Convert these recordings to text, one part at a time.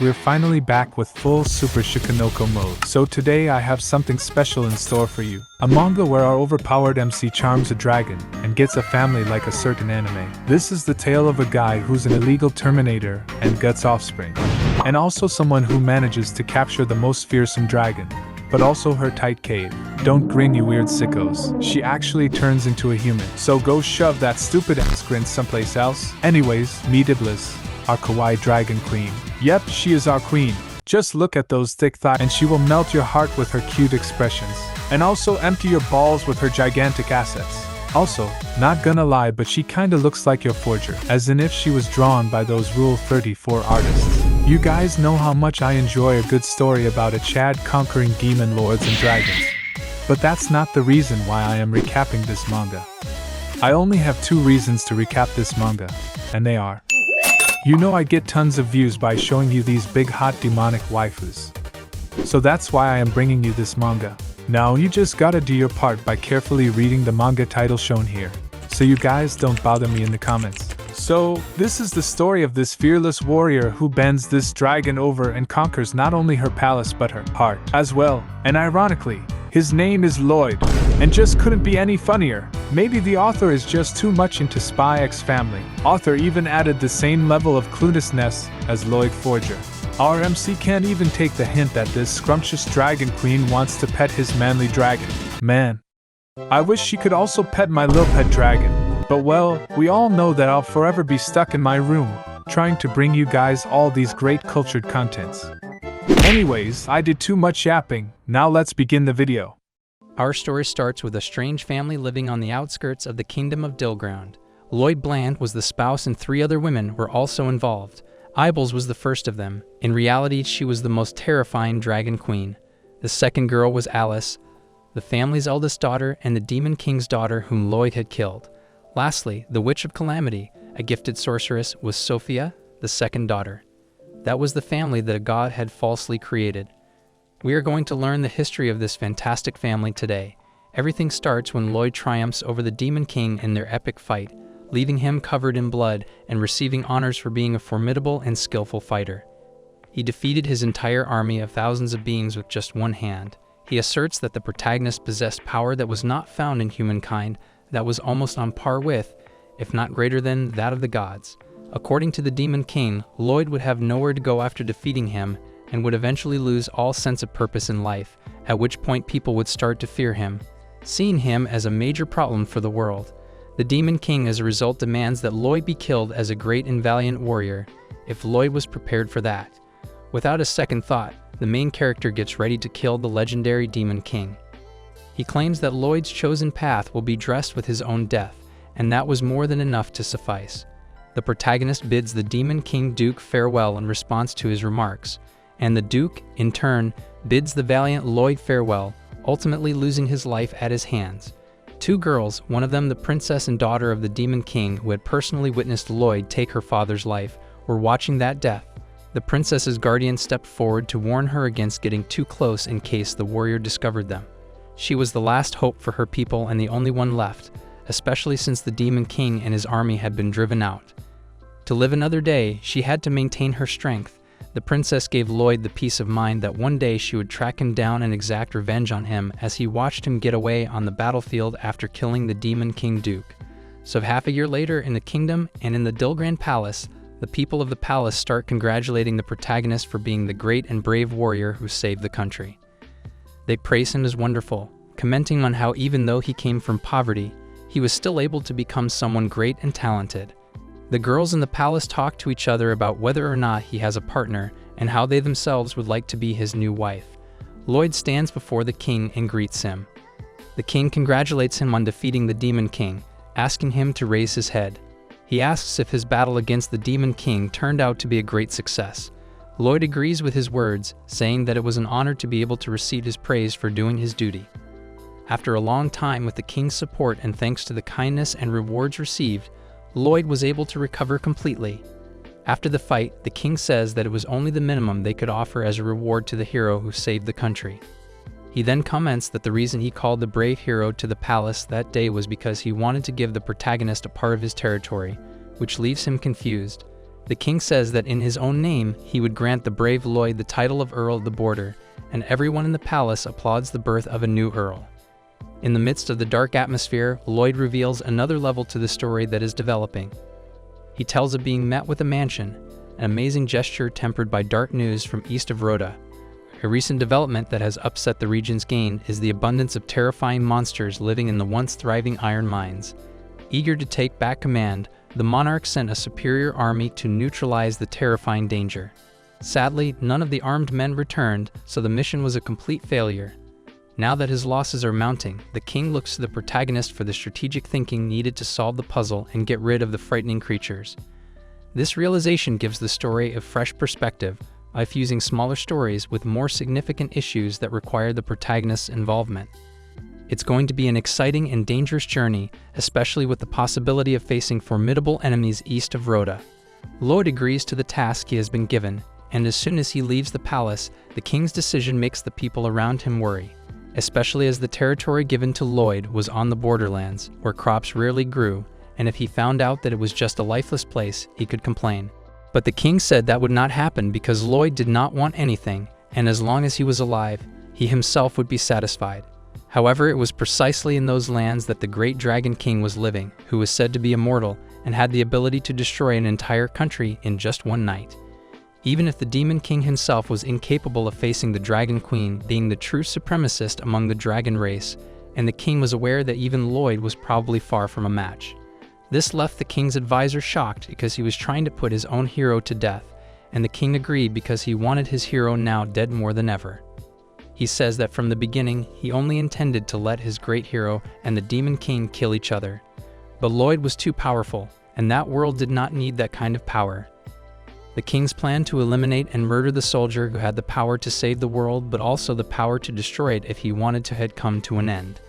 we're finally back with full Super Shikanoko mode. So today I have something special in store for you. A manga where our overpowered MC charms a dragon and gets a family like a certain anime. This is the tale of a guy who's an illegal Terminator and Guts' offspring. And also someone who manages to capture the most fearsome dragon, but also her tight cave. Don't grin, you weird sickos. She actually turns into a human. So go shove that stupid ass grin someplace else. Anyways, meet Iblis, our kawaii dragon queen. Yep, she is our queen. Just look at those thick thighs and she will melt your heart with her cute expressions. And also empty your balls with her gigantic assets. Also, not gonna lie, but she kinda looks like your forger, as in if she was drawn by those Rule 34 artists. You guys know how much I enjoy a good story about a Chad conquering demon lords and dragons. But that's not the reason why I am recapping this manga. I only have 2 reasons to recap this manga, and they are: you know I get tons of views by showing you these big hot demonic waifus. So that's why I am bringing you this manga. Now you just gotta do your part by carefully reading the manga title shown here, so you guys don't bother me in the comments. So, this is the story of this fearless warrior who bends this dragon over and conquers not only her palace but her heart as well. And ironically, his name is Lloyd, and just couldn't be any funnier. Maybe the author is just too much into Spy X Family. Author even added the same level of cluelessness as Lloyd Forger. Our MC can't even take the hint that this scrumptious dragon queen wants to pet his manly dragon. Man, I wish she could also pet my little pet dragon. But well, we all know that I'll forever be stuck in my room, trying to bring you guys all these great cultured contents. Anyways, I did too much yapping, now let's begin the video. Our story starts with a strange family living on the outskirts of the kingdom of Dillground. Lloyd Bland was the spouse and 3 other women were also involved. Ibles was the first of them. In reality, she was the most terrifying dragon queen. The second girl was Alice, the family's eldest daughter and the Demon King's daughter whom Lloyd had killed. Lastly, the Witch of Calamity, a gifted sorceress, was Sophia, the second daughter. That was the family that a god had falsely created. We are going to learn the history of this fantastic family today. Everything starts when Lloyd triumphs over the Demon King in their epic fight, leaving him covered in blood and receiving honors for being a formidable and skillful fighter. He defeated his entire army of thousands of beings with just one hand. He asserts that the protagonist possessed power that was not found in humankind, that was almost on par with, if not greater than, that of the gods. According to the Demon King, Lloyd would have nowhere to go after defeating him and would eventually lose all sense of purpose in life, at which point people would start to fear him, seeing him as a major problem for the world. The Demon King as a result demands that Lloyd be killed as a great and valiant warrior, if Lloyd was prepared for that. Without a second thought, the main character gets ready to kill the legendary Demon King. He claims that Lloyd's chosen path will be dressed with his own death, and that was more than enough to suffice. The protagonist bids the Demon King Duke farewell in response to his remarks, and the Duke, in turn, bids the valiant Lloyd farewell, ultimately losing his life at his hands. 2 girls, one of them the princess and daughter of the Demon King who had personally witnessed Lloyd take her father's life, were watching that death. The princess's guardian stepped forward to warn her against getting too close in case the warrior discovered them. She was the last hope for her people and the only one left, especially since the Demon King and his army had been driven out. To live another day, she had to maintain her strength. The princess gave Lloyd the peace of mind that one day she would track him down and exact revenge on him as he watched him get away on the battlefield after killing the Demon King Duke. So half a year later in the kingdom and in the Dillground Palace, the people of the palace start congratulating the protagonist for being the great and brave warrior who saved the country. They praise him as wonderful, commenting on how even though he came from poverty, he was still able to become someone great and talented. The girls in the palace talk to each other about whether or not he has a partner and how they themselves would like to be his new wife. Lloyd stands before the king and greets him. The king congratulates him on defeating the Demon King, asking him to raise his head. He asks if his battle against the Demon King turned out to be a great success. Lloyd agrees with his words, saying that it was an honor to be able to receive his praise for doing his duty. After a long time with the king's support and thanks to the kindness and rewards received, Lloyd was able to recover completely. After the fight, the king says that it was only the minimum they could offer as a reward to the hero who saved the country. He then comments that the reason he called the brave hero to the palace that day was because he wanted to give the protagonist a part of his territory, which leaves him confused. The king says that in his own name, he would grant the brave Lloyd the title of Earl of the Border, and everyone in the palace applauds the birth of a new earl. In the midst of the dark atmosphere, Lloyd reveals another level to the story that is developing. He tells of being met with a mansion, an amazing gesture tempered by dark news from east of Rhoda. A recent development that has upset the region's gain is the abundance of terrifying monsters living in the once thriving iron mines. Eager to take back command, the monarch sent a superior army to neutralize the terrifying danger. Sadly, none of the armed men returned, so the mission was a complete failure. Now that his losses are mounting, the king looks to the protagonist for the strategic thinking needed to solve the puzzle and get rid of the frightening creatures. This realization gives the story a fresh perspective by fusing smaller stories with more significant issues that require the protagonist's involvement. It's going to be an exciting and dangerous journey, especially with the possibility of facing formidable enemies east of Rhoda. Lloyd agrees to the task he has been given, and as soon as he leaves the palace, the king's decision makes the people around him worry, especially as the territory given to Lloyd was on the borderlands, where crops rarely grew, and if he found out that it was just a lifeless place, he could complain. But the king said that would not happen because Lloyd did not want anything, and as long as he was alive, he himself would be satisfied. However, it was precisely in those lands that the great Dragon King was living, who was said to be immortal and had the ability to destroy an entire country in just one night. Even if the Demon King himself was incapable of facing the Dragon Queen, being the true supremacist among the dragon race, and the king was aware that even Lloyd was probably far from a match. This left the king's advisor shocked because he was trying to put his own hero to death, and the king agreed because he wanted his hero now dead more than ever. He says that from the beginning, he only intended to let his great hero and the Demon King kill each other. But Lloyd was too powerful, and that world did not need that kind of power. The king's plan to eliminate and murder the soldier who had the power to save the world but also the power to destroy it if he wanted to had come to an end.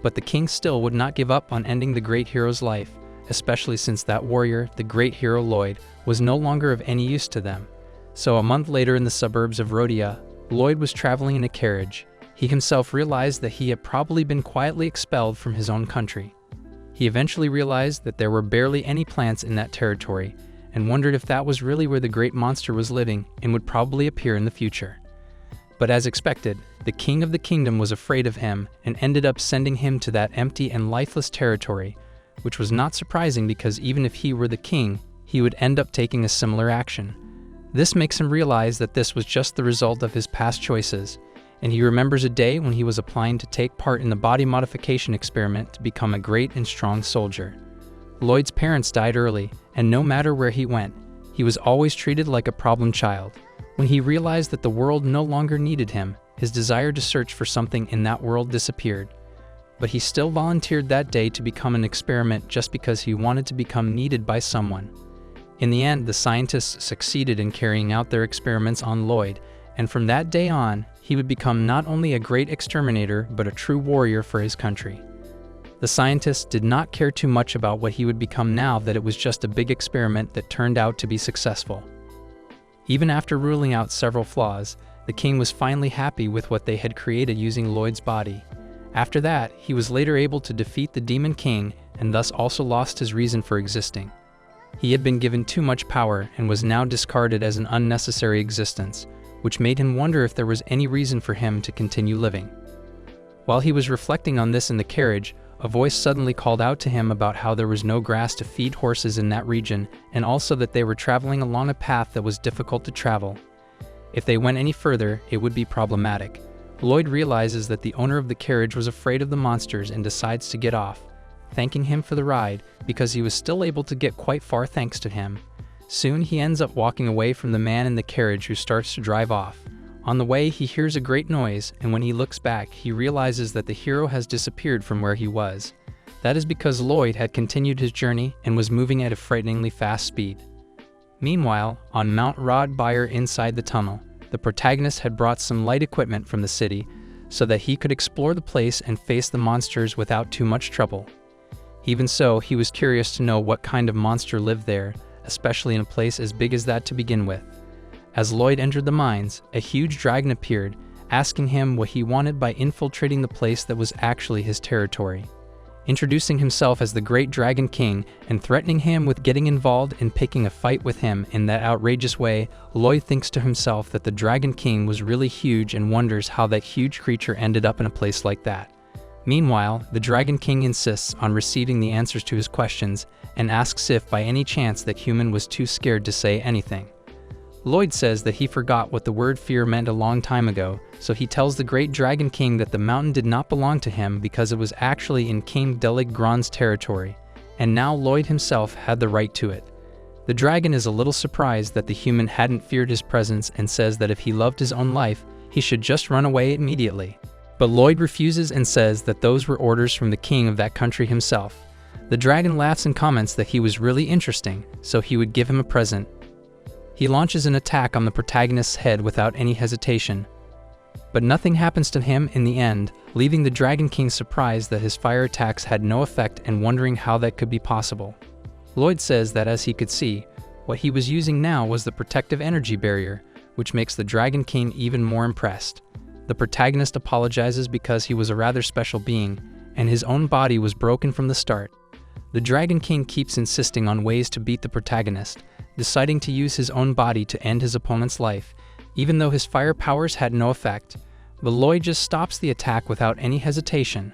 But the king still would not give up on ending the great hero's life, especially since that warrior, the great hero Lloyd, was no longer of any use to them. So a month later in the suburbs of Rhodia, Lloyd was traveling in a carriage. He himself realized that he had probably been quietly expelled from his own country. He eventually realized that there were barely any plants in that territory, and wondered if that was really where the great monster was living and would probably appear in the future. But as expected, the king of the kingdom was afraid of him and ended up sending him to that empty and lifeless territory, which was not surprising because even if he were the king, he would end up taking a similar action. This makes him realize that this was just the result of his past choices, and he remembers a day when he was applying to take part in the body modification experiment to become a great and strong soldier. Lloyd's parents died early, and no matter where he went, he was always treated like a problem child. When he realized that the world no longer needed him, his desire to search for something in that world disappeared. But he still volunteered that day to become an experiment just because he wanted to become needed by someone. In the end, the scientists succeeded in carrying out their experiments on Lloyd, and from that day on, he would become not only a great exterminator, but a true warrior for his country. The scientists did not care too much about what he would become now that it was just a big experiment that turned out to be successful. Even after ruling out several flaws, the king was finally happy with what they had created using Lloyd's body. After that, he was later able to defeat the Demon King and thus also lost his reason for existing. He had been given too much power and was now discarded as an unnecessary existence, which made him wonder if there was any reason for him to continue living. While he was reflecting on this in the carriage, a voice suddenly called out to him about how there was no grass to feed horses in that region, and also that they were traveling along a path that was difficult to travel. If they went any further, it would be problematic. Lloyd realizes that the owner of the carriage was afraid of the monsters and decides to get off, thanking him for the ride because he was still able to get quite far thanks to him. Soon he ends up walking away from the man in the carriage who starts to drive off. On the way, he hears a great noise, and when he looks back, he realizes that the hero has disappeared from where he was. That is because Lloyd had continued his journey and was moving at a frighteningly fast speed. Meanwhile, on Mount Rodbyre inside the tunnel, the protagonist had brought some light equipment from the city so that he could explore the place and face the monsters without too much trouble. Even so, he was curious to know what kind of monster lived there, especially in a place as big as that to begin with. As Lloyd entered the mines, a huge dragon appeared, asking him what he wanted by infiltrating the place that was actually his territory. introducing himself as the Great Dragon King and threatening him with getting involved in picking a fight with him. In that outrageous way, Lloyd thinks to himself that the Dragon King was really huge and wonders how that huge creature ended up in a place like that. Meanwhile, the Dragon King insists on receiving the answers to his questions and asks if by any chance that human was too scared to say anything. Lloyd says that he forgot what the word fear meant a long time ago, so he tells the Great Dragon King that the mountain did not belong to him because it was actually in King Deligran's territory, and now Lloyd himself had the right to it. The dragon is a little surprised that the human hadn't feared his presence and says that if he loved his own life, he should just run away immediately. But Lloyd refuses and says that those were orders from the king of that country himself. The dragon laughs and comments that he was really interesting, so he would give him a present. He launches an attack on the protagonist's head without any hesitation. But nothing happens to him in the end, leaving the Dragon King surprised that his fire attacks had no effect and wondering how that could be possible. Lloyd says that as he could see, what he was using now was the protective energy barrier, which makes the Dragon King even more impressed. The protagonist apologizes because he was a rather special being, and his own body was broken from the start. The Dragon King keeps insisting on ways to beat the protagonist, deciding to use his own body to end his opponent's life, even though his fire powers had no effect. But Lloyd just stops the attack without any hesitation.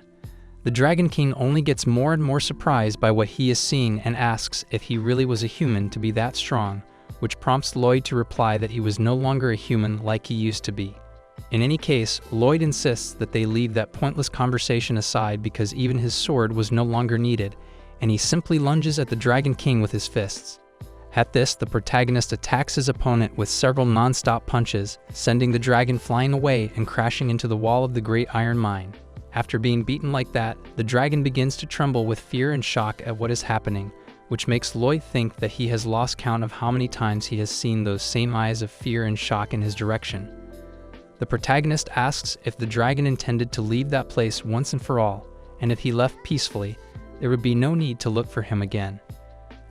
The Dragon King only gets more and more surprised by what he is seeing and asks if he really was a human to be that strong, which prompts Lloyd to reply that he was no longer a human like he used to be. In any case, Lloyd insists that they leave that pointless conversation aside because even his sword was no longer needed, and he simply lunges at the Dragon King with his fists. At this, the protagonist attacks his opponent with several non-stop punches, sending the dragon flying away and crashing into the wall of the Great Iron Mine. After being beaten like that, the dragon begins to tremble with fear and shock at what is happening, which makes Lloyd think that he has lost count of how many times he has seen those same eyes of fear and shock in his direction. The protagonist asks if the dragon intended to leave that place once and for all, and if he left peacefully, there would be no need to look for him again.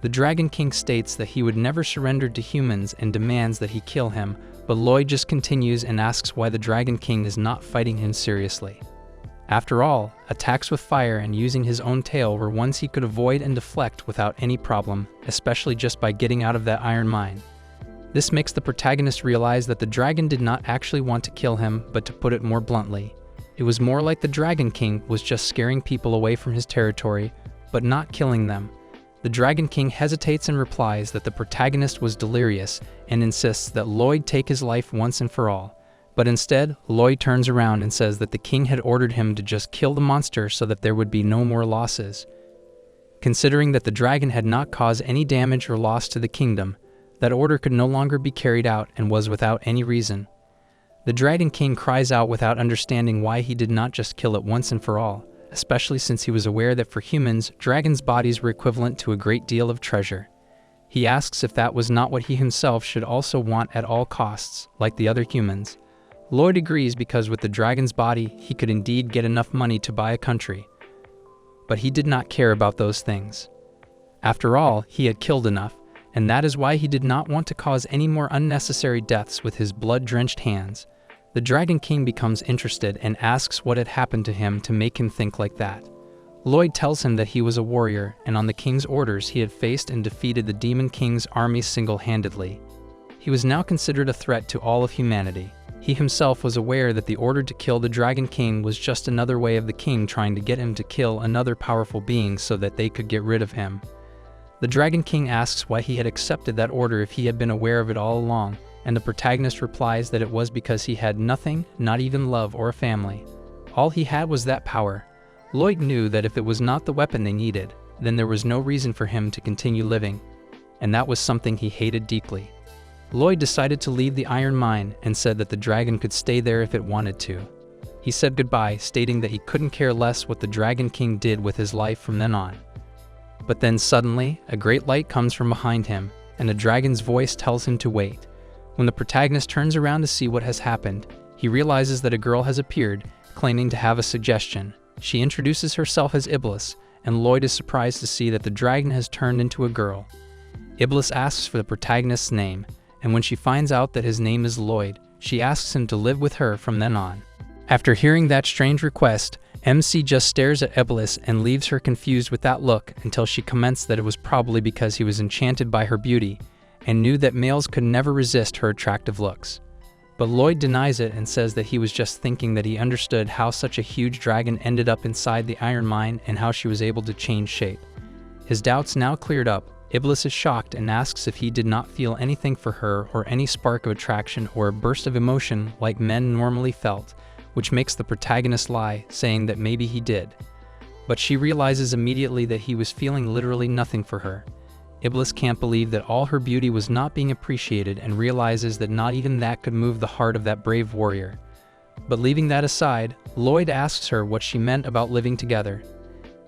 The Dragon King states that he would never surrender to humans and demands that he kill him, but Lloyd just continues and asks why the Dragon King is not fighting him seriously. After all, attacks with fire and using his own tail were ones he could avoid and deflect without any problem, especially just by getting out of that iron mine. This makes the protagonist realize that the dragon did not actually want to kill him, but to put it more bluntly, it was more like the Dragon King was just scaring people away from his territory, but not killing them. The Dragon King hesitates and replies that the protagonist was delirious and insists that Lloyd take his life once and for all. But instead, Lloyd turns around and says that the king had ordered him to just kill the monster so that there would be no more losses. Considering that the dragon had not caused any damage or loss to the kingdom, that order could no longer be carried out and was without any reason. The Dragon King cries out without understanding why he did not just kill it once and for all, especially since he was aware that for humans, dragons' bodies were equivalent to a great deal of treasure. He asks if that was not what he himself should also want at all costs, like the other humans. Lloyd agrees because with the dragon's body, he could indeed get enough money to buy a country. But he did not care about those things. After all, he had killed enough, and that is why he did not want to cause any more unnecessary deaths with his blood-drenched hands. The Dragon King becomes interested and asks what had happened to him to make him think like that. Lloyd tells him that he was a warrior, and on the king's orders he had faced and defeated the Demon King's army single-handedly. He was now considered a threat to all of humanity. He himself was aware that the order to kill the Dragon King was just another way of the king trying to get him to kill another powerful being so that they could get rid of him. The Dragon King asks why he had accepted that order if he had been aware of it all along, and the protagonist replies that it was because he had nothing, not even love or a family. All he had was that power. Lloyd knew that if it was not the weapon they needed, then there was no reason for him to continue living, and that was something he hated deeply. Lloyd decided to leave the iron mine and said that the dragon could stay there if it wanted to. He said goodbye, stating that he couldn't care less what the Dragon King did with his life from then on. But then suddenly, a great light comes from behind him, and a dragon's voice tells him to wait. When the protagonist turns around to see what has happened, he realizes that a girl has appeared, claiming to have a suggestion. She introduces herself as Iblis, and Lloyd is surprised to see that the dragon has turned into a girl. Iblis asks for the protagonist's name, and when she finds out that his name is Lloyd, she asks him to live with her from then on. After hearing that strange request, MC just stares at Iblis and leaves her confused with that look until she comments that it was probably because he was enchanted by her beauty and knew that males could never resist her attractive looks. But Lloyd denies it and says that he was just thinking that he understood how such a huge dragon ended up inside the iron mine and how she was able to change shape. His doubts now cleared up, Iblis is shocked and asks if he did not feel anything for her or any spark of attraction or a burst of emotion like men normally felt, which makes the protagonist lie, saying that maybe he did. But she realizes immediately that he was feeling literally nothing for her. Iblis can't believe that all her beauty was not being appreciated and realizes that not even that could move the heart of that brave warrior. But leaving that aside, Lloyd asks her what she meant about living together.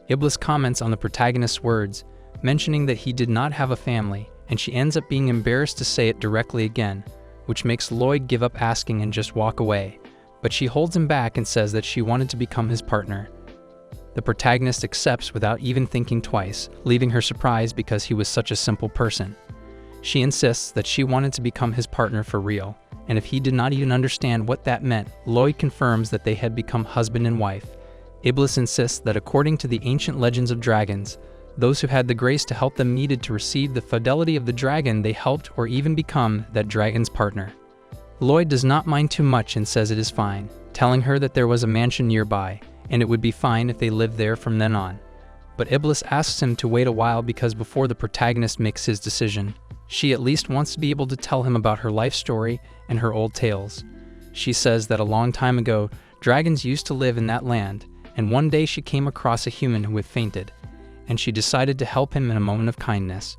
Iblis comments on the protagonist's words, mentioning that he did not have a family, and she ends up being embarrassed to say it directly again, which makes Lloyd give up asking and just walk away. But she holds him back and says that she wanted to become his partner. The protagonist accepts without even thinking twice, leaving her surprised because he was such a simple person. She insists that she wanted to become his partner for real, and if he did not even understand what that meant, Lloyd confirms that they had become husband and wife. Iblis insists that according to the ancient legends of dragons, those who had the grace to help them needed to receive the fidelity of the dragon they helped or even become that dragon's partner. Lloyd does not mind too much and says it is fine, telling her that there was a mansion nearby, and it would be fine if they lived there from then on. But Iblis asks him to wait a while because before the protagonist makes his decision, she at least wants to be able to tell him about her life story and her old tales. She says that a long time ago, dragons used to live in that land, and one day she came across a human who had fainted, and she decided to help him in a moment of kindness.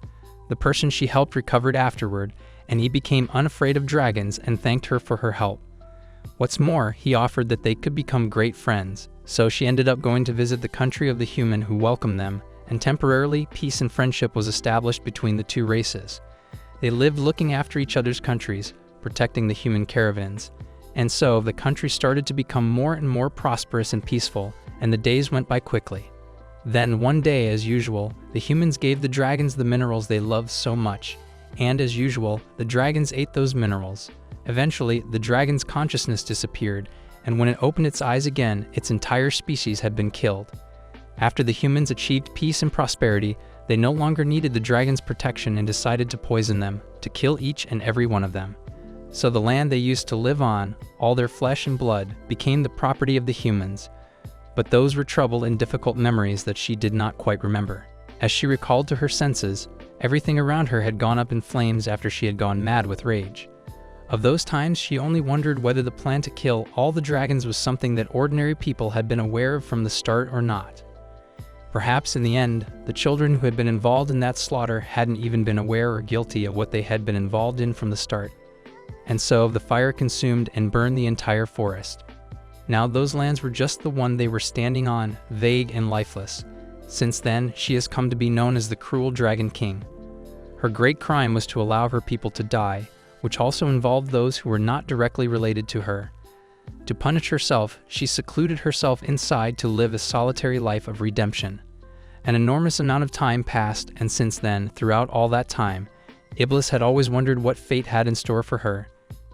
The person she helped recovered afterward, and he became unafraid of dragons and thanked her for her help. What's more, he offered that they could become great friends, so she ended up going to visit the country of the human who welcomed them, and temporarily peace and friendship was established between the two races. They lived looking after each other's countries, protecting the human caravans, and so the country started to become more and more prosperous and peaceful, and the days went by quickly. Then one day, as usual, the humans gave the dragons the minerals they loved so much, and as usual, the dragons ate those minerals. Eventually, the dragon's consciousness disappeared, and when it opened its eyes again, its entire species had been killed. After the humans achieved peace and prosperity, they no longer needed the dragon's protection and decided to poison them, to kill each and every one of them. So the land they used to live on, all their flesh and blood, became the property of the humans. But those were troubled and difficult memories that she did not quite remember. As she recalled to her senses, everything around her had gone up in flames after she had gone mad with rage. Of those times, she only wondered whether the plan to kill all the dragons was something that ordinary people had been aware of from the start or not. Perhaps in the end, the children who had been involved in that slaughter hadn't even been aware or guilty of what they had been involved in from the start. And so the fire consumed and burned the entire forest. Now those lands were just the one they were standing on, vague and lifeless. Since then, she has come to be known as the cruel Dragon King. Her great crime was to allow her people to die, which also involved those who were not directly related to her. To punish herself, she secluded herself inside to live a solitary life of redemption. An enormous amount of time passed, and since then, throughout all that time, Iblis had always wondered what fate had in store for her.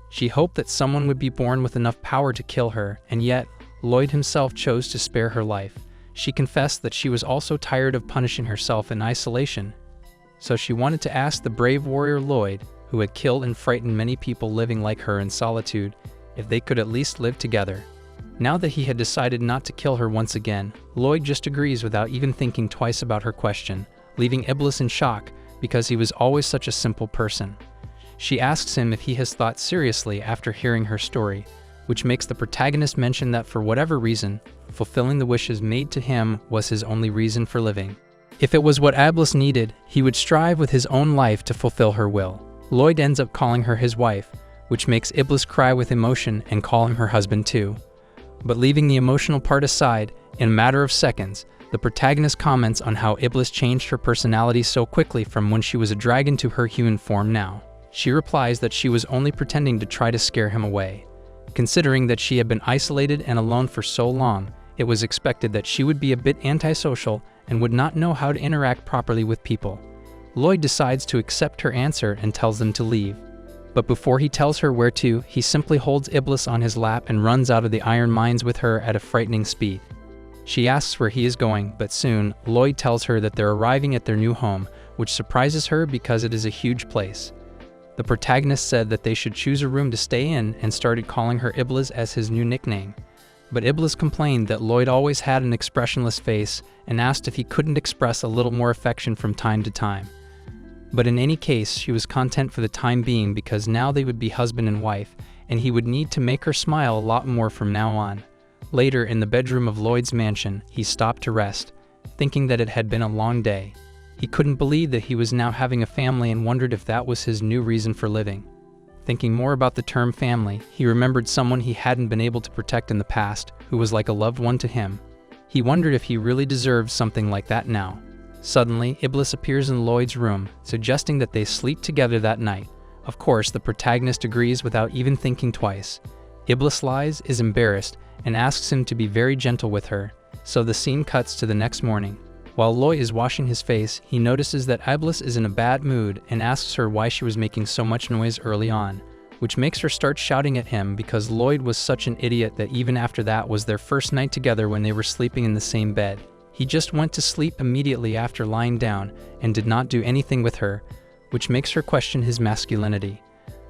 She hoped that someone would be born with enough power to kill her, and yet, Lloyd himself chose to spare her life. She confessed that she was also tired of punishing herself in isolation. So she wanted to ask the brave warrior Lloyd, who had killed and frightened many people living like her in solitude, if they could at least live together. Now that he had decided not to kill her once again, Lloyd just agrees without even thinking twice about her question, leaving Iblis in shock because he was always such a simple person. She asks him if he has thought seriously after hearing her story, which makes the protagonist mention that for whatever reason, fulfilling the wishes made to him was his only reason for living. If it was what Iblis needed, he would strive with his own life to fulfill her will. Lloyd ends up calling her his wife, which makes Iblis cry with emotion and call him her husband too. But leaving the emotional part aside, in a matter of seconds, the protagonist comments on how Iblis changed her personality so quickly from when she was a dragon to her human form now. She replies that she was only pretending to try to scare him away. Considering that she had been isolated and alone for so long, it was expected that she would be a bit antisocial and would not know how to interact properly with people. Lloyd decides to accept her answer and tells them to leave. But before he tells her where to, he simply holds Iblis on his lap and runs out of the iron mines with her at a frightening speed. She asks where he is going, but soon, Lloyd tells her that they're arriving at their new home, which surprises her because it is a huge place. The protagonist said that they should choose a room to stay in and started calling her Iblis as his new nickname. But Iblis complained that Lloyd always had an expressionless face and asked if he couldn't express a little more affection from time to time. But in any case, she was content for the time being because now they would be husband and wife, and he would need to make her smile a lot more from now on. Later, in the bedroom of Lloyd's mansion, he stopped to rest, thinking that it had been a long day. He couldn't believe that he was now having a family and wondered if that was his new reason for living. Thinking more about the term family, he remembered someone he hadn't been able to protect in the past, who was like a loved one to him. He wondered if he really deserved something like that now. Suddenly, Iblis appears in Lloyd's room, suggesting that they sleep together that night. Of course, the protagonist agrees without even thinking twice. Iblis lies, is embarrassed, and asks him to be very gentle with her, so the scene cuts to the next morning. While Lloyd is washing his face, he notices that Iblis is in a bad mood and asks her why she was making so much noise early on, which makes her start shouting at him because Lloyd was such an idiot that even after that was their first night together when they were sleeping in the same bed. He just went to sleep immediately after lying down and did not do anything with her, which makes her question his masculinity.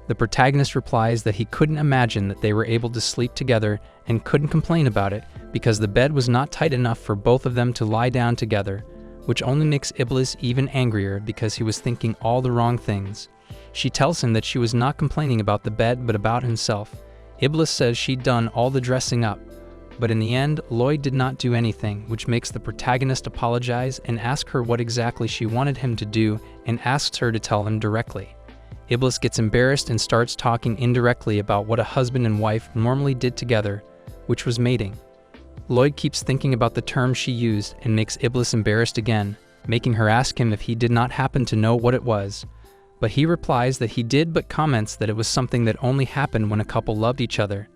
The protagonist replies that he couldn't imagine that they were able to sleep together and couldn't complain about it because the bed was not tight enough for both of them to lie down together, which only makes Iblis even angrier because he was thinking all the wrong things. She tells him that she was not complaining about the bed but about himself. Iblis says she'd done all the dressing up, but in the end, Lloyd did not do anything, which makes the protagonist apologize and ask her what exactly she wanted him to do and asks her to tell him directly. Iblis gets embarrassed and starts talking indirectly about what a husband and wife normally did together, which was mating. Lloyd keeps thinking about the term she used and makes Iblis embarrassed again, making her ask him if he did not happen to know what it was. But he replies that he did but comments that it was something that only happened when a couple loved each other.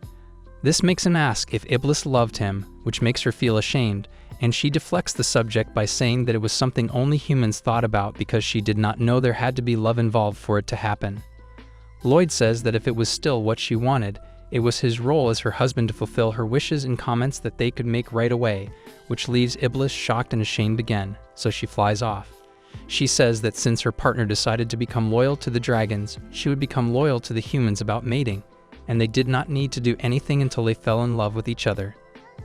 This makes him ask if Iblis loved him, which makes her feel ashamed, and she deflects the subject by saying that it was something only humans thought about because she did not know there had to be love involved for it to happen. Lloyd says that if it was still what she wanted, it was his role as her husband to fulfill her wishes and comments that they could make right away, which leaves Iblis shocked and ashamed again, so she flies off. She says that since her partner decided to become loyal to the dragons, she would become loyal to the humans about mating, and they did not need to do anything until they fell in love with each other.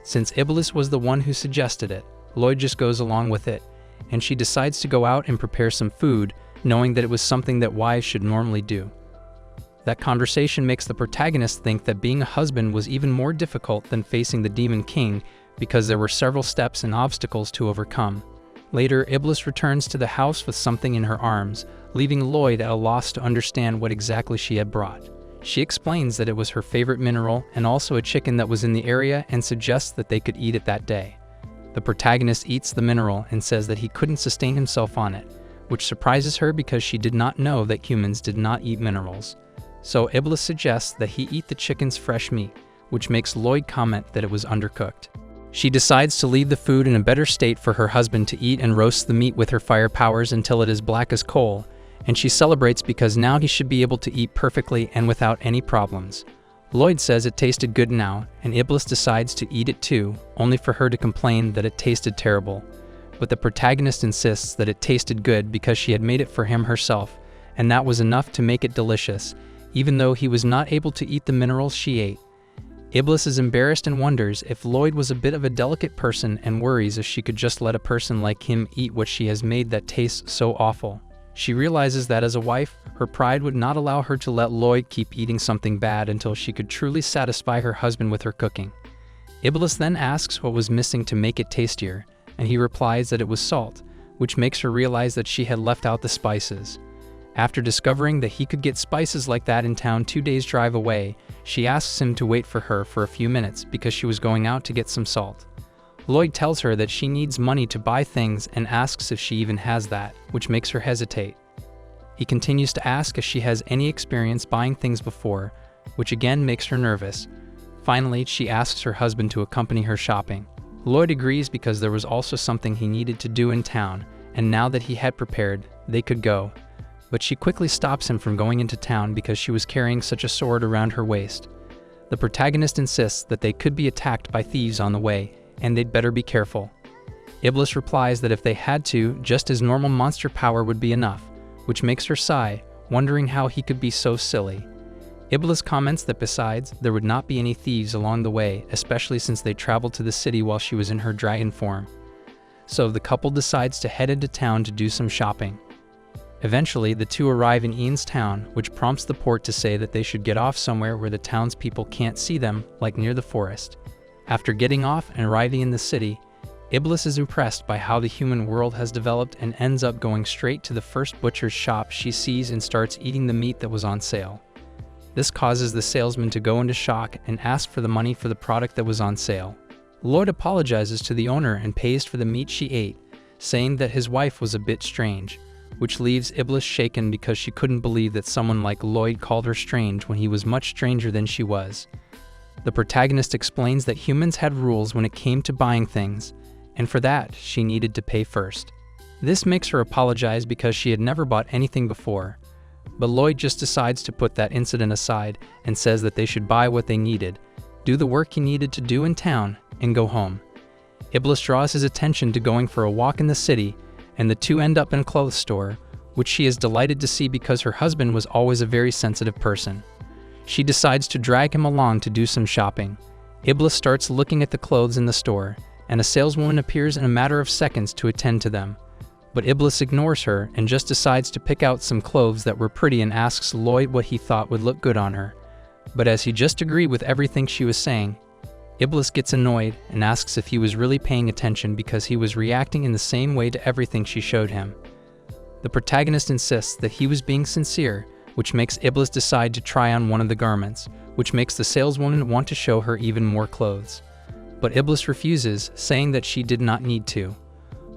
Since Iblis was the one who suggested it, Lloyd just goes along with it, and she decides to go out and prepare some food, knowing that it was something that wives should normally do. That conversation makes the protagonist think that being a husband was even more difficult than facing the Demon King because there were several steps and obstacles to overcome. Later, Iblis returns to the house with something in her arms, leaving Lloyd at a loss to understand what exactly she had brought. She explains that it was her favorite mineral and also a chicken that was in the area and suggests that they could eat it that day. The protagonist eats the mineral and says that he couldn't sustain himself on it, which surprises her because she did not know that humans did not eat minerals. So Iblis suggests that he eat the chicken's fresh meat, which makes Lloyd comment that it was undercooked. She decides to leave the food in a better state for her husband to eat and roasts the meat with her fire powers until it is black as coal, and she celebrates because now he should be able to eat perfectly and without any problems. Lloyd says it tasted good now, and Iblis decides to eat it too, only for her to complain that it tasted terrible. But the protagonist insists that it tasted good because she had made it for him herself, and that was enough to make it delicious, even though he was not able to eat the minerals she ate. Iblis is embarrassed and wonders if Lloyd was a bit of a delicate person and worries if she could just let a person like him eat what she has made that tastes so awful. She realizes that as a wife, her pride would not allow her to let Lloyd keep eating something bad until she could truly satisfy her husband with her cooking. Iblis then asks what was missing to make it tastier, and he replies that it was salt, which makes her realize that she had left out the spices. After discovering that he could get spices like that in town 2 days' drive away, she asks him to wait for her for a few minutes because she was going out to get some salt. Lloyd tells her that she needs money to buy things and asks if she even has that, which makes her hesitate. He continues to ask if she has any experience buying things before, which again makes her nervous. Finally, she asks her husband to accompany her shopping. Lloyd agrees because there was also something he needed to do in town, and now that he had prepared, they could go. but she quickly stops him from going into town because she was carrying such a sword around her waist. The protagonist insists that they could be attacked by thieves on the way, and they'd better be careful. Iblis replies that if they had to, just his normal monster power would be enough, which makes her sigh, wondering how he could be so silly. Iblis comments that besides, there would not be any thieves along the way, especially since they traveled to the city while she was in her dragon form. So the couple decides to head into town to do some shopping. Eventually, the two arrive in Ian's town, which prompts the port to say that they should get off somewhere where the townspeople can't see them, like near the forest. After getting off and arriving in the city, Iblis is impressed by how the human world has developed and ends up going straight to the first butcher's shop she sees and starts eating the meat that was on sale. This causes the salesman to go into shock and ask for the money for the product that was on sale. Lloyd apologizes to the owner and pays for the meat she ate, saying that his wife was a bit strange, which leaves Iblis shaken because she couldn't believe that someone like Lloyd called her strange when he was much stranger than she was. The protagonist explains that humans had rules when it came to buying things, and for that, she needed to pay first. This makes her apologize because she had never bought anything before, but Lloyd just decides to put that incident aside and says that they should buy what they needed, do the work he needed to do in town, and go home. Iblis draws his attention to going for a walk in the city, and the two end up in a clothes store, which she is delighted to see because her husband was always a very sensitive person. She decides to drag him along to do some shopping. Iblis starts looking at the clothes in the store, and a saleswoman appears in a matter of seconds to attend to them. But Iblis ignores her and just decides to pick out some clothes that were pretty and asks Lloyd what he thought would look good on her. But as he just agreed with everything she was saying, Iblis gets annoyed and asks if he was really paying attention because he was reacting in the same way to everything she showed him. The protagonist insists that he was being sincere, which makes Iblis decide to try on one of the garments, which makes the saleswoman want to show her even more clothes. But Iblis refuses, saying that she did not need to.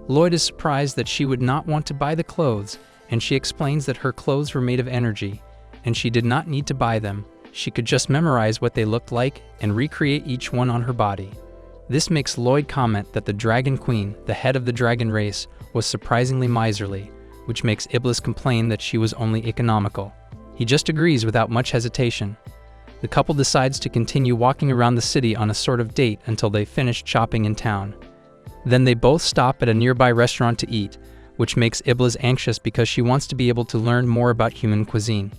Lloyd is surprised that she would not want to buy the clothes, and she explains that her clothes were made of energy, and she did not need to buy them. She could just memorize what they looked like and recreate each one on her body. This makes Lloyd comment that the Dragon Queen, the head of the dragon race, was surprisingly miserly, which makes Iblis complain that she was only economical. He just agrees without much hesitation. The couple decides to continue walking around the city on a sort of date until they finished shopping in town. Then they both stop at a nearby restaurant to eat, which makes Iblis anxious because she wants to be able to learn more about human cuisine.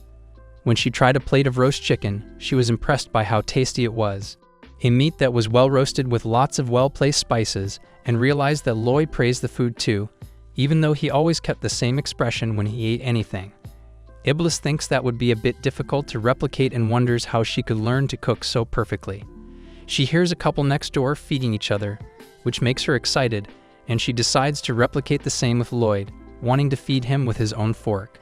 When she tried a plate of roast chicken, she was impressed by how tasty it was. A meat that was well roasted with lots of well-placed spices, and realized that Lloyd praised the food too, even though he always kept the same expression when he ate anything. Iblis thinks that would be a bit difficult to replicate and wonders how she could learn to cook so perfectly. She hears a couple next door feeding each other, which makes her excited, and she decides to replicate the same with Lloyd, wanting to feed him with his own fork.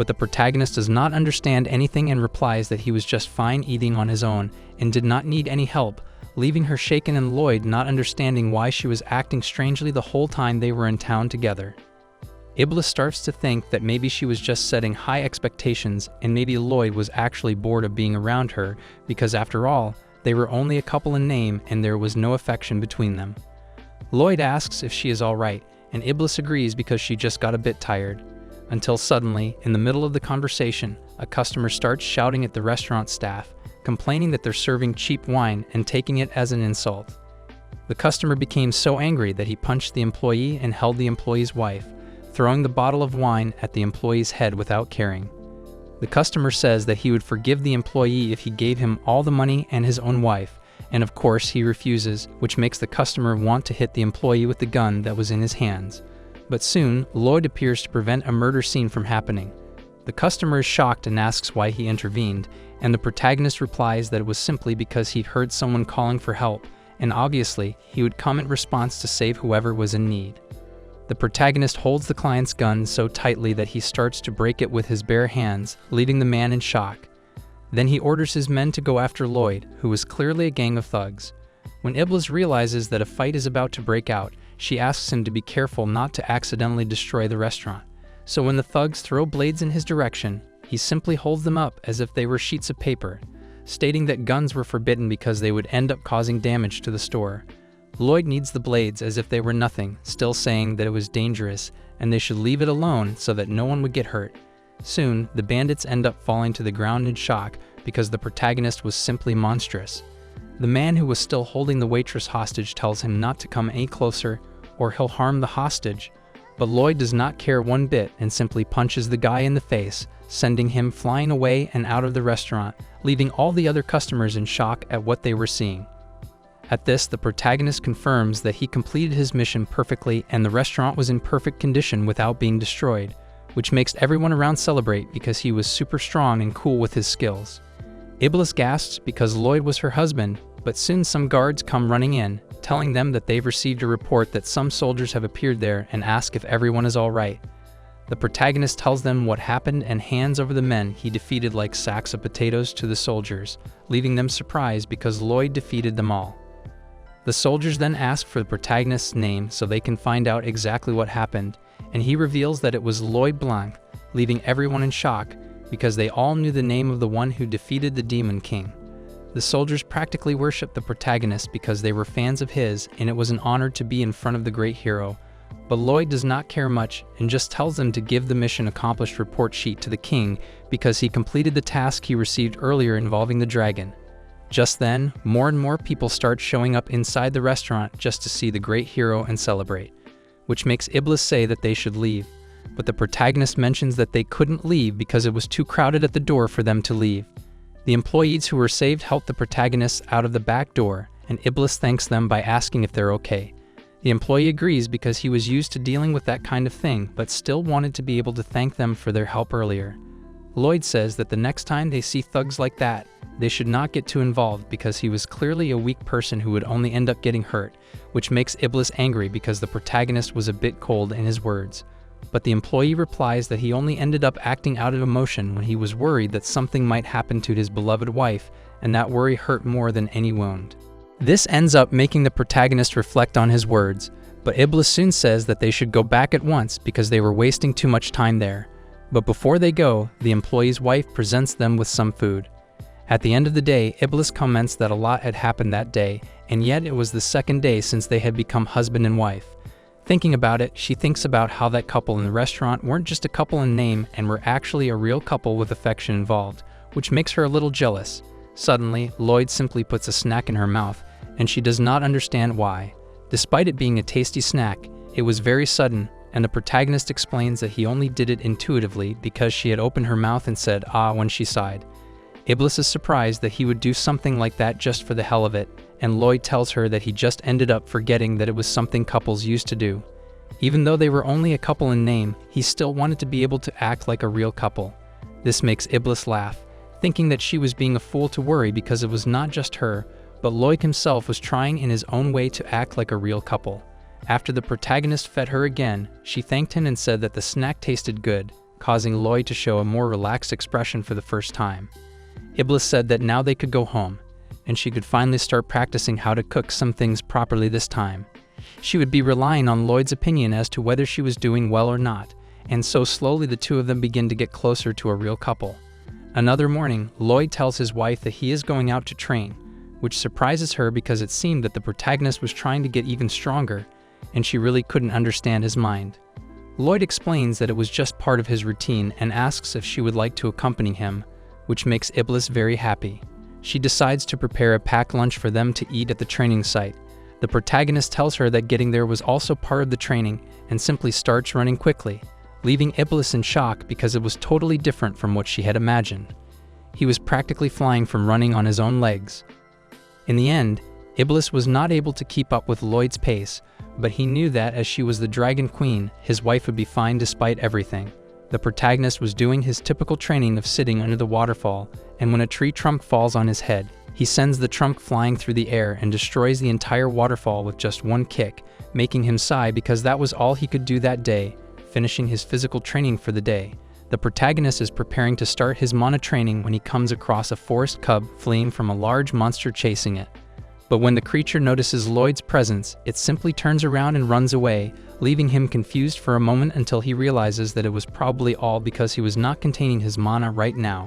But the protagonist does not understand anything and replies that he was just fine eating on his own and did not need any help, leaving her shaken and Lloyd not understanding why she was acting strangely the whole time they were in town together. Iblis starts to think that maybe she was just setting high expectations and maybe Lloyd was actually bored of being around her because after all, they were only a couple in name and there was no affection between them. Lloyd asks if she is alright and Iblis agrees because she just got a bit tired. Until suddenly, in the middle of the conversation, a customer starts shouting at the restaurant staff, complaining that they're serving cheap wine and taking it as an insult. The customer became so angry that he punched the employee and held the employee's wife, throwing the bottle of wine at the employee's head without caring. The customer says that he would forgive the employee if he gave him all the money and his own wife, and of course he refuses, which makes the customer want to hit the employee with the gun that was in his hands. But soon, Lloyd appears to prevent a murder scene from happening. The customer is shocked and asks why he intervened, and the protagonist replies that it was simply because he heard someone calling for help, and obviously, he would come in response to save whoever was in need. The protagonist holds the client's gun so tightly that he starts to break it with his bare hands, leaving the man in shock. Then he orders his men to go after Lloyd, who is clearly a gang of thugs. When Iblis realizes that a fight is about to break out, she asks him to be careful not to accidentally destroy the restaurant. So when the thugs throw blades in his direction, he simply holds them up as if they were sheets of paper, stating that guns were forbidden because they would end up causing damage to the store. Lloyd needs the blades as if they were nothing, still saying that it was dangerous and they should leave it alone so that no one would get hurt. Soon, the bandits end up falling to the ground in shock because the protagonist was simply monstrous. The man who was still holding the waitress hostage tells him not to come any closer or he'll harm the hostage, but Lloyd does not care one bit and simply punches the guy in the face, sending him flying away and out of the restaurant, leaving all the other customers in shock at what they were seeing. At this, the protagonist confirms that he completed his mission perfectly and the restaurant was in perfect condition without being destroyed, which makes everyone around celebrate because he was super strong and cool with his skills. Iblis gasps because Lloyd was her husband, but soon some guards come running in, telling them that they've received a report that some soldiers have appeared there and ask if everyone is all right. The protagonist tells them what happened and hands over the men he defeated like sacks of potatoes to the soldiers, leaving them surprised because Lloyd defeated them all. The soldiers then ask for the protagonist's name so they can find out exactly what happened, and he reveals that it was Lloyd Blanc, leaving everyone in shock because they all knew the name of the one who defeated the Demon King. The soldiers practically worshiped the protagonist because they were fans of his and it was an honor to be in front of the great hero, but Lloyd does not care much and just tells them to give the mission accomplished report sheet to the king because he completed the task he received earlier involving the dragon. Just then, more and more people start showing up inside the restaurant just to see the great hero and celebrate, which makes Iblis say that they should leave, but the protagonist mentions that they couldn't leave because it was too crowded at the door for them to leave. The employees who were saved help the protagonists out of the back door, and Iblis thanks them by asking if they're okay. The employee agrees because he was used to dealing with that kind of thing, but still wanted to be able to thank them for their help earlier. Lloyd says that the next time they see thugs like that, they should not get too involved because he was clearly a weak person who would only end up getting hurt, which makes Iblis angry because the protagonist was a bit cold in his words. But the employee replies that he only ended up acting out of emotion when he was worried that something might happen to his beloved wife, and that worry hurt more than any wound. This ends up making the protagonist reflect on his words, but Iblis soon says that they should go back at once because they were wasting too much time there. But before they go, the employee's wife presents them with some food. At the end of the day, Iblis comments that a lot had happened that day, and yet it was the second day since they had become husband and wife. Thinking about it, she thinks about how that couple in the restaurant weren't just a couple in name and were actually a real couple with affection involved, which makes her a little jealous. Suddenly, Lloyd simply puts a snack in her mouth, and she does not understand why. Despite it being a tasty snack, it was very sudden, and the protagonist explains that he only did it intuitively because she had opened her mouth and said "ah" when she sighed. Iblis is surprised that he would do something like that just for the hell of it, and Lloyd tells her that he just ended up forgetting that it was something couples used to do. Even though they were only a couple in name, he still wanted to be able to act like a real couple. This makes Iblis laugh, thinking that she was being a fool to worry because it was not just her, but Lloyd himself was trying in his own way to act like a real couple. After the protagonist fed her again, she thanked him and said that the snack tasted good, causing Lloyd to show a more relaxed expression for the first time. Iblis said that now they could go home, and she could finally start practicing how to cook some things properly this time. She would be relying on Lloyd's opinion as to whether she was doing well or not, and so slowly the two of them begin to get closer to a real couple. Another morning, Lloyd tells his wife that he is going out to train, which surprises her because it seemed that the protagonist was trying to get even stronger, and she really couldn't understand his mind. Lloyd explains that it was just part of his routine and asks if she would like to accompany him, which makes Iblis very happy. She decides to prepare a packed lunch for them to eat at the training site. The protagonist tells her that getting there was also part of the training and simply starts running quickly, leaving Iblis in shock because it was totally different from what she had imagined. He was practically flying from running on his own legs. In the end, Iblis was not able to keep up with Lloyd's pace, but he knew that as she was the Dragon Queen, his wife would be fine despite everything. The protagonist was doing his typical training of sitting under the waterfall, and when a tree trunk falls on his head, he sends the trunk flying through the air and destroys the entire waterfall with just one kick, making him sigh because that was all he could do that day, finishing his physical training for the day. The protagonist is preparing to start his mana training when he comes across a forest cub fleeing from a large monster chasing it. But when the creature notices Lloyd's presence, it simply turns around and runs away, leaving him confused for a moment until he realizes that it was probably all because he was not containing his mana right now.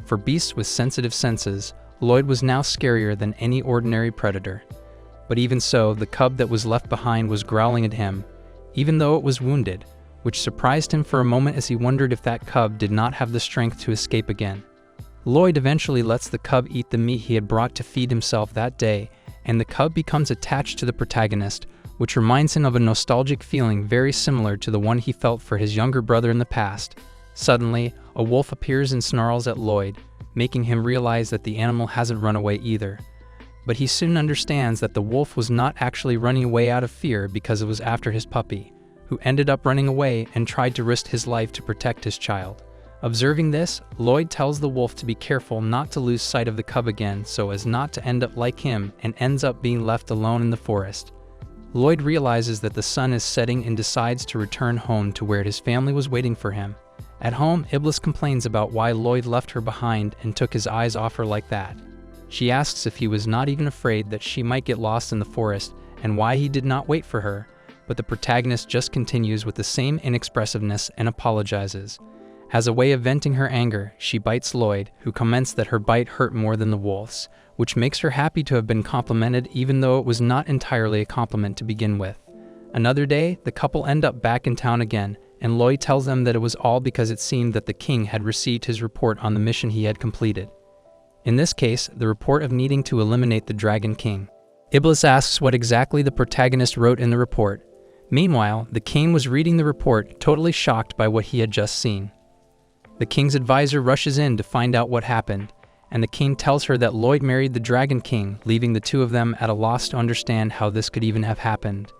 For beasts with sensitive senses, Lloyd was now scarier than any ordinary predator. But even so, the cub that was left behind was growling at him. Even though it was wounded, which surprised him for a moment as he wondered if that cub did not have the strength to escape again. Lloyd eventually lets the cub eat the meat he had brought to feed himself that day, and the cub becomes attached to the protagonist, which reminds him of a nostalgic feeling very similar to the one he felt for his younger brother in the past. Suddenly, a wolf appears and snarls at Lloyd, making him realize that the animal hasn't run away either. But he soon understands that the wolf was not actually running away out of fear because it was after his puppy, who ended up running away and tried to risk his life to protect his child. Observing this, Lloyd tells the wolf to be careful not to lose sight of the cub again so as not to end up like him, and ends up being left alone in the forest. Lloyd realizes that the sun is setting and decides to return home to where his family was waiting for him. At home, Iblis complains about why Lloyd left her behind and took his eyes off her like that. She asks if he was not even afraid that she might get lost in the forest and why he did not wait for her, but the protagonist just continues with the same inexpressiveness and apologizes. As a way of venting her anger, she bites Lloyd, who comments that her bite hurt more than the wolf's, which makes her happy to have been complimented even though it was not entirely a compliment to begin with. Another day, the couple end up back in town again, and Lloyd tells them that it was all because it seemed that the king had received his report on the mission he had completed. In this case, the report of needing to eliminate the Dragon King. Iblis asks what exactly the protagonist wrote in the report. Meanwhile, the king was reading the report, totally shocked by what he had just seen. The king's advisor rushes in to find out what happened, and the king tells her that Lloyd married the Dragon King, leaving the two of them at a loss to understand how this could even have happened.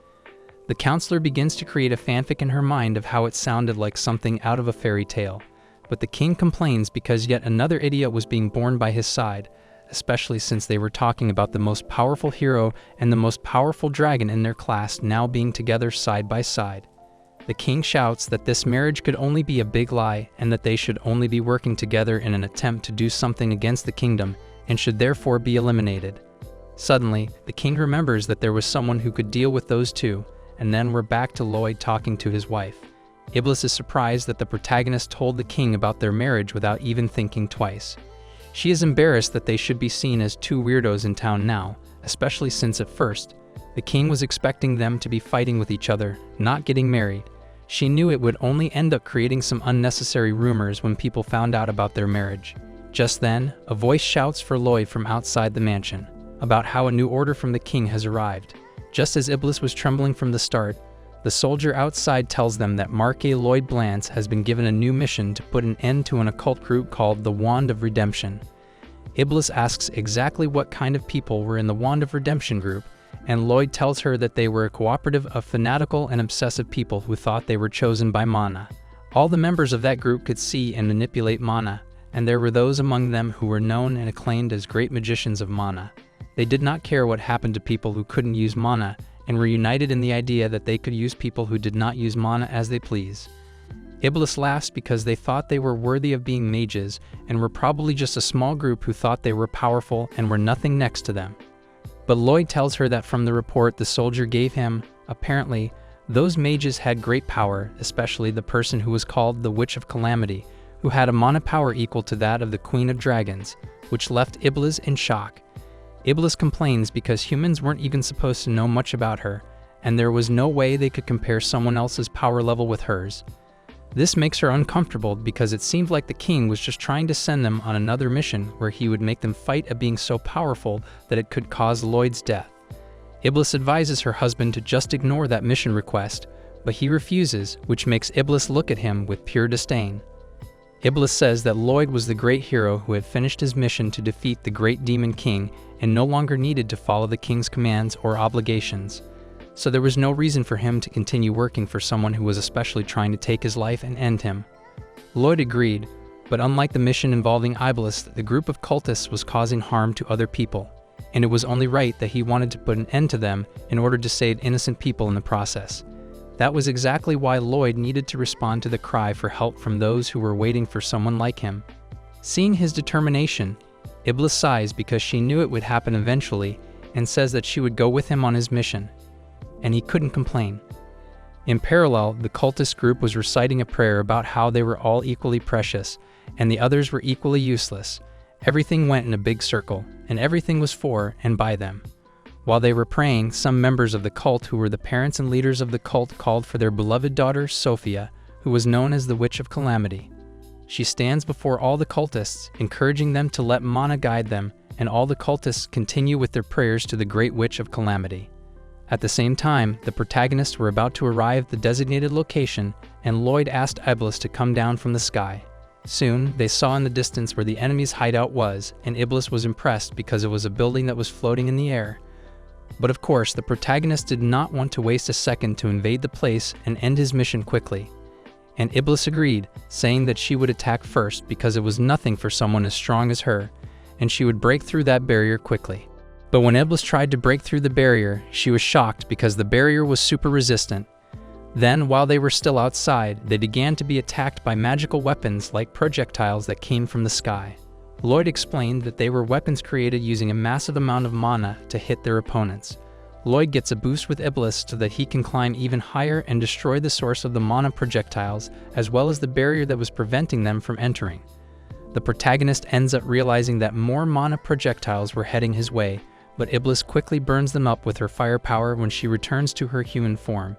The counselor begins to create a fanfic in her mind of how it sounded like something out of a fairy tale, but the king complains because yet another idiot was being born by his side, especially since they were talking about the most powerful hero and the most powerful dragon in their class now being together side by side. The king shouts that this marriage could only be a big lie and that they should only be working together in an attempt to do something against the kingdom and should therefore be eliminated. Suddenly, the king remembers that there was someone who could deal with those two, and then we're back to Lloyd talking to his wife. Iblis is surprised that the protagonist told the king about their marriage without even thinking twice. She is embarrassed that they should be seen as two weirdos in town now, especially since at first, the king was expecting them to be fighting with each other, not getting married. She knew it would only end up creating some unnecessary rumors when people found out about their marriage. Just then, a voice shouts for Lloyd from outside the mansion, about how a new order from the king has arrived. Just as Iblis was trembling from the start, the soldier outside tells them that Mark A. Lloyd Blance has been given a new mission to put an end to an occult group called the Wand of Redemption. Iblis asks exactly what kind of people were in the Wand of Redemption group, and Lloyd tells her that they were a cooperative of fanatical and obsessive people who thought they were chosen by mana. All the members of that group could see and manipulate mana, and there were those among them who were known and acclaimed as great magicians of mana. They did not care what happened to people who couldn't use mana, and were united in the idea that they could use people who did not use mana as they please. Iblis laughs because they thought they were worthy of being mages, and were probably just a small group who thought they were powerful and were nothing next to them. But Lloyd tells her that from the report the soldier gave him, apparently, those mages had great power, especially the person who was called the Witch of Calamity, who had a mana power equal to that of the Queen of Dragons, which left Iblis in shock. Iblis complains because humans weren't even supposed to know much about her, and there was no way they could compare someone else's power level with hers. This makes her uncomfortable because it seemed like the king was just trying to send them on another mission where he would make them fight a being so powerful that it could cause Lloyd's death. Iblis advises her husband to just ignore that mission request, but he refuses, which makes Iblis look at him with pure disdain. Iblis says that Lloyd was the great hero who had finished his mission to defeat the great demon king and no longer needed to follow the king's commands or obligations. So there was no reason for him to continue working for someone who was especially trying to take his life and end him. Lloyd agreed, but unlike the mission involving Iblis, the group of cultists was causing harm to other people, and it was only right that he wanted to put an end to them in order to save innocent people in the process. That was exactly why Lloyd needed to respond to the cry for help from those who were waiting for someone like him. Seeing his determination, Iblis sighs because she knew it would happen eventually and says that she would go with him on his mission. And he couldn't complain. In parallel, the cultist group was reciting a prayer about how they were all equally precious, and the others were equally useless. Everything went in a big circle, and everything was for and by them. While they were praying, some members of the cult who were the parents and leaders of the cult called for their beloved daughter, Sophia, who was known as the Witch of Calamity. She stands before all the cultists, encouraging them to let Mana guide them, and all the cultists continue with their prayers to the Great Witch of Calamity. At the same time, the protagonists were about to arrive at the designated location, and Lloyd asked Iblis to come down from the sky. Soon, they saw in the distance where the enemy's hideout was, and Iblis was impressed because it was a building that was floating in the air. But of course, the protagonist did not want to waste a second to invade the place and end his mission quickly. And Iblis agreed, saying that she would attack first because it was nothing for someone as strong as her, and she would break through that barrier quickly. But when Iblis tried to break through the barrier, she was shocked because the barrier was super resistant. Then, while they were still outside, they began to be attacked by magical weapons like projectiles that came from the sky. Lloyd explained that they were weapons created using a massive amount of mana to hit their opponents. Lloyd gets a boost with Iblis so that he can climb even higher and destroy the source of the mana projectiles, as well as the barrier that was preventing them from entering. The protagonist ends up realizing that more mana projectiles were heading his way, but Iblis quickly burns them up with her firepower when she returns to her human form.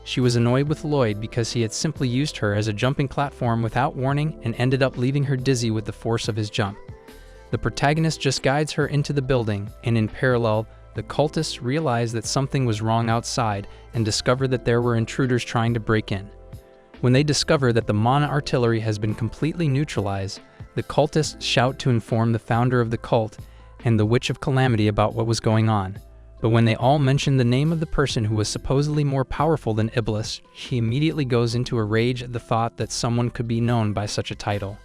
She was annoyed with Lloyd because he had simply used her as a jumping platform without warning and ended up leaving her dizzy with the force of his jump. The protagonist just guides her into the building, and in parallel, the cultists realize that something was wrong outside and discover that there were intruders trying to break in. When they discover that the mana artillery has been completely neutralized, the cultists shout to inform the founder of the cult and the Witch of Calamity about what was going on. But when they all mention the name of the person who was supposedly more powerful than Iblis, she immediately goes into a rage at the thought that someone could be known by such a title.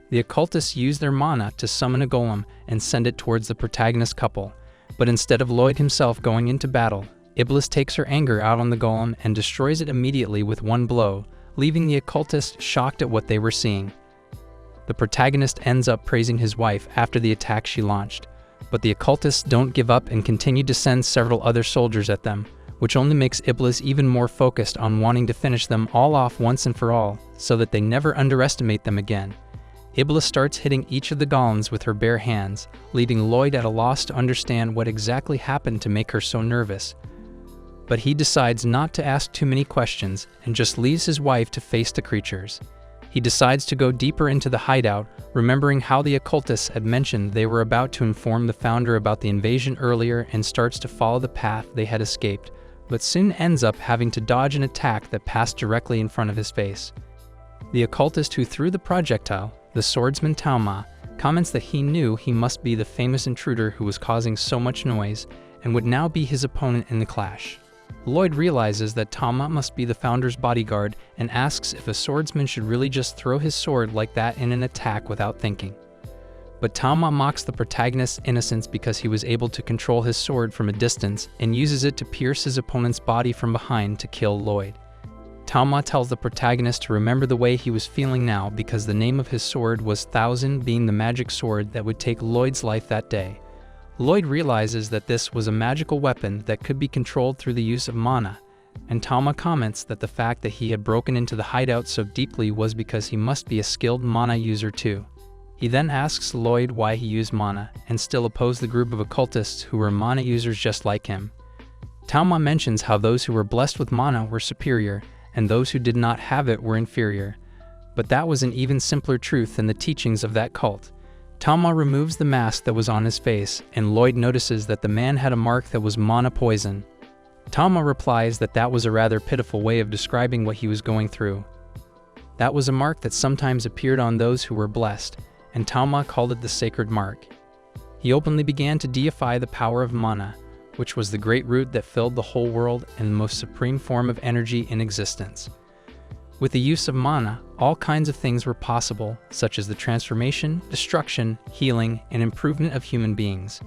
The occultists use their mana to summon a golem and send it towards the protagonist couple, but instead of Lloyd himself going into battle, Iblis takes her anger out on the golem and destroys it immediately with one blow, leaving the occultists shocked at what they were seeing. The protagonist ends up praising his wife after the attack she launched, but the occultists don't give up and continue to send several other soldiers at them, which only makes Iblis even more focused on wanting to finish them all off once and for all, so that they never underestimate them again. Iblis starts hitting each of the golems with her bare hands, leaving Lloyd at a loss to understand what exactly happened to make her so nervous. But he decides not to ask too many questions and just leaves his wife to face the creatures. He decides to go deeper into the hideout, remembering how the occultists had mentioned they were about to inform the founder about the invasion earlier, and starts to follow the path they had escaped, but soon ends up having to dodge an attack that passed directly in front of his face. The occultist who threw the projectile, the swordsman Tauma, comments that he knew he must be the famous intruder who was causing so much noise and would now be his opponent in the clash. Lloyd realizes that Tauma must be the founder's bodyguard and asks if a swordsman should really just throw his sword like that in an attack without thinking. But Tauma mocks the protagonist's innocence because he was able to control his sword from a distance and uses it to pierce his opponent's body from behind to kill Lloyd. Tauma tells the protagonist to remember the way he was feeling now because the name of his sword was Thousand, being the magic sword that would take Lloyd's life that day. Lloyd realizes that this was a magical weapon that could be controlled through the use of mana, and Tauma comments that the fact that he had broken into the hideout so deeply was because he must be a skilled mana user too. He then asks Lloyd why he used mana, and still opposed the group of occultists who were mana users just like him. Tauma mentions how those who were blessed with mana were superior, and those who did not have it were inferior. But that was an even simpler truth than the teachings of that cult. Tauma removes the mask that was on his face, and Lloyd notices that the man had a mark that was mana poison. Tauma replies that that was a rather pitiful way of describing what he was going through. That was a mark that sometimes appeared on those who were blessed, and Tauma called it the sacred mark. He openly began to deify the power of mana, which was the great root that filled the whole world and the most supreme form of energy in existence. With the use of mana, all kinds of things were possible, such as the transformation, destruction, healing, and improvement of human beings.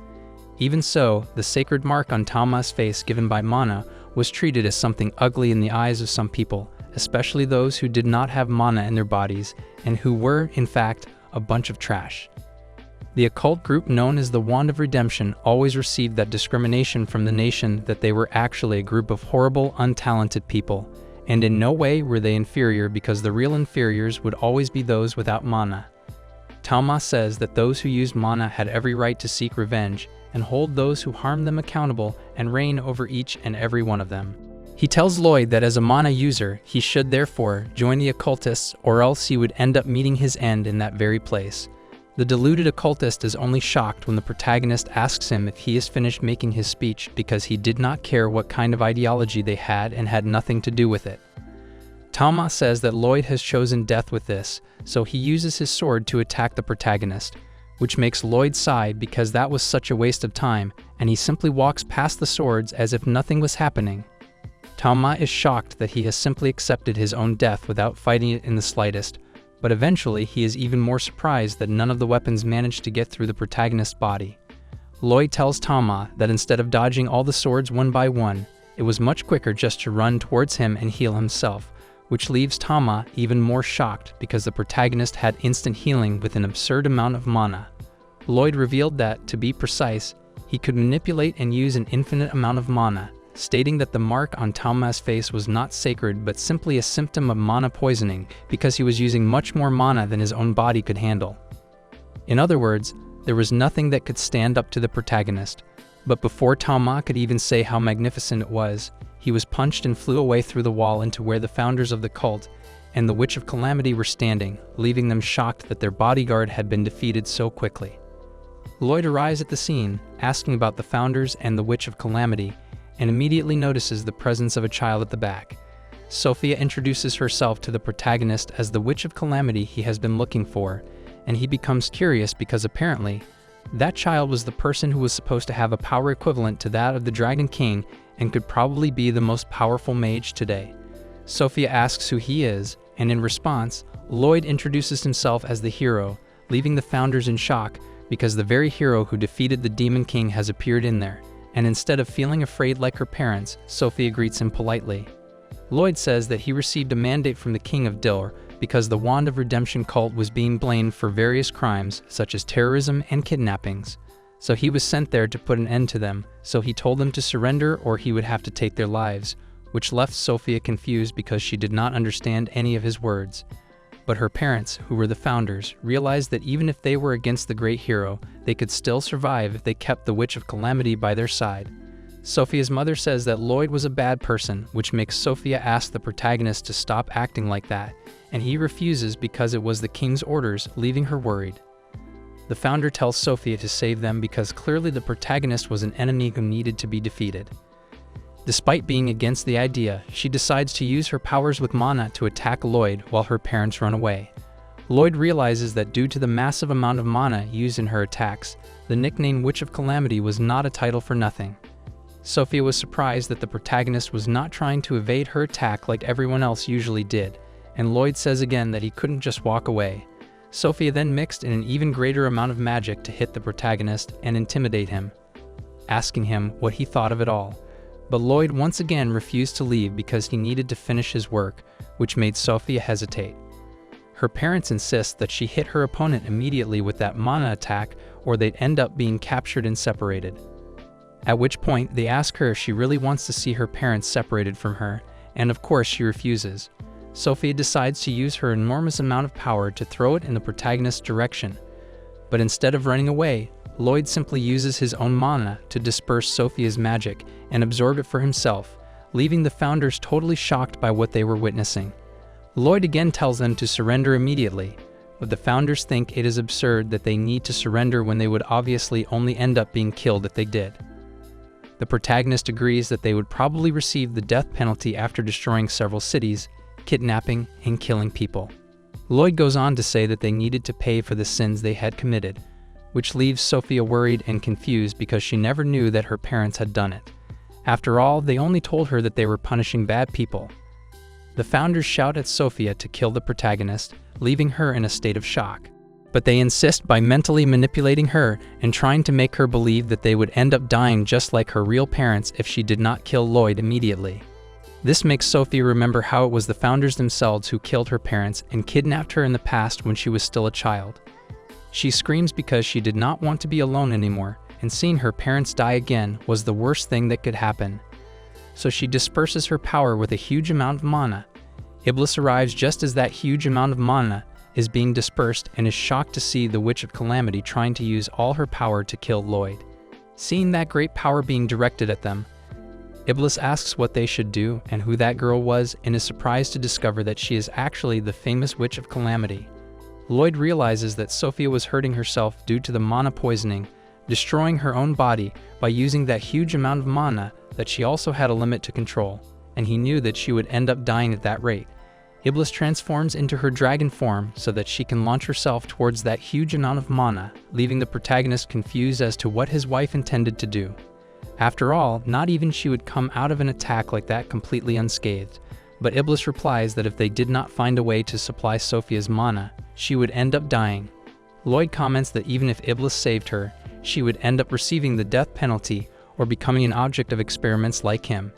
Even so, the sacred mark on Tauma's face given by mana was treated as something ugly in the eyes of some people, especially those who did not have mana in their bodies and who were, in fact, a bunch of trash. The occult group known as the Wand of Redemption always received that discrimination from the nation that they were actually a group of horrible, untalented people, and in no way were they inferior because the real inferiors would always be those without mana. Talma says that those who used mana had every right to seek revenge and hold those who harmed them accountable and reign over each and every one of them. He tells Lloyd that as a mana user, he should therefore join the occultists, or else he would end up meeting his end in that very place. The deluded occultist is only shocked when the protagonist asks him if he has finished making his speech, because he did not care what kind of ideology they had and had nothing to do with it. Talma says that Lloyd has chosen death with this, so he uses his sword to attack the protagonist, which makes Lloyd sigh because that was such a waste of time, and he simply walks past the swords as if nothing was happening. Talma is shocked that he has simply accepted his own death without fighting it in the slightest, but eventually he is even more surprised that none of the weapons managed to get through the protagonist's body. Lloyd tells Talma that instead of dodging all the swords one by one, it was much quicker just to run towards him and heal himself, which leaves Talma even more shocked because the protagonist had instant healing with an absurd amount of mana. Lloyd revealed that, to be precise, he could manipulate and use an infinite amount of mana, stating that the mark on Talma's face was not sacred but simply a symptom of mana poisoning because he was using much more mana than his own body could handle. In other words, there was nothing that could stand up to the protagonist, but before Talma could even say how magnificent it was, he was punched and flew away through the wall into where the founders of the cult and the Witch of Calamity were standing, leaving them shocked that their bodyguard had been defeated so quickly. Lloyd arrives at the scene, asking about the founders and the Witch of Calamity, and immediately notices the presence of a child at the back. Sophia introduces herself to the protagonist as the Witch of Calamity he has been looking for, and he becomes curious because apparently, that child was the person who was supposed to have a power equivalent to that of the Dragon King and could probably be the most powerful mage today. Sophia asks who he is, and in response, Lloyd introduces himself as the hero, leaving the founders in shock because the very hero who defeated the Demon King has appeared in there. And instead of feeling afraid like her parents, Sophia greets him politely. Lloyd says that he received a mandate from the King of Dil because the Wand of Redemption cult was being blamed for various crimes such as terrorism and kidnappings. So he was sent there to put an end to them, so he told them to surrender or he would have to take their lives, which left Sophia confused because she did not understand any of his words. But her parents, who were the founders, realized that even if they were against the great hero, they could still survive if they kept the Witch of Calamity by their side. Sophia's mother says that Lloyd was a bad person, which makes Sophia ask the protagonist to stop acting like that, and he refuses because it was the king's orders, leaving her worried. The founder tells Sophia to save them because clearly the protagonist was an enemy who needed to be defeated. Despite being against the idea, she decides to use her powers with mana to attack Lloyd while her parents run away. Lloyd realizes that due to the massive amount of mana used in her attacks, the nickname Witch of Calamity was not a title for nothing. Sophia was surprised that the protagonist was not trying to evade her attack like everyone else usually did, and Lloyd says again that he couldn't just walk away. Sophia then mixed in an even greater amount of magic to hit the protagonist and intimidate him, asking him what he thought of it all. But Lloyd once again refused to leave because he needed to finish his work, which made Sophia hesitate. Her parents insist that she hit her opponent immediately with that mana attack or they'd end up being captured and separated. At which point they ask her if she really wants to see her parents separated from her, and of course she refuses. Sophia decides to use her enormous amount of power to throw it in the protagonist's direction. But instead of running away, Lloyd simply uses his own mana to disperse Sophia's magic and absorb it for himself, leaving the founders totally shocked by what they were witnessing. Lloyd again tells them to surrender immediately, but the founders think it is absurd that they need to surrender when they would obviously only end up being killed if they did. The protagonist agrees that they would probably receive the death penalty after destroying several cities, kidnapping, and killing people. Lloyd goes on to say that they needed to pay for the sins they had committed, which leaves Sophia worried and confused because she never knew that her parents had done it. After all, they only told her that they were punishing bad people. The founders shout at Sophia to kill the protagonist, leaving her in a state of shock. But they insist by mentally manipulating her and trying to make her believe that they would end up dying just like her real parents if she did not kill Lloyd immediately. This makes Sophia remember how it was the founders themselves who killed her parents and kidnapped her in the past when she was still a child. She screams because she did not want to be alone anymore, and seeing her parents die again was the worst thing that could happen. So she disperses her power with a huge amount of mana. Iblis arrives just as that huge amount of mana is being dispersed and is shocked to see the Witch of Calamity trying to use all her power to kill Lloyd. Seeing that great power being directed at them, Iblis asks what they should do and who that girl was, and is surprised to discover that she is actually the famous Witch of Calamity. Lloyd realizes that Sophia was hurting herself due to the mana poisoning, destroying her own body by using that huge amount of mana that she also had a limit to control, and he knew that she would end up dying at that rate. Iblis transforms into her dragon form so that she can launch herself towards that huge amount of mana, leaving the protagonist confused as to what his wife intended to do. After all, not even she would come out of an attack like that completely unscathed, but Iblis replies that if they did not find a way to supply Sophia's mana, she would end up dying. Lloyd comments that even if Iblis saved her, she would end up receiving the death penalty or becoming an object of experiments like him.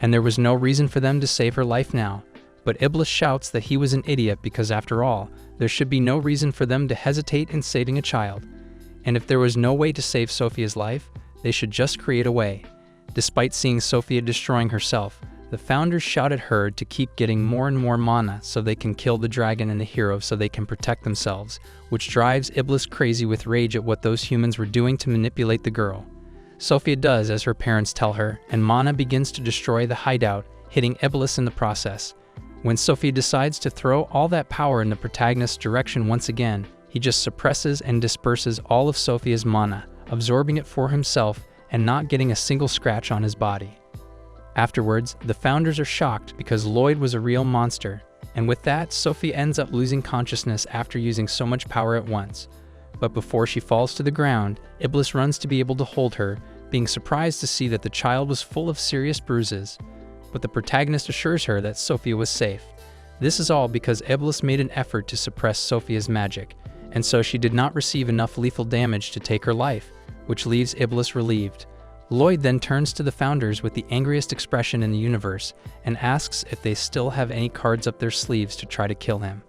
And there was no reason for them to save her life now, but Iblis shouts that he was an idiot because after all, there should be no reason for them to hesitate in saving a child. And if there was no way to save Sophia's life, they should just create a way. Despite seeing Sophia destroying herself, the founders shout at her to keep getting more and more mana so they can kill the dragon and the hero so they can protect themselves, which drives Iblis crazy with rage at what those humans were doing to manipulate the girl. Sophia does as her parents tell her, and mana begins to destroy the hideout, hitting Iblis in the process. When Sophia decides to throw all that power in the protagonist's direction once again, he just suppresses and disperses all of Sophia's mana, absorbing it for himself and not getting a single scratch on his body. Afterwards, the founders are shocked because Lloyd was a real monster, and with that, Sophia ends up losing consciousness after using so much power at once. But before she falls to the ground, Iblis runs to be able to hold her, being surprised to see that the child was full of serious bruises. But the protagonist assures her that Sophia was safe. This is all because Iblis made an effort to suppress Sophia's magic, and so she did not receive enough lethal damage to take her life, which leaves Iblis relieved. Lloyd then turns to the founders with the angriest expression in the universe and asks if they still have any cards up their sleeves to try to kill him.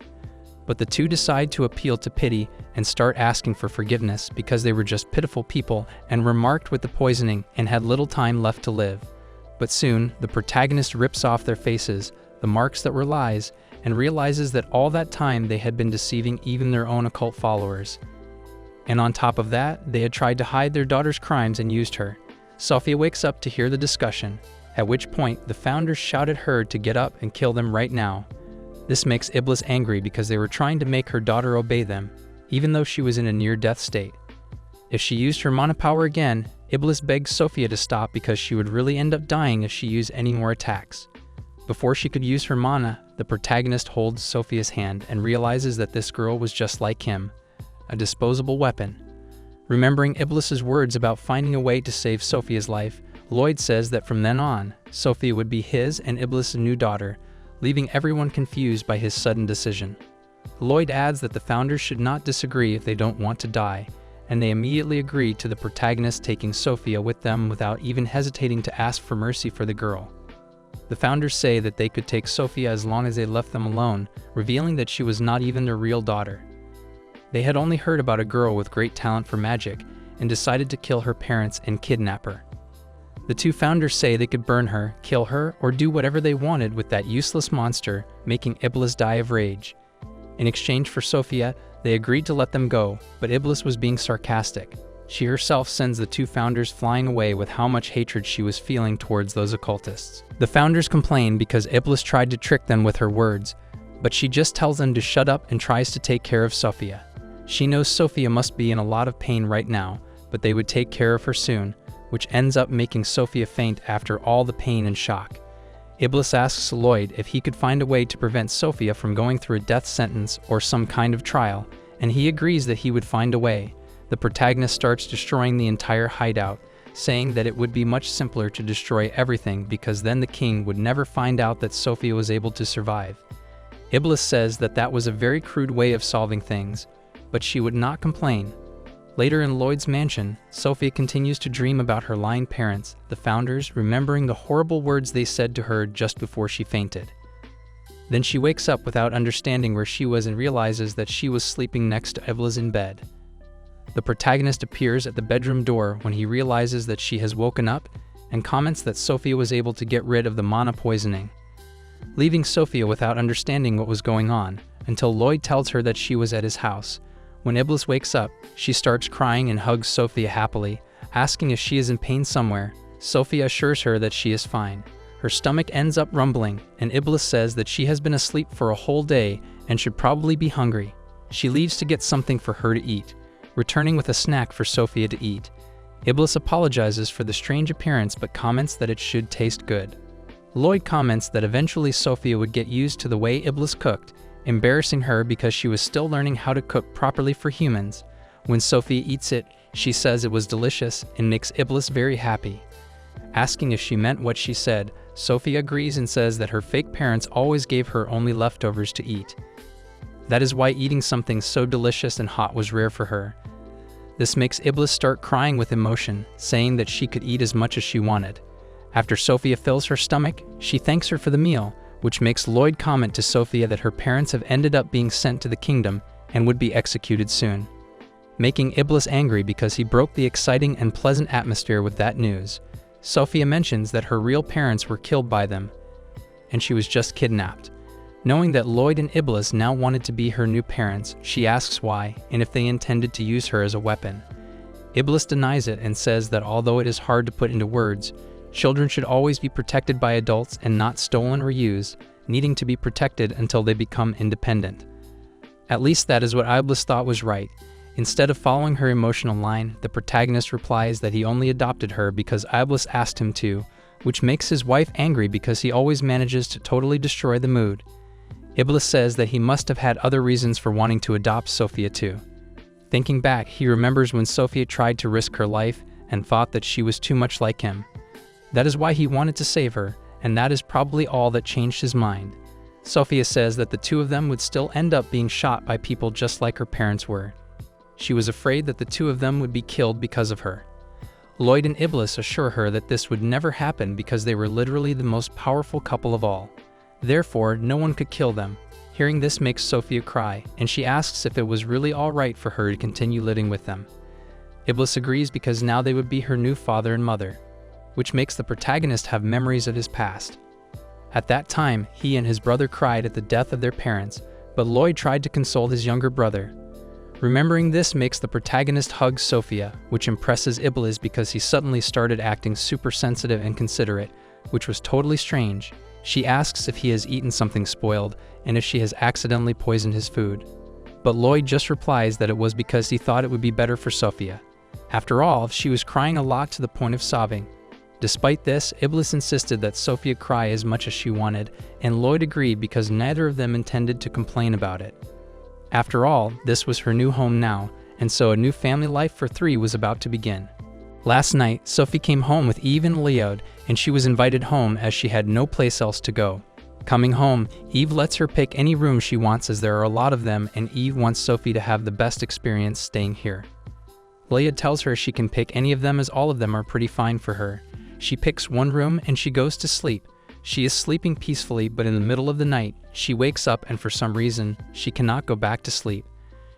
But the two decide to appeal to pity and start asking for forgiveness because they were just pitiful people and were marked with the poisoning and had little time left to live. But soon, the protagonist rips off their faces, the marks that were lies, and realizes that all that time they had been deceiving even their own occult followers. And on top of that, they had tried to hide their daughter's crimes and used her. Sophia wakes up to hear the discussion, at which point the founders shout at her to get up and kill them right now. This makes Iblis angry because they were trying to make her daughter obey them, even though she was in a near-death state. If she used her mana power again, Iblis begs Sophia to stop because she would really end up dying if she used any more attacks. Before she could use her mana, the protagonist holds Sophia's hand and realizes that this girl was just like him, a disposable weapon. Remembering Iblis's words about finding a way to save Sophia's life, Lloyd says that from then on, Sophia would be his and Iblis's new daughter, leaving everyone confused by his sudden decision. Lloyd adds that the founders should not disagree if they don't want to die, and they immediately agree to the protagonist taking Sophia with them without even hesitating to ask for mercy for the girl. The founders say that they could take Sophia as long as they left them alone, revealing that she was not even their real daughter. They had only heard about a girl with great talent for magic and decided to kill her parents and kidnap her. The two founders say they could burn her, kill her, or do whatever they wanted with that useless monster, making Iblis die of rage. In exchange for Sophia, they agreed to let them go, but Iblis was being sarcastic. She herself sends the two founders flying away with how much hatred she was feeling towards those occultists. The founders complain because Iblis tried to trick them with her words, but she just tells them to shut up and tries to take care of Sophia. She knows Sophia must be in a lot of pain right now, but they would take care of her soon, which ends up making Sophia faint after all the pain and shock. Iblis asks Lloyd if he could find a way to prevent Sophia from going through a death sentence or some kind of trial, and he agrees that he would find a way. The protagonist starts destroying the entire hideout, saying that it would be much simpler to destroy everything because then the king would never find out that Sophia was able to survive. Iblis says that that was a very crude way of solving things, but she would not complain. Later in Lloyd's mansion, Sophia continues to dream about her lying parents, the founders, remembering the horrible words they said to her just before she fainted. Then she wakes up without understanding where she was and realizes that she was sleeping next to Iblis in bed. The protagonist appears at the bedroom door when he realizes that she has woken up and comments that Sophia was able to get rid of the mana poisoning. leaving Sophia without understanding what was going on, until Lloyd tells her that she was at his house. When Iblis wakes up, she starts crying and hugs Sophia happily, asking if she is in pain somewhere. Sophia assures her that she is fine. Her stomach ends up rumbling, and Iblis says that she has been asleep for a whole day and should probably be hungry. She leaves to get something for her to eat, returning with a snack for Sophia to eat. Iblis apologizes for the strange appearance but comments that it should taste good. Lloyd comments that eventually Sophia would get used to the way Iblis cooked, embarrassing her because she was still learning how to cook properly for humans. When Sophia eats it, she says it was delicious and makes Iblis very happy. Asking if she meant what she said, Sophia agrees and says that her fake parents always gave her only leftovers to eat. That is why eating something so delicious and hot was rare for her. This makes Iblis start crying with emotion, saying that she could eat as much as she wanted. After Sophia fills her stomach, she thanks her for the meal, which makes Lloyd comment to Sophia that her parents have ended up being sent to the kingdom and would be executed soon, making Iblis angry because he broke the exciting and pleasant atmosphere with that news. Sophia mentions that her real parents were killed by them, and she was just kidnapped. Knowing that Lloyd and Iblis now wanted to be her new parents, she asks why and if they intended to use her as a weapon. Iblis denies it and says that although it is hard to put into words, children should always be protected by adults and not stolen or used, needing to be protected until they become independent. At least that is what Iblis thought was right. Instead of following her emotional line, the protagonist replies that he only adopted her because Iblis asked him to, which makes his wife angry because he always manages to totally destroy the mood. Iblis says that he must have had other reasons for wanting to adopt Sophia too. Thinking back, he remembers when Sophia tried to risk her life and thought that she was too much like him. That is why he wanted to save her, and that is probably all that changed his mind. Sophia says that the two of them would still end up being shot by people just like her parents were. She was afraid that the two of them would be killed because of her. Lloyd and Iblis assure her that this would never happen because they were literally the most powerful couple of all. Therefore, no one could kill them. Hearing this makes Sophia cry, and she asks if it was really all right for her to continue living with them. Iblis agrees because now they would be her new father and mother, which makes the protagonist have memories of his past. At that time, he and his brother cried at the death of their parents, but Lloyd tried to console his younger brother. Remembering this makes the protagonist hug Sophia, which impresses Iblis because he suddenly started acting super sensitive and considerate, which was totally strange. She asks if he has eaten something spoiled and if she has accidentally poisoned his food. But Lloyd just replies that it was because he thought it would be better for Sophia. After all, she was crying a lot to the point of sobbing. Despite this, Iblis insisted that Sophia cry as much as she wanted, and Lloyd agreed because neither of them intended to complain about it. After all, this was her new home now, and so a new family life for three was about to begin. Last night, Sophie came home with Eve and Leod, and she was invited home as she had no place else to go. Coming home, Eve lets her pick any room she wants as there are a lot of them, and Eve wants Sophie to have the best experience staying here. Leod tells her she can pick any of them as all of them are pretty fine for her. She picks one room and she goes to sleep. She is sleeping peacefully, but in the middle of the night, she wakes up and for some reason, she cannot go back to sleep.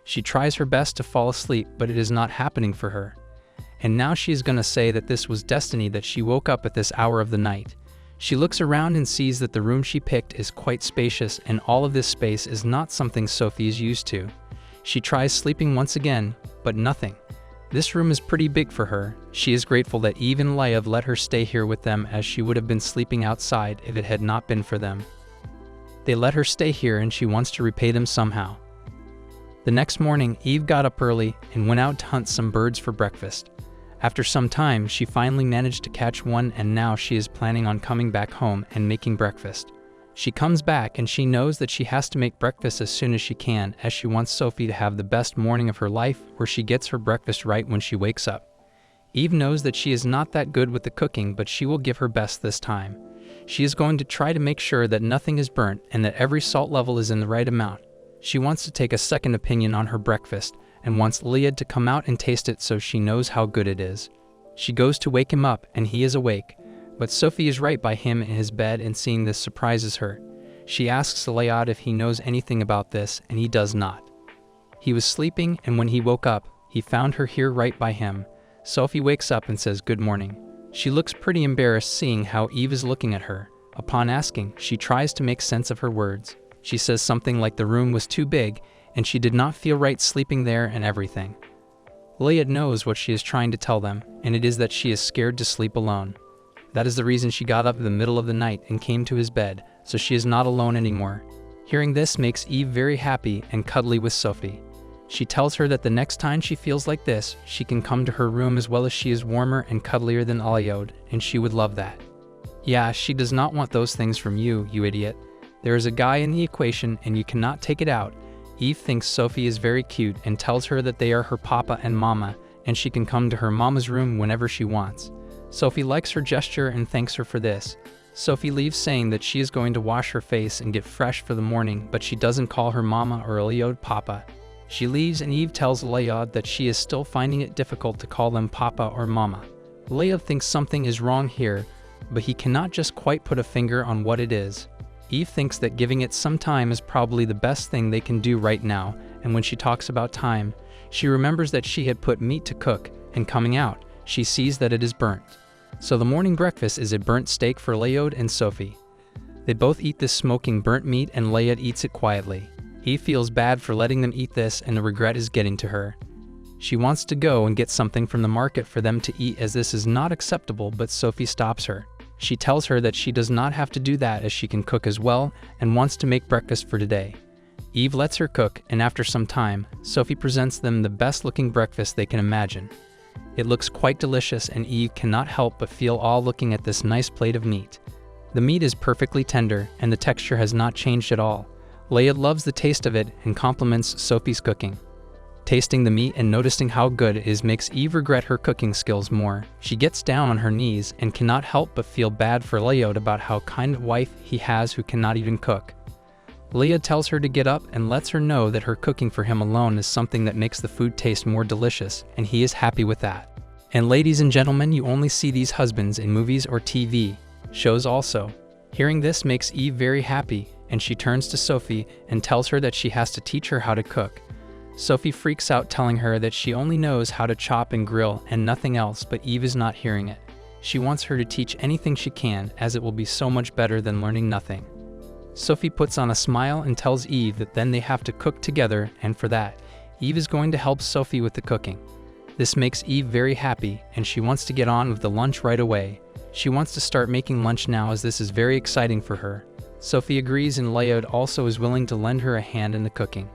She tries her best to fall asleep, but it is not happening for her. And now she is going to say that this was destiny that she woke up at this hour of the night. She looks around and sees that the room she picked is quite spacious, and all of this space is not something Sophie is used to. She tries sleeping once again, but nothing. This room is pretty big for her. She is grateful that Eve and Leia let her stay here with them as she would have been sleeping outside if it had not been for them. They let her stay here and she wants to repay them somehow. The next morning, Eve got up early and went out to hunt some birds for breakfast. After some time, she finally managed to catch one, and now she is planning on coming back home and making breakfast. She comes back and she knows that she has to make breakfast as soon as she can, as she wants Sophie to have the best morning of her life where she gets her breakfast right when she wakes up. Eve knows that she is not that good with the cooking, but she will give her best this time. She is going to try to make sure that nothing is burnt and that every salt level is in the right amount. She wants to take a second opinion on her breakfast and wants Leod to come out and taste it so she knows how good it is. She goes to wake him up and he is awake, but Sophie is right by him in his bed, and seeing this surprises her. She asks Leod if he knows anything about this, and he does not. He was sleeping, and when he woke up, he found her here right by him. Sophie wakes up and says good morning. She looks pretty embarrassed seeing how Eve is looking at her. Upon asking, she tries to make sense of her words. She says something like the room was too big and she did not feel right sleeping there and everything. Layad knows what she is trying to tell them, and it is that she is scared to sleep alone. That is the reason she got up in the middle of the night and came to his bed, so she is not alone anymore. Hearing this makes Eve very happy and cuddly with Sophie. She tells her that the next time she feels like this, she can come to her room as well as she is warmer and cuddlier than Layad, and she would love that. Yeah, she does not want those things from you, you idiot. There is a guy in the equation and you cannot take it out. Eve thinks Sophie is very cute and tells her that they are her papa and mama, and she can come to her mama's room whenever she wants. Sophie likes her gesture and thanks her for this. Sophie leaves saying that she is going to wash her face and get fresh for the morning, but she doesn't call her mama or Layad papa. She leaves and Eve tells Layad that she is still finding it difficult to call them papa or mama. Layad thinks something is wrong here, but he cannot just quite put a finger on what it is. Eve thinks that giving it some time is probably the best thing they can do right now, and when she talks about time, she remembers that she had put meat to cook, and coming out, she sees that it is burnt. So the morning breakfast is a burnt steak for Layad and Sophie. They both eat this smoking burnt meat and Layad eats it quietly. Eve feels bad for letting them eat this and the regret is getting to her. She wants to go and get something from the market for them to eat as this is not acceptable, but Sophie stops her. She tells her that she does not have to do that as she can cook as well and wants to make breakfast for today. Eve lets her cook, and after some time, Sophie presents them the best looking breakfast they can imagine. It looks quite delicious and Eve cannot help but feel awe looking at this nice plate of meat. The meat is perfectly tender and the texture has not changed at all. Layad loves the taste of it and compliments Sophie's cooking. Tasting the meat and noticing how good it is makes Eve regret her cooking skills more. She gets down on her knees and cannot help but feel bad for Layad about how kind of wife he has who cannot even cook. Layad tells her to get up and lets her know that her cooking for him alone is something that makes the food taste more delicious, and he is happy with that. And ladies and gentlemen, you only see these husbands in movies or TV shows also. Hearing this makes Eve very happy, and she turns to Sophie and tells her that she has to teach her how to cook. Sophie freaks out, telling her that she only knows how to chop and grill and nothing else, but Eve is not hearing it. She wants her to teach anything she can, as it will be so much better than learning nothing. Sophie puts on a smile and tells Eve that then they have to cook together, and for that, Eve is going to help Sophie with the cooking. This makes Eve very happy, and she wants to get on with the lunch right away. She wants to start making lunch now as this is very exciting for her. Sophie agrees and Layad also is willing to lend her a hand in the cooking.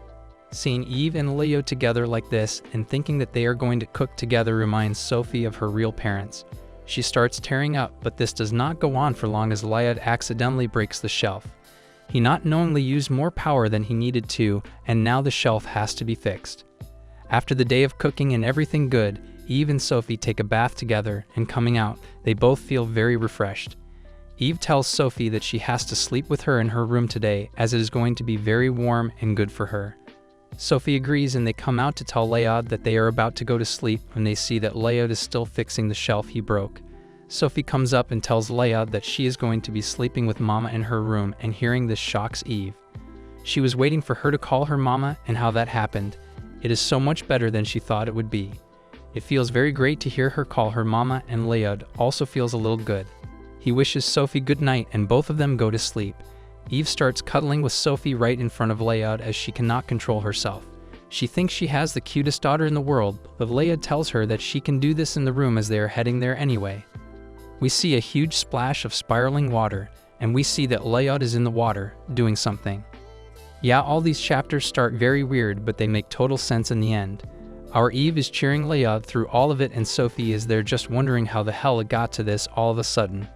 Seeing Eve and Layad together like this and thinking that they are going to cook together reminds Sophie of her real parents. She starts tearing up, but this does not go on for long as Layad accidentally breaks the shelf. He not knowingly used more power than he needed to, and now the shelf has to be fixed. After the day of cooking and everything good, Eve and Sophie take a bath together, and coming out, they both feel very refreshed. Eve tells Sophie that she has to sleep with her in her room today as it is going to be very warm and good for her. Sophie agrees and they come out to tell Layad that they are about to go to sleep when they see that Layad is still fixing the shelf he broke. Sophie comes up and tells Layad that she is going to be sleeping with Mama in her room, and hearing this shocks Eve. She was waiting for her to call her Mama, and how that happened. It is so much better than she thought it would be. It feels very great to hear her call her Mama, and Layad also feels a little good. He wishes Sophie good night and both of them go to sleep. Eve starts cuddling with Sophie right in front of Layad as she cannot control herself. She thinks she has the cutest daughter in the world, but Layad tells her that she can do this in the room as they are heading there anyway. We see a huge splash of spiraling water, and we see that Layad is in the water, doing something. Yeah, all these chapters start very weird, but they make total sense in the end. Our Eve is cheering Layad through all of it, and Sophie is there just wondering how the hell it got to this all of a sudden.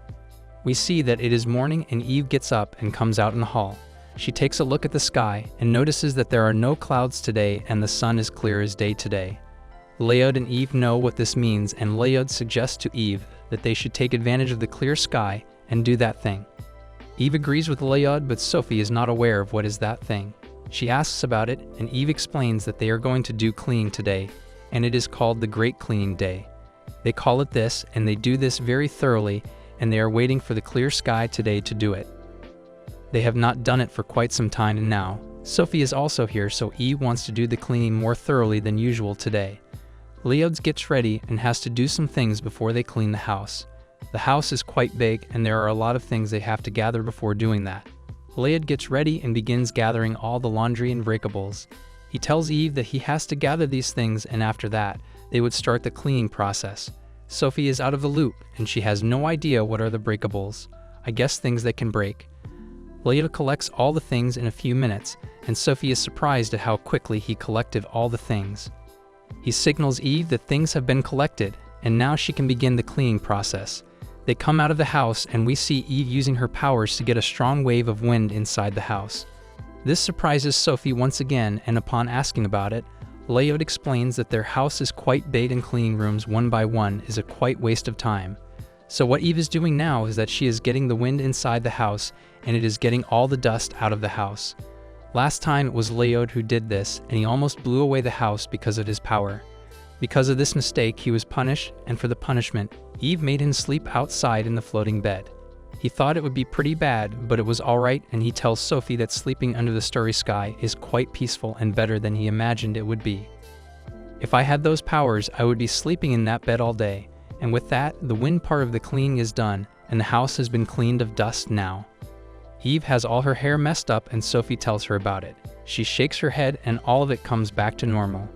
We see that it is morning and Eve gets up and comes out in the hall. She takes a look at the sky and notices that there are no clouds today and the sun is clear as day today. Layad and Eve know what this means, and Layad suggests to Eve that they should take advantage of the clear sky and do that thing. Eve agrees with Layad, but Sophie is not aware of what is that thing. She asks about it, and Eve explains that they are going to do cleaning today, and it is called the Great Cleaning Day. They call it this, and they do this very thoroughly, and they are waiting for the clear sky today to do it. They have not done it for quite some time, and now Sophie is also here, so Eve wants to do the cleaning more thoroughly than usual today. Layad gets ready and has to do some things before they clean the house. The house is quite big and there are a lot of things they have to gather before doing that. Layod gets ready and begins gathering all the laundry and breakables. He tells Eve that he has to gather these things and after that, they would start the cleaning process. Sophie is out of the loop and she has no idea what are the breakables. I guess things that can break. Layod collects all the things in a few minutes and Sophie is surprised at how quickly he collected all the things. He signals Eve that things have been collected and now she can begin the cleaning process. They come out of the house and we see Eve using her powers to get a strong wave of wind inside the house. This surprises Sophie once again and upon asking about it, Layod explains that their house is quite big and cleaning rooms one by one is a quite waste of time. So what Eve is doing now is that she is getting the wind inside the house and it is getting all the dust out of the house. Last time it was Layod who did this and he almost blew away the house because of his power. Because of this mistake he was punished and for the punishment, Eve made him sleep outside in the floating bed. He thought it would be pretty bad, but it was alright and he tells Sophie that sleeping under the starry sky is quite peaceful and better than he imagined it would be. If I had those powers, I would be sleeping in that bed all day. And with that, the wind part of the cleaning is done, and the house has been cleaned of dust now. Eve has all her hair messed up and Sophie tells her about it. She shakes her head and all of it comes back to normal.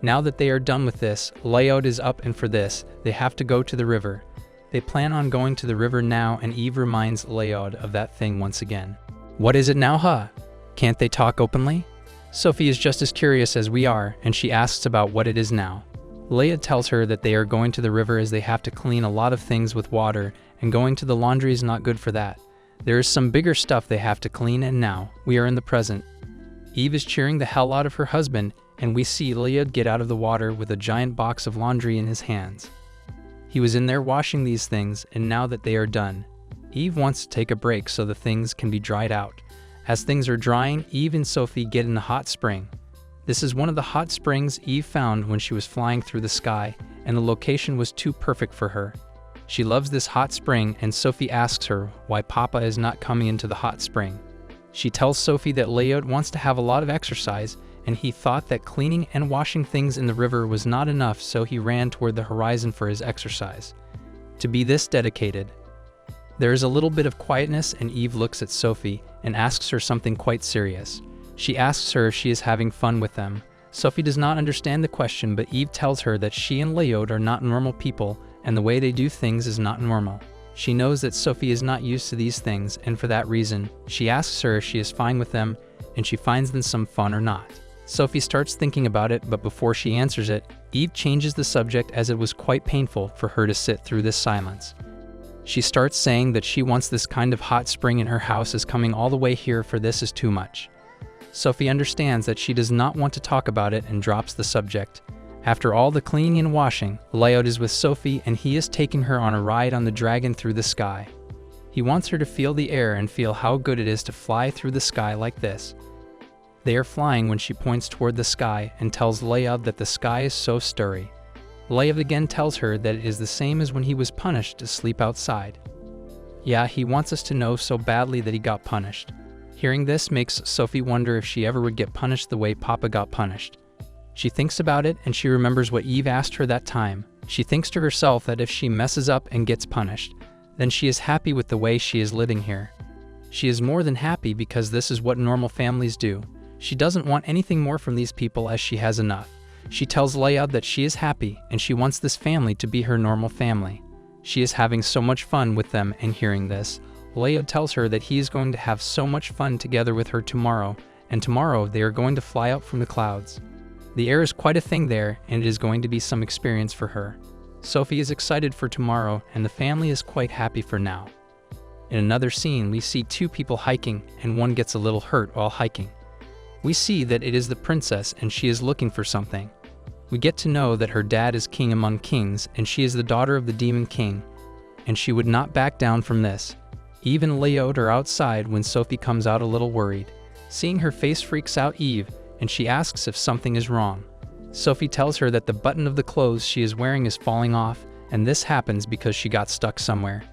Now that they are done with this, Layod is up and for this, they have to go to the river. They plan on going to the river now and Eve reminds Layod of that thing once again. What is it now, huh? Can't they talk openly? Sophie is just as curious as we are and she asks about what it is now. Layod tells her that they are going to the river as they have to clean a lot of things with water and going to the laundry is not good for that. There is some bigger stuff they have to clean and now, we are in the present. Eve is cheering the hell out of her husband and we see Layod get out of the water with a giant box of laundry in his hands. He was in there washing these things and now that they are done, Eve wants to take a break so the things can be dried out. As things are drying, Eve and Sophie get in the hot spring. This is one of the hot springs Eve found when she was flying through the sky, and the location was too perfect for her. She loves this hot spring and Sophie asks her why Papa is not coming into the hot spring. She tells Sophie that Layod wants to have a lot of exercise and he thought that cleaning and washing things in the river was not enough so he ran toward the horizon for his exercise. To be this dedicated. There is a little bit of quietness and Eve looks at Sophie and asks her something quite serious. She asks her if she is having fun with them. Sophie does not understand the question but Eve tells her that she and Layod are not normal people and the way they do things is not normal. She knows that Sophie is not used to these things and for that reason, she asks her if she is fine with them and she finds them some fun or not. Sophie starts thinking about it but before she answers it, Eve changes the subject as it was quite painful for her to sit through this silence. She starts saying that she wants this kind of hot spring in her house is coming all the way here for this is too much. Sophie understands that she does not want to talk about it and drops the subject. After all the cleaning and washing, Layod is with Sophie and he is taking her on a ride on the dragon through the sky. He wants her to feel the air and feel how good it is to fly through the sky like this. They are flying when she points toward the sky and tells Layod that the sky is so stirry. Layod again tells her that it is the same as when he was punished to sleep outside. Yeah, he wants us to know so badly that he got punished. Hearing this makes Sophie wonder if she ever would get punished the way Papa got punished. She thinks about it and she remembers what Eve asked her that time. She thinks to herself that if she messes up and gets punished, then she is happy with the way she is living here. She is more than happy because this is what normal families do. She doesn't want anything more from these people as she has enough. She tells Layod that she is happy and she wants this family to be her normal family. She is having so much fun with them and hearing this, Layod tells her that he is going to have so much fun together with her tomorrow, and tomorrow they are going to fly up from the clouds. The air is quite a thing there and it is going to be some experience for her. Sophie is excited for tomorrow and the family is quite happy for now. In another scene, we see two people hiking and one gets a little hurt while hiking. We see that it is the princess and she is looking for something. We get to know that her dad is king among kings and she is the daughter of the demon king, and she would not back down from this. Eve and Layod are outside when Sophie comes out a little worried. Seeing her face freaks out Eve and she asks if something is wrong. Sophie tells her that the button of the clothes she is wearing is falling off and this happens because she got stuck somewhere.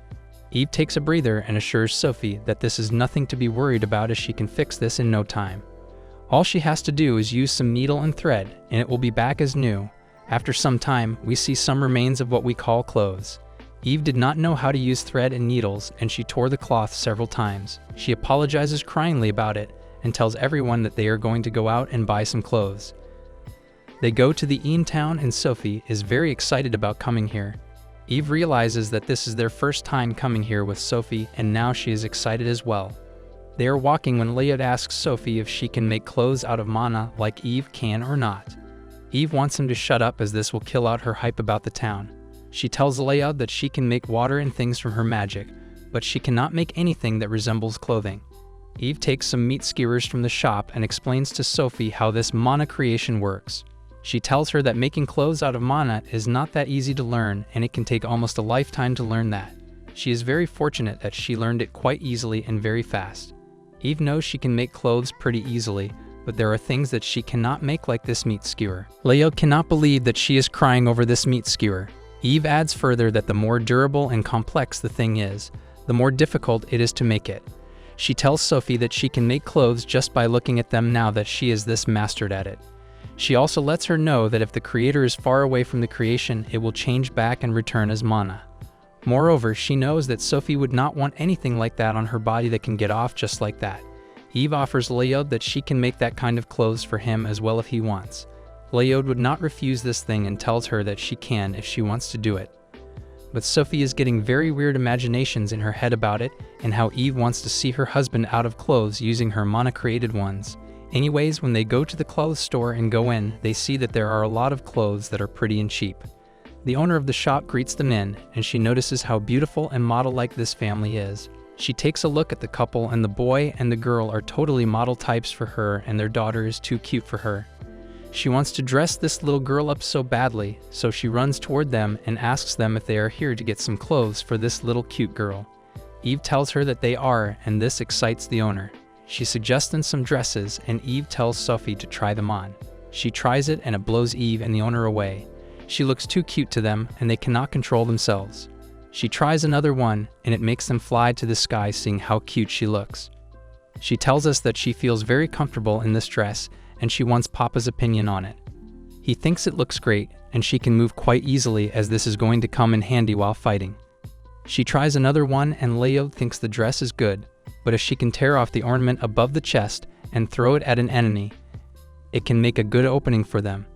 Eve takes a breather and assures Sophie that this is nothing to be worried about as she can fix this in no time. All she has to do is use some needle and thread, and it will be back as new. After some time, we see some remains of what we call clothes. Eve did not know how to use thread and needles, and she tore the cloth several times. She apologizes cryingly about it and tells everyone that they are going to go out and buy some clothes. They go to the Ian town and Sophie is very excited about coming here. Eve realizes that this is their first time coming here with Sophie, and now she is excited as well. They are walking when Layod asks Sophie if she can make clothes out of mana like Eve can or not. Eve wants him to shut up as this will kill out her hype about the town. She tells Layod that she can make water and things from her magic, but she cannot make anything that resembles clothing. Eve takes some meat skewers from the shop and explains to Sophie how this mana creation works. She tells her that making clothes out of mana is not that easy to learn, and it can take almost a lifetime to learn that. She is very fortunate that she learned it quite easily and very fast. Eve knows she can make clothes pretty easily, but there are things that she cannot make like this meat skewer. Layod cannot believe that she is crying over this meat skewer. Eve adds further that the more durable and complex the thing is, the more difficult it is to make it. She tells Sophie that she can make clothes just by looking at them now that she is this mastered at it. She also lets her know that if the creator is far away from the creation, it will change back and return as mana. Moreover, she knows that Sophie would not want anything like that on her body that can get off just like that. Eve offers Layod that she can make that kind of clothes for him as well if he wants. Layod would not refuse this thing and tells her that she can if she wants to do it. But Sophie is getting very weird imaginations in her head about it and how Eve wants to see her husband out of clothes using her mana-created ones. Anyways, when they go to the clothes store and go in, they see that there are a lot of clothes that are pretty and cheap. The owner of the shop greets them in, and she notices how beautiful and model-like this family is. She takes a look at the couple, and the boy and the girl are totally model types for her, and their daughter is too cute for her. She wants to dress this little girl up so badly, so she runs toward them and asks them if they are here to get some clothes for this little cute girl. Eve tells her that they are, and this excites the owner. She suggests them some dresses, and Eve tells Sophie to try them on. She tries it, and it blows Eve and the owner away. She looks too cute to them, and they cannot control themselves. She tries another one, and it makes them fly to the sky seeing how cute she looks. She tells us that she feels very comfortable in this dress, and she wants Papa's opinion on it. He thinks it looks great, and she can move quite easily as this is going to come in handy while fighting. She tries another one, and Layod thinks the dress is good, but if she can tear off the ornament above the chest and throw it at an enemy, it can make a good opening for them.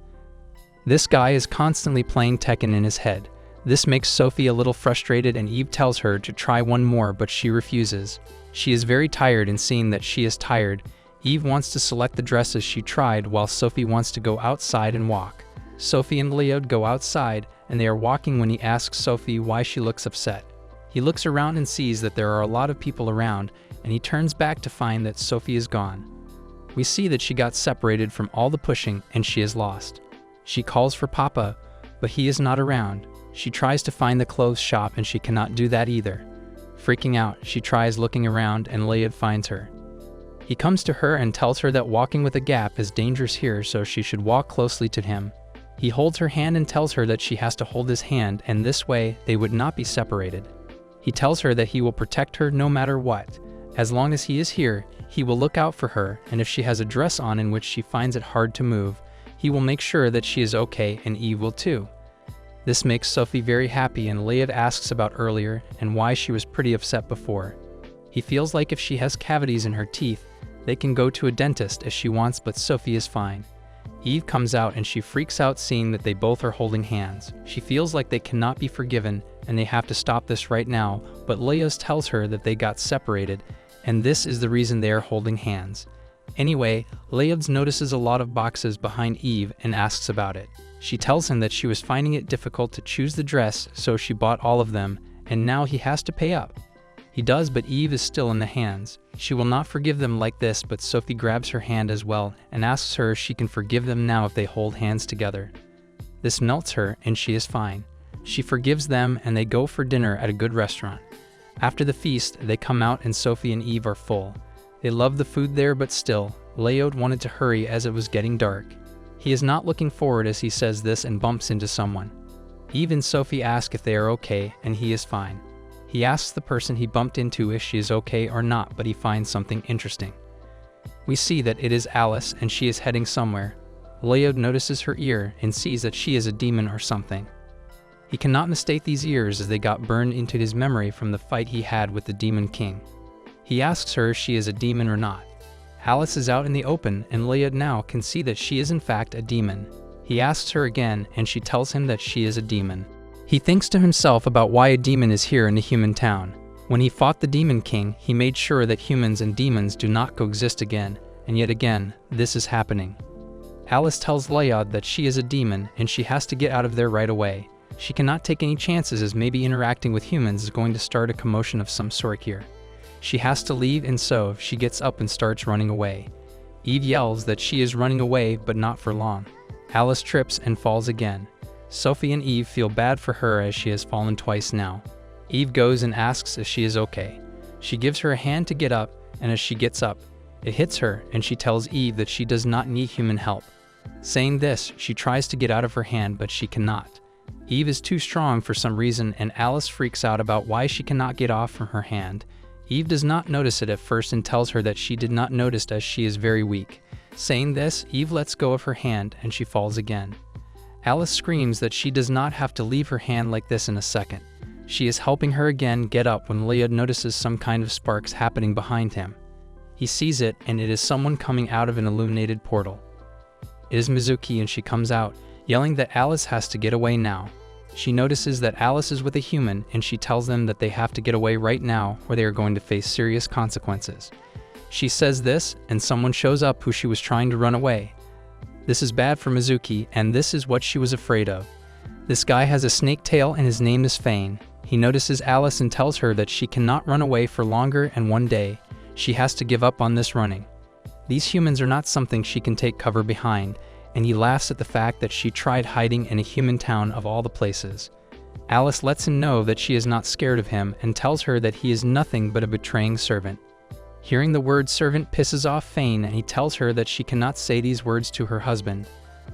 This guy is constantly playing Tekken in his head. This makes Sophie a little frustrated, and Eve tells her to try one more, but she refuses. She is very tired, and seeing that she is tired, Eve wants to select the dresses she tried while Sophie wants to go outside and walk. Sophie and Layod go outside, and they are walking when he asks Sophie why she looks upset. He looks around and sees that there are a lot of people around, and he turns back to find that Sophie is gone. We see that she got separated from all the pushing and she is lost. She calls for Papa, but he is not around. She tries to find the clothes shop and she cannot do that either. Freaking out, she tries looking around and Layod finds her. He comes to her and tells her that walking with a gap is dangerous here, so she should walk closely to him. He holds her hand and tells her that she has to hold his hand, and this way they would not be separated. He tells her that he will protect her no matter what. As long as he is here, he will look out for her, and if she has a dress on in which she finds it hard to move, he will make sure that she is okay, and Eve will too. This makes Sophie very happy, and Layod asks about earlier and why she was pretty upset before. He feels like if she has cavities in her teeth, they can go to a dentist if she wants, but Sophie is fine. Eve comes out and she freaks out seeing that they both are holding hands. She feels like they cannot be forgiven and they have to stop this right now, but Layod tells her that they got separated and this is the reason they are holding hands. Anyway, Layod notices a lot of boxes behind Eve and asks about it. She tells him that she was finding it difficult to choose the dress, so she bought all of them, and now he has to pay up. He does, but Eve is still in the hands. She will not forgive them like this, but Sophie grabs her hand as well and asks her if she can forgive them now if they hold hands together. This melts her and she is fine. She forgives them and they go for dinner at a good restaurant. After the feast, they come out and Sophie and Eve are full. They love the food there, but still, Layod wanted to hurry as it was getting dark. He is not looking forward as he says this and bumps into someone. Eve and Sophie ask if they are okay and he is fine. He asks the person he bumped into if she is okay or not, but he finds something interesting. We see that it is Alice and she is heading somewhere. Layod notices her ear and sees that she is a demon or something. He cannot mistake these ears as they got burned into his memory from the fight he had with the Demon King. He asks her if she is a demon or not. Alice is out in the open, and Layad now can see that she is in fact a demon. He asks her again, and she tells him that she is a demon. He thinks to himself about why a demon is here in the human town. When he fought the Demon King, he made sure that humans and demons do not coexist again, and yet again, this is happening. Alice tells Layad that she is a demon and she has to get out of there right away. She cannot take any chances as maybe interacting with humans is going to start a commotion of some sort here. She has to leave, and so she gets up and starts running away. Eve yells that she is running away, but not for long. Alice trips and falls again. Sophie and Eve feel bad for her as she has fallen twice now. Eve goes and asks if she is okay. She gives her a hand to get up, and as she gets up, it hits her and she tells Eve that she does not need human help. Saying this, she tries to get out of her hand, but she cannot. Eve is too strong for some reason, and Alice freaks out about why she cannot get off from her hand. Eve does not notice it at first and tells her that she did not notice as she is very weak. Saying this, Eve lets go of her hand and she falls again. Alice screams that she does not have to leave her hand like this in a second. She is helping her again get up when Layad notices some kind of sparks happening behind him. He sees it, and it is someone coming out of an illuminated portal. It is Mizuki, and she comes out, yelling that Alice has to get away now. She notices that Alice is with a human, and she tells them that they have to get away right now or they are going to face serious consequences. She says this, and someone shows up who she was trying to run away. This is bad for Mizuki, and this is what she was afraid of. This guy has a snake tail and his name is Fane. He notices Alice and tells her that she cannot run away for longer, and one day, she has to give up on this running. These humans are not something she can take cover behind, and he laughs at the fact that she tried hiding in a human town of all the places. Alice lets him know that she is not scared of him and tells her that he is nothing but a betraying servant. Hearing the word servant pisses off Fane, and he tells her that she cannot say these words to her husband.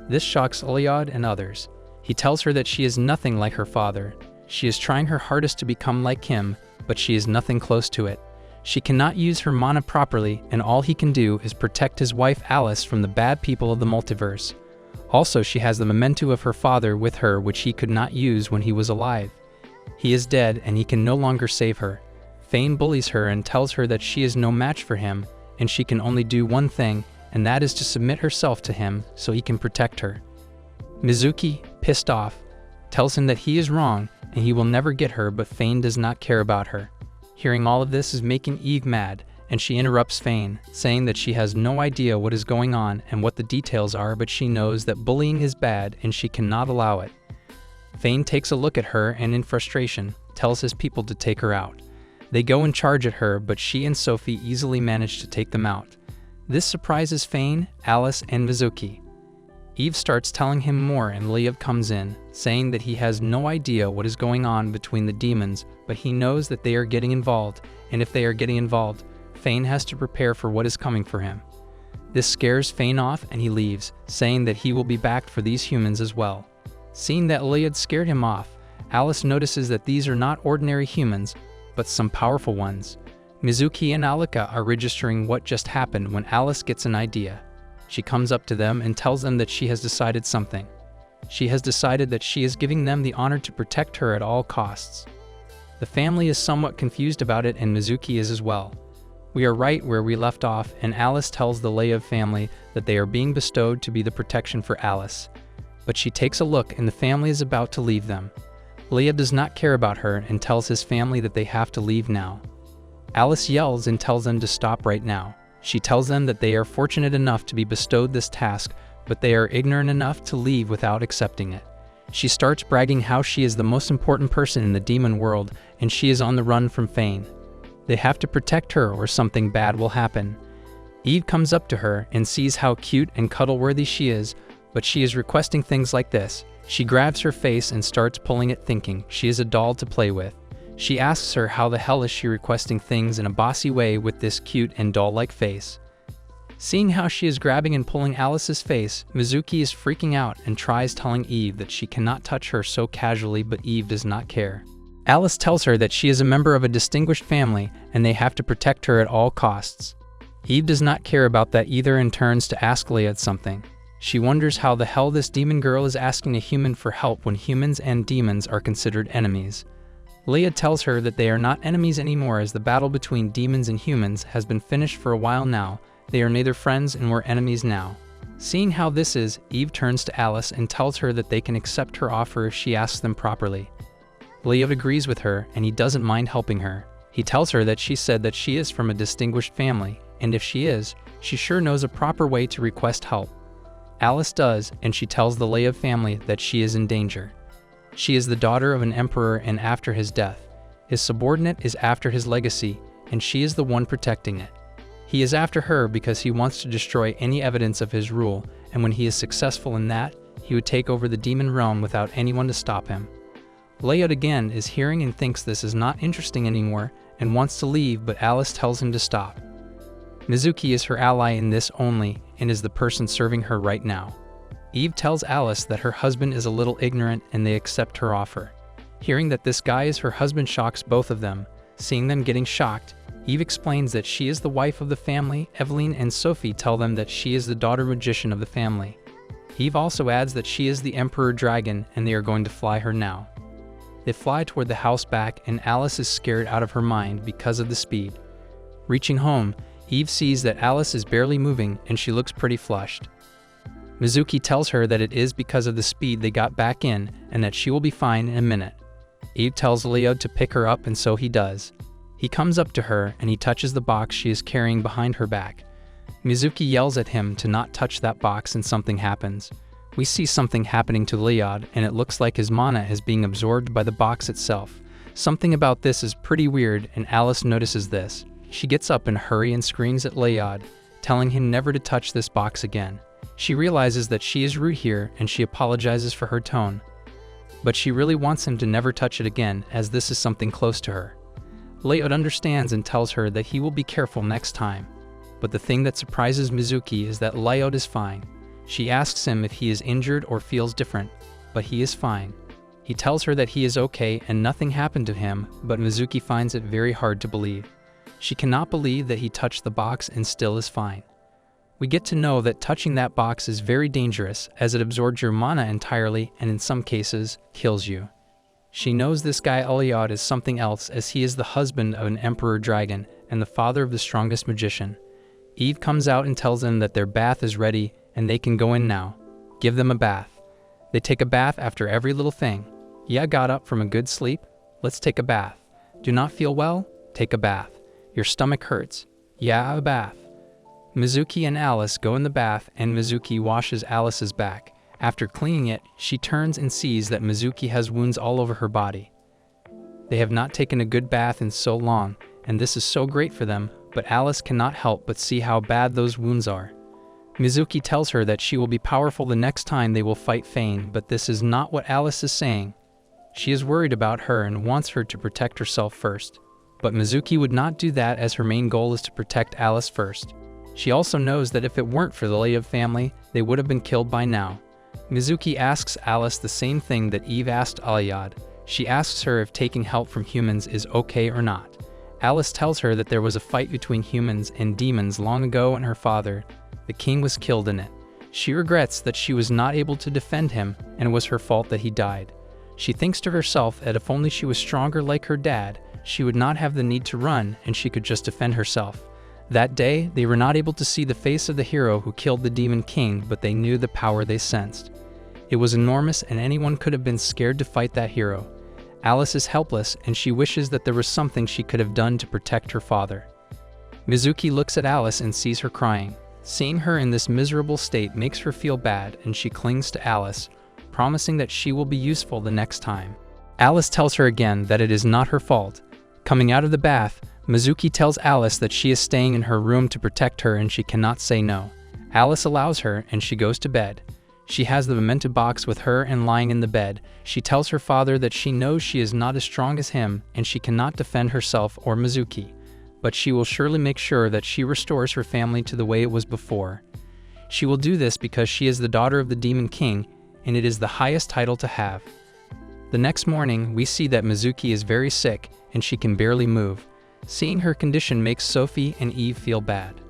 This shocks Layad and others. He tells her that she is nothing like her father. She is trying her hardest to become like him, but she is nothing close to it. She cannot use her mana properly, and all he can do is protect his wife Alice from the bad people of the multiverse. Also, she has the memento of her father with her, which he could not use when he was alive. He is dead, and he can no longer save her. Fane bullies her and tells her that she is no match for him, and she can only do one thing, and that is to submit herself to him so he can protect her. Mizuki, pissed off, tells him that he is wrong and he will never get her, but Fane does not care about her. Hearing all of this is making Eve mad, and she interrupts Fane, saying that she has no idea what is going on and what the details are, but she knows that bullying is bad and she cannot allow it. Fane takes a look at her and in frustration, tells his people to take her out. They go and charge at her, but she and Sophie easily manage to take them out. This surprises Fane, Alice, and Mizuki. Eve starts telling him more, and Layad comes in, saying that he has no idea what is going on between the demons, but he knows that they are getting involved, and if they are getting involved, Fane has to prepare for what is coming for him. This scares Fane off, and he leaves, saying that he will be back for these humans as well. Seeing that Layad scared him off, Alice notices that these are not ordinary humans, but some powerful ones. Mizuki and Alika are registering what just happened when Alice gets an idea. She comes up to them and tells them that she has decided something. She has decided that she is giving them the honor to protect her at all costs. The family is somewhat confused about it, and Mizuki is as well. We are right where we left off, and Alice tells the Layad family that they are being bestowed to be the protection for Alice. But she takes a look and the family is about to leave them. Layad does not care about her and tells his family that they have to leave now. Alice yells and tells them to stop right now. She tells them that they are fortunate enough to be bestowed this task, but they are ignorant enough to leave without accepting it. She starts bragging how she is the most important person in the demon world, and she is on the run from Fane. They have to protect her or something bad will happen. Eve comes up to her and sees how cute and cuddle-worthy she is, but she is requesting things like this. She grabs her face and starts pulling it, thinking she is a doll to play with. She asks her how the hell is she requesting things in a bossy way with this cute and doll-like face. Seeing how she is grabbing and pulling Alice's face, Mizuki is freaking out and tries telling Eve that she cannot touch her so casually, but Eve does not care. Alice tells her that she is a member of a distinguished family and they have to protect her at all costs. Eve does not care about that either and turns to ask Layad something. She wonders how the hell this demon girl is asking a human for help when humans and demons are considered enemies. Leia tells her that they are not enemies anymore as the battle between demons and humans has been finished for a while now. They are neither friends and we're enemies now. Seeing how this is, Eve turns to Alice and tells her that they can accept her offer if she asks them properly. Leia agrees with her and he doesn't mind helping her. He tells her that she said that she is from a distinguished family, and if she is, she sure knows a proper way to request help. Alice does, and she tells the Leia family that she is in danger. She is the daughter of an emperor, and after his death, his subordinate is after his legacy, and she is the one protecting it. He is after her because he wants to destroy any evidence of his rule, and when he is successful in that, he would take over the demon realm without anyone to stop him. Leia again is hearing and thinks this is not interesting anymore and wants to leave, but Alice tells him to stop. Mizuki is her ally in this only and is the person serving her right now. Eve tells Alice that her husband is a little ignorant and they accept her offer. Hearing that this guy is her husband shocks both of them. Seeing them getting shocked, Eve explains that she is the wife of the family. Evelyn and Sophie tell them that she is the daughter magician of the family. Eve also adds that she is the Emperor Dragon and they are going to fly her now. They fly toward the house back and Alice is scared out of her mind because of the speed. Reaching home, Eve sees that Alice is barely moving and she looks pretty flushed. Mizuki tells her that it is because of the speed they got back in and that she will be fine in a minute. Eve tells Leo to pick her up and so he does. He comes up to her and he touches the box she is carrying behind her back. Mizuki yells at him to not touch that box and something happens. We see something happening to Leod and it looks like his mana is being absorbed by the box itself. Something about this is pretty weird and Alice notices this. She gets up in a hurry and screams at Leod, telling him never to touch this box again. She realizes that she is rude here and she apologizes for her tone. But she really wants him to never touch it again as this is something close to her. Leod understands and tells her that he will be careful next time. But the thing that surprises Mizuki is that Leod is fine. She asks him if he is injured or feels different, but he is fine. He tells her that he is okay and nothing happened to him, but Mizuki finds it very hard to believe. She cannot believe that he touched the box and still is fine. We get to know that touching that box is very dangerous as it absorbs your mana entirely and in some cases, kills you. She knows this guy Leod is something else as he is the husband of an Emperor Dragon and the father of the strongest magician. Eve comes out and tells them that their bath is ready and they can go in now. Give them a bath. They take a bath after every little thing. Yeah, got up from a good sleep? Let's take a bath. Do not feel well? Take a bath. Your stomach hurts? Yeah, a bath. Mizuki and Alice go in the bath and Mizuki washes Alice's back. After cleaning it, she turns and sees that Mizuki has wounds all over her body. They have not taken a good bath in so long, and this is so great for them, but Alice cannot help but see how bad those wounds are. Mizuki tells her that she will be powerful the next time they will fight Fane, but this is not what Alice is saying. She is worried about her and wants her to protect herself first. But Mizuki would not do that as her main goal is to protect Alice first. She also knows that if it weren't for the Leia family, they would have been killed by now. Mizuki asks Alice the same thing that Eve asked Leod. She asks her if taking help from humans is okay or not. Alice tells her that there was a fight between humans and demons long ago and her father, the king, was killed in it. She regrets that she was not able to defend him and it was her fault that he died. She thinks to herself that if only she was stronger like her dad, she would not have the need to run and she could just defend herself. That day, they were not able to see the face of the hero who killed the demon king, but they knew the power they sensed. It was enormous and anyone could have been scared to fight that hero. Alice is helpless and she wishes that there was something she could have done to protect her father. Mizuki looks at Alice and sees her crying. Seeing her in this miserable state makes her feel bad and she clings to Alice, promising that she will be useful the next time. Alice tells her again that it is not her fault. Coming out of the bath, Mizuki tells Alice that she is staying in her room to protect her and she cannot say no. Alice allows her and she goes to bed. She has the memento box with her and lying in the bed, she tells her father that she knows she is not as strong as him and she cannot defend herself or Mizuki, but she will surely make sure that she restores her family to the way it was before. She will do this because she is the daughter of the Demon King and it is the highest title to have. The next morning, we see that Mizuki is very sick and she can barely move. Seeing her condition makes Sophie and Eve feel bad.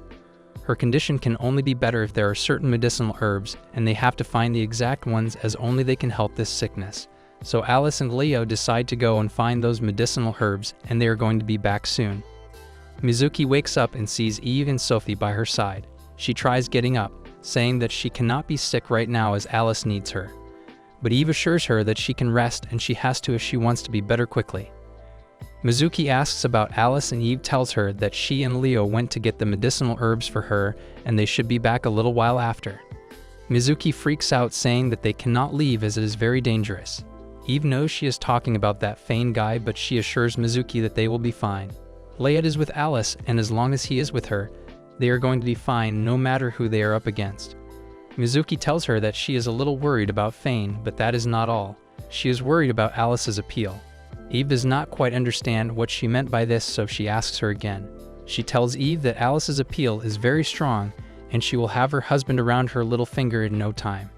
Her condition can only be better if there are certain medicinal herbs, and they have to find the exact ones as only they can help this sickness. So Alice and Leo decide to go and find those medicinal herbs, and they are going to be back soon. Mizuki wakes up and sees Eve and Sophie by her side. She tries getting up, saying that she cannot be sick right now as Alice needs her. But Eve assures her that she can rest and she has to if she wants to be better quickly. Mizuki asks about Alice and Eve tells her that she and Leo went to get the medicinal herbs for her and they should be back a little while after. Mizuki freaks out saying that they cannot leave as it is very dangerous. Eve knows she is talking about that Fane guy, but she assures Mizuki that they will be fine. Leo is with Alice, and as long as he is with her, they are going to be fine no matter who they are up against. Mizuki tells her that she is a little worried about Fane, but that is not all. She is worried about Alice's appeal. Eve does not quite understand what she meant by this, so she asks her again. She tells Eve that Alice's appeal is very strong, and she will have her husband around her little finger in no time.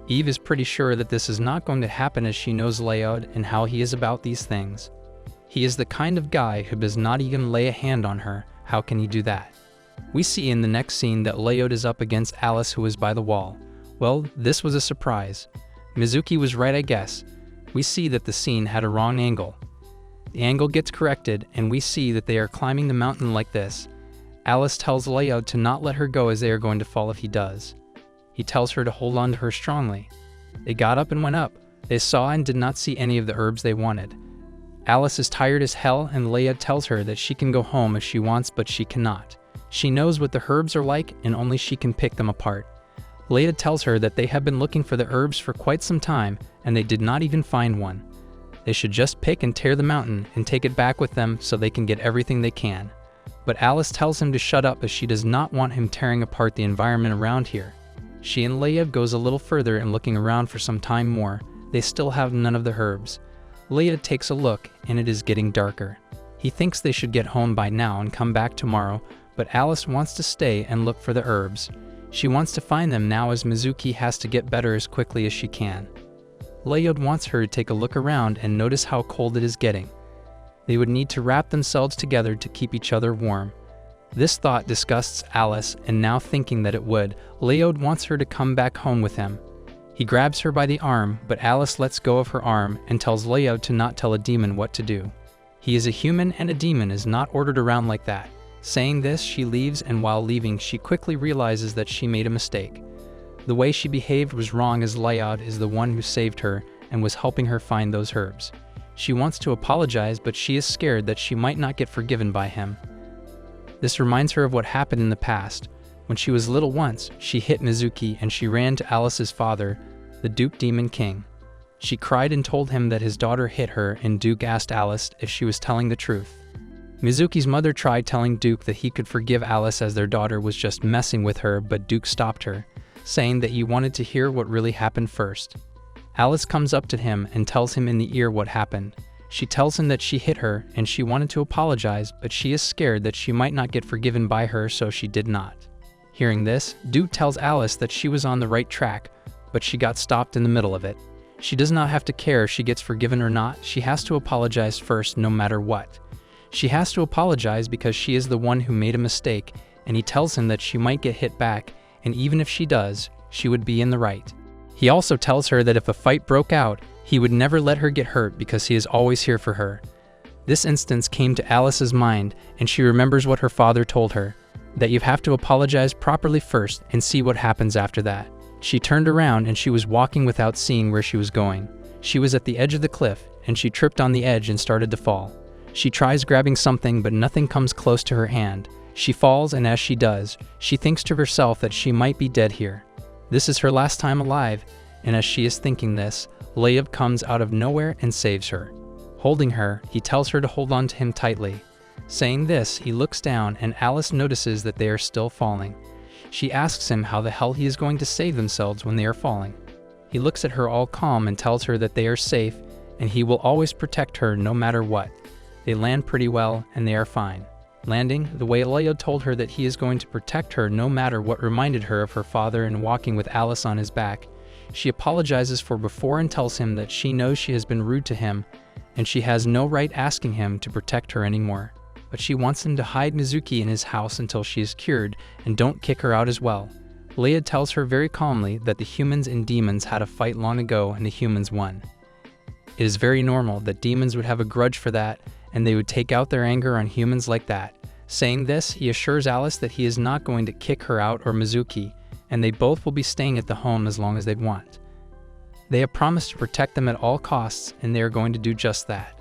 Eve is pretty sure that this is not going to happen as she knows Leod and how he is about these things. He is the kind of guy who does not even lay a hand on her. How can he do that? We see in the next scene that Leod is up against Alice, who is by the wall. Well, this was a surprise. Mizuki was right, I guess. We see that the scene had a wrong angle. The angle gets corrected, and we see that they are climbing the mountain like this. Alice tells Leod to not let her go as they are going to fall if he does. He tells her to hold on to her strongly. They got up and went up. They saw and did not see any of the herbs they wanted. Alice is tired as hell, and Leod tells her that she can go home if she wants, but she cannot. She knows what the herbs are like, and only she can pick them apart. Leod tells her that they have been looking for the herbs for quite some time, and they did not even find one. They should just pick and tear the mountain and take it back with them so they can get everything they can. But Alice tells him to shut up as she does not want him tearing apart the environment around here. She and Leod goes a little further and looking around for some time more. They still have none of the herbs. Leod takes a look, and it is getting darker. He thinks they should get home by now and come back tomorrow, but Alice wants to stay and look for the herbs. She wants to find them now as Mizuki has to get better as quickly as she can. Leod wants her to take a look around and notice how cold it is getting. They would need to wrap themselves together to keep each other warm. This thought disgusts Alice, and now thinking that it would, Leod wants her to come back home with him. He grabs her by the arm, but Alice lets go of her arm and tells Leod to not tell a demon what to do. He is a human and a demon is not ordered around like that. Saying this, she leaves, and while leaving, she quickly realizes that she made a mistake. The way she behaved was wrong as Leod is the one who saved her and was helping her find those herbs. She wants to apologize, but she is scared that she might not get forgiven by him. This reminds her of what happened in the past. When she was little once, she hit Mizuki and she ran to Alice's father, the Duke Demon King. She cried and told him that his daughter hit her, and Duke asked Alice if she was telling the truth. Mizuki's mother tried telling Duke that he could forgive Alice as their daughter was just messing with her, but Duke stopped her, saying that he wanted to hear what really happened first. Alice comes up to him and tells him in the ear what happened. She tells him that she hit her and she wanted to apologize, but she is scared that she might not get forgiven by her, so she did not. Hearing this, Duke tells Alice that she was on the right track, but she got stopped in the middle of it. She does not have to care if she gets forgiven or not. She has to apologize first no matter what. She has to apologize because she is the one who made a mistake, and he tells him that she might get hit back, and even if she does, she would be in the right. He also tells her that if a fight broke out, he would never let her get hurt because he is always here for her. This instance came to Alice's mind, and she remembers what her father told her, that you have to apologize properly first and see what happens after that. She turned around and she was walking without seeing where she was going. She was at the edge of the cliff, and she tripped on the edge and started to fall. She tries grabbing something, but nothing comes close to her hand. She falls, and as she does, she thinks to herself that she might be dead here. This is her last time alive, and as she is thinking this, Leod comes out of nowhere and saves her. Holding her, he tells her to hold on to him tightly. Saying this, he looks down, and Alice notices that they are still falling. She asks him how the hell he is going to save themselves when they are falling. He looks at her all calm and tells her that they are safe, and he will always protect her no matter what. They land pretty well, and they are fine. Landing, the way Leod told her that he is going to protect her no matter what reminded her of her father and walking with Alice on his back. She apologizes for before and tells him that she knows she has been rude to him, and she has no right asking him to protect her anymore. but she wants him to hide Mizuki in his house until she is cured and don't kick her out as well. Leia tells her very calmly that the humans and demons had a fight long ago and the humans won. It is very normal that demons would have a grudge for that, and they would take out their anger on humans like that. Saying this, he assures Alice that he is not going to kick her out or Mizuki, and they both will be staying at the home as long as they want. They have promised to protect them at all costs, and they are going to do just that.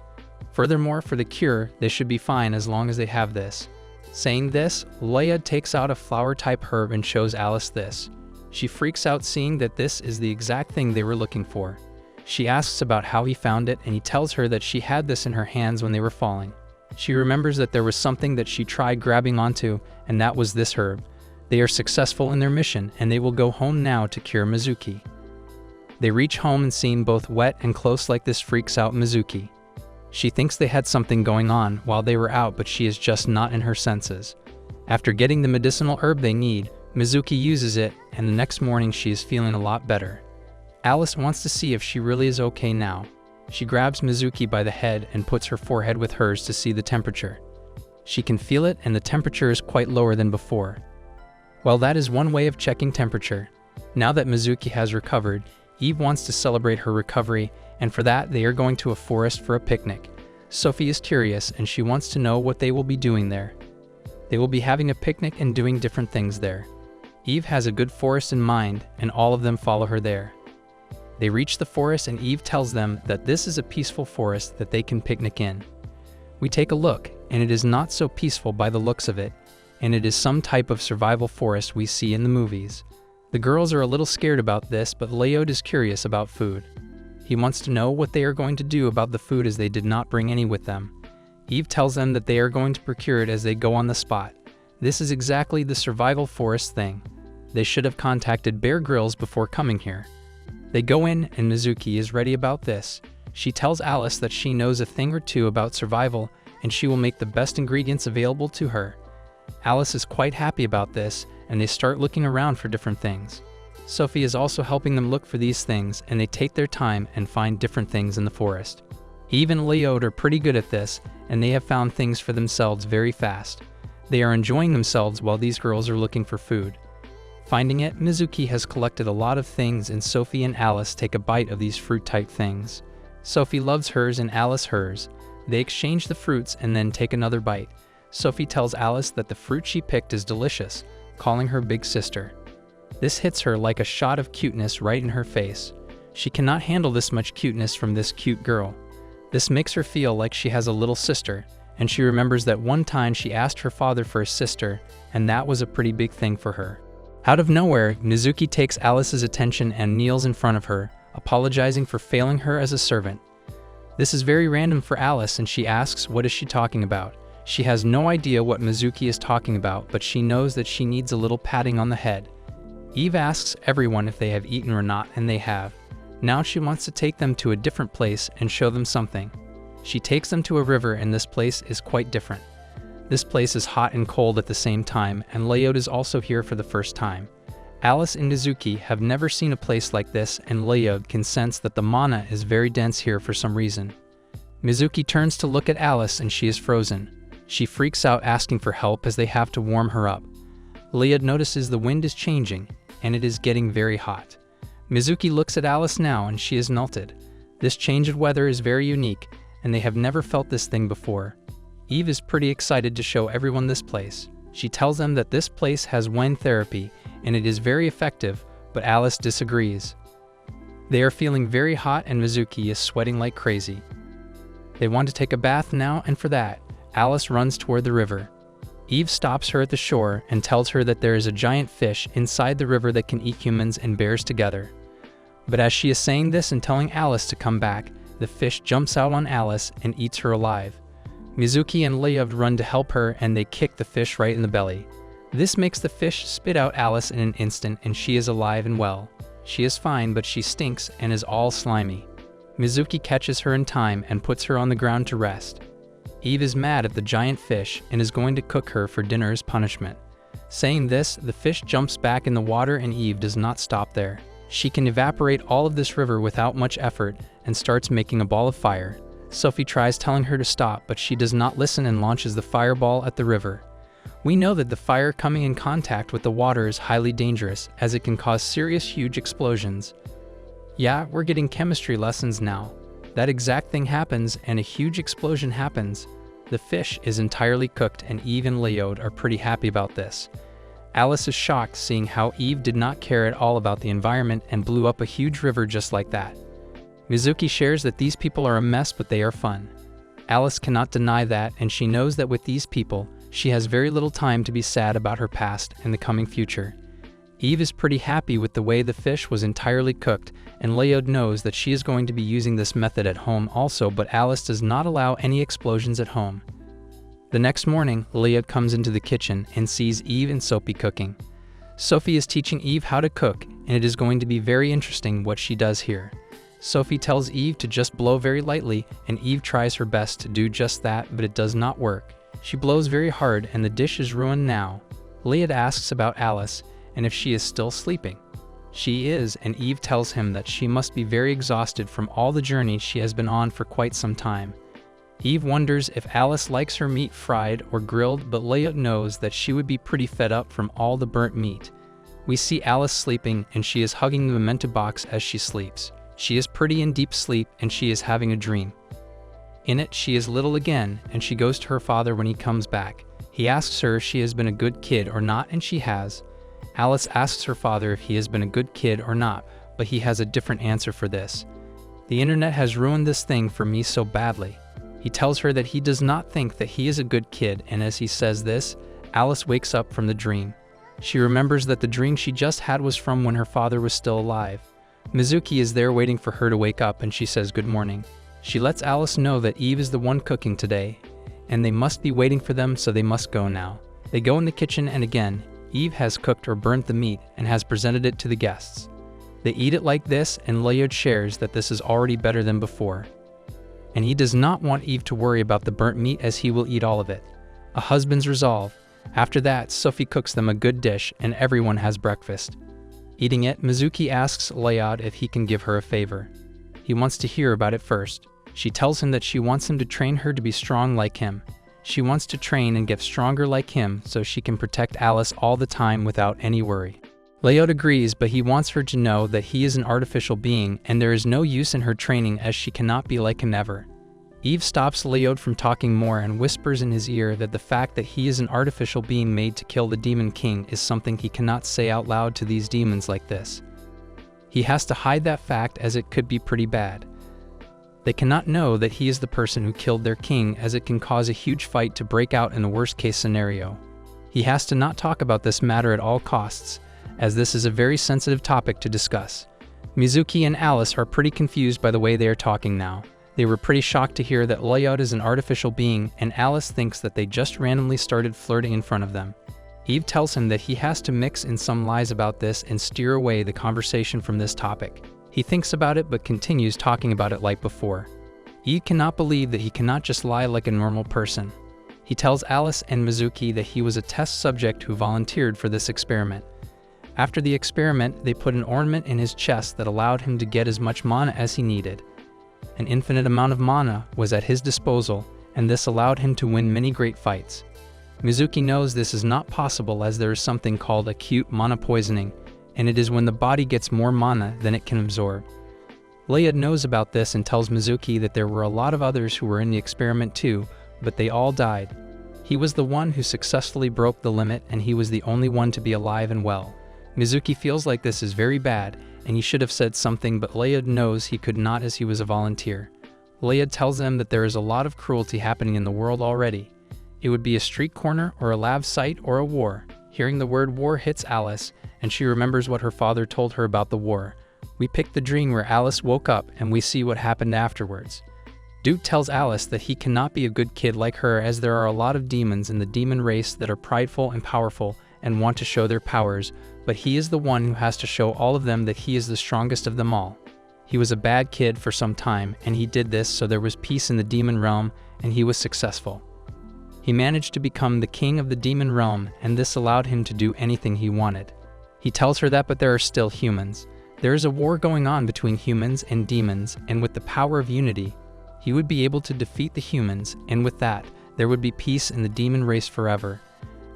Furthermore, for the cure, they should be fine as long as they have this. Saying this, Leia takes out a flower-type herb and shows Alice this. She freaks out seeing that this is the exact thing they were looking for. She asks about how he found it, and he tells her that she had this in her hands when they were falling. She remembers that there was something that she tried grabbing onto, and that was this herb. They are successful in their mission, and they will go home now to cure Mizuki. They reach home and seeing both wet and close like this freaks out Mizuki. She thinks they had something going on while they were out, but she is just not in her senses. After getting the medicinal herb they need, Mizuki uses it, and the next morning she is feeling a lot better. Alice wants to see if she really is okay now. She grabs Mizuki by the head and puts her forehead with hers to see the temperature. She can feel it, and the temperature is quite lower than before. Well, that is one way of checking temperature. Now that Mizuki has recovered, Eve wants to celebrate her recovery, and for that they are going to a forest for a picnic. Sophie is curious and she wants to know what they will be doing there. They will be having a picnic and doing different things there. Eve has a good forest in mind, and all of them follow her there. They reach the forest and Eve tells them that this is a peaceful forest that they can picnic in. We take a look, and it is not so peaceful by the looks of it, and it is some type of survival forest we see in the movies. The girls are a little scared about this, but Leod is curious about food. He wants to know what they are going to do about the food as they did not bring any with them. Eve tells them that they are going to procure it as they go on the spot. This is exactly the survival forest thing. They should have contacted Bear Grylls before coming here. They go in, and Mizuki is ready about this. She tells Alice that she knows a thing or two about survival, and she will make the best ingredients available to her. Alice is quite happy about this, and they start looking around for different things. Sophie is also helping them look for these things, and they take their time and find different things in the forest. Eve and Leod are pretty good at this, and they have found things for themselves very fast. They are enjoying themselves while these girls are looking for food. Finding it, Mizuki has collected a lot of things, and Sophie and Alice take a bite of these fruit-type things. Sophie loves hers and Alice hers. They exchange the fruits and then take another bite. Sophie tells Alice that the fruit she picked is delicious, calling her big sister. This hits her like a shot of cuteness right in her face. She cannot handle this much cuteness from this cute girl. This makes her feel like she has a little sister, and she remembers that one time she asked her father for a sister, and that was a pretty big thing for her. Out of nowhere, Mizuki takes Alice's attention and kneels in front of her, apologizing for failing her as a servant. This is very random for Alice, and she asks what is she talking about. She has no idea what Mizuki is talking about, but she knows that she needs a little patting on the head. Eve asks everyone if they have eaten or not, and they have. Now she wants to take them to a different place and show them something. She takes them to a river, and this place is quite different. This place is hot and cold at the same time, and Leod is also here for the first time. Alice and Mizuki have never seen a place like this, and Leod can sense that the mana is very dense here for some reason. Mizuki turns to look at Alice, and she is frozen. She freaks out asking for help as they have to warm her up. Leod notices the wind is changing, and it is getting very hot. Mizuki looks at Alice now, and she is melted. This change of weather is very unique, and they have never felt this thing before. Eve is pretty excited to show everyone this place. She tells them that this place has wine therapy, and it is very effective, but Alice disagrees. They are feeling very hot, and Mizuki is sweating like crazy. They want to take a bath now, and for that, Alice runs toward the river. Eve stops her at the shore and tells her that there is a giant fish inside the river that can eat humans and bears together. But as she is saying this and telling Alice to come back, the fish jumps out on Alice and eats her alive. Mizuki and Leod run to help her, and they kick the fish right in the belly. This makes the fish spit out Alice in an instant, and she is alive and well. She is fine, but she stinks and is all slimy. Mizuki catches her in time and puts her on the ground to rest. Eve is mad at the giant fish and is going to cook her for dinner as punishment. Saying this, the fish jumps back in the water, and Eve does not stop there. She can evaporate all of this river without much effort and starts making a ball of fire. Sophie tries telling her to stop, but she does not listen and launches the fireball at the river. We know that the fire coming in contact with the water is highly dangerous, as it can cause serious huge explosions. Yeah, we're getting chemistry lessons now. That exact thing happens and a huge explosion happens. The fish is entirely cooked and Eve and Leod are pretty happy about this. Alice is shocked seeing how Eve did not care at all about the environment and blew up a huge river just like that. Mizuki shares that these people are a mess but they are fun. Alice cannot deny that, and she knows that with these people, she has very little time to be sad about her past and the coming future. Eve is pretty happy with the way the fish was entirely cooked, and Leod knows that she is going to be using this method at home also, but Alice does not allow any explosions at home. The next morning, Leod comes into the kitchen and sees Eve and Sophie cooking. Sophie is teaching Eve how to cook, and it is going to be very interesting what she does here. Sophie tells Eve to just blow very lightly, and Eve tries her best to do just that, but it does not work. She blows very hard and the dish is ruined now. Leod asks about Alice and if she is still sleeping. She is, and Eve tells him that she must be very exhausted from all the journey she has been on for quite some time. Eve wonders if Alice likes her meat fried or grilled, but Leod knows that she would be pretty fed up from all the burnt meat. We see Alice sleeping and she is hugging the memento box as she sleeps. She is pretty in deep sleep and she is having a dream. In it, she is little again, and she goes to her father when he comes back. He asks her if she has been a good kid or not, and she has. Alice asks her father if he has been a good kid or not, but he has a different answer for this. The internet has ruined this thing for me so badly. He tells her that he does not think that he is a good kid, and as he says this, Alice wakes up from the dream. She remembers that the dream she just had was from when her father was still alive. Mizuki is there waiting for her to wake up, and she says good morning. She lets Alice know that Eve is the one cooking today, and they must be waiting for them, so they must go now. They go in the kitchen, and again, Eve has cooked or burnt the meat and has presented it to the guests. They eat it like this, and Leod shares that this is already better than before. And he does not want Eve to worry about the burnt meat as he will eat all of it. A husband's resolve. After that, Sophie cooks them a good dish, and everyone has breakfast. Eating it, Mizuki asks Leod if he can give her a favor. He wants to hear about it first. She tells him that she wants him to train her to be strong like him. She wants to train and get stronger like him so she can protect Alice all the time without any worry. Leod agrees, but he wants her to know that he is an artificial being and there is no use in her training as she cannot be like him ever. Eve stops Leod from talking more and whispers in his ear that the fact that he is an artificial being made to kill the Demon King is something he cannot say out loud to these demons like this. He has to hide that fact as it could be pretty bad. They cannot know that he is the person who killed their king, as it can cause a huge fight to break out in the worst case scenario. He has to not talk about this matter at all costs, as this is a very sensitive topic to discuss. Mizuki and Alice are pretty confused by the way they are talking now. They were pretty shocked to hear that Leod is an artificial being, and Alice thinks that they just randomly started flirting in front of them. Eve tells him that he has to mix in some lies about this and steer away the conversation from this topic. He thinks about it but continues talking about it like before. Eve cannot believe that he cannot just lie like a normal person. He tells Alice and Mizuki that he was a test subject who volunteered for this experiment. After the experiment, they put an ornament in his chest that allowed him to get as much mana as he needed. An infinite amount of mana was at his disposal, and this allowed him to win many great fights. Mizuki knows this is not possible as there is something called acute mana poisoning, and it is when the body gets more mana than it can absorb. Leod knows about this and tells Mizuki that there were a lot of others who were in the experiment too, but they all died. He was the one who successfully broke the limit, and he was the only one to be alive and well. Mizuki feels like this is very bad, and he should have said something, but Leod knows he could not as he was a volunteer. Leod tells them that there is a lot of cruelty happening in the world already. It would be a street corner or a lab site or a war. Hearing the word war hits Alice, and she remembers what her father told her about the war. We pick the dream where Alice woke up, and we see what happened afterwards. Duke tells Alice that he cannot be a good kid like her, as there are a lot of demons in the demon race that are prideful and powerful and want to show their powers, but he is the one who has to show all of them that he is the strongest of them all. He was a bad kid for some time, and he did this so there was peace in the demon realm, and he was successful. He managed to become the king of the demon realm, and this allowed him to do anything he wanted. He tells her that, but there are still humans. There is a war going on between humans and demons, and with the power of unity, He would be able to defeat the humans, and with that, there would be peace in the demon race forever.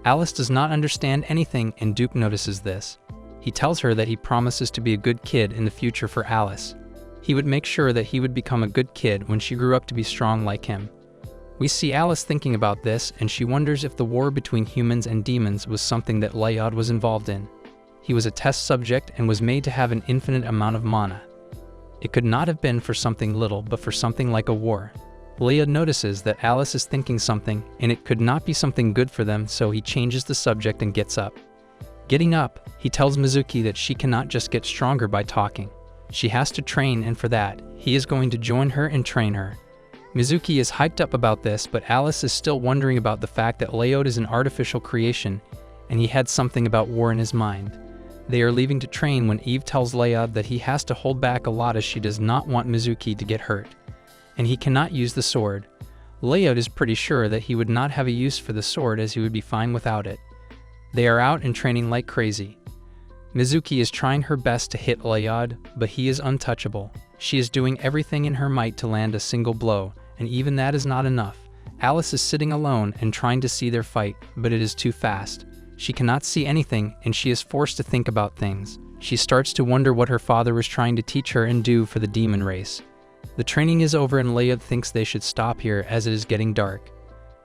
Alice does not understand anything, and Duke notices this. He tells her that he promises to be a good kid in the future for Alice. He would make sure that he would become a good kid when she grew up to be strong like him. We see Alice thinking about this, and she wonders if the war between humans and demons was something that Layod was involved in. He was a test subject and was made to have an infinite amount of mana. It could not have been for something little, but for something like a war. Layod notices that Alice is thinking something, and it could not be something good for them, so he changes the subject and gets up. Getting up, he tells Mizuki that she cannot just get stronger by talking. She has to train, and for that, he is going to join her and train her. Mizuki is hyped up about this, but Alice is still wondering about the fact that Layod is an artificial creation, and he had something about war in his mind. They are leaving to train when Eve tells Layod that he has to hold back a lot as she does not want Mizuki to get hurt. And he cannot use the sword. Layod is pretty sure that he would not have a use for the sword as he would be fine without it. They are out and training like crazy. Mizuki is trying her best to hit Layod, but he is untouchable. She is doing everything in her might to land a single blow, and even that is not enough. Alice is sitting alone and trying to see their fight, but it is too fast. She cannot see anything, and she is forced to think about things. She starts to wonder what her father was trying to teach her and do for the demon race. The training is over and Layod thinks they should stop here as it is getting dark.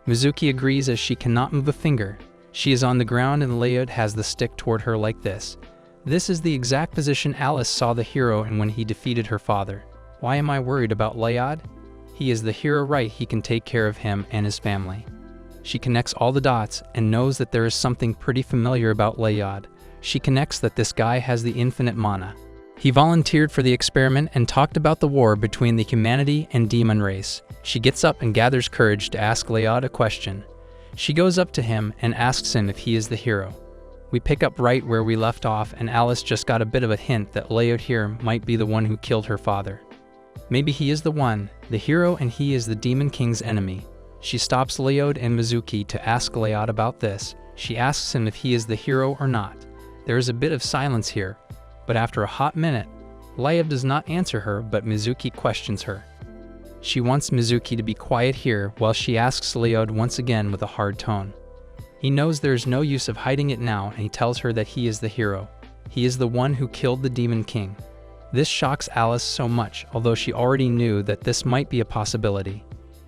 Mizuki agrees as she cannot move a finger. She is on the ground and Layod has the stick toward her like this. This is the exact position Alice saw the hero in when he defeated her father. Why am I worried about Layod? He is the hero, right? He can take care of him and his family. She connects all the dots and knows that there is something pretty familiar about Layod. She connects that this guy has the infinite mana. He volunteered for the experiment and talked about the war between the humanity and demon race. She gets up and gathers courage to ask Layod a question. She goes up to him and asks him if he is the hero. We pick up right where we left off, and Alice just got a bit of a hint that Layod here might be the one who killed her father. Maybe he is the one, the hero, and he is the Demon King's enemy. She stops Layod and Mizuki to ask Layod about this. She asks him if he is the hero or not. There is a bit of silence here, but after a hot minute, Layod does not answer her, but Mizuki questions her. She wants Mizuki to be quiet here while she asks Layod once again with a hard tone. He knows there is no use of hiding it now, and he tells her that he is the hero. He is the one who killed the Demon King. This shocks Alice so much, although she already knew that this might be a possibility.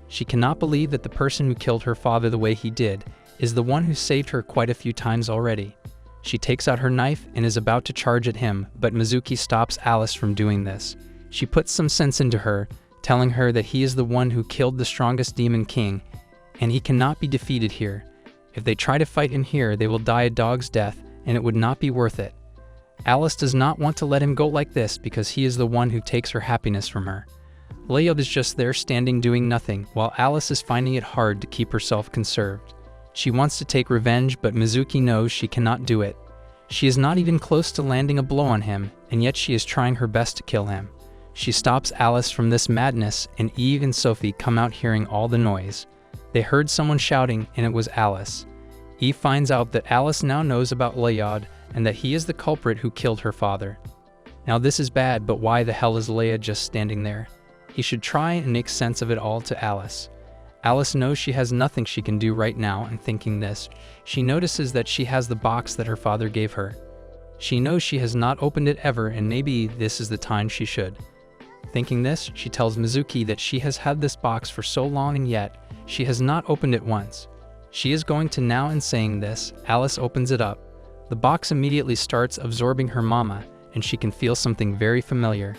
She cannot believe that the person who killed her father the way he did is the one who saved her quite a few times already. She takes out her knife and is about to charge at him, but Mizuki stops Alice from doing this. She puts some sense into her, telling her that he is the one who killed the strongest Demon King, and he cannot be defeated here. If they try to fight in here, they will die a dog's death, and it would not be worth it. Alice does not want to let him go like this because he is the one who takes her happiness from her. Layod is just there standing doing nothing, while Alice is finding it hard to keep herself conserved. She wants to take revenge, but Mizuki knows she cannot do it. She is not even close to landing a blow on him, and yet she is trying her best to kill him. She stops Alice from this madness, and Eve and Sophie come out hearing all the noise. They heard someone shouting, and it was Alice. Eve finds out that Alice now knows about Layod, and that he is the culprit who killed her father. Now this is bad, but why the hell is Layod just standing there? He should try and make sense of it all to Alice. Alice knows she has nothing she can do right now, and thinking this, she notices that she has the box that her father gave her. She knows she has not opened it ever, and maybe this is the time she should. Thinking this, she tells Mizuki that she has had this box for so long and yet she has not opened it once. She is going to now, and saying this, Alice opens it up. The box immediately starts absorbing her mana, and she can feel something very familiar.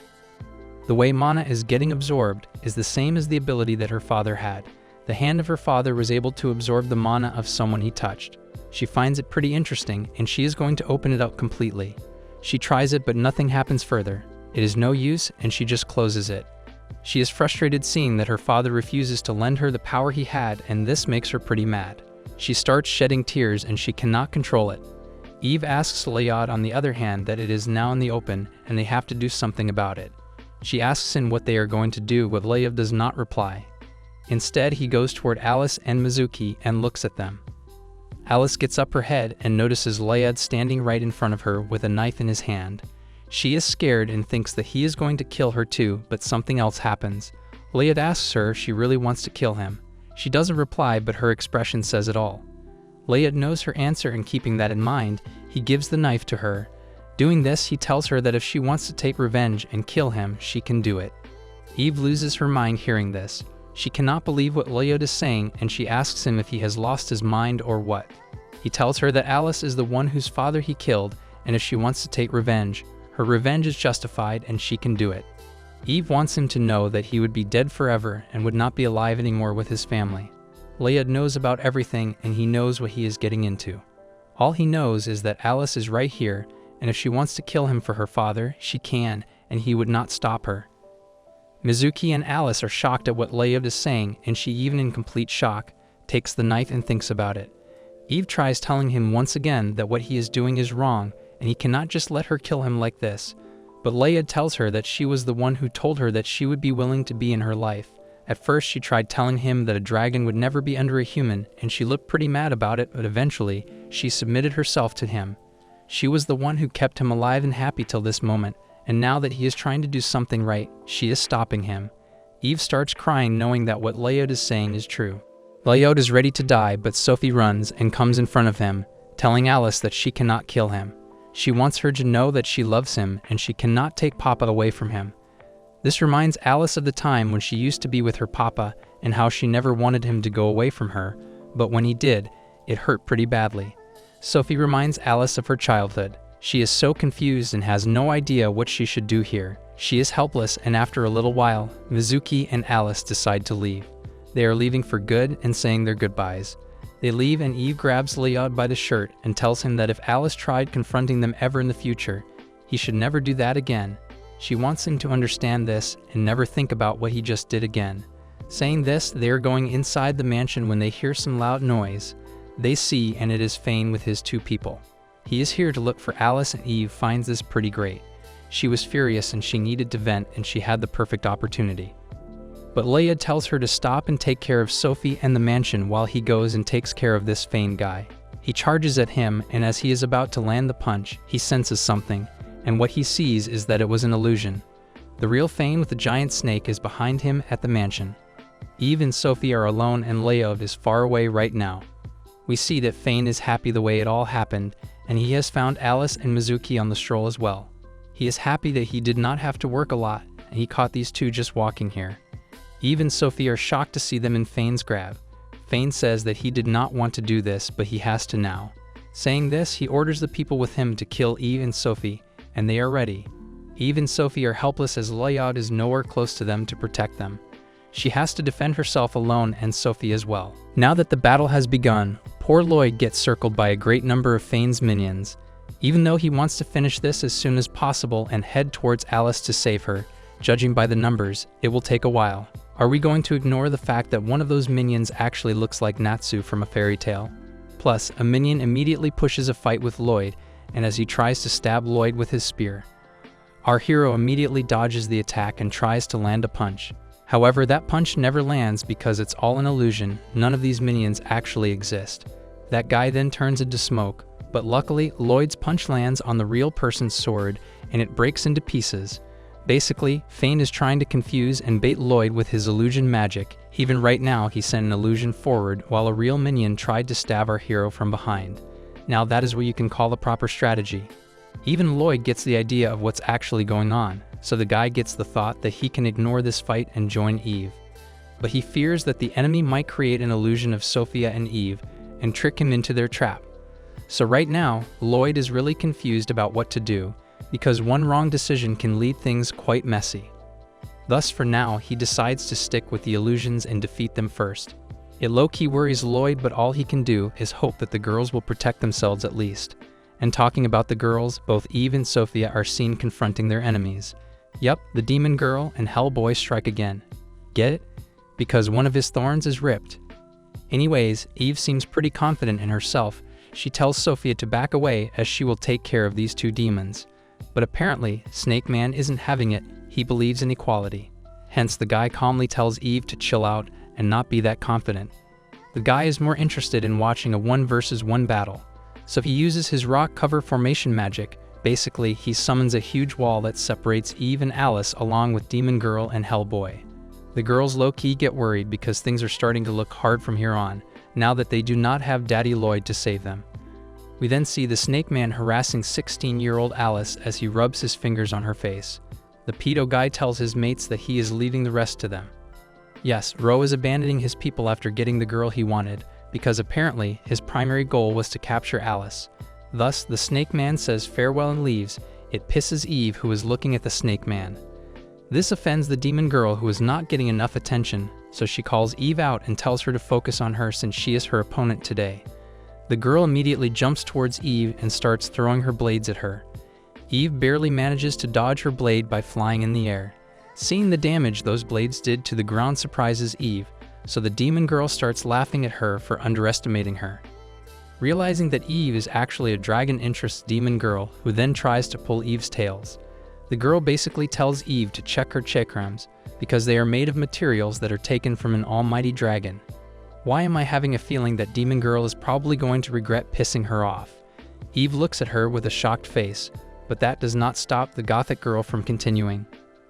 The way mana is getting absorbed is the same as the ability that her father had. The hand of her father was able to absorb the mana of someone he touched. She finds it pretty interesting, and she is going to open it up completely. She tries it, but nothing happens further. It is no use, and she just closes it. She is frustrated seeing that her father refuses to lend her the power he had, and this makes her pretty mad. She starts shedding tears, and she cannot control it. Eve asks Layod, on the other hand, that it is now in the open, and they have to do something about it. She asks him what they are going to do, but Layod does not reply. Instead, he goes toward Alice and Mizuki and looks at them. Alice gets up her head and notices Layod standing right in front of her with a knife in his hand. She is scared and thinks that he is going to kill her too, but something else happens. Layod asks her if she really wants to kill him. She doesn't reply, but her expression says it all. Layod knows her answer, and keeping that in mind, he gives the knife to her. Doing this, he tells her that if she wants to take revenge and kill him, she can do it. Eve loses her mind hearing this. She cannot believe what Layod is saying, and she asks him if he has lost his mind or what. He tells her that Alice is the one whose father he killed, and if she wants to take revenge, her revenge is justified and she can do it. Eve wants him to know that he would be dead forever and would not be alive anymore with his family. Layod knows about everything, and he knows what he is getting into. All he knows is that Alice is right here, and if she wants to kill him for her father, she can, and he would not stop her. Mizuki and Alice are shocked at what Layod is saying, and she, even in complete shock, takes the knife and thinks about it. Eve tries telling him once again that what he is doing is wrong, and he cannot just let her kill him like this. But Layod tells her that she was the one who told her that she would be willing to be in her life. At first, she tried telling him that a dragon would never be under a human, and she looked pretty mad about it, but eventually, she submitted herself to him. She was the one who kept him alive and happy till this moment, and now that he is trying to do something right, she is stopping him. Eve starts crying, knowing that what Layod is saying is true. Layod is ready to die, but Sophie runs and comes in front of him, telling Alice that she cannot kill him. She wants her to know that she loves him, and she cannot take Papa away from him. This reminds Alice of the time when she used to be with her Papa, and how she never wanted him to go away from her, but when he did, it hurt pretty badly. Sophie reminds Alice of her childhood. She is so confused and has no idea what she should do here. She is helpless, and after a little while, Mizuki and Alice decide to leave. They are leaving for good and saying their goodbyes. They leave, and Eve grabs Layod by the shirt and tells him that if Alice tried confronting them ever in the future, he should never do that again. She wants him to understand this and never think about what he just did again. Saying this, they are going inside the mansion when they hear some loud noise. They see, and it is Fane with his two people. He is here to look for Alice, and Eve finds this pretty great. She was furious and she needed to vent, and she had the perfect opportunity. But Layod tells her to stop and take care of Sophie and the mansion while he goes and takes care of this Fane guy. He charges at him, and as he is about to land the punch, he senses something, and what he sees is that it was an illusion. The real Fane with the giant snake is behind him at the mansion. Eve and Sophie are alone, and Layod is far away right now. We see that Fane is happy the way it all happened, and he has found Alice and Mizuki on the stroll as well. He is happy that he did not have to work a lot, and he caught these two just walking here. Eve and Sophie are shocked to see them in Fane's grab. Fane says that he did not want to do this, but he has to now. Saying this, he orders the people with him to kill Eve and Sophie, and they are ready. Eve and Sophie are helpless as Layod is nowhere close to them to protect them. She has to defend herself alone, and Sophie as well. Now that the battle has begun, poor Layod gets circled by a great number of Fane's minions. Even though he wants to finish this as soon as possible and head towards Alice to save her, judging by the numbers, it will take a while. Are we going to ignore the fact that one of those minions actually looks like Natsu from a fairy tale? Plus, a minion immediately pushes a fight with Layod, and as he tries to stab Layod with his spear, our hero immediately dodges the attack and tries to land a punch. However, that punch never lands because it's all an illusion. None of these minions actually exist. That guy then turns into smoke, but luckily, Layod's punch lands on the real person's sword, and it breaks into pieces. Basically, Fane is trying to confuse and bait Layod with his illusion magic. Even right now, he sent an illusion forward while a real minion tried to stab our hero from behind. Now that is what you can call a proper strategy. Even Layod gets the idea of what's actually going on, so the guy gets the thought that he can ignore this fight and join Eve. But he fears that the enemy might create an illusion of Sophia and Eve and trick him into their trap. So right now, Layod is really confused about what to do, because one wrong decision can lead things quite messy. Thus, for now, he decides to stick with the illusions and defeat them first. It low-key worries Layod, but all he can do is hope that the girls will protect themselves at least. And talking about the girls, both Eve and Sophia are seen confronting their enemies. Yep, the demon girl and Hellboy strike again. Get it? Because one of his thorns is ripped. Anyways, Eve seems pretty confident in herself. She tells Sophia to back away as she will take care of these two demons. But apparently, Snake Man isn't having it. He believes in equality. Hence, the guy calmly tells Eve to chill out and not be that confident. The guy is more interested in watching a 1-versus-1 battle. So he uses his rock cover formation magic. Basically, he summons a huge wall that separates Eve and Alice along with Demon Girl and Hellboy. The girls low-key get worried because things are starting to look hard from here on, now that they do not have Daddy Lloyd to save them. We then see the Snake Man harassing 16-year-old Alice as he rubs his fingers on her face. The pedo guy tells his mates that he is leaving the rest to them. Yes, Ro is abandoning his people after getting the girl he wanted, because apparently his primary goal was to capture Alice. Thus, the Snake Man says farewell and leaves. It pisses Eve, who is looking at the Snake Man. This offends the demon girl, who is not getting enough attention, so she calls Eve out and tells her to focus on her since she is her opponent today. The girl immediately jumps towards Eve and starts throwing her blades at her. Eve barely manages to dodge her blade by flying in the air. Seeing the damage those blades did to the ground surprises Eve, so the demon girl starts laughing at her for underestimating her. Realizing that Eve is actually a dragon interest demon girl who then tries to pull Eve's tails. The girl basically tells Eve to check her chakrams because they are made of materials that are taken from an almighty dragon. Why am I having a feeling that demon girl is probably going to regret pissing her off? Eve looks at her with a shocked face, but that does not stop the gothic girl from continuing.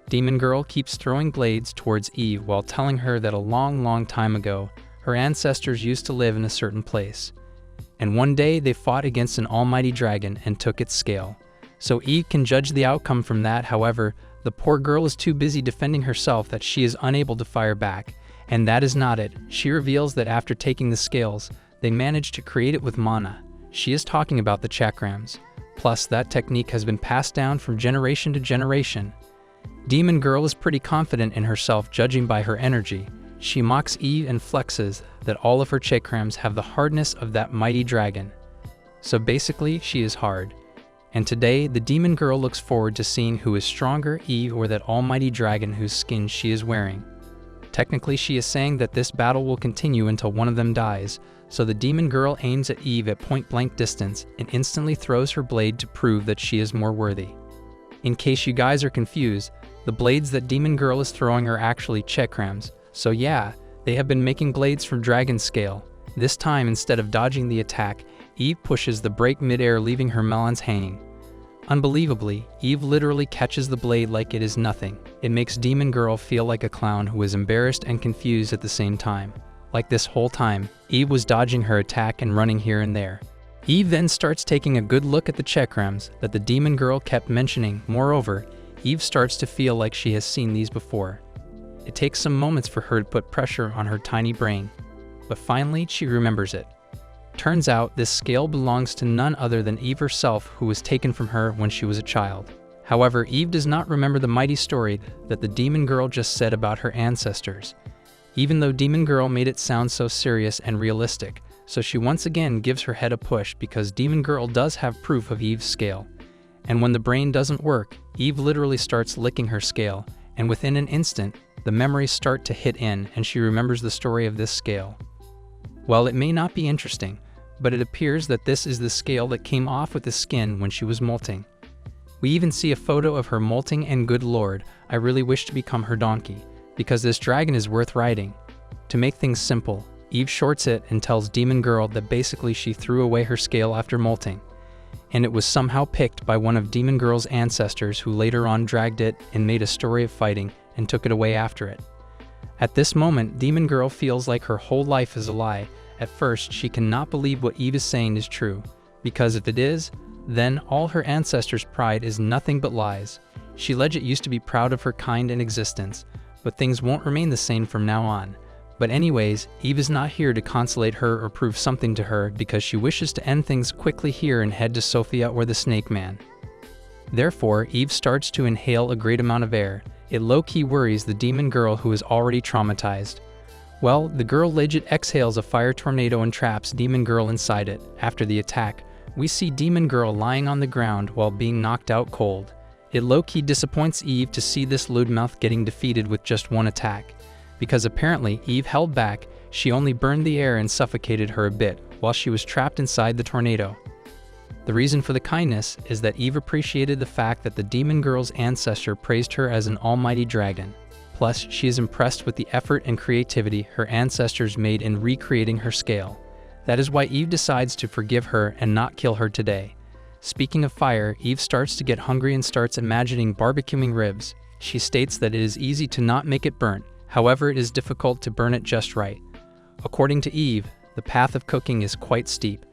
Demon girl keeps throwing blades towards Eve while telling her that a long time ago, her ancestors used to live in a certain place. And one day they fought against an almighty dragon and took its scale. So Eve can judge the outcome from that. However, the poor girl is too busy defending herself that she is unable to fire back. And that is not it. She reveals that after taking the scales, they managed to create it with mana. She is talking about the chakrams. Plus, that technique has been passed down from generation to generation. Demon girl is pretty confident in herself judging by her energy. She mocks Eve and flexes that all of her chakrams have the hardness of that mighty dragon. So basically, she is hard. And today, the demon girl looks forward to seeing who is stronger, Eve or that almighty dragon whose skin she is wearing. Technically, she is saying that this battle will continue until one of them dies, so the demon girl aims at Eve at point-blank distance and instantly throws her blade to prove that she is more worthy. In case you guys are confused, the blades that demon girl is throwing are actually chakrams, so yeah, they have been making blades from dragon scale. This time, instead of dodging the attack, Eve pushes the break mid-air, leaving her melons hanging. Unbelievably, Eve literally catches the blade like it is nothing. It makes demon girl feel like a clown who is embarrassed and confused at the same time. Like this whole time, Eve was dodging her attack and running here and there. Eve then starts taking a good look at the chakrams that the demon girl kept mentioning. Moreover, Eve starts to feel like she has seen these before. It takes some moments for her to put pressure on her tiny brain, but finally she remembers it. Turns out this scale belongs to none other than Eve herself, who was taken from her when she was a child. However, Eve does not remember the mighty story that the demon girl just said about her ancestors, even though demon girl made it sound so serious and realistic. So she once again gives her head a push because demon girl does have proof of Eve's scale. And when the brain doesn't work, Eve literally starts licking her scale, and within an instant, the memories start to hit in and she remembers the story of this scale. Well, it may not be interesting, but it appears that this is the scale that came off with the skin when she was molting. We even see a photo of her molting, and good lord, I really wish to become her donkey, because this dragon is worth riding. To make things simple, Eve shorts it and tells demon girl that basically she threw away her scale after molting, and it was somehow picked by one of demon girl's ancestors who later on dragged it and made a story of fighting and took it away after it. At this moment, demon girl feels like her whole life is a lie. At first, she cannot believe what Eve is saying is true, because if it is, then all her ancestors' pride is nothing but lies. She legit used to be proud of her kind and existence, but things won't remain the same from now on. But anyways, Eve is not here to consolate her or prove something to her because she wishes to end things quickly here and head to Sophia or the Snake Man. Therefore, Eve starts to inhale a great amount of air. It low-key worries the demon girl, who is already traumatized. Well, the girl legit exhales a fire tornado and traps demon girl inside it. After the attack, we see demon girl lying on the ground while being knocked out cold. It low-key disappoints Eve to see this loudmouth getting defeated with just one attack, because apparently Eve held back. She only burned the air and suffocated her a bit while she was trapped inside the tornado. The reason for the kindness is that Eve appreciated the fact that the demon girl's ancestor praised her as an almighty dragon. Plus, she is impressed with the effort and creativity her ancestors made in recreating her scale. That is why Eve decides to forgive her and not kill her today. Speaking of fire, Eve starts to get hungry and starts imagining barbecuing ribs. She states that it is easy to not make it burnt. However, it is difficult to burn it just right. According to Eve, the path of cooking is quite steep.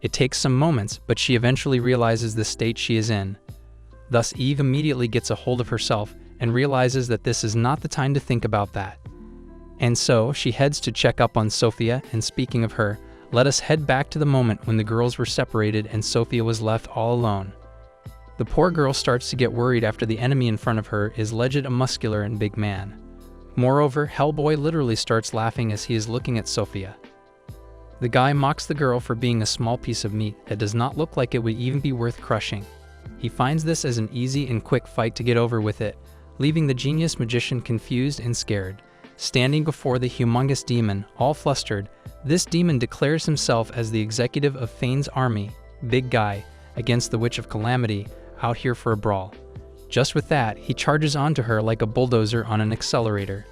It takes some moments, but she eventually realizes the state she is in. Thus, Eve immediately gets a hold of herself and realizes that this is not the time to think about that. And so, she heads to check up on Sophia, and speaking of her, let us head back to the moment when the girls were separated and Sophia was left all alone. The poor girl starts to get worried after the enemy in front of her is legit a muscular and big man. Moreover, Hellboy literally starts laughing as he is looking at Sophia. The guy mocks the girl for being a small piece of meat that does not look like it would even be worth crushing. He finds this as an easy and quick fight to get over with it, leaving the genius magician confused and scared. Standing before the humongous demon, all flustered, this demon declares himself as the executive of Fane's army, Big Guy, against the Witch of Calamity, out here for a brawl. Just with that, he charges onto her like a bulldozer on an accelerator.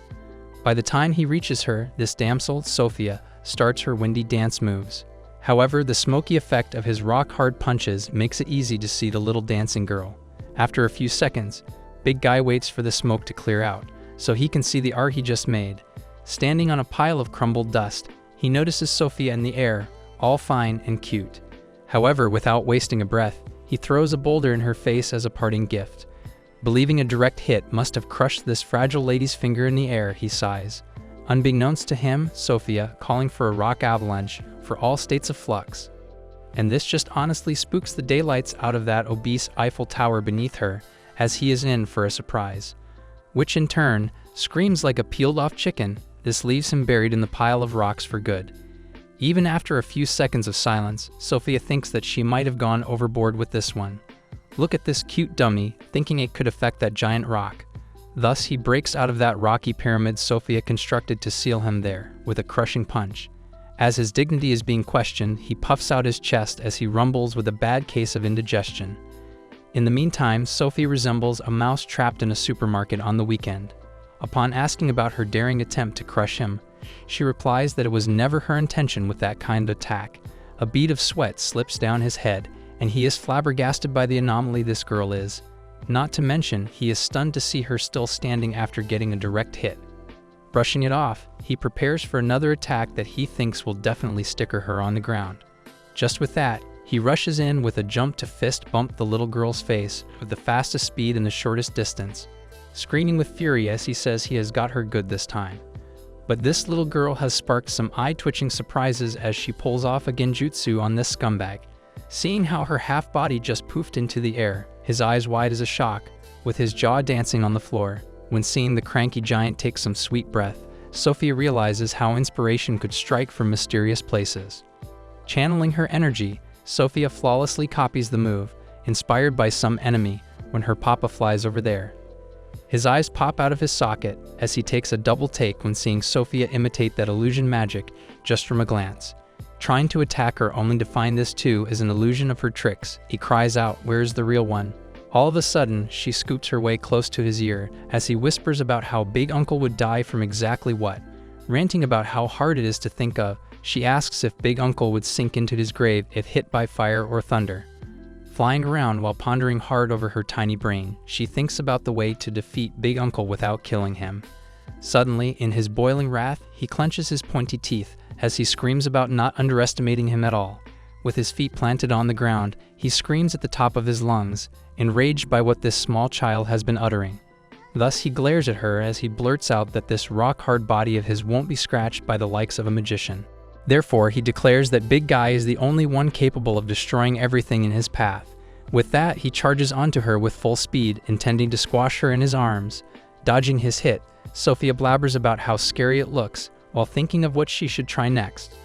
By the time he reaches her, this damsel, Sophia, starts her windy dance moves. However, the smoky effect of his rock-hard punches makes it easy to see the little dancing girl. After a few seconds, Big Guy waits for the smoke to clear out, so he can see the art he just made. Standing on a pile of crumbled dust, he notices Sophia in the air, all fine and cute. However, without wasting a breath, he throws a boulder in her face as a parting gift. Believing a direct hit must have crushed this fragile lady's finger in the air, he sighs. Unbeknownst to him, Sophia, calling for a rock avalanche for all states of flux. And this just honestly spooks the daylights out of that obese Eiffel Tower beneath her, as he is in for a surprise. Which in turn, screams like a peeled-off chicken. This leaves him buried in the pile of rocks for good. Even after a few seconds of silence, Sophia thinks that she might have gone overboard with this one. Look at this cute dummy, thinking it could affect that giant rock. Thus, he breaks out of that rocky pyramid Sophia constructed to seal him there, with a crushing punch. As his dignity is being questioned, he puffs out his chest as he rumbles with a bad case of indigestion. In the meantime, Sophie resembles a mouse trapped in a supermarket on the weekend. Upon asking about her daring attempt to crush him, she replies that it was never her intention with that kind of attack. A bead of sweat slips down his head, and he is flabbergasted by the anomaly this girl is. Not to mention, he is stunned to see her still standing after getting a direct hit. Brushing it off, he prepares for another attack that he thinks will definitely sticker her on the ground. Just with that, he rushes in with a jump to fist bump the little girl's face with the fastest speed and the shortest distance, screaming with fury as he says he has got her good this time. But this little girl has sparked some eye-twitching surprises as she pulls off a genjutsu on this scumbag. Seeing how her half-body just poofed into the air, his eyes wide as a shock, with his jaw dancing on the floor. When seeing the cranky giant take some sweet breath, Sophia realizes how inspiration could strike from mysterious places. Channeling her energy, Sophia flawlessly copies the move, inspired by some enemy, when her papa flies over there. His eyes pop out of his socket as he takes a double take when seeing Sophia imitate that illusion magic just from a glance. Trying to attack her only to find this too is an illusion of her tricks, he cries out, "Where's the real one?" All of a sudden, she scoops her way close to his ear as he whispers about how Big Uncle would die from exactly what. Ranting about how hard it is to think of, she asks if Big Uncle would sink into his grave if hit by fire or thunder. Flying around while pondering hard over her tiny brain, she thinks about the way to defeat Big Uncle without killing him. Suddenly, in his boiling wrath, he clenches his pointy teeth as he screams about not underestimating him at all. With his feet planted on the ground, he screams at the top of his lungs, enraged by what this small child has been uttering. Thus he glares at her as he blurts out that this rock-hard body of his won't be scratched by the likes of a magician. Therefore, he declares that Big Guy is the only one capable of destroying everything in his path. With that, he charges onto her with full speed, intending to squash her in his arms. Dodging his hit, Sophia blabbers about how scary it looks, while thinking of what she should try next.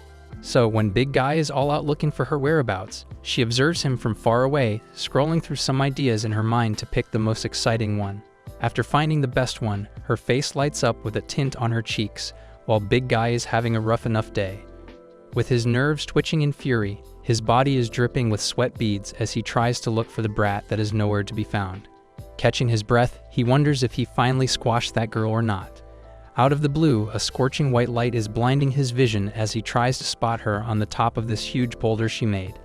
So, when Big Guy is all out looking for her whereabouts, she observes him from far away, scrolling through some ideas in her mind to pick the most exciting one. After finding the best one, her face lights up with a tint on her cheeks, while Big Guy is having a rough enough day. With his nerves twitching in fury, his body is dripping with sweat beads as he tries to look for the brat that is nowhere to be found. Catching his breath, he wonders if he finally squashed that girl or not. Out of the blue, a scorching white light is blinding his vision as he tries to spot her on the top of this huge boulder she made.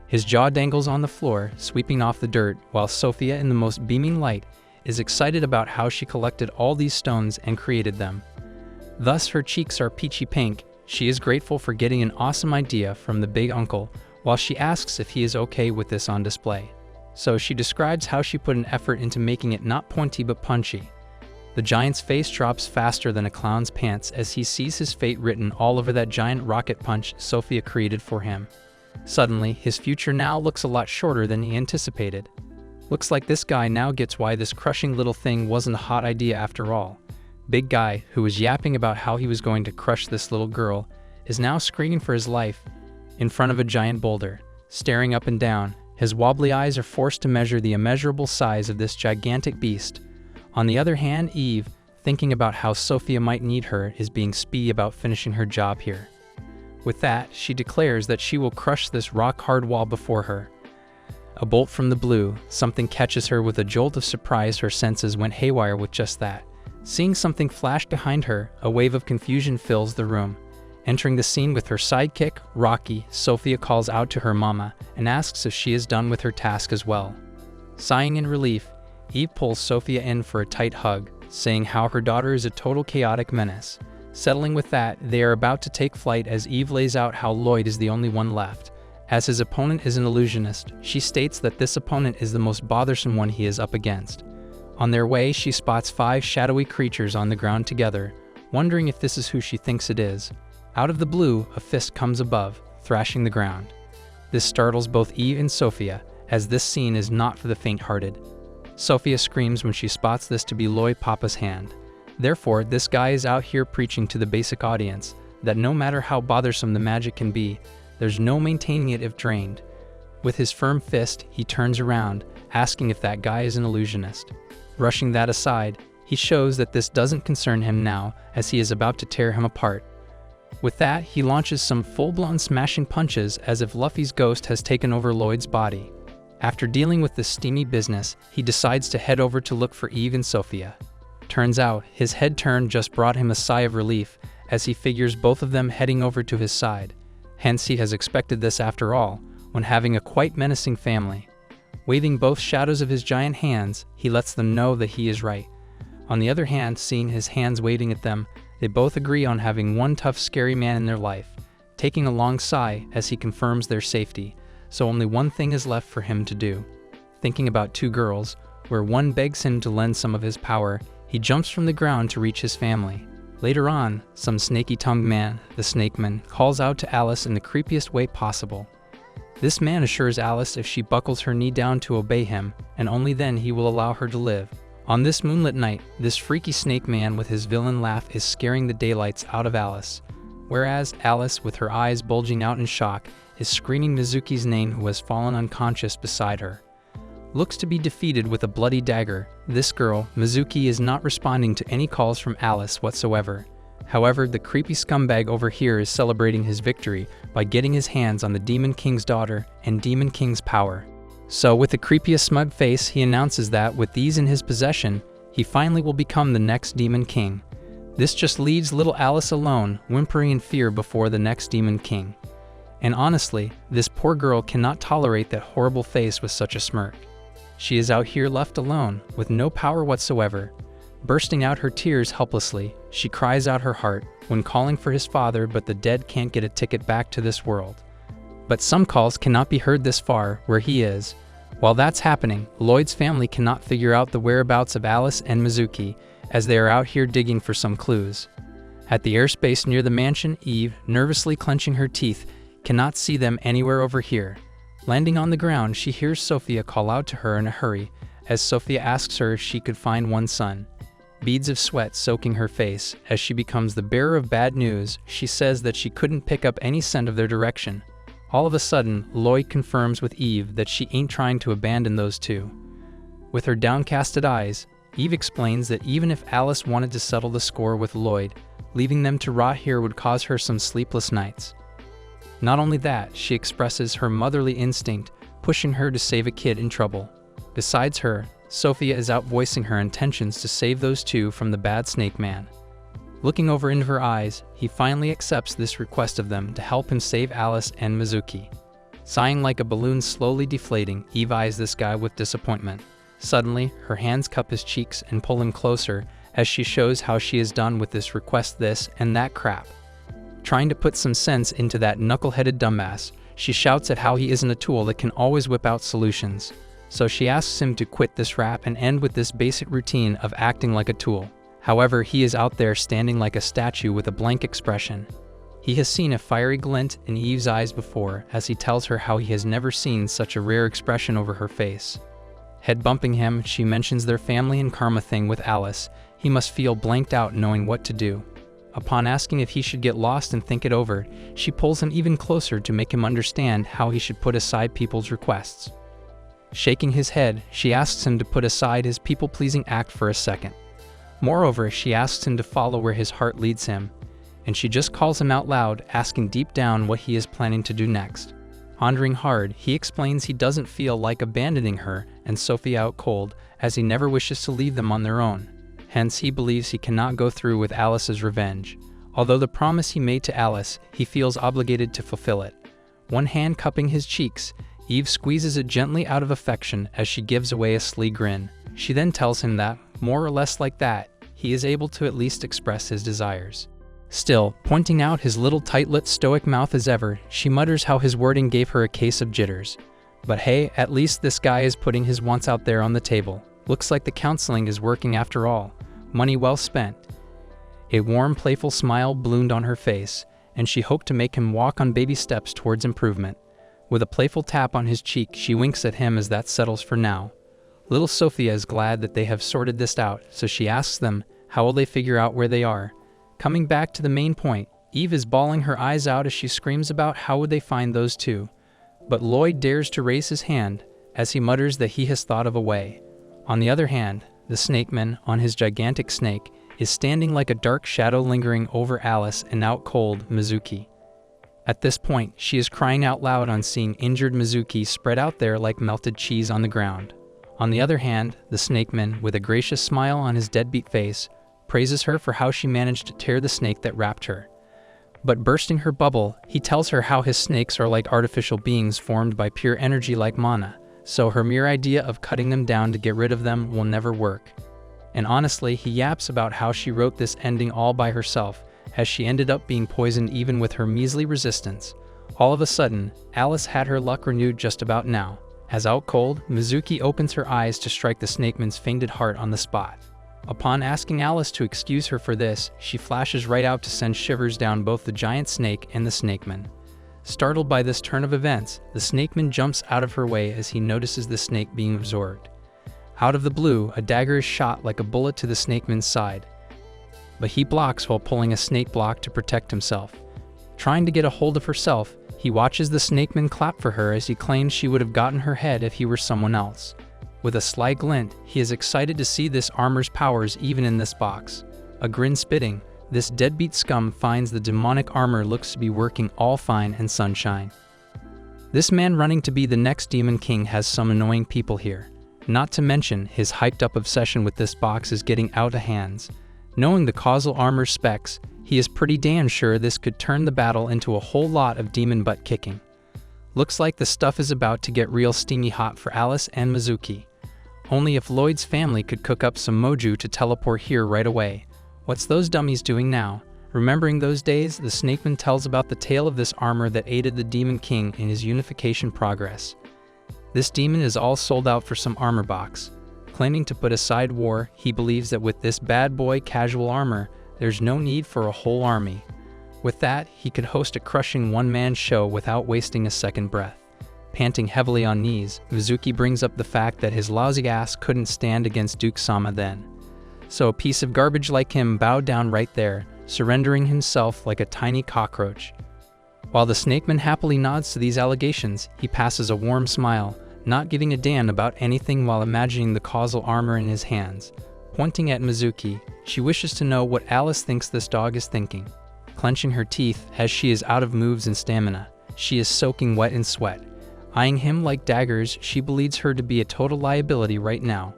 His jaw dangles on the floor, sweeping off the dirt, while Sophia, in the most beaming light, is excited about how she collected all these stones and created them. Thus, her cheeks are peachy pink. She is grateful for getting an awesome idea from the big uncle, while she asks if he is okay with this on display. So she describes how she put an effort into making it not pointy but punchy. The giant's face drops faster than a clown's pants as he sees his fate written all over that giant rocket punch Sophia created for him. Suddenly, his future now looks a lot shorter than he anticipated. Looks like this guy now gets why this crushing little thing wasn't a hot idea after all. Big guy, who was yapping about how he was going to crush this little girl, is now screaming for his life in front of a giant boulder. Staring up and down, his wobbly eyes are forced to measure the immeasurable size of this gigantic beast. On the other hand, Eve, thinking about how Sophia might need her, is being speedy about finishing her job here. With that, she declares that she will crush this rock-hard wall before her. A bolt from the blue, something catches her with a jolt of surprise. Her senses went haywire with just that. Seeing something flash behind her, a wave of confusion fills the room. Entering the scene with her sidekick, Rocky, Sophia calls out to her mama and asks if she is done with her task as well. Sighing in relief, Eve pulls Sophia in for a tight hug, saying how her daughter is a total chaotic menace. Settling with that, they are about to take flight as Eve lays out how Lloyd is the only one left. As his opponent is an illusionist, she states that this opponent is the most bothersome one he is up against. On their way, she spots 5 shadowy creatures on the ground together, wondering if this is who she thinks it is. Out of the blue, a fist comes above, thrashing the ground. This startles both Eve and Sophia, as this scene is not for the faint-hearted. Sophia screams when she spots this to be Lloyd Papa's hand. Therefore, this guy is out here preaching to the basic audience that no matter how bothersome the magic can be, there's no maintaining it if drained. With his firm fist, he turns around, asking if that guy is an illusionist. Brushing that aside, he shows that this doesn't concern him now, as he is about to tear him apart. With that, he launches some full-blown smashing punches as if Luffy's ghost has taken over Lloyd's body. After dealing with this steamy business, he decides to head over to look for Eve and Sophia. Turns out, his head turn just brought him a sigh of relief, as he figures both of them heading over to his side. Hence, he has expected this after all, when having a quite menacing family. Waving both shadows of his giant hands, he lets them know that he is right. On the other hand, seeing his hands waving at them, they both agree on having one tough, scary man in their life, taking a long sigh as he confirms their safety, so only one thing is left for him to do. Thinking about 2 girls, where one begs him to lend some of his power, he jumps from the ground to reach his family. Later on, some snaky-tongued man, the Snakeman, calls out to Alice in the creepiest way possible. This man assures Alice if she buckles her knee down to obey him, and only then he will allow her to live. On this moonlit night, this freaky snake man with his villain laugh is scaring the daylights out of Alice, whereas Alice, with her eyes bulging out in shock, is screaming Mizuki's name, who has fallen unconscious beside her. Looks to be defeated with a bloody dagger. This girl, Mizuki, is not responding to any calls from Alice whatsoever. However, the creepy scumbag over here is celebrating his victory by getting his hands on the Demon King's daughter and Demon King's power. So with the creepiest smug face, he announces that with these in his possession, he finally will become the next Demon King. This just leaves little Alice alone, whimpering in fear before the next Demon King. And honestly, this poor girl cannot tolerate that horrible face with such a smirk. She is out here left alone, with no power whatsoever. Bursting out her tears helplessly, she cries out her heart when calling for his father, but the dead can't get a ticket back to this world. But some calls cannot be heard this far, where he is. While that's happening, Lloyd's family cannot figure out the whereabouts of Alice and Mizuki, as they are out here digging for some clues. At the airspace near the mansion, Eve, nervously clenching her teeth, cannot see them anywhere over here. Landing on the ground, she hears Sophia call out to her in a hurry, as Sophia asks her if she could find one son. Beads of sweat soaking her face, as she becomes the bearer of bad news, she says that she couldn't pick up any scent of their direction. All of a sudden, Lloyd confirms with Eve that she ain't trying to abandon those 2. With her downcasted eyes, Eve explains that even if Alice wanted to settle the score with Lloyd, leaving them to rot here would cause her some sleepless nights. Not only that, she expresses her motherly instinct, pushing her to save a kid in trouble. Besides her, Sophia is out voicing her intentions to save those 2 from the bad snake man. Looking over into her eyes, he finally accepts this request of them to help him save Alice and Mizuki. Sighing like a balloon slowly deflating, Eve eyes this guy with disappointment. Suddenly, her hands cup his cheeks and pull him closer, as she shows how she is done with this request this and that crap. Trying to put some sense into that knuckle-headed dumbass, she shouts at how he isn't a tool that can always whip out solutions. So she asks him to quit this rap and end with this basic routine of acting like a tool. However, he is out there standing like a statue with a blank expression. He has seen a fiery glint in Eve's eyes before, as he tells her how he has never seen such a rare expression over her face. Head bumping him, she mentions their family and karma thing with Alice. He must feel blanked out knowing what to do. Upon asking if he should get lost and think it over, she pulls him even closer to make him understand how he should put aside people's requests. Shaking his head, she asks him to put aside his people-pleasing act for a second. Moreover, she asks him to follow where his heart leads him, and she just calls him out loud, asking deep down what he is planning to do next. Pondering hard, he explains he doesn't feel like abandoning her and Sophie out cold, as he never wishes to leave them on their own. Hence, he believes he cannot go through with Alice's revenge. Although the promise he made to Alice, he feels obligated to fulfill it. One hand cupping his cheeks, Eve squeezes it gently out of affection as she gives away a sly grin. She then tells him that, more or less like that, he is able to at least express his desires. Still, pointing out his little tight-lipped stoic mouth as ever, she mutters how his wording gave her a case of jitters. But hey, at least this guy is putting his wants out there on the table. Looks like the counseling is working after all. Money well spent. A warm, playful smile bloomed on her face, and she hoped to make him walk on baby steps towards improvement. With a playful tap on his cheek, she winks at him as that settles for now. Little Sophia is glad that they have sorted this out, so she asks them, how will they figure out where they are? Coming back to the main point, Eve is bawling her eyes out as she screams about how would they find those two. But Lloyd dares to raise his hand, as he mutters that he has thought of a way. On the other hand, the snakeman, on his gigantic snake, is standing like a dark shadow lingering over Alice and out cold Mizuki. At this point, she is crying out loud on seeing injured Mizuki spread out there like melted cheese on the ground. On the other hand, the snakeman, with a gracious smile on his deadbeat face, praises her for how she managed to tear the snake that wrapped her. But bursting her bubble, he tells her how his snakes are like artificial beings formed by pure energy like mana, so her mere idea of cutting them down to get rid of them will never work. And honestly, he yaps about how she wrote this ending all by herself, as she ended up being poisoned even with her measly resistance. All of a sudden, Alice had her luck renewed just about now. As out cold, Mizuki opens her eyes to strike the snakeman's fainted heart on the spot. Upon asking Alice to excuse her for this, she flashes right out to send shivers down both the giant snake and the snakeman. Startled by this turn of events, the snakeman jumps out of her way as he notices the snake being absorbed. Out of the blue, a dagger is shot like a bullet to the snakeman's side, but he blocks while pulling a snake block to protect himself. Trying to get a hold of herself, he watches the snakeman clap for her as he claims she would have gotten her head if he were someone else. With a sly glint, he is excited to see this armor's powers even in this box. A grin spitting, this deadbeat scum finds the demonic armor looks to be working all fine and sunshine. This man running to be the next Demon King has some annoying people here. Not to mention, his hyped-up obsession with this box is getting out of hands. Knowing the causal armor specs, he is pretty damn sure this could turn the battle into a whole lot of demon butt kicking. Looks like the stuff is about to get real steamy hot for Alice and Mizuki. Only if Lloyd's family could cook up some ojou to teleport here right away. What's those dummies doing now? Remembering those days, the snakeman tells about the tale of this armor that aided the Demon King in his unification progress. This demon is all sold out for some armor box. Claiming to put aside war, he believes that with this bad boy casual armor, there's no need for a whole army. With that, he could host a crushing one-man show without wasting a second breath. Panting heavily on knees, Mizuki brings up the fact that his lousy ass couldn't stand against Duke-sama then. So a piece of garbage like him bowed down right there, surrendering himself like a tiny cockroach. While the snakeman happily nods to these allegations, he passes a warm smile, not giving a damn about anything while imagining the causal armor in his hands. Pointing at Mizuki, she wishes to know what Alice thinks this dog is thinking. Clenching her teeth, as she is out of moves and stamina, she is soaking wet in sweat. Eyeing him like daggers, she believes her to be a total liability right now.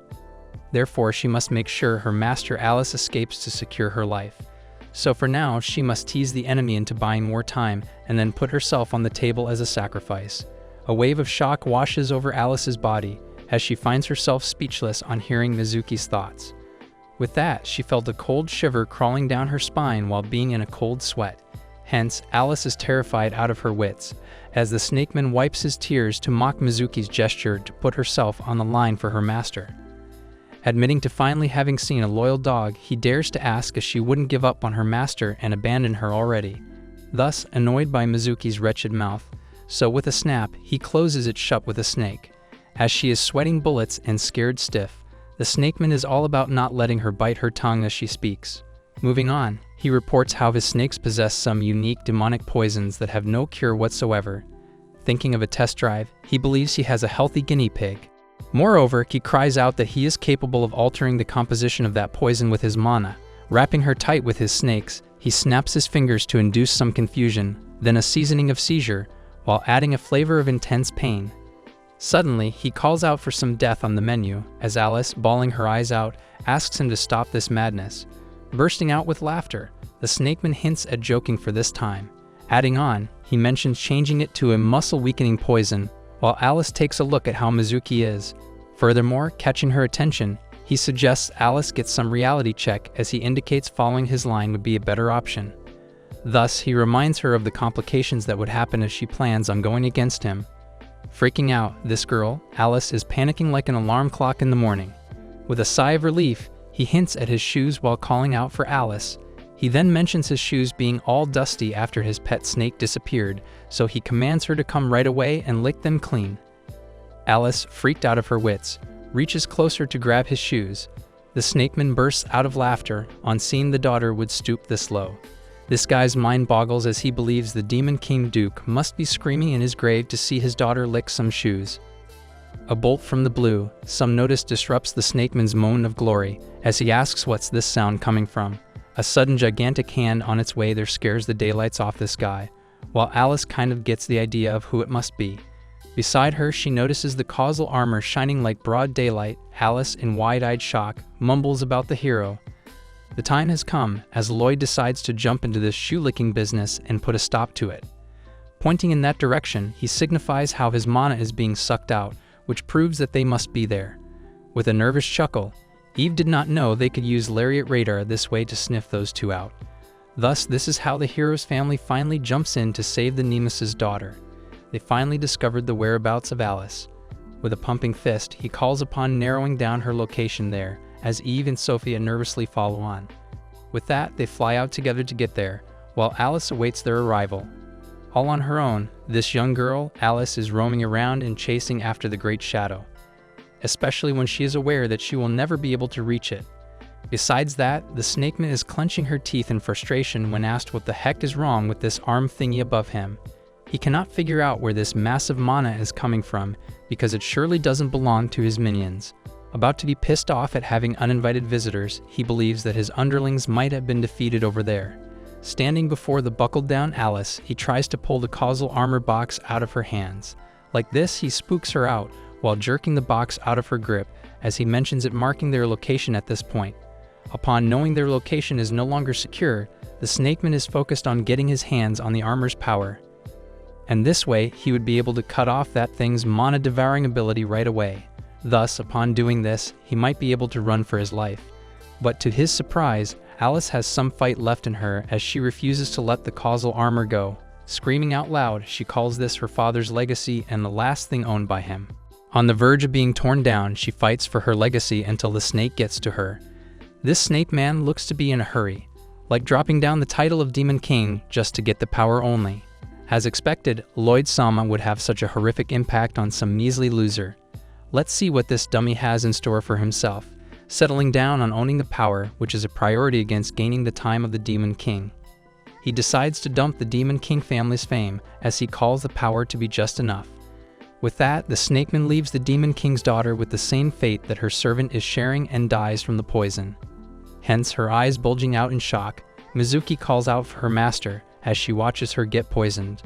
Therefore, she must make sure her master Alice escapes to secure her life. So for now, she must tease the enemy into buying more time and then put herself on the table as a sacrifice. A wave of shock washes over Alice's body as she finds herself speechless on hearing Mizuki's thoughts. With that, she felt a cold shiver crawling down her spine while being in a cold sweat. Hence, Alice is terrified out of her wits, as the snakeman wipes his tears to mock Mizuki's gesture to put herself on the line for her master. Admitting to finally having seen a loyal dog, he dares to ask if she wouldn't give up on her master and abandon her already. Thus, annoyed by Mizuki's wretched mouth, so with a snap, he closes it shut with a snake. As she is sweating bullets and scared stiff, the snakeman is all about not letting her bite her tongue as she speaks. Moving on, he reports how his snakes possess some unique demonic poisons that have no cure whatsoever. Thinking of a test drive, he believes he has a healthy guinea pig. Moreover, he cries out that he is capable of altering the composition of that poison with his mana. Wrapping her tight with his snakes, he snaps his fingers to induce some confusion, then a seasoning of seizure, while adding a flavor of intense pain. Suddenly, he calls out for some death on the menu, as Alice, bawling her eyes out, asks him to stop this madness. Bursting out with laughter, the snakeman hints at joking for this time. Adding on, he mentions changing it to a muscle-weakening poison, while Alice takes a look at how Mizuki is. Furthermore, catching her attention, he suggests Alice get some reality check as he indicates following his line would be a better option. Thus, he reminds her of the complications that would happen if she plans on going against him. Freaking out, this girl, Alice, is panicking like an alarm clock in the morning. With a sigh of relief, he hints at his shoes while calling out for Alice. He then mentions his shoes being all dusty after his pet snake disappeared, so he commands her to come right away and lick them clean. Alice, freaked out of her wits, reaches closer to grab his shoes. The snakeman bursts out of laughter on seeing the daughter would stoop this low. This guy's mind boggles as he believes the Demon King Duke must be screaming in his grave to see his daughter lick some shoes. A bolt from the blue, some notice disrupts the snakeman's moan of glory as he asks what's this sound coming from. A sudden gigantic hand on its way there scares the daylights off this guy, while Alice kind of gets the idea of who it must be. Beside her, she notices the causal armor shining like broad daylight. Alice, in wide-eyed shock, mumbles about the hero. The time has come, as Lloyd decides to jump into this shoe-licking business and put a stop to it. Pointing in that direction, he signifies how his mana is being sucked out, which proves that they must be there. With a nervous chuckle, Eve did not know they could use Lariat radar this way to sniff those two out. Thus, this is how the hero's family finally jumps in to save the Nemesis' daughter. They finally discovered the whereabouts of Alice. With a pumping fist, he calls upon narrowing down her location there, as Eve and Sophia nervously follow on. With that, they fly out together to get there, while Alice awaits their arrival. All on her own, this young girl, Alice, is roaming around and chasing after the Great Shadow, especially when she is aware that she will never be able to reach it. Besides that, the snakeman is clenching her teeth in frustration when asked what the heck is wrong with this arm thingy above him. He cannot figure out where this massive mana is coming from because it surely doesn't belong to his minions. About to be pissed off at having uninvited visitors, he believes that his underlings might have been defeated over there. Standing before the buckled-down Alice, he tries to pull the causal armor box out of her hands. Like this, he spooks her out, while jerking the box out of her grip, as he mentions it marking their location at this point. Upon knowing their location is no longer secure, the snakeman is focused on getting his hands on the armor's power. And this way, he would be able to cut off that thing's mana-devouring ability right away. Thus, upon doing this, he might be able to run for his life. But to his surprise, Alice has some fight left in her as she refuses to let the causal armor go. Screaming out loud, she calls this her father's legacy and the last thing owned by him. On the verge of being torn down, she fights for her legacy until the snake gets to her. This snake man looks to be in a hurry, like dropping down the title of Demon King just to get the power only. As expected, Lloyd Sama would have such a horrific impact on some measly loser. Let's see what this dummy has in store for himself, settling down on owning the power, which is a priority against gaining the time of the Demon King. He decides to dump the Demon King family's fame, as he calls the power to be just enough. With that, the snakeman leaves the Demon King's daughter with the same fate that her servant is sharing and dies from the poison. Hence, her eyes bulging out in shock, Mizuki calls out for her master as she watches her get poisoned.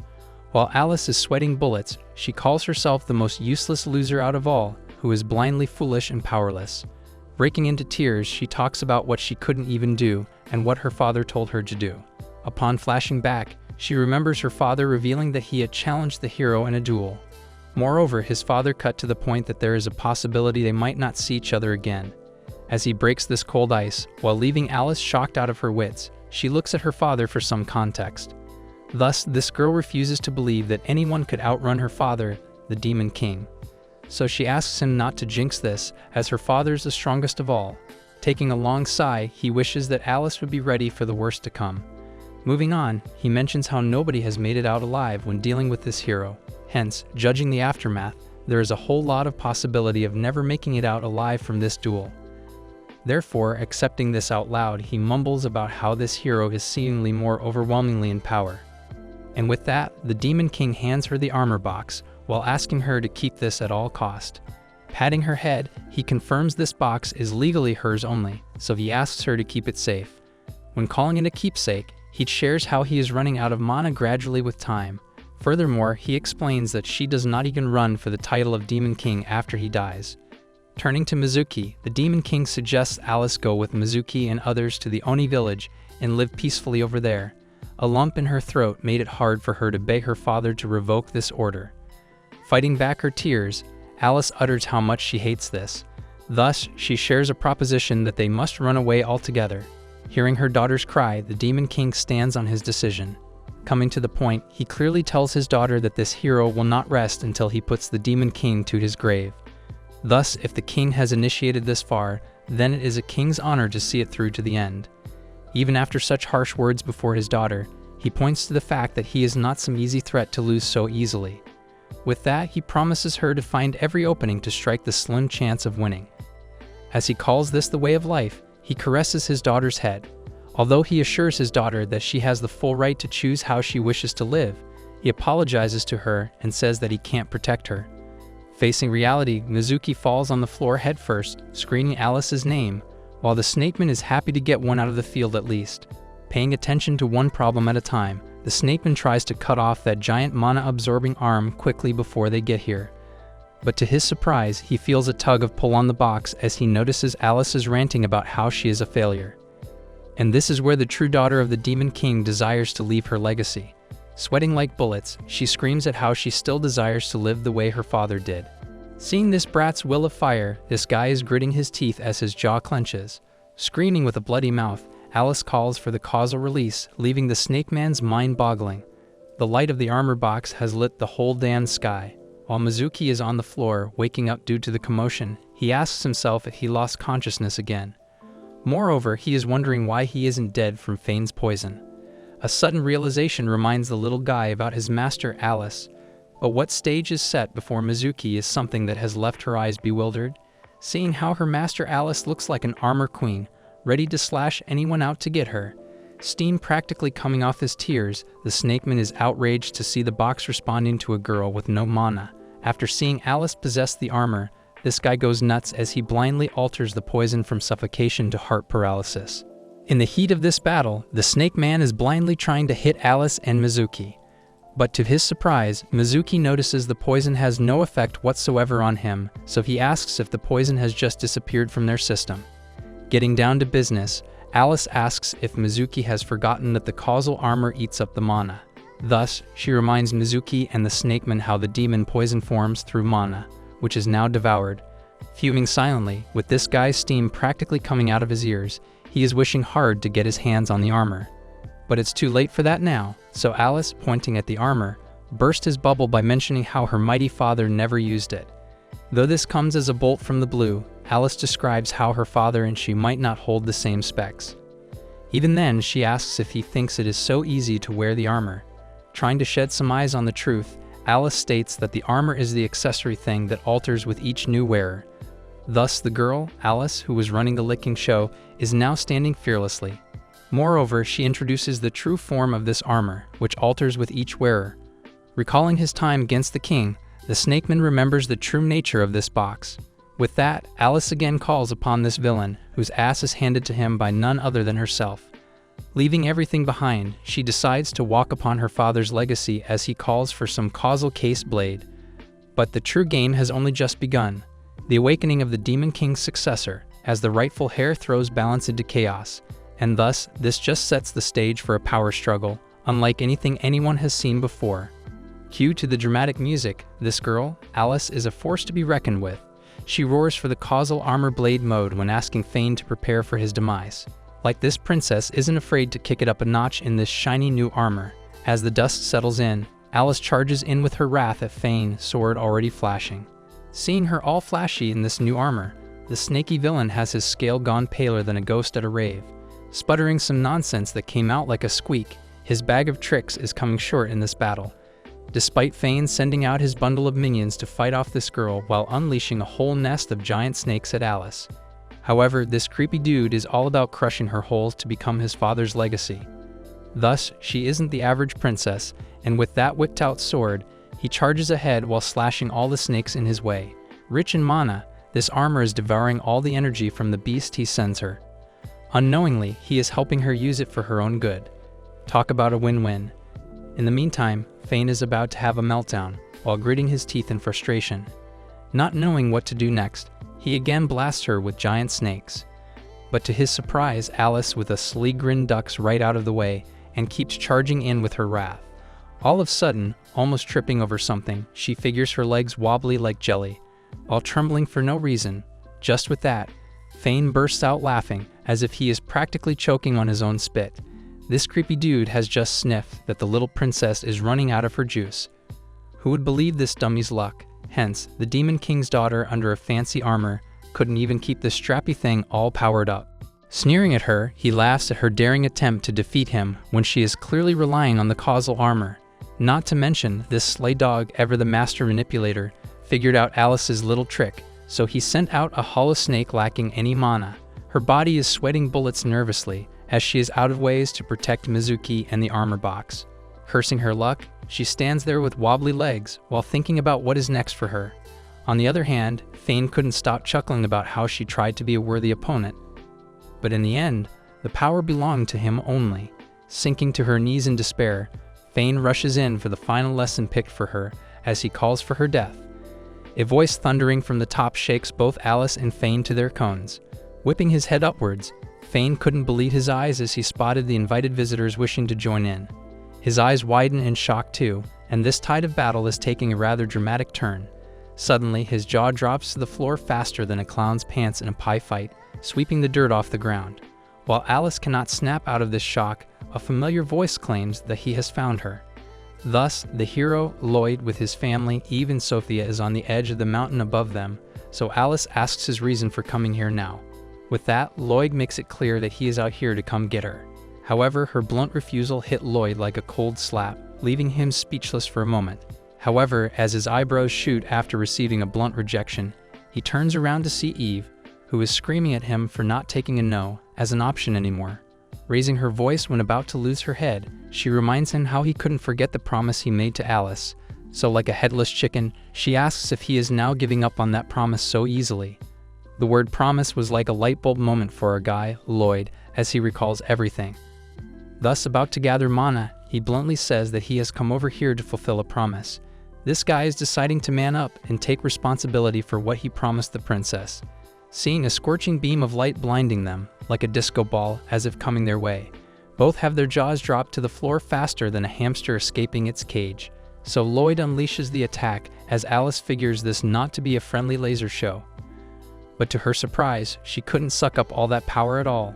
While Alice is sweating bullets, she calls herself the most useless loser out of all, who is blindly foolish and powerless. Breaking into tears, she talks about what she couldn't even do and what her father told her to do. Upon flashing back, she remembers her father revealing that he had challenged the hero in a duel. Moreover, his father cut to the point that there is a possibility they might not see each other again. As he breaks this cold ice, while leaving Alice shocked out of her wits, she looks at her father for some context. Thus, this girl refuses to believe that anyone could outrun her father, the Demon King. So she asks him not to jinx this, as her father's the strongest of all. Taking a long sigh, he wishes that Alice would be ready for the worst to come. Moving on, he mentions how nobody has made it out alive when dealing with this hero. Hence, judging the aftermath, there is a whole lot of possibility of never making it out alive from this duel. Therefore, accepting this out loud, he mumbles about how this hero is seemingly more overwhelmingly in power. And with that, the Demon King hands her the armor box, while asking her to keep this at all cost. Patting her head, he confirms this box is legally hers only, so he asks her to keep it safe. When calling it a keepsake, he shares how he is running out of mana gradually with time. Furthermore, he explains that she does not even run for the title of Demon King after he dies. Turning to Mizuki, the Demon King suggests Alice go with Mizuki and others to the Oni village and live peacefully over there. A lump in her throat made it hard for her to beg her father to revoke this order. Fighting back her tears, Alice utters how much she hates this. Thus, she shares a proposition that they must run away altogether. Hearing her daughter's cry, the Demon King stands on his decision. Coming to the point, he clearly tells his daughter that this hero will not rest until he puts the Demon King to his grave. Thus, if the king has initiated this far, then it is a king's honor to see it through to the end. Even after such harsh words before his daughter, he points to the fact that he is not some easy threat to lose so easily. With that, he promises her to find every opening to strike the slim chance of winning. As he calls this the way of life, he caresses his daughter's head. Although he assures his daughter that she has the full right to choose how she wishes to live, he apologizes to her and says that he can't protect her. Facing reality, Mizuki falls on the floor headfirst, screaming Alice's name, while the snakeman is happy to get one out of the field at least. Paying attention to one problem at a time, the snakeman tries to cut off that giant mana-absorbing arm quickly before they get here. But to his surprise, he feels a tug of pull on the box as he notices Alice is ranting about how she is a failure. And this is where the true daughter of the Demon King desires to leave her legacy. Sweating like bullets, she screams at how she still desires to live the way her father did. Seeing this brat's will of fire, this guy is gritting his teeth as his jaw clenches. Screaming with a bloody mouth, Alice calls for the causal release, leaving the snake man's mind boggling. The light of the armor box has lit the whole damn sky. While Mizuki is on the floor, waking up due to the commotion, he asks himself if he lost consciousness again. Moreover, he is wondering why he isn't dead from Fane's poison. A sudden realization reminds the little guy about his master Alice. But what stage is set before Mizuki is something that has left her eyes bewildered. Seeing how her master Alice looks like an armor queen, ready to slash anyone out to get her. Steam practically coming off his tears, the snakeman is outraged to see the box responding to a girl with no mana. After seeing Alice possess the armor, this guy goes nuts as he blindly alters the poison from suffocation to heart paralysis. In the heat of this battle, the snake man is blindly trying to hit Alice and Mizuki. But to his surprise, Mizuki notices the poison has no effect whatsoever on him, so he asks if the poison has just disappeared from their system. Getting down to business, Alice asks if Mizuki has forgotten that the causal armor eats up the mana. Thus, she reminds Mizuki and the snakeman how the demon poison forms through mana, which is now devoured. Fuming silently, with this guy's steam practically coming out of his ears, he is wishing hard to get his hands on the armor. But it's too late for that now, so Alice, pointing at the armor, burst his bubble by mentioning how her mighty father never used it. Though this comes as a bolt from the blue, Alice describes how her father and she might not hold the same specs. Even then, she asks if he thinks it is so easy to wear the armor. Trying to shed some eyes on the truth, Alice states that the armor is the accessory thing that alters with each new wearer. Thus, the girl, Alice, who was running the licking show, is now standing fearlessly. Moreover, she introduces the true form of this armor, which alters with each wearer. Recalling his time against the king, the snakeman remembers the true nature of this box. With that, Alice again calls upon this villain, whose ass is handed to him by none other than herself. Leaving everything behind, she decides to walk upon her father's legacy as he calls for some causal case blade. But the true game has only just begun. The awakening of the Demon King's successor, as the rightful heir throws balance into chaos. And thus, this just sets the stage for a power struggle, unlike anything anyone has seen before. Cue to the dramatic music, this girl, Alice, is a force to be reckoned with. she roars for the causal armor blade mode when asking Fane to prepare for his demise. Like this princess isn't afraid to kick it up a notch in this shiny new armor. As the dust settles in, Alice charges in with her wrath at Fane, sword already flashing. Seeing her all flashy in this new armor, the snaky villain has his scale gone paler than a ghost at a rave. Sputtering some nonsense that came out like a squeak, his bag of tricks is coming short in this battle. Despite Fane sending out his bundle of minions to fight off this girl while unleashing a whole nest of giant snakes at Alice. However, this creepy dude is all about crushing her holes to become his father's legacy. Thus, she isn't the average princess, and with that whipped out sword, he charges ahead while slashing all the snakes in his way. Rich in mana, this armor is devouring all the energy from the beast he sends her. Unknowingly, he is helping her use it for her own good. Talk about a win-win. In the meantime, Fane is about to have a meltdown, while gritting his teeth in frustration. Not knowing what to do next, he again blasts her with giant snakes. But to his surprise, Alice with a sleek grin ducks right out of the way and keeps charging in with her wrath. All of a sudden, almost tripping over something, she figures her legs wobbly like jelly, while trembling for no reason. Just with that, Fane bursts out laughing, as if he is practically choking on his own spit. This creepy dude has just sniffed that the little princess is running out of her juice. Who would believe this dummy's luck? Hence, the Demon King's daughter under a fancy armor couldn't even keep this strappy thing all powered up. Sneering at her, he laughs at her daring attempt to defeat him when she is clearly relying on the causal armor. Not to mention, this slay dog, ever the master manipulator, figured out Alice's little trick, so he sent out a hollow snake lacking any mana. Her body is sweating bullets nervously, as she is out of ways to protect Mizuki and the armor box. Cursing her luck, she stands there with wobbly legs while thinking about what is next for her. On the other hand, Fane couldn't stop chuckling about how she tried to be a worthy opponent. But in the end, the power belonged to him only. Sinking to her knees in despair, Fane rushes in for the final lesson picked for her as he calls for her death. A voice thundering from the top shakes both Alice and Fane to their cones. Whipping his head upwards, Fane couldn't believe his eyes as he spotted the invited visitors wishing to join in. His eyes widen in shock too, and this tide of battle is taking a rather dramatic turn. Suddenly, his jaw drops to the floor faster than a clown's pants in a pie fight, sweeping the dirt off the ground. While Alice cannot snap out of this shock, a familiar voice claims that he has found her. Thus, the hero, Lloyd, with his family, Eve and Sophia, is on the edge of the mountain above them, so Alice asks his reason for coming here now. With that, Lloyd makes it clear that he is out here to come get her. However, her blunt refusal hit Lloyd like a cold slap, leaving him speechless for a moment. However, as his eyebrows shoot after receiving a blunt rejection, he turns around to see Eve, who is screaming at him for not taking a no as an option anymore. Raising her voice when about to lose her head, she reminds him how he couldn't forget the promise he made to Alice. So like a headless chicken, she asks if he is now giving up on that promise so easily. The word promise was like a light bulb moment for our guy, Lloyd, as he recalls everything. Thus about to gather mana, he bluntly says that he has come over here to fulfill a promise. This guy is deciding to man up and take responsibility for what he promised the princess. Seeing a scorching beam of light blinding them, like a disco ball, as if coming their way. Both have their jaws drop to the floor faster than a hamster escaping its cage. So Lloyd unleashes the attack as Alice figures this not to be a friendly laser show. But to her surprise, she couldn't suck up all that power at all.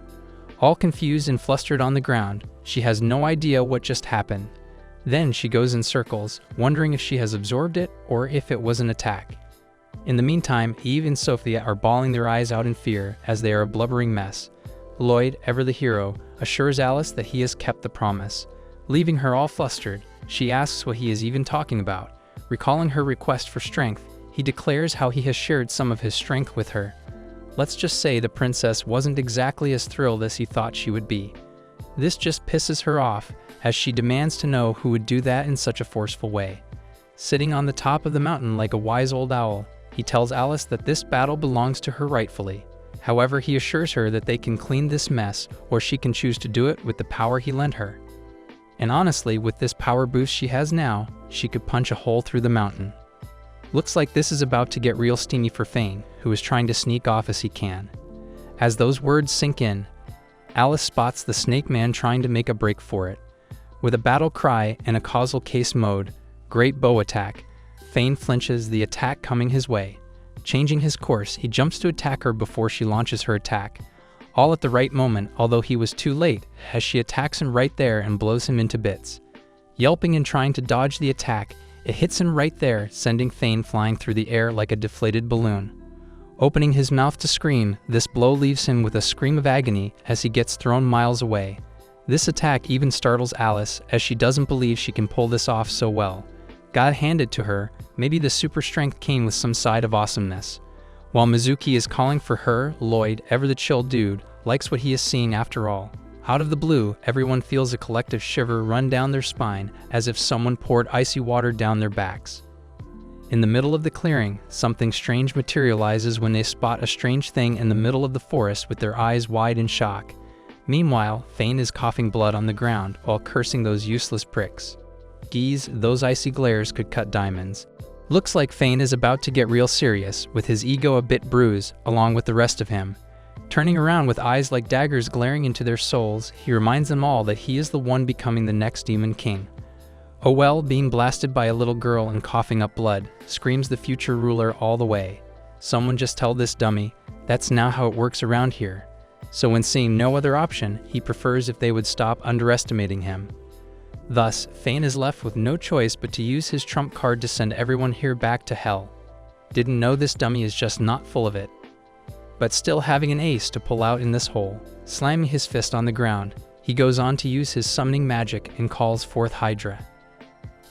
All confused and flustered on the ground, she has no idea what just happened. Then she goes in circles, wondering if she has absorbed it or if it was an attack. In the meantime, Eve and Sophia are bawling their eyes out in fear as they are a blubbering mess. Lloyd, ever the hero, assures Alice that he has kept the promise. Leaving her all flustered, she asks what he is even talking about. Recalling her request for strength, he declares how he has shared some of his strength with her. Let's just say the princess wasn't exactly as thrilled as he thought she would be. This just pisses her off, as she demands to know who would do that in such a forceful way. Sitting on the top of the mountain like a wise old owl, he tells Alice that this battle belongs to her rightfully. However, he assures her that they can clean this mess, or she can choose to do it with the power he lent her. And honestly, with this power boost she has now, she could punch a hole through the mountain. Looks like this is about to get real steamy for Fane, who is trying to sneak off as he can. As those words sink in, Alice spots the Snake Man trying to make a break for it. With a battle cry and a causal case mode, great bow attack, Fane flinches the attack coming his way. Changing his course, he jumps to attack her before she launches her attack. All at the right moment, although he was too late, as she attacks him right there and blows him into bits. Yelping and trying to dodge the attack, it hits him right there, sending Fane flying through the air like a deflated balloon. Opening his mouth to scream, this blow leaves him with a scream of agony as he gets thrown miles away. This attack even startles Alice, as she doesn't believe she can pull this off so well. God handed to her, maybe the super strength came with some side of awesomeness. While Mizuki is calling for her, Lloyd, ever the chill dude, likes what he is seeing after all. Out of the blue, everyone feels a collective shiver run down their spine, as if someone poured icy water down their backs. In the middle of the clearing, something strange materializes when they spot a strange thing in the middle of the forest with their eyes wide in shock. Meanwhile, Fane is coughing blood on the ground while cursing those useless pricks. Geez, those icy glares could cut diamonds. Looks like Fane is about to get real serious, with his ego a bit bruised, along with the rest of him. Turning around with eyes like daggers glaring into their souls, he reminds them all that he is the one becoming the next Demon King. Oh well, being blasted by a little girl and coughing up blood, screams the future ruler all the way. Someone just tell this dummy, that's now how it works around here. So when seeing no other option, he prefers if they would stop underestimating him. Thus, Fane is left with no choice but to use his trump card to send everyone here back to hell. Didn't know this dummy is just not full of it. But still having an ace to pull out in this hole, slamming his fist on the ground, he goes on to use his summoning magic and calls forth Hydra.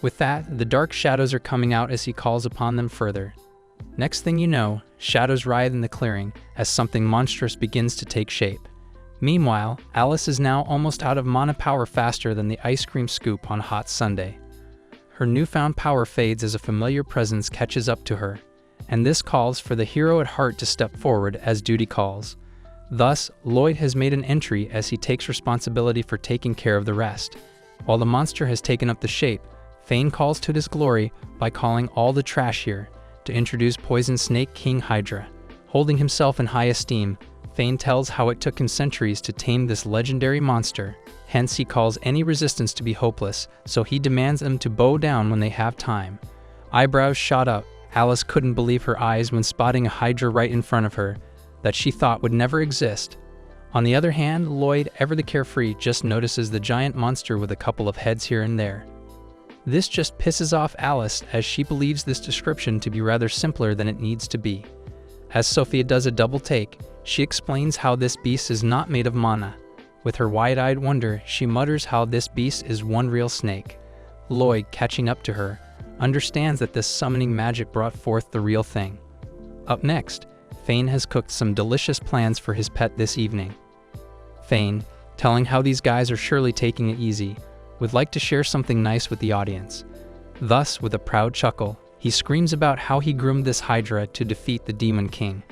With that, the dark shadows are coming out as he calls upon them further. Next thing you know, shadows writhe in the clearing as something monstrous begins to take shape. Meanwhile, Alice is now almost out of mana power faster than the ice cream scoop on hot Sunday. Her newfound power fades as a familiar presence catches up to her, and this calls for the hero at heart to step forward as duty calls. Thus, Lloyd has made an entry as he takes responsibility for taking care of the rest. While the monster has taken up the shape, Fane calls to his glory by calling all the trash here to introduce Poison Snake King Hydra. Holding himself in high esteem, Fane tells how it took him centuries to tame this legendary monster, hence he calls any resistance to be hopeless, so he demands them to bow down when they have time. Eyebrows shot up, Alice couldn't believe her eyes when spotting a Hydra right in front of her, that she thought would never exist. On the other hand, Lloyd, ever the carefree, just notices the giant monster with a couple of heads here and there. This just pisses off Alice as she believes this description to be rather simpler than it needs to be. As Sophia does a double take, she explains how this beast is not made of mana. With her wide-eyed wonder, she mutters how this beast is one real snake. Lloyd, catching up to her, understands that this summoning magic brought forth the real thing. Up next, Fane has cooked some delicious plans for his pet this evening. Fane, telling how these guys are surely taking it easy, would like to share something nice with the audience. Thus, with a proud chuckle, he screams about how he groomed this Hydra to defeat the Demon King.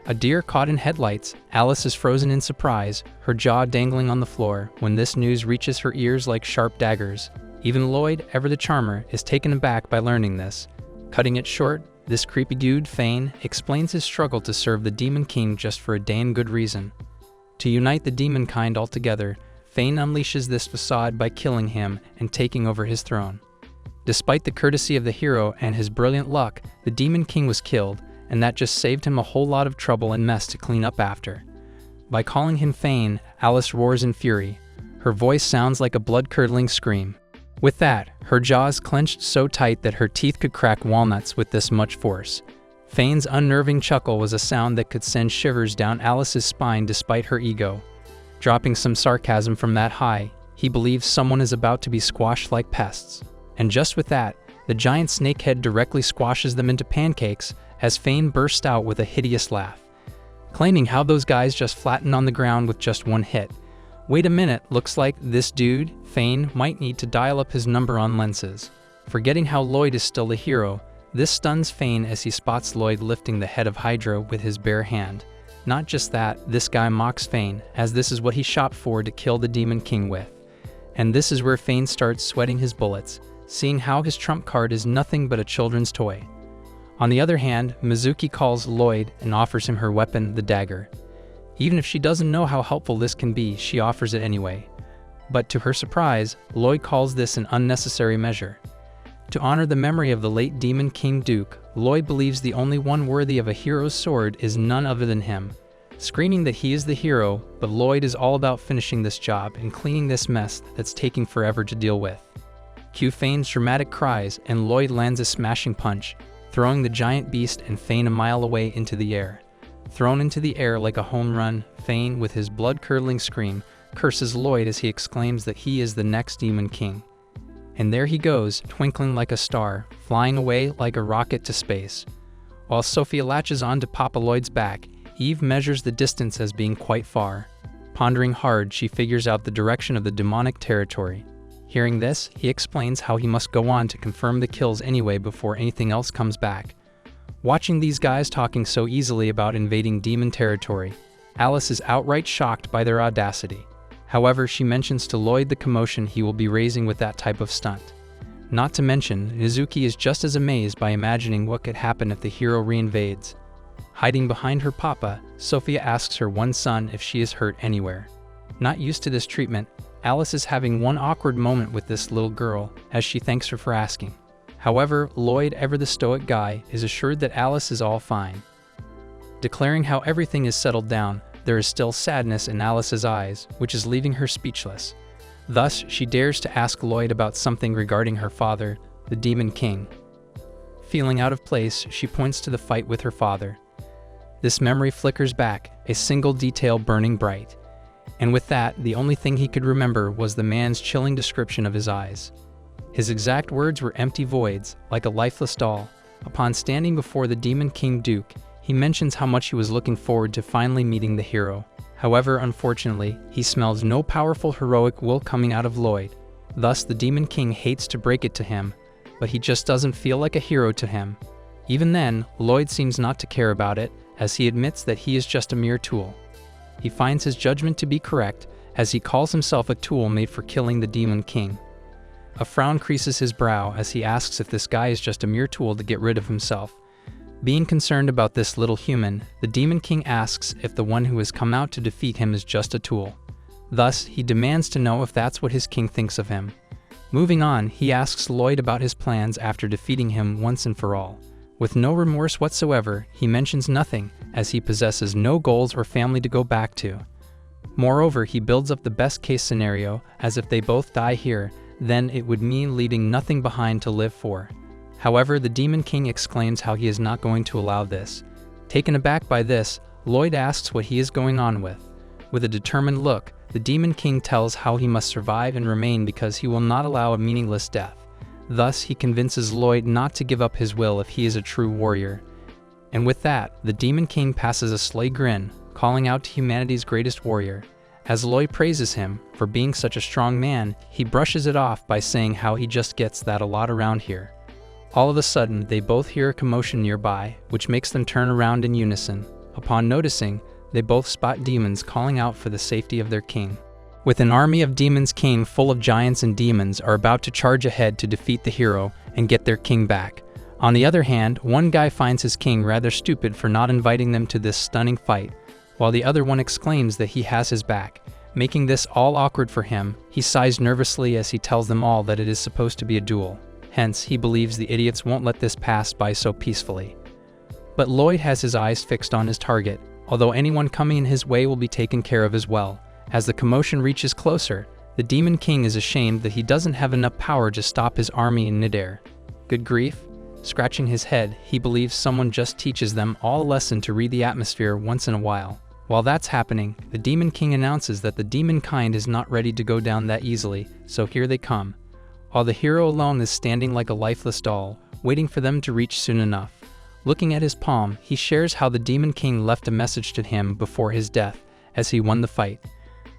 A deer caught in headlights, Alice is frozen in surprise, her jaw dangling on the floor when this news reaches her ears like sharp daggers. Even Lloyd, ever the charmer, is taken aback by learning this. Cutting it short, this creepy dude, Fane, explains his struggle to serve the Demon King just for a damn good reason. To unite the demon kind altogether, Fane unleashes this facade by killing him and taking over his throne. Despite the courtesy of the hero and his brilliant luck, the Demon King was killed, and that just saved him a whole lot of trouble and mess to clean up after. By calling him Fane, Alice roars in fury. Her voice sounds like a blood-curdling scream. With that, her jaws clenched so tight that her teeth could crack walnuts with this much force. Fane's unnerving chuckle was a sound that could send shivers down Alice's spine despite her ego. Dropping some sarcasm from that high, he believes someone is about to be squashed like pests. And just with that, the giant snakehead directly squashes them into pancakes as Fane bursts out with a hideous laugh, claiming how those guys just flattened on the ground with just one hit. Wait a minute, looks like this dude, Fane, might need to dial up his number on lenses. Forgetting how Lloyd is still the hero, this stuns Fane as he spots Lloyd lifting the head of Hydra with his bare hand. Not just that, this guy mocks Fane, as this is what he shopped for to kill the Demon King with. And this is where Fane starts sweating his bullets, seeing how his trump card is nothing but a children's toy. On the other hand, Mizuki calls Lloyd and offers him her weapon, the dagger. Even if she doesn't know how helpful this can be, she offers it anyway. But to her surprise, Lloyd calls this an unnecessary measure. To honor the memory of the late Demon King Duke, Lloyd believes the only one worthy of a hero's sword is none other than him, screaming that he is the hero, but Lloyd is all about finishing this job and cleaning this mess that's taking forever to deal with. Cue Fane's dramatic cries, and Lloyd lands a smashing punch, throwing the giant beast and Fane a mile away into the air. Thrown into the air like a home run, Fane, with his blood-curdling scream, curses Lloyd as he exclaims that he is the next Demon King. And there he goes, twinkling like a star, flying away like a rocket to space. While Sophia latches on to Papa Lloyd's back, Eve measures the distance as being quite far. Pondering hard, she figures out the direction of the demonic territory. Hearing this, he explains how he must go on to confirm the kills anyway before anything else comes back. Watching these guys talking so easily about invading demon territory, Alice is outright shocked by their audacity. However, she mentions to Lloyd the commotion he will be raising with that type of stunt. Not to mention, Nizuki is just as amazed by imagining what could happen if the hero reinvades. Hiding behind her papa, Sophia asks her one son if she is hurt anywhere. Not used to this treatment, Alice is having one awkward moment with this little girl, as she thanks her for asking. However, Lloyd, ever the stoic guy, is assured that Alice is all fine. Declaring how everything is settled down, there is still sadness in Alice's eyes, which is leaving her speechless. Thus, she dares to ask Lloyd about something regarding her father, the Demon King. Feeling out of place, she points to the fight with her father. This memory flickers back, a single detail burning bright. And with that, the only thing he could remember was the man's chilling description of his eyes. His exact words were empty voids, like a lifeless doll. Upon standing before the Demon King Duke, he mentions how much he was looking forward to finally meeting the hero. However, unfortunately, he smells no powerful heroic will coming out of Lloyd. Thus, the Demon King hates to break it to him, but he just doesn't feel like a hero to him. Even then, Lloyd seems not to care about it, as he admits that he is just a mere tool. He finds his judgment to be correct, as he calls himself a tool made for killing the Demon King. A frown creases his brow as he asks if this guy is just a mere tool to get rid of himself. Being concerned about this little human, the Demon King asks if the one who has come out to defeat him is just a tool. Thus, he demands to know if that's what his king thinks of him. Moving on, he asks Lloyd about his plans after defeating him once and for all. With no remorse whatsoever, he mentions nothing, as he possesses no goals or family to go back to. Moreover, he builds up the best-case scenario, as if they both die here, then it would mean leaving nothing behind to live for. However, the Demon King exclaims how he is not going to allow this. Taken aback by this, Lloyd asks what he is going on with. With a determined look, the Demon King tells how he must survive and remain because he will not allow a meaningless death. Thus, he convinces Lloyd not to give up his will if he is a true warrior. And with that, the Demon King passes a sly grin, calling out to humanity's greatest warrior. As Lloyd praises him for being such a strong man, he brushes it off by saying how he just gets that a lot around here. All of a sudden, they both hear a commotion nearby, which makes them turn around in unison. Upon noticing, they both spot demons calling out for the safety of their king. With an army of demons, king full of giants and demons are about to charge ahead to defeat the hero and get their king back. On the other hand, one guy finds his king rather stupid for not inviting them to this stunning fight, while the other one exclaims that he has his back. Making this all awkward for him, he sighs nervously as he tells them all that it is supposed to be a duel. Hence, he believes the idiots won't let this pass by so peacefully. But Lloyd has his eyes fixed on his target, although anyone coming in his way will be taken care of as well. As the commotion reaches closer, the Demon King is ashamed that he doesn't have enough power to stop his army in midair. Good grief. Scratching his head, he believes someone just teaches them all a lesson to read the atmosphere once in a while. While that's happening, the Demon King announces that the demon kind is not ready to go down that easily, so here they come. While the hero alone is standing like a lifeless doll, waiting for them to reach soon enough. Looking at his palm, he shares how the Demon King left a message to him before his death, as he won the fight.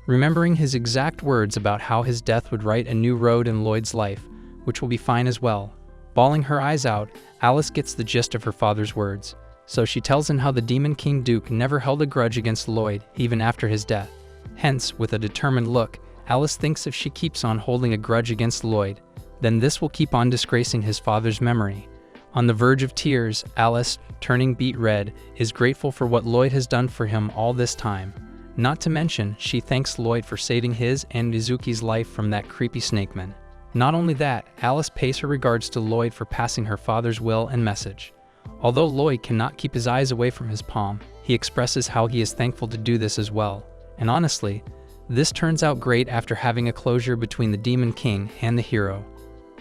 Remembering his exact words about how his death would write a new road in Lloyd's life, which will be fine as well. Bawling her eyes out, Alice gets the gist of her father's words. So she tells him how the Demon King Duke never held a grudge against Lloyd, even after his death. Hence, with a determined look, Alice thinks if she keeps on holding a grudge against Lloyd, then this will keep on disgracing his father's memory. On the verge of tears, Alice, turning beet red, is grateful for what Lloyd has done for him all this time. Not to mention, she thanks Lloyd for saving his and Mizuki's life from that creepy snakeman. Not only that, Alice pays her regards to Lloyd for passing her father's will and message. Although Lloyd cannot keep his eyes away from his palm, he expresses how he is thankful to do this as well. And honestly, this turns out great after having a closure between the Demon King and the hero.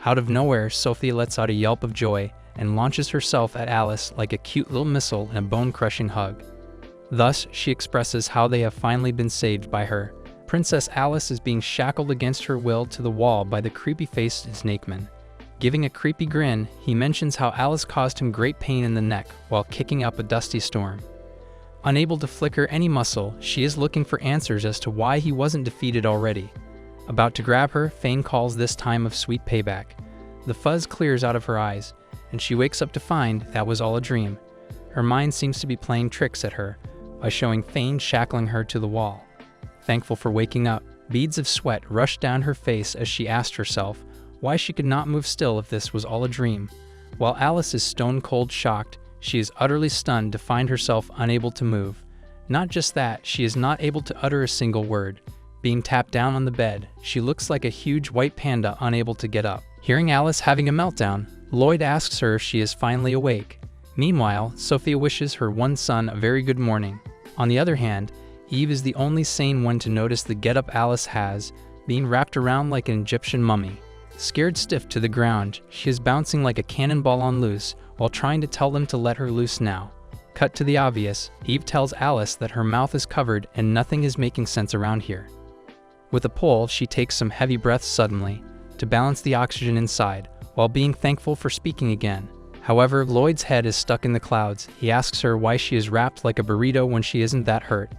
Out of nowhere, Sophia lets out a yelp of joy and launches herself at Alice like a cute little missile in a bone-crushing hug. Thus, she expresses how they have finally been saved by her. Princess Alice is being shackled against her will to the wall by the creepy-faced snakeman. Giving a creepy grin, he mentions how Alice caused him great pain in the neck while kicking up a dusty storm. Unable to flicker any muscle, she is looking for answers as to why he wasn't defeated already. About to grab her, Fane calls this time of sweet payback. The fuzz clears out of her eyes, and she wakes up to find that was all a dream. Her mind seems to be playing tricks at her by showing Fane shackling her to the wall. Thankful for waking up, beads of sweat rushed down her face as she asked herself why she could not move still if this was all a dream. While Alice is stone-cold shocked, she is utterly stunned to find herself unable to move. Not just that, she is not able to utter a single word. Being tapped down on the bed, she looks like a huge white panda unable to get up. Hearing Alice having a meltdown, Lloyd asks her if she is finally awake. Meanwhile, Sophia wishes her one son a very good morning. On the other hand, Eve is the only sane one to notice the getup Alice has, being wrapped around like an Egyptian mummy. Scared stiff to the ground, she is bouncing like a cannonball on loose while trying to tell them to let her loose now. Cut to the obvious, Eve tells Alice that her mouth is covered and nothing is making sense around here. With a pull, she takes some heavy breaths suddenly to balance the oxygen inside, while being thankful for speaking again. However, Lloyd's head is stuck in the clouds. He asks her why she is wrapped like a burrito when she isn't that hurt.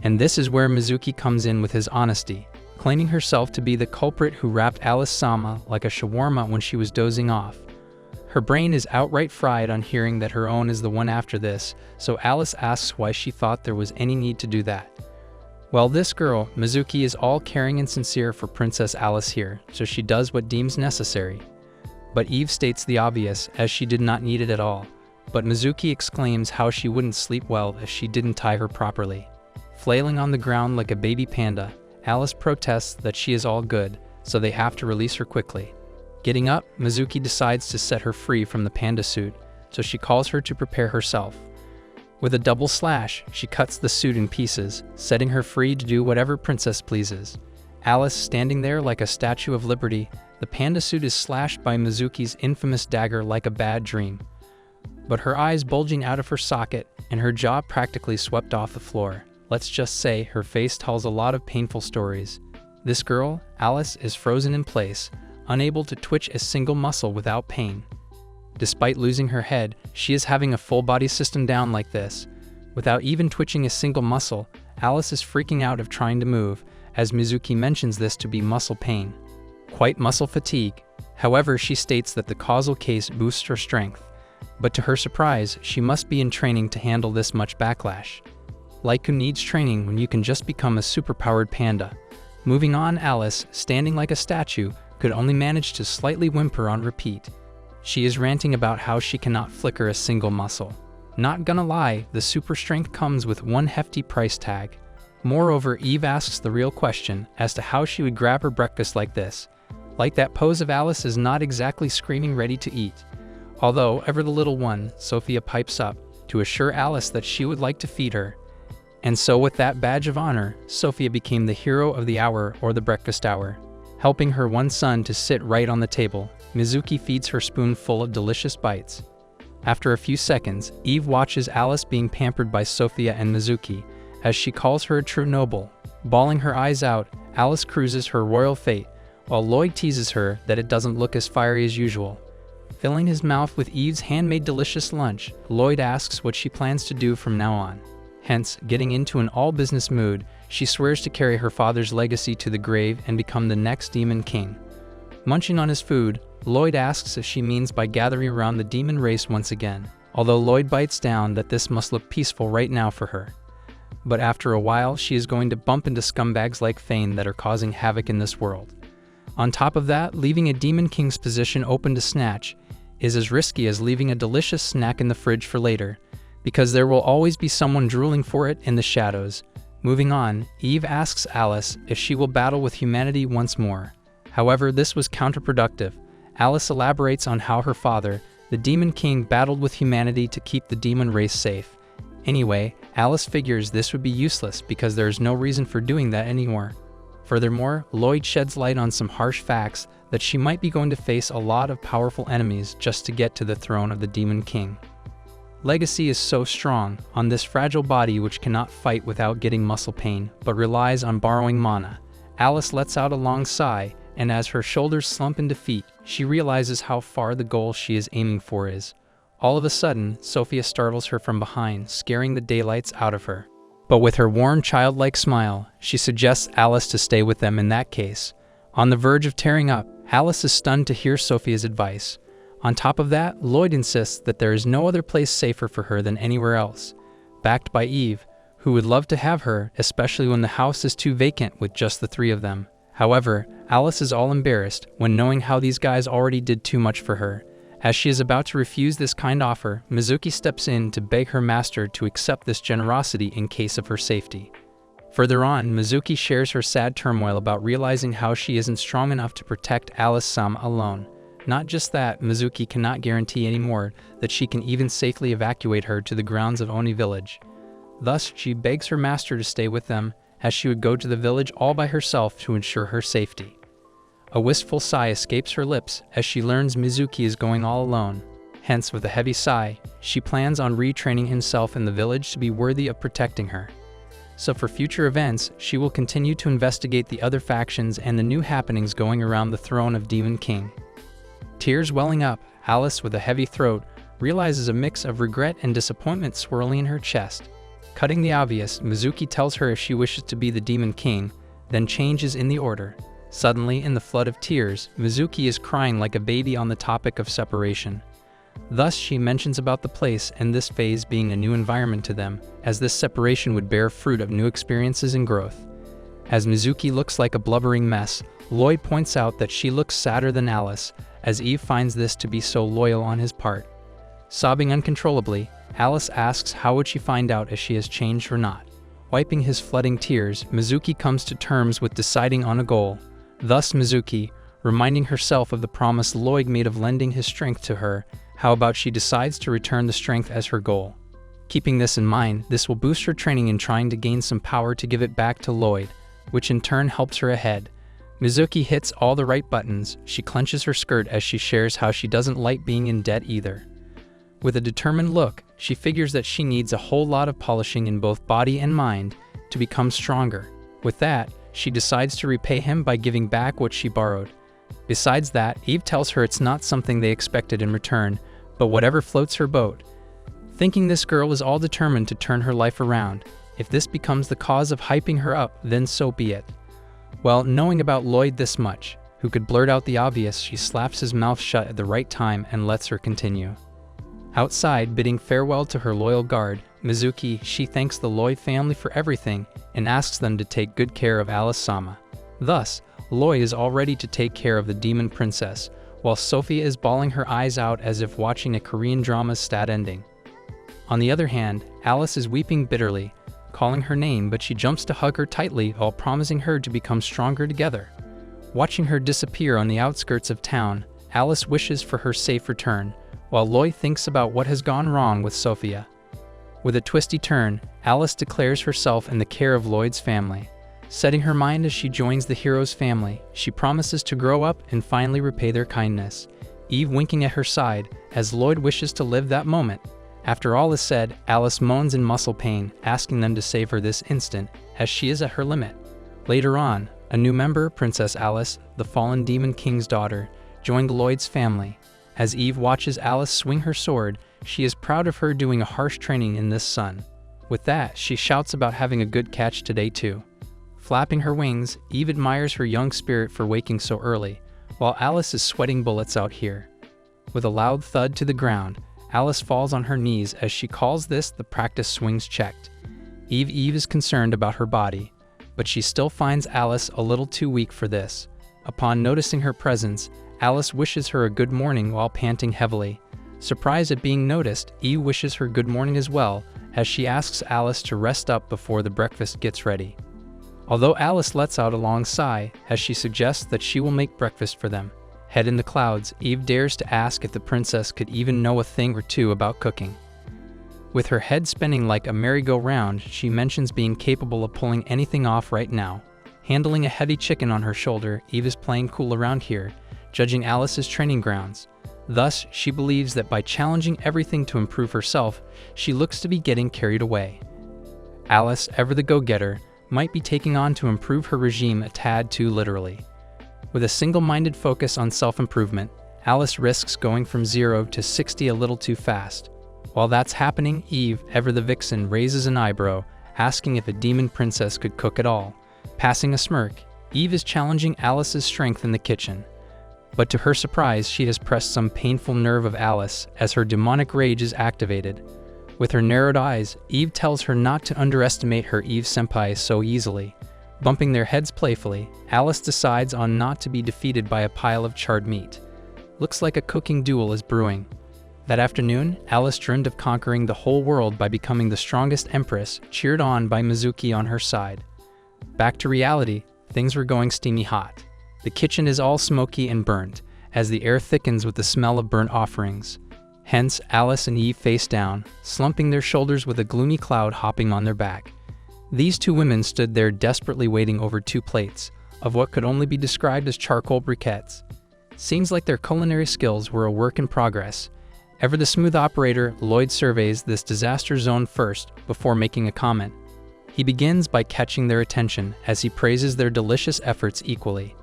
And this is where Mizuki comes in with his honesty, claiming herself to be the culprit who wrapped Alice Sama like a shawarma when she was dozing off. Her brain is outright fried on hearing that her own is the one after this, so Alice asks why she thought there was any need to do that. Well, this girl, Mizuki, is all caring and sincere for Princess Alice here, so she does what deems necessary. But Eve states the obvious, as she did not need it at all. But Mizuki exclaims how she wouldn't sleep well if she didn't tie her properly. Flailing on the ground like a baby panda, Alice protests that she is all good, so they have to release her quickly. Getting up, Mizuki decides to set her free from the panda suit, so she calls her to prepare herself. With a double slash, she cuts the suit in pieces, setting her free to do whatever princess pleases. Alice standing there like a Statue of Liberty, the panda suit is slashed by Mizuki's infamous dagger like a bad dream. But her eyes bulging out of her socket and her jaw practically swept off the floor. Let's just say her face tells a lot of painful stories. This girl, Alice, is frozen in place, unable to twitch a single muscle without pain. Despite losing her head, she is having a full-body system down like this. Without even twitching a single muscle, Alice is freaking out of trying to move, as Mizuki mentions this to be muscle pain. Quite muscle fatigue. However, she states that the causal case boosts her strength. But to her surprise, she must be in training to handle this much backlash. Like who needs training when you can just become a superpowered panda? Moving on, Alice, standing like a statue, could only manage to slightly whimper on repeat. She is ranting about how she cannot flicker a single muscle. Not gonna lie, the super strength comes with one hefty price tag. Moreover, Eve asks the real question as to how she would grab her breakfast like this. Like that pose of Alice is not exactly screaming ready to eat. Although, ever the little one, Sophia pipes up to assure Alice that she would like to feed her. And so with that badge of honor, Sophia became the hero of the hour or the breakfast hour. Helping her one son to sit right on the table, Mizuki feeds her spoon full of delicious bites. After a few seconds, Eve watches Alice being pampered by Sophia and Mizuki, as she calls her a true noble. Bawling her eyes out, Alice cruises her royal fate, while Lloyd teases her that it doesn't look as fiery as usual. Filling his mouth with Eve's handmade delicious lunch, Lloyd asks what she plans to do from now on. Hence, getting into an all-business mood, she swears to carry her father's legacy to the grave and become the next Demon King. Munching on his food, Lloyd asks if she means by gathering around the demon race once again, although Lloyd bites down that this must look peaceful right now for her. But after a while, she is going to bump into scumbags like Fane that are causing havoc in this world. On top of that, leaving a Demon King's position open to snatch is as risky as leaving a delicious snack in the fridge for later, because there will always be someone drooling for it in the shadows. Moving on, Eve asks Alice if she will battle with humanity once more. However, this was counterproductive. Alice elaborates on how her father, The Demon King battled with humanity to keep the demon race safe. Anyway, Alice figures this would be useless because there is no reason for doing that anymore. Furthermore, Lloyd sheds light on some harsh facts that she might be going to face a lot of powerful enemies just to get to the throne of the Demon King. Legacy is so strong on this fragile body which cannot fight without getting muscle pain, but relies on borrowing mana. Alice lets out a long sigh, and as her shoulders slump in defeat, she realizes how far the goal she is aiming for is. All of a sudden, Sophia startles her from behind, scaring the daylights out of her. But with her warm, childlike smile, she suggests Alice to stay with them in that case. On the verge of tearing up, Alice is stunned to hear Sophia's advice. On top of that, Lloyd insists that there is no other place safer for her than anywhere else. Backed by Eve, who would love to have her, especially when the house is too vacant with just the three of them. However, Alice is all embarrassed when knowing how these guys already did too much for her. As she is about to refuse this kind offer, Mizuki steps in to beg her master to accept this generosity in case of her safety. Further on, Mizuki shares her sad turmoil about realizing how she isn't strong enough to protect Alice-sama alone. Not just that, Mizuki cannot guarantee anymore that she can even safely evacuate her to the grounds of Oni Village. Thus, she begs her master to stay with them, as she would go to the village all by herself to ensure her safety. A wistful sigh escapes her lips as she learns Mizuki is going all alone. Hence, with a heavy sigh, she plans on retraining himself in the village to be worthy of protecting her. So for future events, she will continue to investigate the other factions and the new happenings going around the throne of Demon King. Tears welling up, Alice, with a heavy throat, realizes a mix of regret and disappointment swirling in her chest. Cutting the obvious, Mizuki tells her if she wishes to be the Demon King, then changes in the order. Suddenly, in the flood of tears, Mizuki is crying like a baby on the topic of separation. Thus, she mentions about the place and this phase being a new environment to them, as this separation would bear fruit of new experiences and growth. As Mizuki looks like a blubbering mess, Lloyd points out that she looks sadder than Alice, as Eve finds this to be so loyal on his part. Sobbing uncontrollably, Alice asks how would she find out if she has changed or not. Wiping his flooding tears, Mizuki comes to terms with deciding on a goal. Thus Mizuki, reminding herself of the promise Lloyd made of lending his strength to her, how about she decides to return the strength as her goal. Keeping this in mind, this will boost her training in trying to gain some power to give it back to Lloyd, which in turn helps her ahead. Mizuki hits all the right buttons. She clenches her skirt as she shares how she doesn't like being in debt either. With a determined look, she figures that she needs a whole lot of polishing in both body and mind to become stronger. With that, she decides to repay him by giving back what she borrowed. Besides that, Eve tells her it's not something they expected in return, but whatever floats her boat. Thinking this girl is all determined to turn her life around. If this becomes the cause of hyping her up, then so be it. Well, knowing about Lloyd this much, who could blurt out the obvious, she slaps his mouth shut at the right time and lets her continue. Outside, bidding farewell to her loyal guard, Mizuki, she thanks the Lloyd family for everything and asks them to take good care of Alice-sama. Thus, Lloyd is all ready to take care of the demon princess, while Sophia is bawling her eyes out as if watching a Korean drama's sad ending. On the other hand, Alice is weeping bitterly, calling her name, but she jumps to hug her tightly while promising her to become stronger together. Watching her disappear on the outskirts of town, Alice wishes for her safe return, while Lloyd thinks about what has gone wrong with Sophia. With a twisty turn, Alice declares herself in the care of Lloyd's family. Setting her mind as she joins the hero's family, she promises to grow up and finally repay their kindness, Eve winking at her side as Lloyd wishes to live that moment. After all is said, Alice moans in muscle pain, asking them to save her this instant, as she is at her limit. Later on, a new member, Princess Alice, the fallen Demon King's daughter, joined Lloyd's family. As Eve watches Alice swing her sword, she is proud of her doing a harsh training in this sun. With that, she shouts about having a good catch today too. Flapping her wings, Eve admires her young spirit for waking so early, while Alice is sweating bullets out here. With a loud thud to the ground, Alice falls on her knees as she calls this the practice swings checked. Eve is concerned about her body, but she still finds Alice a little too weak for this. Upon noticing her presence, Alice wishes her a good morning while panting heavily. Surprised at being noticed, Eve wishes her good morning as well, as she asks Alice to rest up before the breakfast gets ready. Although Alice lets out a long sigh as she suggests that she will make breakfast for them. Head in the clouds, Eve dares to ask if the princess could even know a thing or two about cooking. With her head spinning like a merry-go-round, she mentions being capable of pulling anything off right now. Handling a heavy chicken on her shoulder, Eve is playing cool around here, judging Alice's training grounds. Thus, she believes that by challenging everything to improve herself, she looks to be getting carried away. Alice, ever the go-getter, might be taking on to improve her regime a tad too literally. With a single-minded focus on self-improvement, Alice risks going from 0 to 60 a little too fast. While that's happening, Eve, ever the vixen, raises an eyebrow, asking if a demon princess could cook at all. Passing a smirk, Eve is challenging Alice's strength in the kitchen. But to her surprise, she has pressed some painful nerve of Alice as her demonic rage is activated. With her narrowed eyes, Eve tells her not to underestimate her Eve-senpai so easily. Bumping their heads playfully, Alice decides on not to be defeated by a pile of charred meat. Looks like a cooking duel is brewing. That afternoon, Alice dreamed of conquering the whole world by becoming the strongest empress, cheered on by Mizuki on her side. Back to reality, things were going steamy hot. The kitchen is all smoky and burnt, as the air thickens with the smell of burnt offerings. Hence, Alice and Eve face down, slumping their shoulders with a gloomy cloud hopping on their back. These two women stood there desperately waiting over 2 plates, of what could only be described as charcoal briquettes. Seems like their culinary skills were a work in progress. Ever the smooth operator, Lloyd surveys this disaster zone first, before making a comment. He begins by catching their attention as he praises their delicious efforts equally.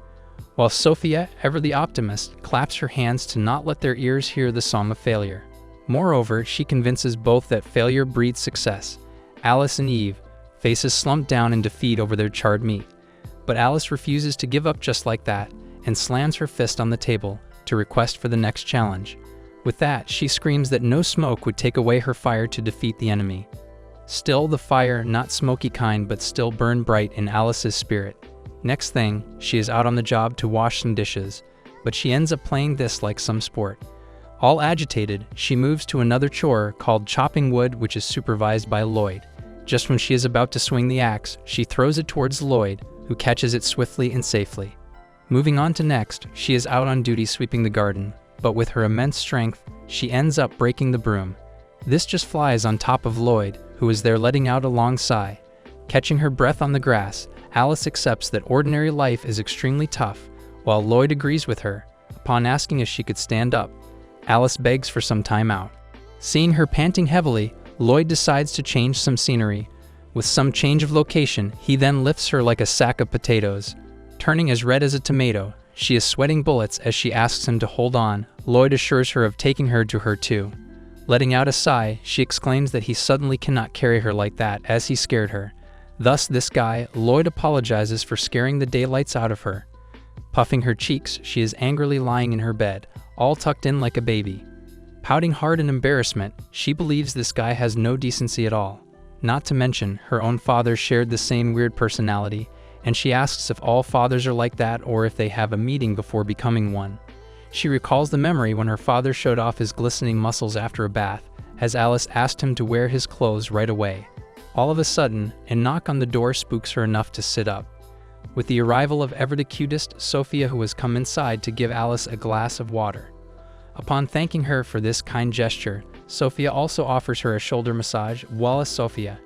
While Sophia, ever the optimist, claps her hands to not let their ears hear the song of failure. Moreover, she convinces both that failure breeds success. Alice and Eve, faces slumped down in defeat over their charred meat. But Alice refuses to give up just like that, and slams her fist on the table to request for the next challenge. With that, she screams that no smoke would take away her fire to defeat the enemy. Still the fire, not smoky kind, but still burned bright in Alice's spirit. Next thing, she is out on the job to wash some dishes, but she ends up playing this like some sport. All agitated, she moves to another chore called chopping wood, which is supervised by Lloyd. Just when she is about to swing the axe, she throws it towards Lloyd, who catches it swiftly and safely. Moving on to next, she is out on duty sweeping the garden, but with her immense strength, she ends up breaking the broom. This just flies on top of Lloyd, who is there letting out a long sigh. Catching her breath on the grass, Alice accepts that ordinary life is extremely tough, while Lloyd agrees with her. Upon asking if she could stand up, Alice begs for some time out. Seeing her panting heavily, Lloyd decides to change some scenery. With some change of location, he then lifts her like a sack of potatoes. Turning as red as a tomato, she is sweating bullets as she asks him to hold on. Lloyd assures her of taking her to her too. Letting out a sigh, she exclaims that he suddenly cannot carry her like that as he scared her. Thus this guy, Lloyd, apologizes for scaring the daylights out of her. Puffing her cheeks, she is angrily lying in her bed, all tucked in like a baby. Pouting hard in embarrassment, she believes this guy has no decency at all. Not to mention, her own father shared the same weird personality, and she asks if all fathers are like that or if they have a meeting before becoming one. She recalls the memory when her father showed off his glistening muscles after a bath, as Alice asked him to wear his clothes right away. All of a sudden, a knock on the door spooks her enough to sit up. With the arrival of ever the cutest Sophia, who has come inside to give Alice a glass of water. Upon thanking her for this kind gesture, Sophia also offers her a shoulder massage. Voila, Sophia.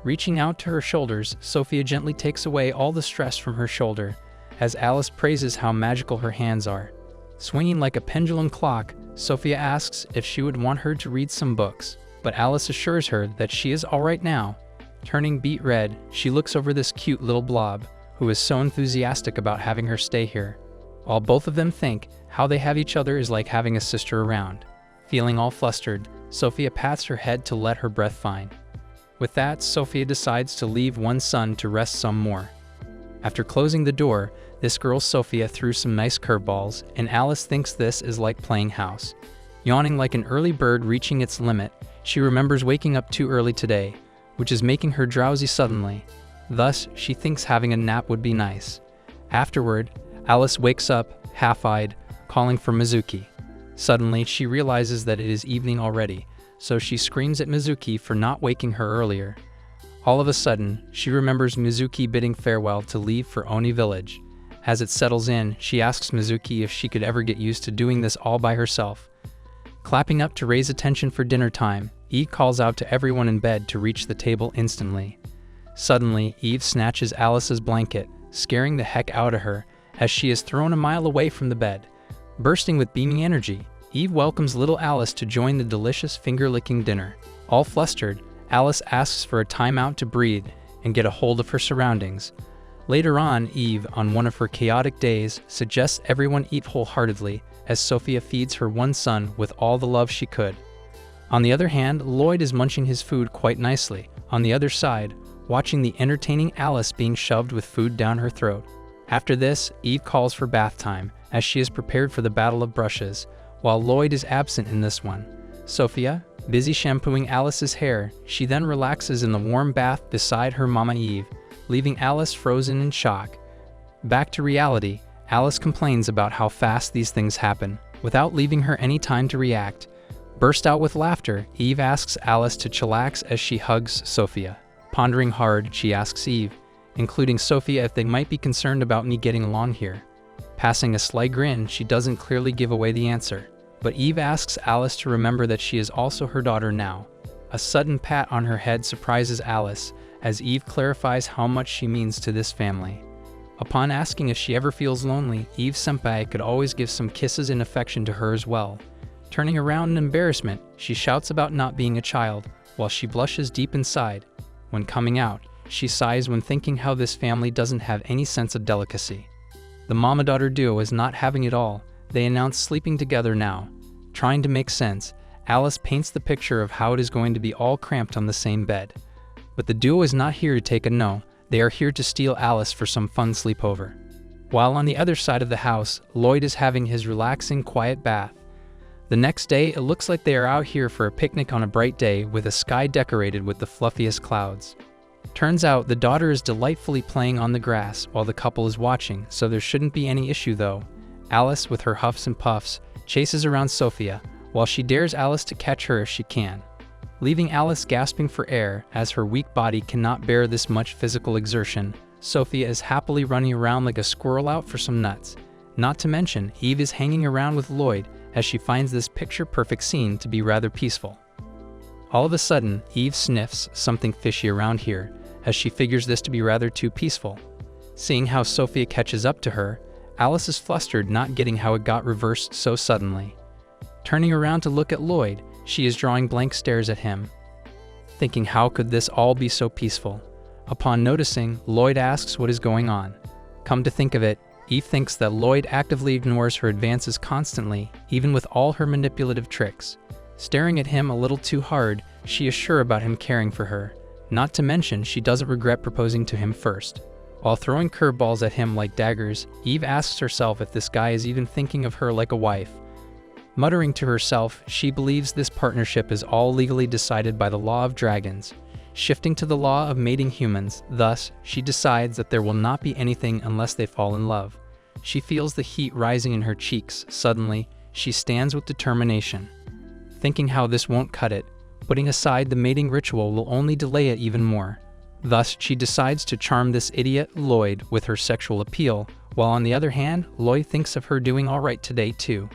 Reaching out to her shoulders, Sophia gently takes away all the stress from her shoulder, as Alice praises how magical her hands are. Swinging like a pendulum clock, Sophia asks if she would want her to read some books, but Alice assures her that she is alright now. Turning beet red, she looks over this cute little blob, who is so enthusiastic about having her stay here. While both of them think how they have each other is like having a sister around. Feeling all flustered, Sophia pats her head to let her breath find. With that, Sophia decides to leave one son to rest some more. After closing the door, this girl Sophia threw some nice curveballs, and Alice thinks this is like playing house. Yawning like an early bird reaching its limit, she remembers waking up too early today, which is making her drowsy suddenly. Thus, she thinks having a nap would be nice. Afterward, Alice wakes up, half-eyed, calling for Mizuki. Suddenly, she realizes that it is evening already, so she screams at Mizuki for not waking her earlier. All of a sudden, she remembers Mizuki bidding farewell to leave for Oni village. As it settles in, she asks Mizuki if she could ever get used to doing this all by herself. Clapping up to raise attention for dinner time, Eve calls out to everyone in bed to reach the table instantly. Suddenly, Eve snatches Alice's blanket, scaring the heck out of her, as she is thrown a mile away from the bed. Bursting with beaming energy, Eve welcomes little Alice to join the delicious finger-licking dinner. All flustered, Alice asks for a timeout to breathe and get a hold of her surroundings. Later on, Eve, on one of her chaotic days, suggests everyone eat wholeheartedly, as Sophia feeds her one son with all the love she could. On the other hand, Lloyd is munching his food quite nicely, on the other side, watching the entertaining Alice being shoved with food down her throat. After this, Eve calls for bath time, as she is prepared for the battle of brushes, while Lloyd is absent in this one. Sophia, busy shampooing Alice's hair, she then relaxes in the warm bath beside her Mama Eve, leaving Alice frozen in shock. Back to reality, Alice complains about how fast these things happen, without leaving her any time to react. Burst out with laughter, Eve asks Alice to chillax as she hugs Sophia. Pondering hard, she asks Eve, including Sophia, if they might be concerned about me getting along here. Passing a sly grin, she doesn't clearly give away the answer, but Eve asks Alice to remember that she is also her daughter now. A sudden pat on her head surprises Alice, as Eve clarifies how much she means to this family. Upon asking if she ever feels lonely, Eve senpai could always give some kisses and affection to her as well. Turning around in embarrassment, she shouts about not being a child, while she blushes deep inside. When coming out, she sighs when thinking how this family doesn't have any sense of delicacy. The mama-daughter duo is not having it all. They announce sleeping together now. Trying to make sense, Alice paints the picture of how it is going to be all cramped on the same bed. But the duo is not here to take a no. They are here to steal Alice for some fun sleepover. While on the other side of the house, Lloyd is having his relaxing, quiet bath. The next day, it looks like they are out here for a picnic on a bright day with a sky decorated with the fluffiest clouds. Turns out the daughter is delightfully playing on the grass while the couple is watching, so there shouldn't be any issue though. Alice, with her huffs and puffs, chases around Sophia, while she dares Alice to catch her if she can, leaving Alice gasping for air as her weak body cannot bear this much physical exertion. Sophia is happily running around like a squirrel out for some nuts. Not to mention, Eve is hanging around with Lloyd as she finds this picture-perfect scene to be rather peaceful. All of a sudden, Eve sniffs something fishy around here, as she figures this to be rather too peaceful. Seeing how Sophia catches up to her, Alice is flustered, not getting how it got reversed so suddenly. Turning around to look at Lloyd, she is drawing blank stares at him, thinking how could this all be so peaceful. Upon noticing, Lloyd asks what is going on. Come to think of it, Eve thinks that Lloyd actively ignores her advances constantly, even with all her manipulative tricks. Staring at him a little too hard, she is sure about him caring for her. Not to mention, she doesn't regret proposing to him first. While throwing curveballs at him like daggers, Eve asks herself if this guy is even thinking of her like a wife. Muttering to herself, she believes this partnership is all legally decided by the law of dragons, shifting to the law of mating humans. Thus, she decides that there will not be anything unless they fall in love. She feels the heat rising in her cheeks. Suddenly, she stands with determination, thinking how this won't cut it. Putting aside the mating ritual will only delay it even more. Thus, she decides to charm this idiot, Lloyd, with her sexual appeal, while on the other hand, Lloyd thinks of her doing alright today too.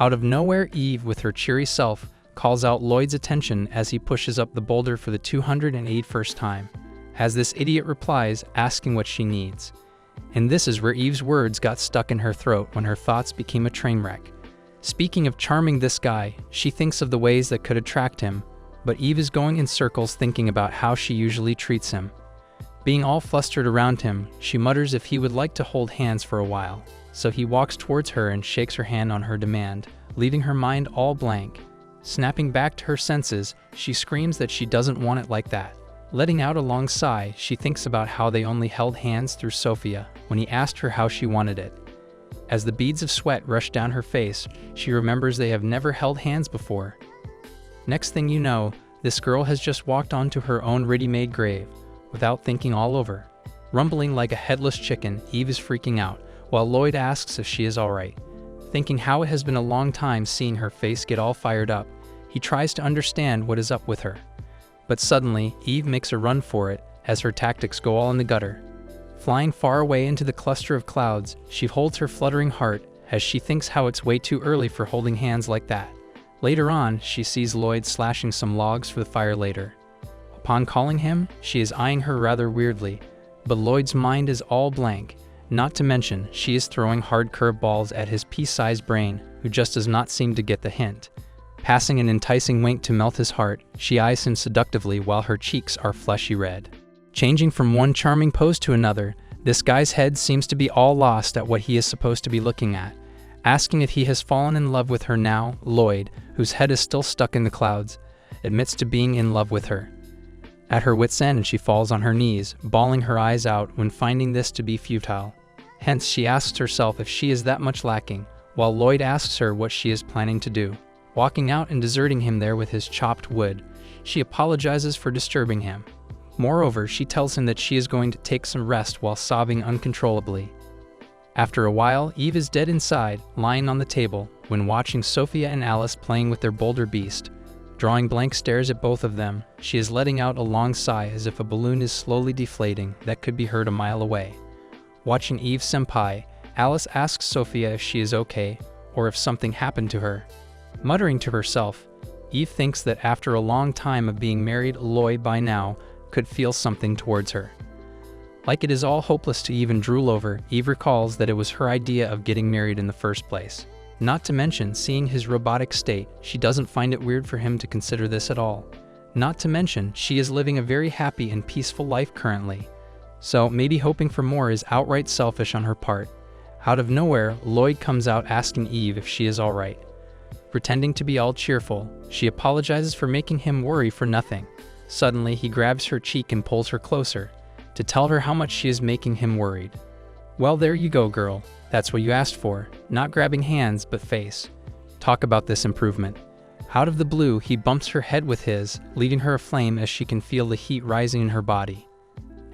Out of nowhere, Eve, with her cheery self, calls out Lloyd's attention as he pushes up the boulder for the 281st time, as this idiot replies, asking what she needs. And this is where Eve's words got stuck in her throat when her thoughts became a train wreck. Speaking of charming this guy, she thinks of the ways that could attract him, but Eve is going in circles thinking about how she usually treats him. Being all flustered around him, she mutters if he would like to hold hands for a while, so he walks towards her and shakes her hand on her demand, leaving her mind all blank. Snapping back to her senses, she screams that she doesn't want it like that. Letting out a long sigh, she thinks about how they only held hands through Sophia when he asked her how she wanted it. As the beads of sweat rush down her face, she remembers they have never held hands before. Next thing you know, this girl has just walked onto her own ready-made grave, without thinking all over. Rumbling like a headless chicken, Eve is freaking out, while Lloyd asks if she is alright. Thinking how it has been a long time seeing her face get all fired up, he tries to understand what is up with her. But suddenly, Eve makes a run for it, as her tactics go all in the gutter. Flying far away into the cluster of clouds, she holds her fluttering heart as she thinks how it's way too early for holding hands like that. Later on, she sees Lloyd slashing some logs for the fire later. Upon calling him, she is eyeing her rather weirdly, but Lloyd's mind is all blank. Not to mention, she is throwing hard curveballs at his pea-sized brain, who just does not seem to get the hint. Passing an enticing wink to melt his heart, she eyes him seductively while her cheeks are fleshy red. Changing from one charming pose to another, this guy's head seems to be all lost at what he is supposed to be looking at. Asking if he has fallen in love with her now, Lloyd, whose head is still stuck in the clouds, admits to being in love with her. At her wit's end, she falls on her knees, bawling her eyes out when finding this to be futile. Hence, she asks herself if she is that much lacking, while Lloyd asks her what she is planning to do. Walking out and deserting him there with his chopped wood, she apologizes for disturbing him. Moreover, she tells him that she is going to take some rest while sobbing uncontrollably. After a while, Eve is dead inside, lying on the table, when watching Sophia and Alice playing with their boulder beast. Drawing blank stares at both of them, she is letting out a long sigh as if a balloon is slowly deflating that could be heard a mile away. Watching Eve senpai, Alice asks Sophia if she is okay, or if something happened to her. Muttering to herself, Eve thinks that after a long time of being married, Lloyd by now could feel something towards her. Like it is all hopeless to even drool over, Eve recalls that it was her idea of getting married in the first place. Not to mention, seeing his robotic state, she doesn't find it weird for him to consider this at all. Not to mention, she is living a very happy and peaceful life currently. So maybe hoping for more is outright selfish on her part. Out of nowhere, Lloyd comes out asking Eve if she is alright. Pretending to be all cheerful, she apologizes for making him worry for nothing. Suddenly, he grabs her cheek and pulls her closer, to tell her how much she is making him worried. Well, there you go, girl. That's what you asked for. Not grabbing hands, but face. Talk about this improvement. Out of the blue, he bumps her head with his, leaving her aflame as she can feel the heat rising in her body.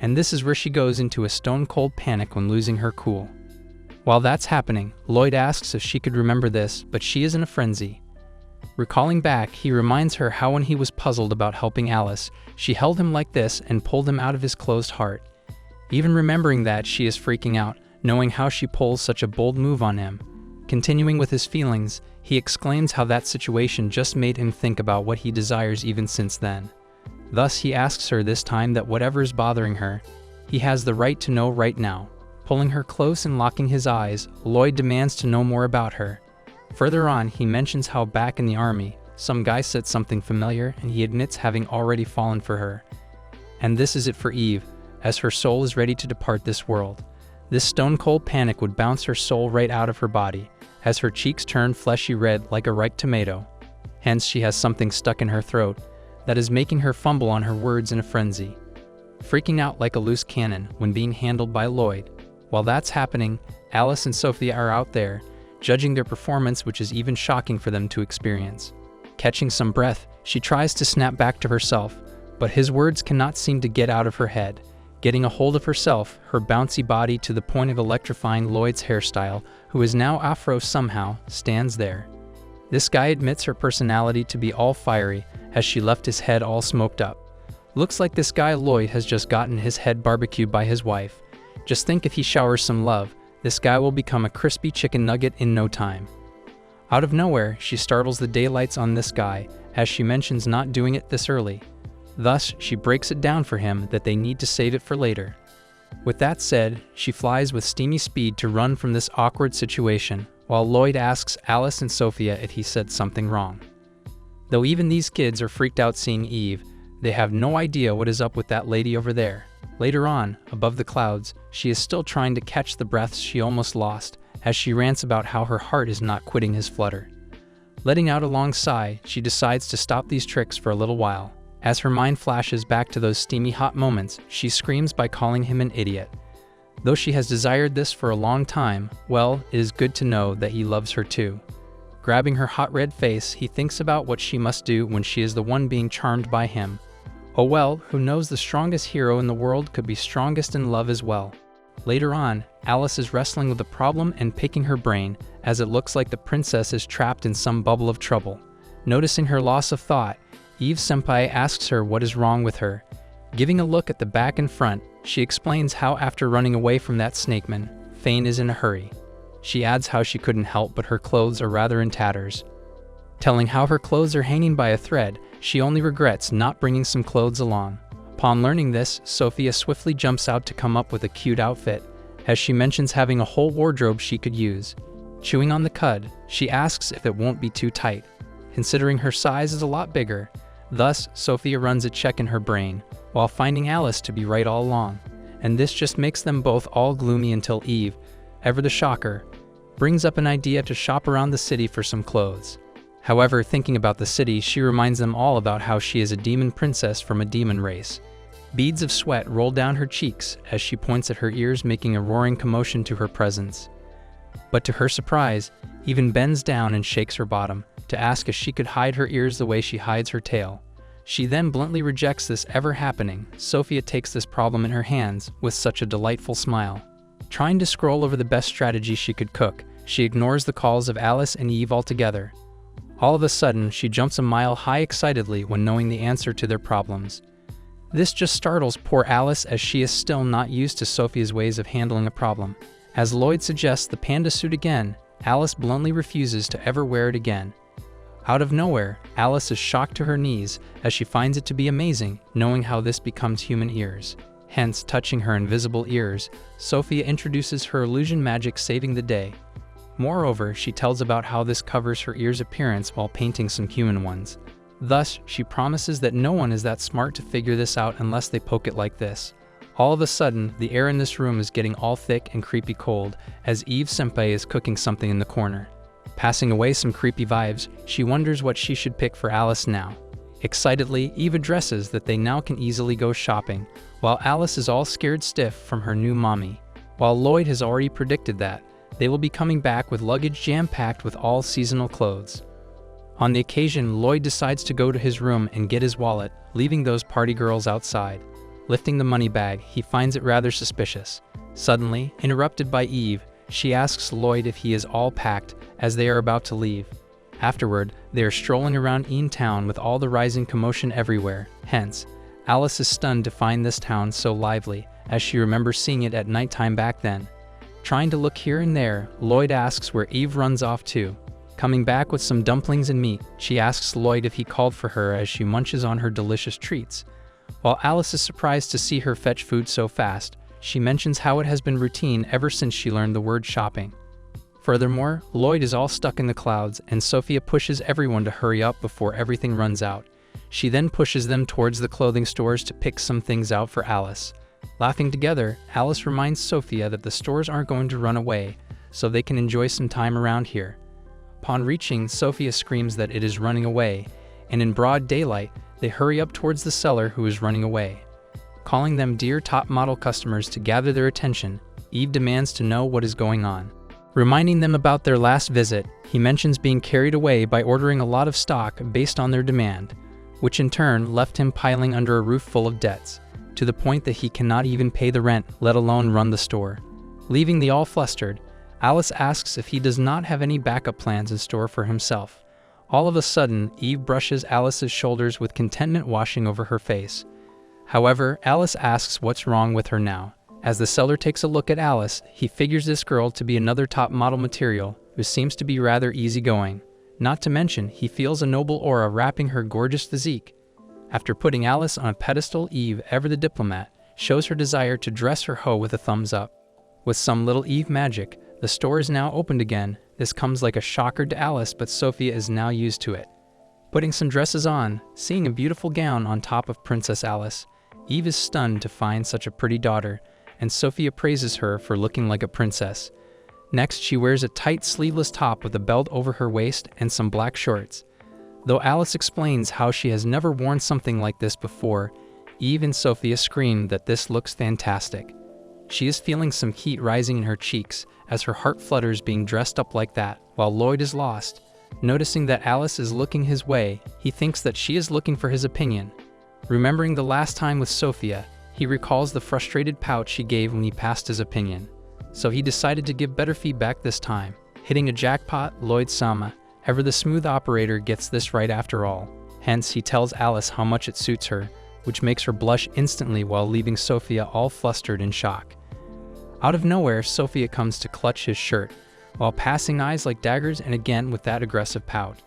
And this is where she goes into a stone-cold panic when losing her cool. While that's happening, Lloyd asks if she could remember this, but she is in a frenzy. Recalling back, he reminds her how when he was puzzled about helping Alice, she held him like this and pulled him out of his closed heart. Even remembering that, she is freaking out, knowing how she pulls such a bold move on him. Continuing with his feelings, he exclaims how that situation just made him think about what he desires even since then. Thus, he asks her this time that whatever is bothering her, he has the right to know right now. Pulling her close and locking his eyes, Lloyd demands to know more about her. Further on, he mentions how back in the army, some guy said something familiar and he admits having already fallen for her. And this is it for Eve, as her soul is ready to depart this world. This stone-cold panic would bounce her soul right out of her body, as her cheeks turn fleshy red like a ripe tomato. Hence, she has something stuck in her throat that is making her fumble on her words in a frenzy. Freaking out like a loose cannon when being handled by Lloyd. While that's happening, Alice and Sophia are out there, judging their performance, which is even shocking for them to experience. Catching some breath, she tries to snap back to herself, but his words cannot seem to get out of her head. Getting a hold of herself, her bouncy body to the point of electrifying Lloyd's hairstyle, who is now afro somehow, stands there. This guy admits her personality to be all fiery, as she left his head all smoked up. Looks like this guy Lloyd has just gotten his head barbecued by his wife. Just think if he showers some love, this guy will become a crispy chicken nugget in no time. Out of nowhere, she startles the daylights on this guy, as she mentions not doing it this early. Thus, she breaks it down for him that they need to save it for later. With that said, she flies with steamy speed to run from this awkward situation, while Lloyd asks Alice and Sophia if he said something wrong. Though even these kids are freaked out seeing Eve, they have no idea what is up with that lady over there. Later on, above the clouds, she is still trying to catch the breaths she almost lost, as she rants about how her heart is not quitting his flutter. Letting out a long sigh, she decides to stop these tricks for a little while. As her mind flashes back to those steamy hot moments, she screams by calling him an idiot. Though she has desired this for a long time, well, it is good to know that he loves her too. Grabbing her hot red face, he thinks about what she must do when she is the one being charmed by him. Oh well, who knows, the strongest hero in the world could be strongest in love as well. Later on, Alice is wrestling with the problem and picking her brain, as it looks like the princess is trapped in some bubble of trouble. Noticing her loss of thought, Eve senpai asks her what is wrong with her. Giving a look at the back and front, She explains how after running away from that snakeman, Fane is in a hurry. She adds how she couldn't help but her clothes are rather in tatters. Telling how her clothes are hanging by a thread, she only regrets not bringing some clothes along. Upon learning this, Sophia swiftly jumps out to come up with a cute outfit, as she mentions having a whole wardrobe she could use. Chewing on the cud, she asks if it won't be too tight, considering her size is a lot bigger. Thus, Sophia runs a check in her brain, while finding Alice to be right all along, and this just makes them both all gloomy until Eve, ever the shocker, brings up an idea to shop around the city for some clothes. However, thinking about the city, she reminds them all about how she is a demon princess from a demon race. Beads of sweat roll down her cheeks as she points at her ears, making a roaring commotion to her presence. But to her surprise, Eve bends down and shakes her bottom to ask if she could hide her ears the way she hides her tail. She then bluntly rejects this ever happening. Sophia takes this problem in her hands with such a delightful smile. Trying to scroll over the best strategy she could cook, she ignores the calls of Alice and Eve altogether. All of a sudden, she jumps a mile high excitedly when knowing the answer to their problems. This just startles poor Alice, as she is still not used to Sophia's ways of handling a problem. As Lloyd suggests the panda suit again, Alice bluntly refuses to ever wear it again. Out of nowhere, Alice is shocked to her knees as she finds it to be amazing, knowing how this becomes human ears. Hence, touching her invisible ears, Sophia introduces her illusion magic, saving the day. Moreover, she tells about how this covers her ears' appearance while painting some human ones. Thus, she promises that no one is that smart to figure this out unless they poke it like this. All of a sudden, the air in this room is getting all thick and creepy cold as Eve Senpai is cooking something in the corner. Passing away some creepy vibes, she wonders what she should pick for Alice now. Excitedly, Eve addresses that they now can easily go shopping, while Alice is all scared stiff from her new mommy. While Lloyd has already predicted that they will be coming back with luggage jam-packed with all seasonal clothes. On the occasion, Lloyd decides to go to his room and get his wallet, leaving those party girls outside. Lifting the money bag, he finds it rather suspicious. Suddenly, interrupted by Eve, she asks Lloyd if he is all packed as they are about to leave. Afterward, they are strolling around Ean Town with all the rising commotion everywhere. Hence, Alice is stunned to find this town so lively, as she remembers seeing it at nighttime back then. Trying to look here and there, Lloyd asks where Eve runs off to. Coming back with some dumplings and meat, she asks Lloyd if he called for her as she munches on her delicious treats. While Alice is surprised to see her fetch food so fast, she mentions how it has been routine ever since she learned the word shopping. Furthermore, Lloyd is all stuck in the clouds, and Sophia pushes everyone to hurry up before everything runs out. She then pushes them towards the clothing stores to pick some things out for Alice. Laughing together, Alice reminds Sophia that the stores aren't going to run away, so they can enjoy some time around here. Upon reaching, Sophia screams that it is running away, and in broad daylight, they hurry up towards the seller who is running away. Calling them dear top model customers to gather their attention, Eve demands to know what is going on. Reminding them about their last visit, he mentions being carried away by ordering a lot of stock based on their demand, which in turn left him piling under a roof full of debts, to the point that he cannot even pay the rent, let alone run the store. Leaving the all flustered, Alice asks if he does not have any backup plans in store for himself. All of a sudden, Eve brushes Alice's shoulders with contentment washing over her face. However, Alice asks what's wrong with her now. As the seller takes a look at Alice, he figures this girl to be another top model material who seems to be rather easygoing. Not to mention, he feels a noble aura wrapping her gorgeous physique. After putting Alice on a pedestal, Eve, ever the diplomat, shows her desire to dress her hoe with a thumbs up. With some little Eve magic, the store is now opened again. This comes like a shocker to Alice, but Sophia is now used to it. Putting some dresses on, seeing a beautiful gown on top of Princess Alice, Eve is stunned to find such a pretty daughter, and Sophia praises her for looking like a princess. Next, she wears a tight sleeveless top with a belt over her waist and some black shorts. Though Alice explains how she has never worn something like this before, Eve and Sophia scream that this looks fantastic. She is feeling some heat rising in her cheeks as her heart flutters being dressed up like that, while Lloyd is lost. Noticing that Alice is looking his way, he thinks that she is looking for his opinion. Remembering the last time with Sophia, he recalls the frustrated pout she gave when he passed his opinion. So he decided to give better feedback this time. Hitting a jackpot, Lloyd-sama, ever the smooth operator, gets this right after all. Hence, he tells Alice how much it suits her, which makes her blush instantly while leaving Sophia all flustered in shock. Out of nowhere, Sophia comes to clutch his shirt, while passing eyes like daggers and again with that aggressive pout.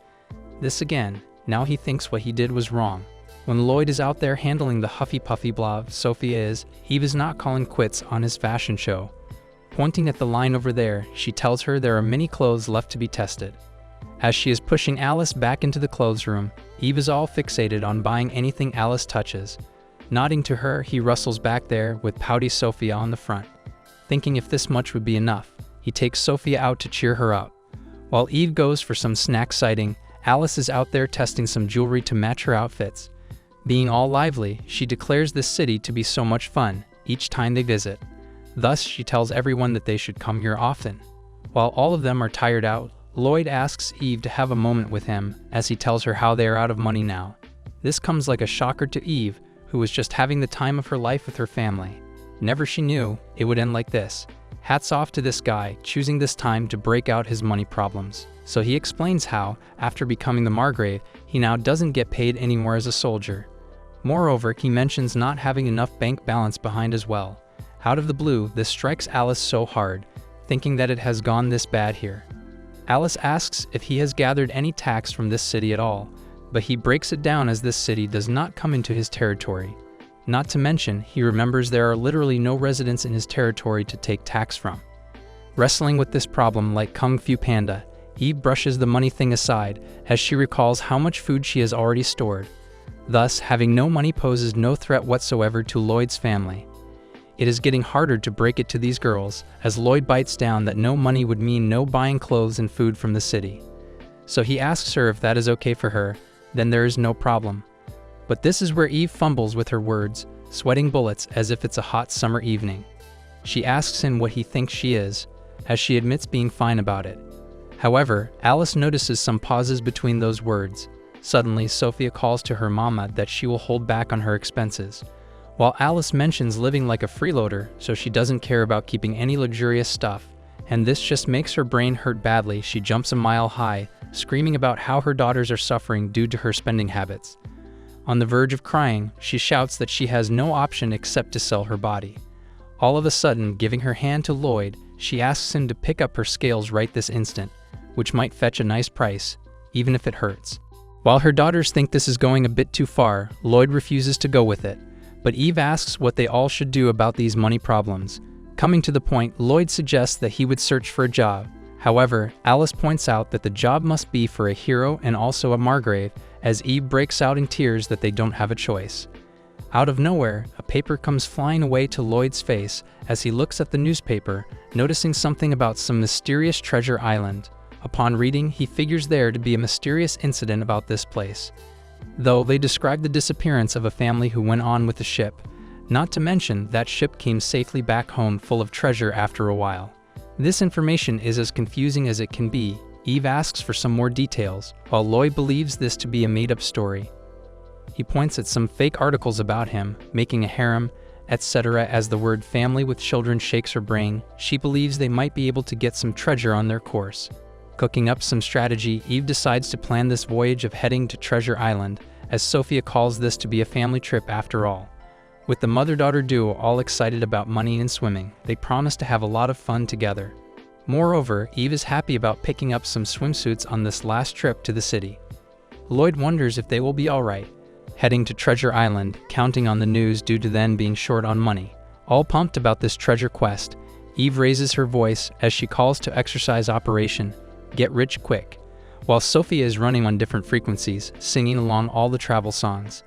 This again, now he thinks what he did was wrong. When Lloyd is out there handling the huffy-puffy blob Sophia is, Eve is not calling quits on his fashion show. Pointing at the line over there, she tells her there are many clothes left to be tested. As she is pushing Alice back into the clothes room, Eve is all fixated on buying anything Alice touches. Nodding to her, he rustles back there with pouty Sophia on the front. Thinking if this much would be enough, he takes Sophia out to cheer her up. While Eve goes for some snack sighting, Alice is out there testing some jewelry to match her outfits. Being all lively, she declares this city to be so much fun each time they visit. Thus, she tells everyone that they should come here often. While all of them are tired out, Lloyd asks Eve to have a moment with him as he tells her how they are out of money now. This comes like a shocker to Eve, who was just having the time of her life with her family. Never she knew it would end like this. Hats off to this guy, choosing this time to break out his money problems. So he explains how, after becoming the Margrave, he now doesn't get paid anymore as a soldier. Moreover, he mentions not having enough bank balance behind as well. Out of the blue, this strikes Alice so hard, thinking that it has gone this bad here. Alice asks if he has gathered any tax from this city at all, but he breaks it down as this city does not come into his territory. Not to mention, he remembers there are literally no residents in his territory to take tax from. Wrestling with this problem like Kung Fu Panda, Eve brushes the money thing aside as she recalls how much food she has already stored. Thus, having no money poses no threat whatsoever to Lloyd's family. It is getting harder to break it to these girls, as Lloyd bites down that no money would mean no buying clothes and food from the city. So he asks her if that is okay for her, then there is no problem. But this is where Eve fumbles with her words, sweating bullets as if it's a hot summer evening. She asks him what he thinks she is, as she admits being fine about it. However, Alice notices some pauses between those words. Suddenly, Sophia calls to her mama that she will hold back on her expenses. While Alice mentions living like a freeloader, so she doesn't care about keeping any luxurious stuff, and this just makes her brain hurt badly, she jumps a mile high, screaming about how her daughters are suffering due to her spending habits. On the verge of crying, she shouts that she has no option except to sell her body. All of a sudden, giving her hand to Lloyd, she asks him to pick up her scales right this instant, which might fetch a nice price, even if it hurts. While her daughters think this is going a bit too far, Lloyd refuses to go with it. But Eve asks what they all should do about these money problems. Coming to the point, Lloyd suggests that he would search for a job. However, Alice points out that the job must be for a hero and also a Margrave, as Eve breaks out in tears that they don't have a choice. Out of nowhere, a paper comes flying away to Lloyd's face as he looks at the newspaper, noticing something about some mysterious treasure island. Upon reading, he figures there to be a mysterious incident about this place. Though they describe the disappearance of a family who went on with the ship. Not to mention, that ship came safely back home full of treasure after a while. This information is as confusing as it can be. Eve asks for some more details, while Lloyd believes this to be a made-up story. He points at some fake articles about him, making a harem, etc. As the word family with children shakes her brain, she believes they might be able to get some treasure on their course. Cooking up some strategy, Eve decides to plan this voyage of heading to Treasure Island, as Sophia calls this to be a family trip after all. With the mother-daughter duo all excited about money and swimming, they promise to have a lot of fun together. Moreover, Eve is happy about picking up some swimsuits on this last trip to the city. Lloyd wonders if they will be alright, heading to Treasure Island, counting on the news due to them being short on money. All pumped about this treasure quest, Eve raises her voice as she calls to exercise Operation Get Rich Quick, while Sophia is running on different frequencies, singing along all the travel songs.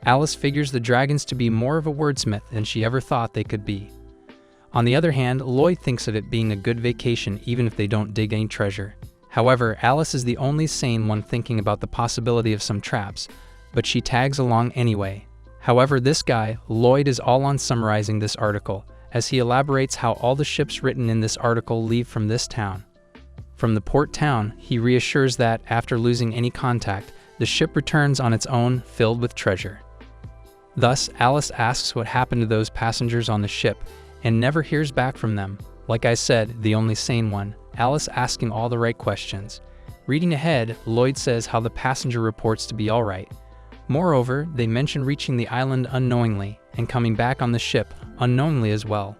Alice figures the dragons to be more of a wordsmith than she ever thought they could be. On the other hand, Lloyd thinks of it being a good vacation even if they don't dig any treasure. However, Alice is the only sane one thinking about the possibility of some traps, but she tags along anyway. However, this guy, Lloyd, is all on summarizing this article, as he elaborates how all the ships written in this article leave from this town. From the port town, he reassures that, after losing any contact, the ship returns on its own, filled with treasure. Thus, Alice asks what happened to those passengers on the ship, and never hears back from them. Like I said, the only sane one, Alice asking all the right questions. Reading ahead, Lloyd says how the passenger reports to be alright. Moreover, they mention reaching the island unknowingly and coming back on the ship unknowingly as well.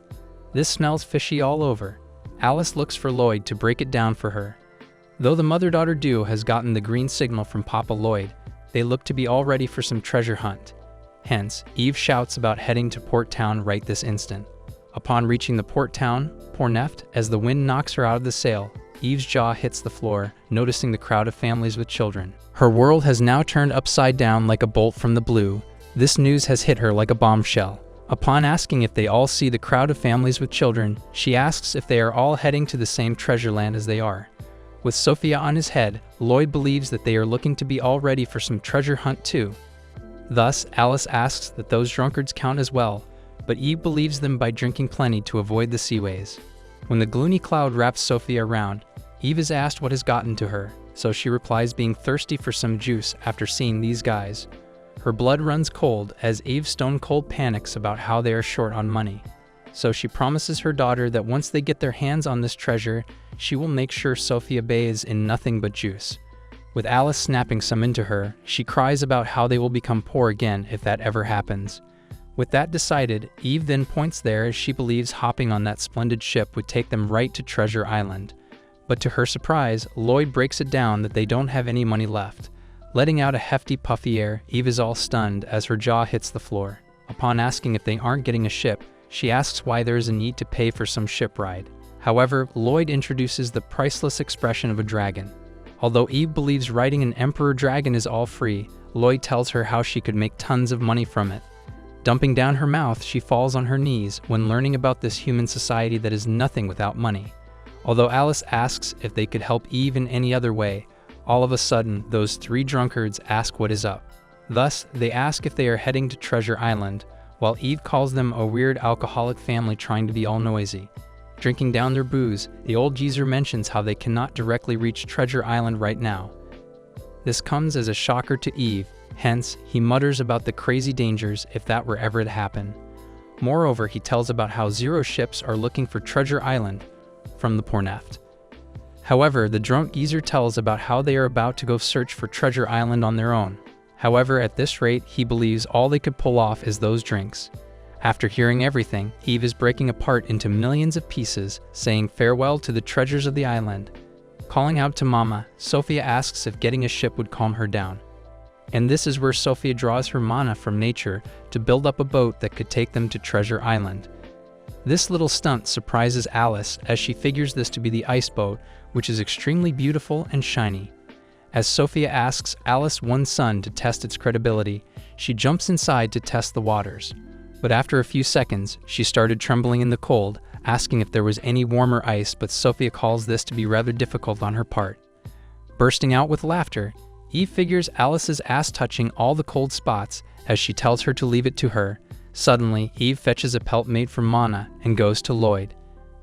This smells fishy all over. Alice looks for Lloyd to break it down for her. Though the mother-daughter duo has gotten the green signal from Papa Lloyd, they look to be all ready for some treasure hunt. Hence, Eve shouts about heading to Port Town right this instant. Upon reaching the port town, Porneft, as the wind knocks her out of the sail, Eve's jaw hits the floor, noticing the crowd of families with children. Her world has now turned upside down like a bolt from the blue. This news has hit her like a bombshell. Upon asking if they all see the crowd of families with children, she asks if they are all heading to the same treasure land as they are. With Sophia on his head, Lloyd believes that they are looking to be all ready for some treasure hunt too. Thus, Alice asks that those drunkards count as well, but Eve believes them by drinking plenty to avoid the seaways. When the gloomy cloud wraps Sophia around, Eve is asked what has gotten to her, so she replies being thirsty for some juice after seeing these guys. Her blood runs cold as Eve stone cold panics about how they are short on money. So she promises her daughter that once they get their hands on this treasure, she will make sure Sophia bathes in nothing but juice. With Alice snapping some into her, she cries about how they will become poor again if that ever happens. With that decided, Eve then points there as she believes hopping on that splendid ship would take them right to Treasure Island. But to her surprise, Lloyd breaks it down that they don't have any money left. Letting out a hefty puffy air, Eve is all stunned as her jaw hits the floor. Upon asking if they aren't getting a ship, she asks why there is a need to pay for some ship ride. However, Lloyd introduces the priceless expression of a dragon. Although Eve believes riding an emperor dragon is all free, Lloyd tells her how she could make tons of money from it. Dumping down her mouth, she falls on her knees when learning about this human society that is nothing without money. Although Alice asks if they could help Eve in any other way, all of a sudden, those three drunkards ask what is up. Thus, they ask if they are heading to Treasure Island, while Eve calls them a weird alcoholic family trying to be all noisy. Drinking down their booze, the old geezer mentions how they cannot directly reach Treasure Island right now. This comes as a shocker to Eve, hence, he mutters about the crazy dangers if that were ever to happen. Moreover, he tells about how 0 ships are looking for Treasure Island from the Porneft. However, the drunk geezer tells about how they are about to go search for Treasure Island on their own. However, at this rate, he believes all they could pull off is those drinks. After hearing everything, Eve is breaking apart into millions of pieces, saying farewell to the treasures of the island. Calling out to Mama, Sophia asks if getting a ship would calm her down. And this is where Sophia draws her mana from nature to build up a boat that could take them to Treasure Island. This little stunt surprises Alice as she figures this to be the ice boat, which is extremely beautiful and shiny. As Sophia asks Alice one son to test its credibility, she jumps inside to test the waters. But after a few seconds, she started trembling in the cold, asking if there was any warmer ice, but Sophia calls this to be rather difficult on her part. Bursting out with laughter, Eve figures Alice is ass touching all the cold spots as she tells her to leave it to her. Suddenly, Eve fetches a pelt made from mana and goes to Lloyd.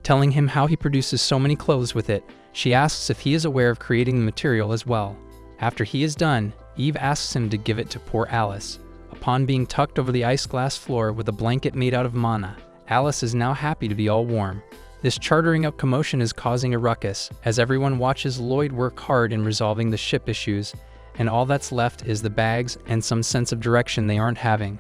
Telling him how he produces so many clothes with it, she asks if he is aware of creating the material as well. After he is done, Eve asks him to give it to poor Alice. Upon being tucked over the ice glass floor with a blanket made out of mana, Alice is now happy to be all warm. This chartering up commotion is causing a ruckus, as everyone watches Lloyd work hard in resolving the ship issues, and all that's left is the bags and some sense of direction they aren't having.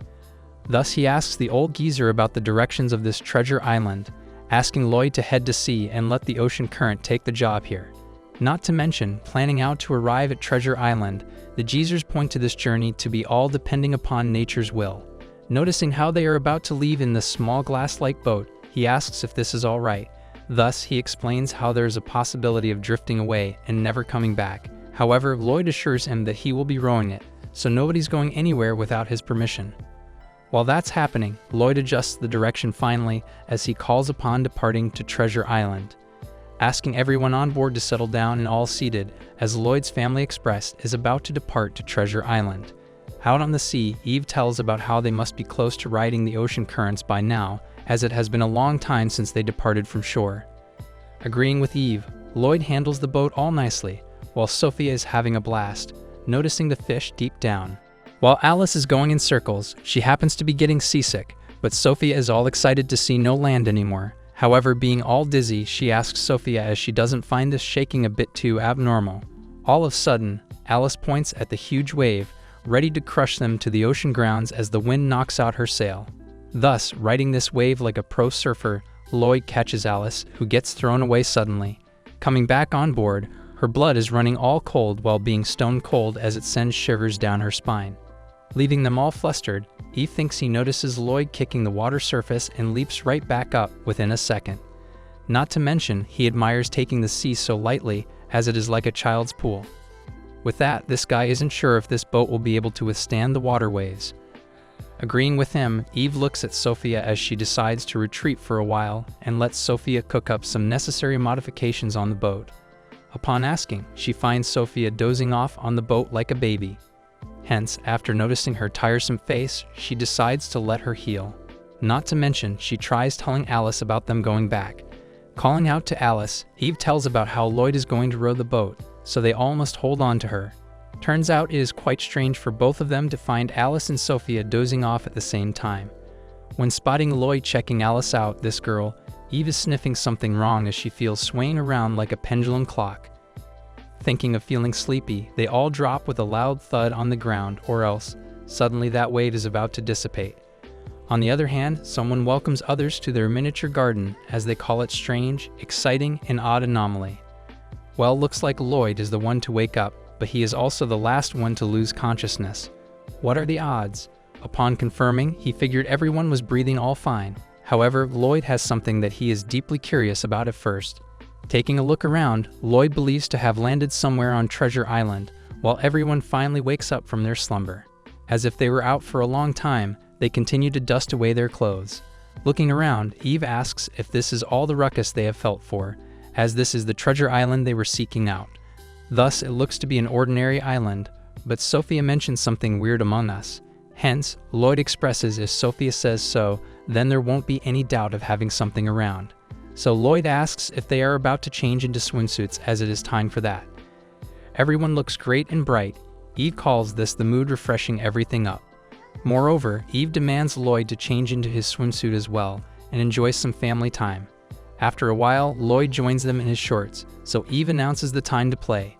Thus he asks the old geezer about the directions of this treasure island, asking Lloyd to head to sea and let the ocean current take the job here. Not to mention, planning out to arrive at Treasure Island, the geezers point to this journey to be all depending upon nature's will. Noticing how they are about to leave in this small glass-like boat, he asks if this is all right. Thus, he explains how there is a possibility of drifting away and never coming back. However, Lloyd assures him that he will be rowing it, so nobody's going anywhere without his permission. While that's happening, Lloyd adjusts the direction finally as he calls upon departing to Treasure Island, asking everyone on board to settle down and all seated as Lloyd's Family Express is about to depart to Treasure Island. Out on the sea, Eve tells about how they must be close to riding the ocean currents by now, as it has been a long time since they departed from shore. Agreeing with Eve, Lloyd handles the boat all nicely, while Sophia is having a blast, noticing the fish deep down. While Alice is going in circles, she happens to be getting seasick, but Sophia is all excited to see no land anymore. However, being all dizzy, she asks Sophia as she doesn't find this shaking a bit too abnormal. All of a sudden, Alice points at the huge wave, ready to crush them to the ocean grounds as the wind knocks out her sail. Thus, riding this wave like a pro surfer, Lloyd catches Alice, who gets thrown away suddenly. Coming back on board, her blood is running all cold while being stone cold as it sends shivers down her spine. Leaving them all flustered, Eve thinks he notices Lloyd kicking the water surface and leaps right back up within a second. Not to mention, he admires taking the sea so lightly as it is like a child's pool. With that, this guy isn't sure if this boat will be able to withstand the water waves. Agreeing with him, Eve looks at Sophia as she decides to retreat for a while and lets Sophia cook up some necessary modifications on the boat. Upon asking, she finds Sophia dozing off on the boat like a baby. Hence, after noticing her tiresome face, she decides to let her heal. Not to mention, she tries telling Alice about them going back. Calling out to Alice, Eve tells about how Lloyd is going to row the boat, so they all must hold on to her. Turns out it is quite strange for both of them to find Alice and Sophia dozing off at the same time. When spotting Lloyd checking Alice out, this girl, Eve is sniffing something wrong as she feels swaying around like a pendulum clock. Thinking of feeling sleepy, they all drop with a loud thud on the ground, or else, suddenly that weight is about to dissipate. On the other hand, someone welcomes others to their miniature garden as they call it strange, exciting, and odd anomaly. Well, looks like Lloyd is the one to wake up, but he is also the last one to lose consciousness. What are the odds? Upon confirming, he figured everyone was breathing all fine. However, Lloyd has something that he is deeply curious about at first. Taking a look around, Lloyd believes to have landed somewhere on Treasure Island, while everyone finally wakes up from their slumber. As if they were out for a long time, they continue to dust away their clothes. Looking around, Eve asks if this is all the ruckus they have felt for, as this is the treasure island they were seeking out. Thus, it looks to be an ordinary island, but Sophia mentions something weird among us. Hence, Lloyd expresses if Sophia says so, then there won't be any doubt of having something around. So Lloyd asks if they are about to change into swimsuits as it is time for that. Everyone looks great and bright. Eve calls this the mood refreshing everything up. Moreover, Eve demands Lloyd to change into his swimsuit as well and enjoy some family time. After a while, Lloyd joins them in his shorts, so Eve announces the time to play.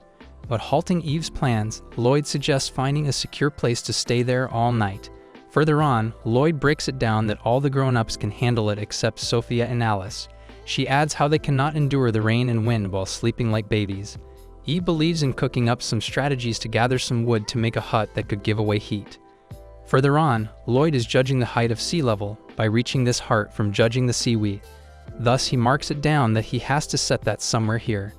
But halting Eve's plans, Lloyd suggests finding a secure place to stay there all night. Further on, Lloyd breaks it down that all the grown-ups can handle it except Sophia and Alice. She adds how they cannot endure the rain and wind while sleeping like babies. Eve believes in cooking up some strategies to gather some wood to make a hut that could give away heat. Further on, Lloyd is judging the height of sea level by reaching this heart from judging the seaweed. Thus, he marks it down that he has to set that somewhere here.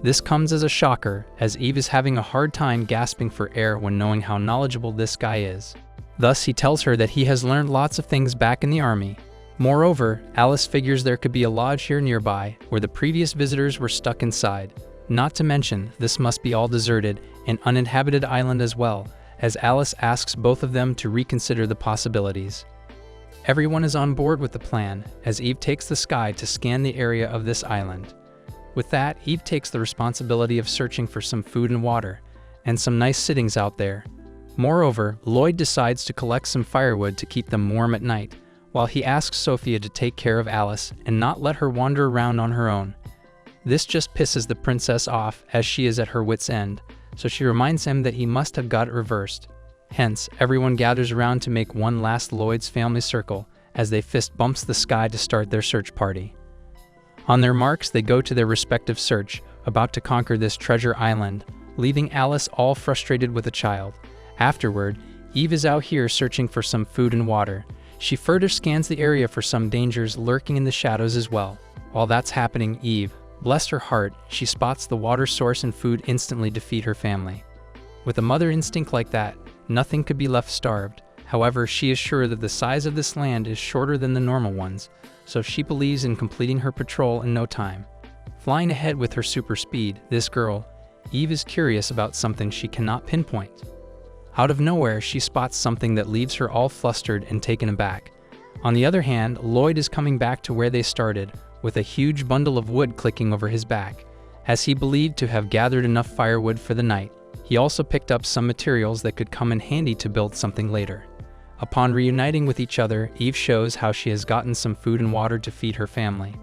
This comes as a shocker, as Eve is having a hard time gasping for air when knowing how knowledgeable this guy is. Thus, he tells her that he has learned lots of things back in the army. Moreover, Alice figures there could be a lodge here nearby, where the previous visitors were stuck inside. Not to mention, this must be all deserted, an uninhabited island as well, as Alice asks both of them to reconsider the possibilities. Everyone is on board with the plan, as Eve takes the sky to scan the area of this island. With that, Eve takes the responsibility of searching for some food and water, and some nice sittings out there. Moreover, Lloyd decides to collect some firewood to keep them warm at night, while he asks Sophia to take care of Alice and not let her wander around on her own. This just pisses the princess off as she is at her wit's end, so she reminds him that he must have got it reversed. Hence, everyone gathers around to make one last Lloyd's family circle as they fist bumps the sky to start their search party. On their marks, they go to their respective search, about to conquer this treasure island, leaving Alice all frustrated with the child. Afterward, Eve is out here searching for some food and water. She further scans the area for some dangers lurking in the shadows as well. While that's happening, Eve, bless her heart, she spots the water source and food instantly to feed her family. With a mother instinct like that, nothing could be left starved. However, she is sure that the size of this land is shorter than the normal ones, so she believes in completing her patrol in no time. Flying ahead with her super speed, this girl, Eve, is curious about something she cannot pinpoint. Out of nowhere, she spots something that leaves her all flustered and taken aback. On the other hand, Lloyd is coming back to where they started, with a huge bundle of wood clicking over his back, as he believed to have gathered enough firewood for the night. He also picked up some materials that could come in handy to build something later. Upon reuniting with each other, Eve shows how she has gotten some food and water to feed her family.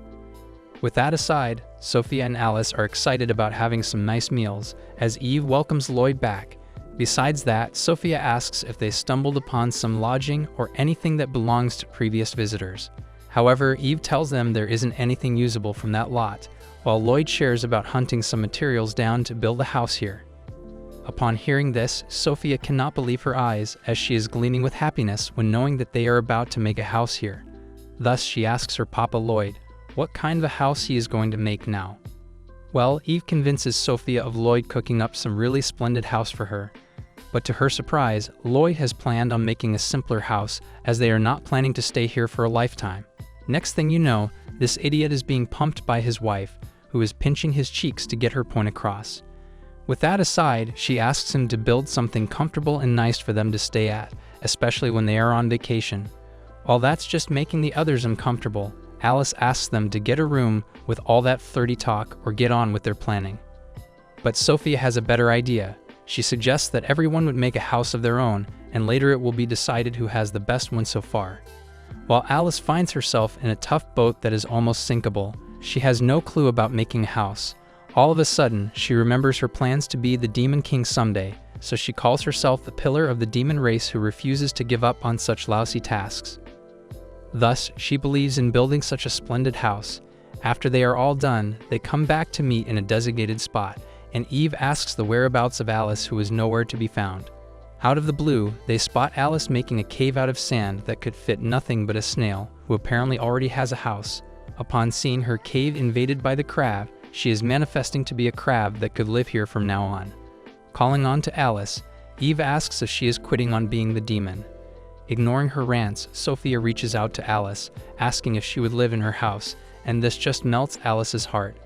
With that aside, Sophia and Alice are excited about having some nice meals, as Eve welcomes Lloyd back. Besides that, Sophia asks if they stumbled upon some lodging or anything that belongs to previous visitors. However, Eve tells them there isn't anything usable from that lot, while Lloyd shares about hunting some materials down to build a house here. Upon hearing this, Sophia cannot believe her eyes, as she is gleaming with happiness when knowing that they are about to make a house here. Thus, she asks her papa Lloyd what kind of a house he is going to make now. Well, Eve convinces Sophia of Lloyd cooking up some really splendid house for her. But to her surprise, Lloyd has planned on making a simpler house, as they are not planning to stay here for a lifetime. Next thing you know, this idiot is being pumped by his wife, who is pinching his cheeks to get her point across. With that aside, she asks him to build something comfortable and nice for them to stay at, especially when they are on vacation. While that's just making the others uncomfortable, Alice asks them to get a room with all that flirty talk or get on with their planning. But Sophia has a better idea. She suggests that everyone would make a house of their own, and later it will be decided who has the best one so far. While Alice finds herself in a tough boat that is almost sinkable, she has no clue about making a house. All of a sudden, she remembers her plans to be the Demon King someday, so she calls herself the pillar of the demon race who refuses to give up on such lousy tasks. Thus, she believes in building such a splendid house. After they are all done, they come back to meet in a designated spot, and Eve asks the whereabouts of Alice, who is nowhere to be found. Out of the blue, they spot Alice making a cave out of sand that could fit nothing but a snail, who apparently already has a house. Upon seeing her cave invaded by the crab, she is manifesting to be a crab that could live here from now on. Calling on to Alice, Eve asks if she is quitting on being the demon. Ignoring her rants, Sophia reaches out to Alice, asking if she would live in her house, and this just melts Alice's heart.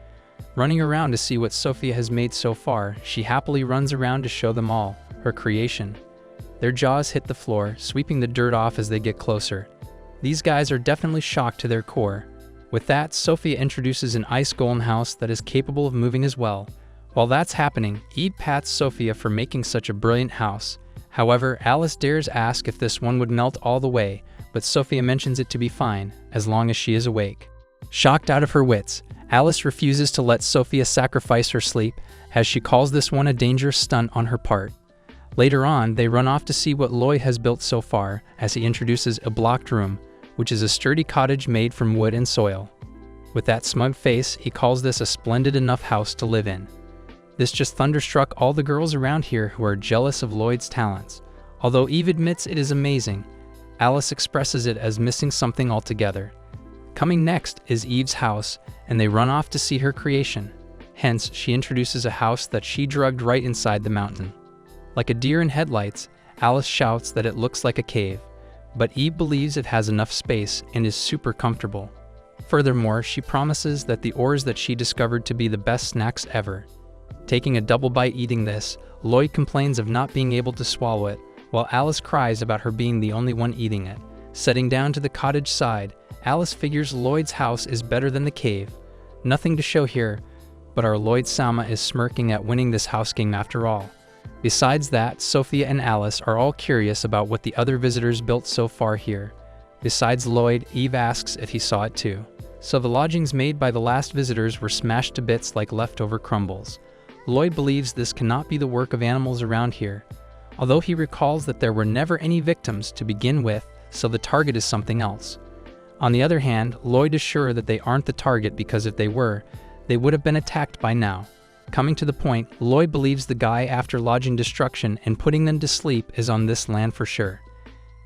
Running around to see what Sophia has made so far, she happily runs around to show them all her creation. Their jaws hit the floor, sweeping the dirt off as they get closer. These guys are definitely shocked to their core. With that, Sophia introduces an ice golem house that is capable of moving as well. While that's happening, Eve pats Sophia for making such a brilliant house. However, Alice dares ask if this one would melt all the way, but Sophia mentions it to be fine, as long as she is awake. Shocked out of her wits, Alice refuses to let Sophia sacrifice her sleep, as she calls this one a dangerous stunt on her part. Later on, they run off to see what Lloyd has built so far, as he introduces a blocked room, which is a sturdy cottage made from wood and soil. With that smug face, he calls this a splendid enough house to live in. This just thunderstruck all the girls around here who are jealous of Lloyd's talents. Although Eve admits it is amazing, Alice expresses it as missing something altogether. Coming next is Eve's house, and they run off to see her creation. Hence, she introduces a house that she drugged right inside the mountain. Like a deer in headlights, Alice shouts that it looks like a cave, but Eve believes it has enough space and is super comfortable. Furthermore, she promises that the ores that she discovered to be the best snacks ever. Taking a double bite eating this, Lloyd complains of not being able to swallow it, while Alice cries about her being the only one eating it. Setting down to the cottage side, Alice figures Lloyd's house is better than the cave. Nothing to show here, but our Lloyd Sama is smirking at winning this house game after all. Besides that, Sophia and Alice are all curious about what the other visitors built so far here. Besides Lloyd, Eve asks if he saw it too. So the lodgings made by the last visitors were smashed to bits like leftover crumbles. Lloyd believes this cannot be the work of animals around here, although he recalls that there were never any victims to begin with, so the target is something else. On the other hand, Lloyd is sure that they aren't the target because if they were, they would have been attacked by now. Coming to the point, Lloyd believes the guy after lodging destruction and putting them to sleep is on this land for sure.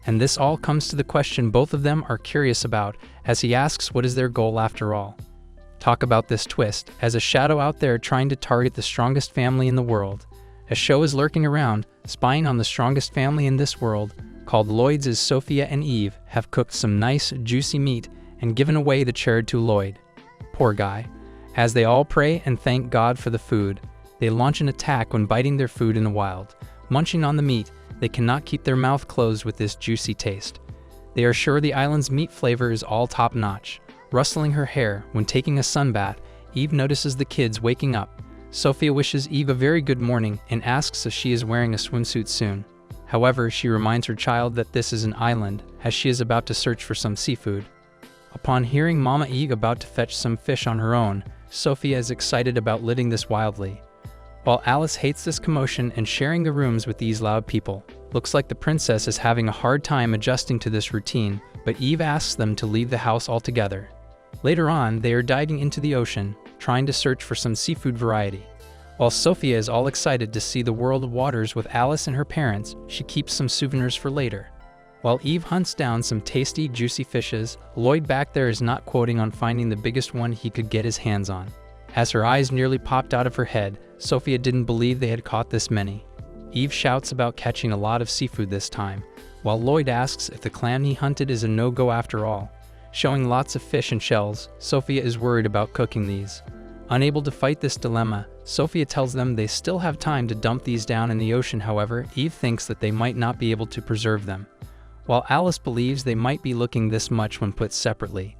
And this all comes to the question both of them are curious about, as he asks what is their goal after all. Talk about this twist, as a shadow out there trying to target the strongest family in the world. A show is lurking around, spying on the strongest family in this world, called Lloyd's, as Sophia and Eve have cooked some nice, juicy meat and given away the chair to Lloyd. Poor guy. As they all pray and thank God for the food, they launch an attack when biting their food in the wild. Munching on the meat, they cannot keep their mouth closed with this juicy taste. They are sure the island's meat flavor is all top-notch. Rustling her hair when taking a sunbath, Eve notices the kids waking up. Sophia wishes Eve a very good morning and asks if she is wearing a swimsuit soon. However, she reminds her child that this is an island, as she is about to search for some seafood. Upon hearing Mama Eve about to fetch some fish on her own, Sophia is excited about living this wildly. while Alice hates this commotion and sharing the rooms with these loud people. Looks like the princess is having a hard time adjusting to this routine, but Eve asks them to leave the house altogether. Later on, they are diving into the ocean, trying to search for some seafood variety. While Sophia is all excited to see the world of waters with Alice and her parents, she keeps some souvenirs for later. While Eve hunts down some tasty, juicy fishes, Lloyd back there is not quoting on finding the biggest one he could get his hands on. As her eyes nearly popped out of her head, Sophia didn't believe they had caught this many. Eve shouts about catching a lot of seafood this time, while Lloyd asks if the clam he hunted is a no-go after all. Showing lots of fish and shells, Sophia is worried about cooking these. Unable to fight this dilemma, Sophia tells them they still have time to dump these down in the ocean. However, Eve thinks that they might not be able to preserve them, while Alice believes they might be looking this much when put separately.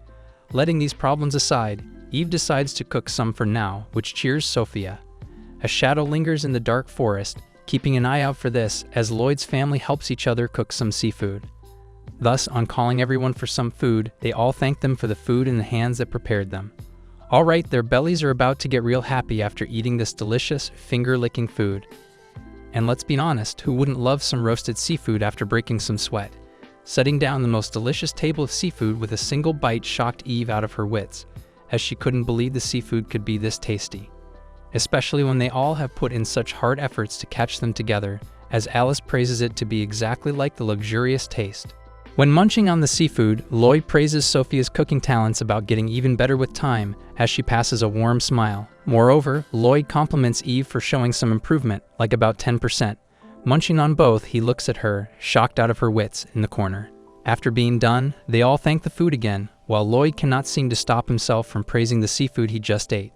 Letting these problems aside, Eve decides to cook some for now, which cheers Sophia. A shadow lingers in the dark forest, keeping an eye out for this as Lloyd's family helps each other cook some seafood. Thus, on calling everyone for some food, they all thank them for the food and the hands that prepared them. Alright, their bellies are about to get real happy after eating this delicious, finger-licking food. And let's be honest, who wouldn't love some roasted seafood after breaking some sweat? Setting down the most delicious table of seafood with a single bite shocked Eve out of her wits, as she couldn't believe the seafood could be this tasty. Especially when they all have put in such hard efforts to catch them together, as Alice praises it to be exactly like the luxurious taste. When munching on the seafood, Lloyd praises Sophia's cooking talents about getting even better with time, as she passes a warm smile. Moreover, Lloyd compliments Eve for showing some improvement, like about 10%. Munching on both, he looks at her, shocked out of her wits, in the corner. After being done, they all thank the food again, while Lloyd cannot seem to stop himself from praising the seafood he just ate.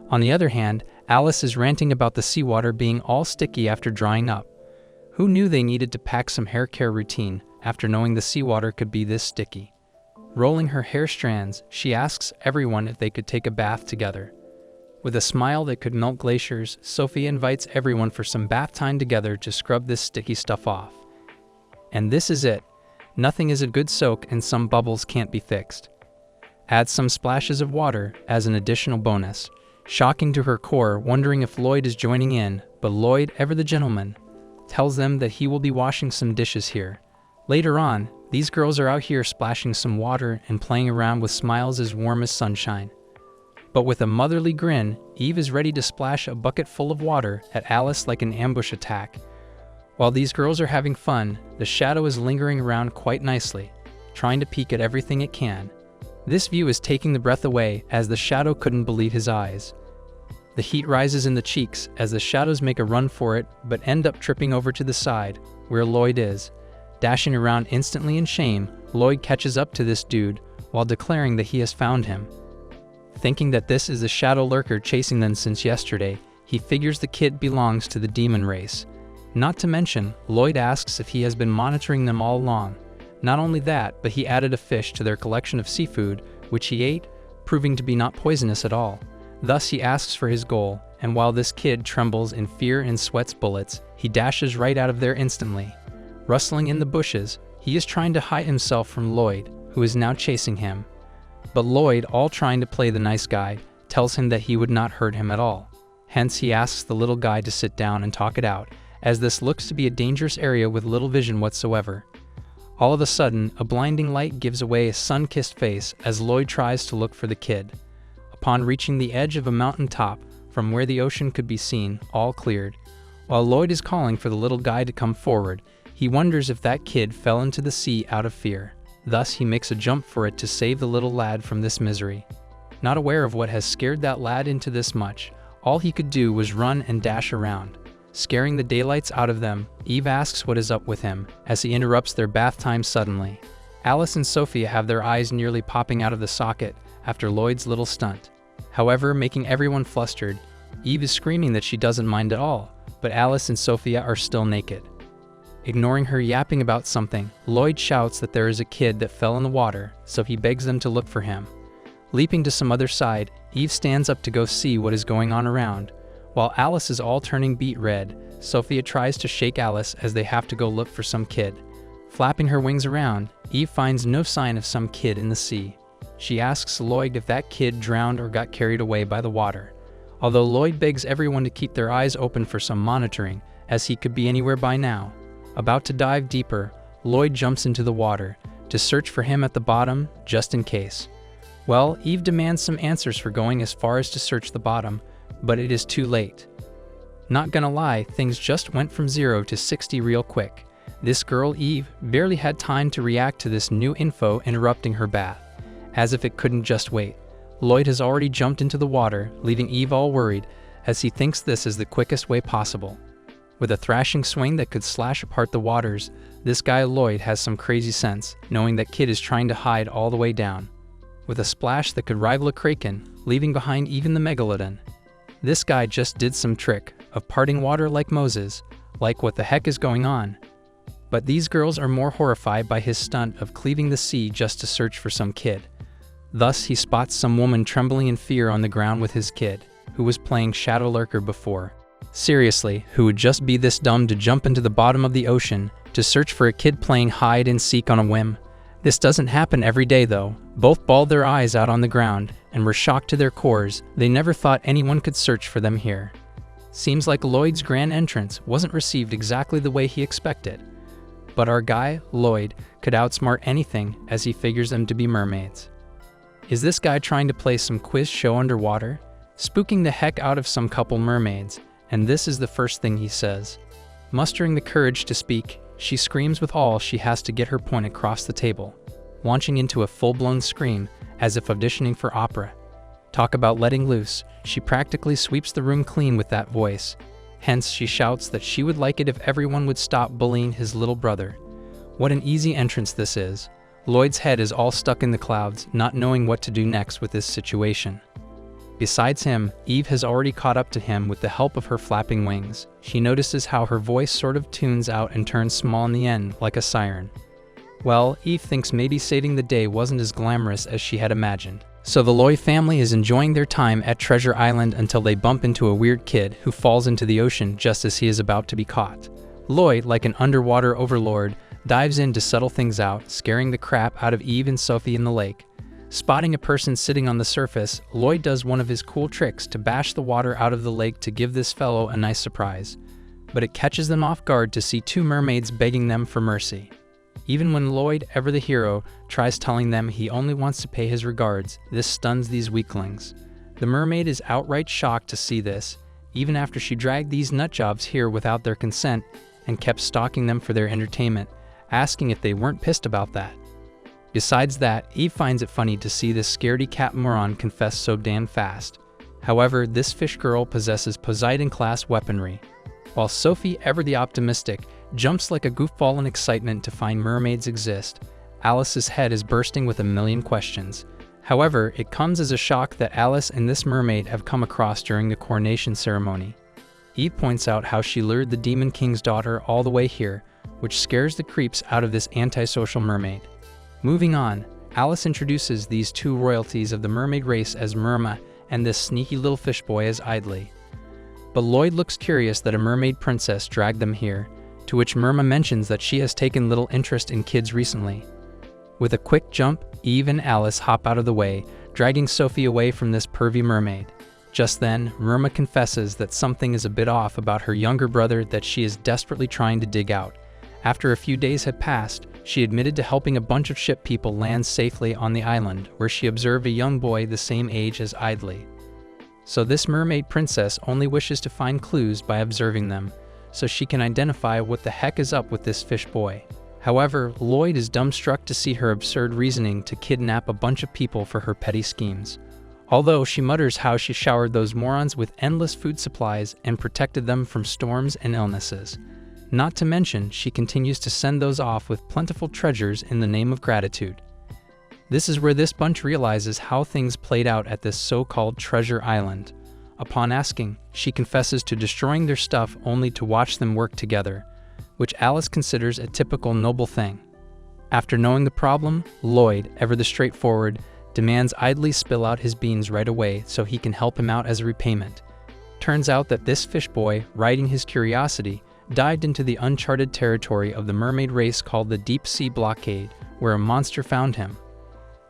On the other hand, Alice is ranting about the seawater being all sticky after drying up. Who knew they needed to pack some hair care routine after knowing the seawater could be this sticky? Rolling her hair strands, she asks everyone if they could take a bath together. With a smile that could melt glaciers, Sophia invites everyone for some bath time together to scrub this sticky stuff off. And this is it. Nothing is a good soak and some bubbles can't be fixed. Add some splashes of water as an additional bonus. Shocking to her core, wondering if Lloyd is joining in, but Lloyd, ever the gentleman, tells them that he will be washing some dishes here. Later on, these girls are out here splashing some water and playing around with smiles as warm as sunshine. But with a motherly grin, Eve is ready to splash a bucket full of water at Alice like an ambush attack. While these girls are having fun, the shadow is lingering around quite nicely, trying to peek at everything it can. This view is taking the breath away as the shadow couldn't believe his eyes. The heat rises in the cheeks as the shadows make a run for it but end up tripping over to the side, where Lloyd is. Dashing around instantly in shame, Lloyd catches up to this dude while declaring that he has found him. Thinking that this is the shadow lurker chasing them since yesterday, he figures the kid belongs to the demon race. Not to mention, Lloyd asks if he has been monitoring them all along. Not only that, but he added a fish to their collection of seafood, which he ate, proving to be not poisonous at all. Thus he asks for his goal, and while this kid trembles in fear and sweats bullets, he dashes right out of there instantly. Rustling in the bushes, he is trying to hide himself from Lloyd, who is now chasing him. But Lloyd, all trying to play the nice guy, tells him that he would not hurt him at all. Hence he asks the little guy to sit down and talk it out, as this looks to be a dangerous area with little vision whatsoever. All of a sudden, a blinding light gives away a sun-kissed face as Lloyd tries to look for the kid. Upon reaching the edge of a mountain top, from where the ocean could be seen, all cleared. While Lloyd is calling for the little guy to come forward, he wonders if that kid fell into the sea out of fear. Thus he makes a jump for it to save the little lad from this misery. Not aware of what has scared that lad into this much, all he could do was run and dash around. Scaring the daylights out of them, Eve asks what is up with him, as he interrupts their bath time suddenly. Alice and Sophia have their eyes nearly popping out of the socket after Lloyd's little stunt. However, making everyone flustered, Eve is screaming that she doesn't mind at all, but Alice and Sophia are still naked. Ignoring her yapping about something, Lloyd shouts that there is a kid that fell in the water, so he begs them to look for him. Leaping to some other side, Eve stands up to go see what is going on around. While Alice is all turning beet red, Sophia tries to shake Alice as they have to go look for some kid. Flapping her wings around, Eve finds no sign of some kid in the sea. She asks Lloyd if that kid drowned or got carried away by the water. although Lloyd begs everyone to keep their eyes open for some monitoring, as he could be anywhere by now. About to dive deeper, Lloyd jumps into the water to search for him at the bottom, just in case. Well, Eve demands some answers for going as far as to search the bottom, but it is too late. Not gonna lie, things just went from 0 to 60 real quick. This girl, Eve, barely had time to react to this new info interrupting her bath. As if it couldn't just wait, Lloyd has already jumped into the water, leaving Eve all worried, as he thinks this is the quickest way possible. With a thrashing swing that could slash apart the waters, this guy Lloyd has some crazy sense, knowing that Kid is trying to hide all the way down. With a splash that could rival a kraken, leaving behind even the megalodon. This guy just did some trick of parting water like Moses, like what the heck is going on? But these girls are more horrified by his stunt of cleaving the sea just to search for some kid. Thus, he spots some woman trembling in fear on the ground with his kid, who was playing Shadow Lurker before. Seriously, who would just be this dumb to jump into the bottom of the ocean to search for a kid playing hide and seek on a whim? This doesn't happen every day though. Both bawled their eyes out on the ground and were shocked to their cores. They never thought anyone could search for them here. Seems like Lloyd's grand entrance wasn't received exactly the way he expected. But our guy, Lloyd, could outsmart anything as he figures them to be mermaids. Is this guy trying to play some quiz show underwater? Spooking the heck out of some couple mermaids, and this is the first thing he says. Mustering the courage to speak, she screams with all she has to get her point across the table, launching into a full-blown scream as if auditioning for opera. Talk about letting loose, she practically sweeps the room clean with that voice. Hence, she shouts that she would like it if everyone would stop bullying his little brother. What an easy entrance this is. Lloyd's head is all stuck in the clouds, not knowing what to do next with this situation. Besides him, Eve has already caught up to him with the help of her flapping wings. She notices how her voice sort of tunes out and turns small in the end, like a siren. Well, Eve thinks maybe saving the day wasn't as glamorous as she had imagined. So the Lloyd family is enjoying their time at Treasure Island until they bump into a weird kid who falls into the ocean just as he is about to be caught. Lloyd, like an underwater overlord, dives in to settle things out, scaring the crap out of Eve and Sophie in the lake. Spotting a person sitting on the surface, Lloyd does one of his cool tricks to bash the water out of the lake to give this fellow a nice surprise. But it catches them off guard to see two mermaids begging them for mercy. Even when Lloyd, ever the hero, tries telling them he only wants to pay his regards, this stuns these weaklings. The mermaid is outright shocked to see this, even after she dragged these nutjobs here without their consent and kept stalking them for their entertainment, asking if they weren't pissed about that. Besides that, Eve finds it funny to see this scaredy cat moron confess so damn fast. However, this fish girl possesses Poseidon-class weaponry, while Sophie, ever the optimistic, jumps like a goofball in excitement to find mermaids exist. Alice's head is bursting with a million questions. However, it comes as a shock that Alice and this mermaid have come across during the coronation ceremony. Eve points out how she lured the Demon King's daughter all the way here, which scares the creeps out of this antisocial mermaid. Moving on, Alice introduces these two royalties of the mermaid race as Murma and this sneaky little fish boy as Idly. But Lloyd looks curious that a mermaid princess dragged them here, to which Murma mentions that she has taken little interest in kids recently. With a quick jump, Eve and Alice hop out of the way, dragging Sophie away from this pervy mermaid. Just then, Murma confesses that something is a bit off about her younger brother that she is desperately trying to dig out. After a few days had passed, she admitted to helping a bunch of ship people land safely on the island, where she observed a young boy the same age as Idly. So this mermaid princess only wishes to find clues by observing them, so she can identify what the heck is up with this fish boy. However, Lloyd is dumbstruck to see her absurd reasoning to kidnap a bunch of people for her petty schemes. Although she mutters how she showered those morons with endless food supplies and protected them from storms and illnesses. Not to mention, she continues to send those off with plentiful treasures in the name of gratitude. This is where this bunch realizes how things played out at this so-called Treasure Island. Upon asking, she confesses to destroying their stuff only to watch them work together, which Alice considers a typical noble thing. After knowing the problem, Lloyd, ever the straightforward, demands Idly spill out his beans right away so he can help him out as a repayment. Turns out that this fish boy, riding his curiosity, dived into the uncharted territory of the mermaid race called the Deep Sea Blockade, where a monster found him.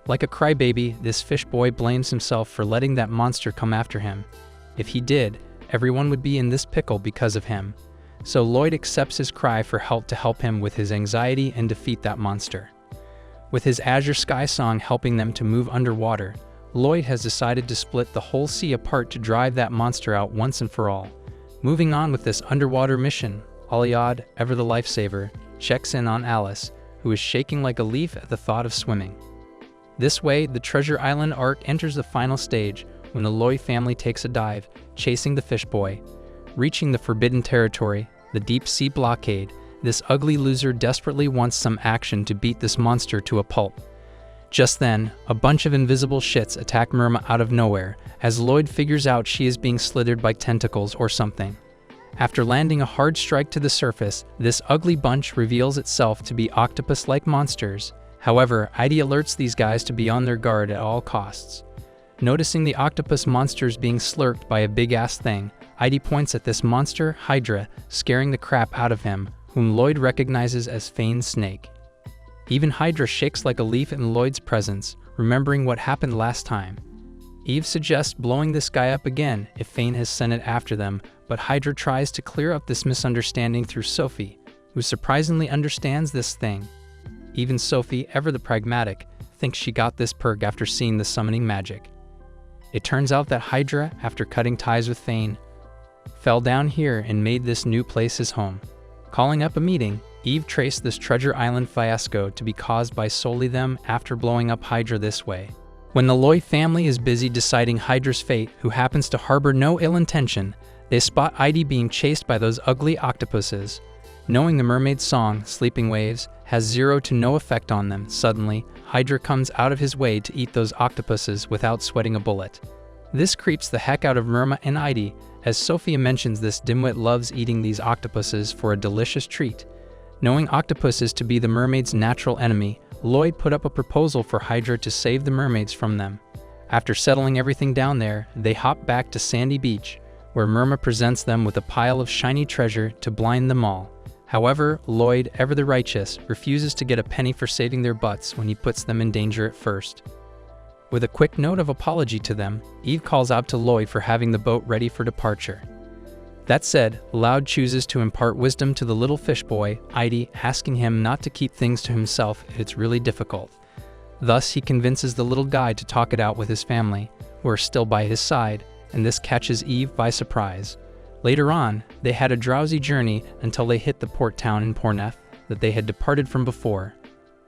Like a crybaby, this fish boy blames himself for letting that monster come after him. If he did, everyone would be in this pickle because of him. So Lloyd accepts his cry for help to help him with his anxiety and defeat that monster. With his Azure Sky song helping them to move underwater, Lloyd has decided to split the whole sea apart to drive that monster out once and for all. Moving on with this underwater mission, Aliad, ever the lifesaver, checks in on Alice, who is shaking like a leaf at the thought of swimming. This way, the Treasure Island arc enters the final stage when the Lloyd family takes a dive, chasing the fish boy. Reaching the forbidden territory, the deep sea blockade, this ugly loser desperately wants some action to beat this monster to a pulp. Just then, a bunch of invisible shits attack Myrma out of nowhere, as Lloyd figures out she is being slithered by tentacles or something. After landing a hard strike to the surface, this ugly bunch reveals itself to be octopus-like monsters. However, Heidi alerts these guys to be on their guard at all costs. Noticing the octopus monsters being slurped by a big-ass thing, Heidi points at this monster, Hydra, scaring the crap out of him, whom Lloyd recognizes as Fane's snake. Even Hydra shakes like a leaf in Lloyd's presence, remembering what happened last time. Eve suggests blowing this guy up again if Fane has sent it after them, but Hydra tries to clear up this misunderstanding through Sophie, who surprisingly understands this thing. Even Sophie, ever the pragmatic, thinks she got this perk after seeing the summoning magic. It turns out that Hydra, after cutting ties with Fane, fell down here and made this new place his home. Calling up a meeting, Eve traced this Treasure Island fiasco to be caused by solely them after blowing up Hydra this way. When the Lloyd family is busy deciding Hydra's fate, who happens to harbor no ill intention, they spot Heidi being chased by those ugly octopuses. Knowing the mermaid's song, Sleeping Waves, has zero to no effect on them, suddenly, Hydra comes out of his way to eat those octopuses without sweating a bullet. This creeps the heck out of Myrma and Heidi, as Sophia mentions this dimwit loves eating these octopuses for a delicious treat. Knowing octopuses to be the mermaid's natural enemy, Lloyd put up a proposal for Hydra to save the mermaids from them. After settling everything down there, they hop back to Sandy Beach, where Myrma presents them with a pile of shiny treasure to blind them all. However, Lloyd, ever the righteous, refuses to get a penny for saving their butts when he puts them in danger at first. With a quick note of apology to them, Eve calls out to Lloyd for having the boat ready for departure. That said, Loud chooses to impart wisdom to the little fish boy, Heidi, asking him not to keep things to himself if it's really difficult. Thus, he convinces the little guy to talk it out with his family, who are still by his side, and this catches Eve by surprise. Later on, they had a drowsy journey until they hit the port town in Porneth that they had departed from before.